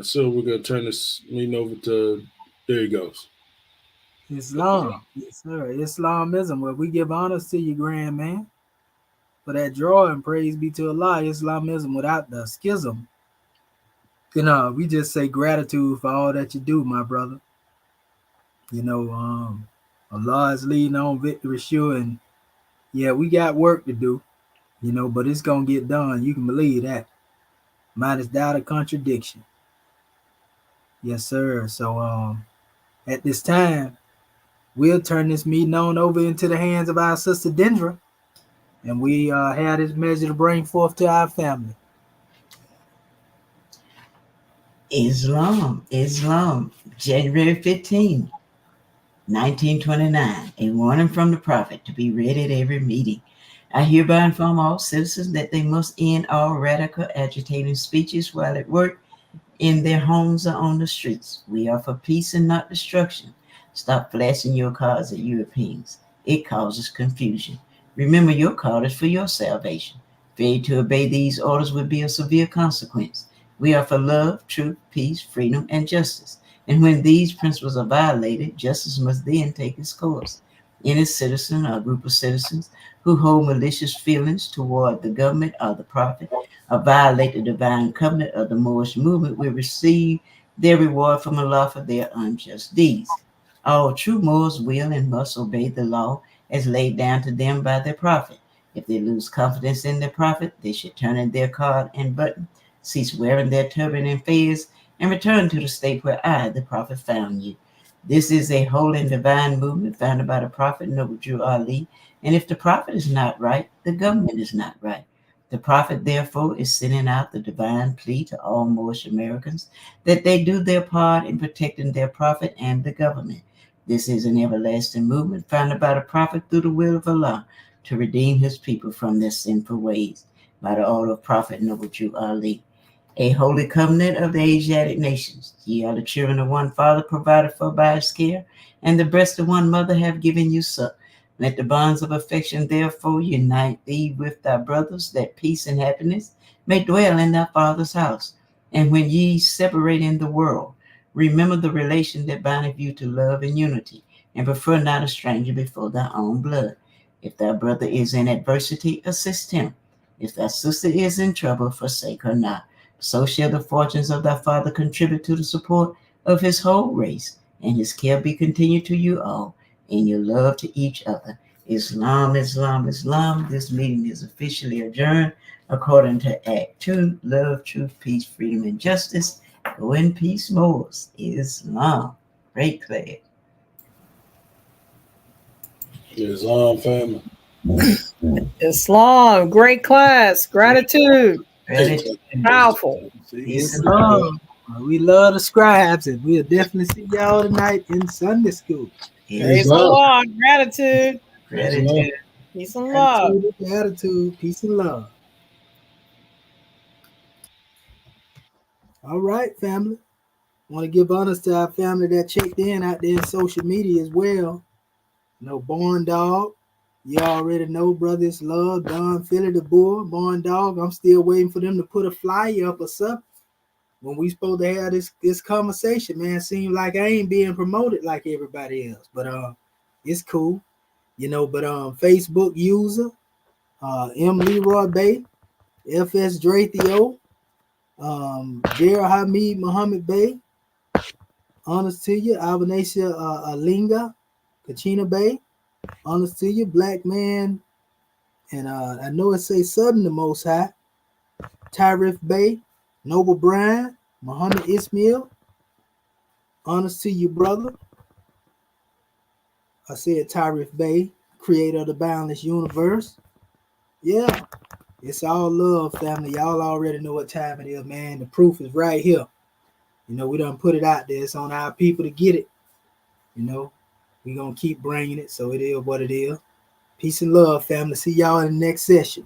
so we're going to turn this meeting over to, there he goes. Islam. Yes, sir. Islamism, where we give honors to you, grand man. For that drawing, praise be to Allah. Islamism without the schism. You know, we just say gratitude for all that you do, my brother. You know, Allah is leading on victory sure, and yeah, we got work to do, you know, but it's gonna get done. You can believe that. Minus doubt or contradiction. Yes, sir. So at this time, we'll turn this meeting on over into the hands of our sister Dendra, and we have this measure to bring forth to our family. Islam, January 15, 1929, a warning from the prophet to be read at every meeting. I hereby inform all citizens that they must end all radical agitating speeches while at work, in their homes, or on the streets. We are for peace and not destruction. Stop flashing your cards at Europeans. It causes confusion. Remember, your card is for your salvation. Failure to obey these orders would be a severe consequence. We are for love, truth, peace, freedom, and justice. And when these principles are violated, justice must then take its course. Any citizen or group of citizens who hold malicious feelings toward the government or the prophet or violate the divine covenant of the Moorish movement will receive their reward from Allah for their unjust deeds. All true Moors will and must obey the law as laid down to them by their prophet. If they lose confidence in their prophet, they should turn in their card and button, cease wearing their turban and fez, and return to the state where I, the prophet, found you. This is a holy and divine movement founded by the prophet Noble Drew Ali, and if the prophet is not right, the government is not right. The prophet, therefore, is sending out the divine plea to all Moorish Americans that they do their part in protecting their prophet and the government. This is an everlasting movement founded by the prophet through the will of Allah to redeem his people from their sinful ways by the order of Prophet Noble Drew Ali. A holy covenant of the Asiatic nations. Ye are the children of one father provided for by his care, and the breast of one mother have given you suck. Let the bonds of affection therefore unite thee with thy brothers, that peace and happiness may dwell in thy father's house. And when ye separate in the world, remember the relation that bindeth you to love and unity, and prefer not a stranger before thy own blood. If thy brother is in adversity, assist him. If thy sister is in trouble, forsake her not. So shall the fortunes of thy father contribute to the support of his whole race, and his care be continued to you all in your love to each other. Islam. This meeting is officially adjourned according to Act 2, love, truth, peace, freedom, and justice. Go in peace, Moors. Islam. Great class. Islam, family. Islam, great class. Gratitude. Powerful. Islam. We love the scribes, and we'll definitely see y'all tonight in Sunday school. Praise Allah. Gratitude. Gratitude. Peace and love. Gratitude, peace and love. All right, family. Want to give honors to our family that checked in out there in social media as well. You know, Born Dog. You already know Brothers Love, Don Philly the Bull, Born Dog. I'm still waiting for them to put a flyer up or something. When we supposed to have this conversation, man, seems like I ain't being promoted like everybody else. But it's cool. You know, but Facebook user, M. Leroy Bay, FS Drathio, Gerald Hamid Muhammad Bay, honest to you, Alvanacia Alinga, Kachina Bay, honest to you, Black Man, and I know it say Southern the Most High, Tyrif Bay, Noble Brian, Muhammad Ismail, honest to you, brother. I said Tyrif Bay, creator of the boundless universe. Yeah, it's all love, family. Y'all already know what time it is, man. The proof is right here. You know, we done put it out there. It's on our people to get it. You know, we gonna keep bringing it, so it is what it is. Peace and love, family. See y'all in the next session.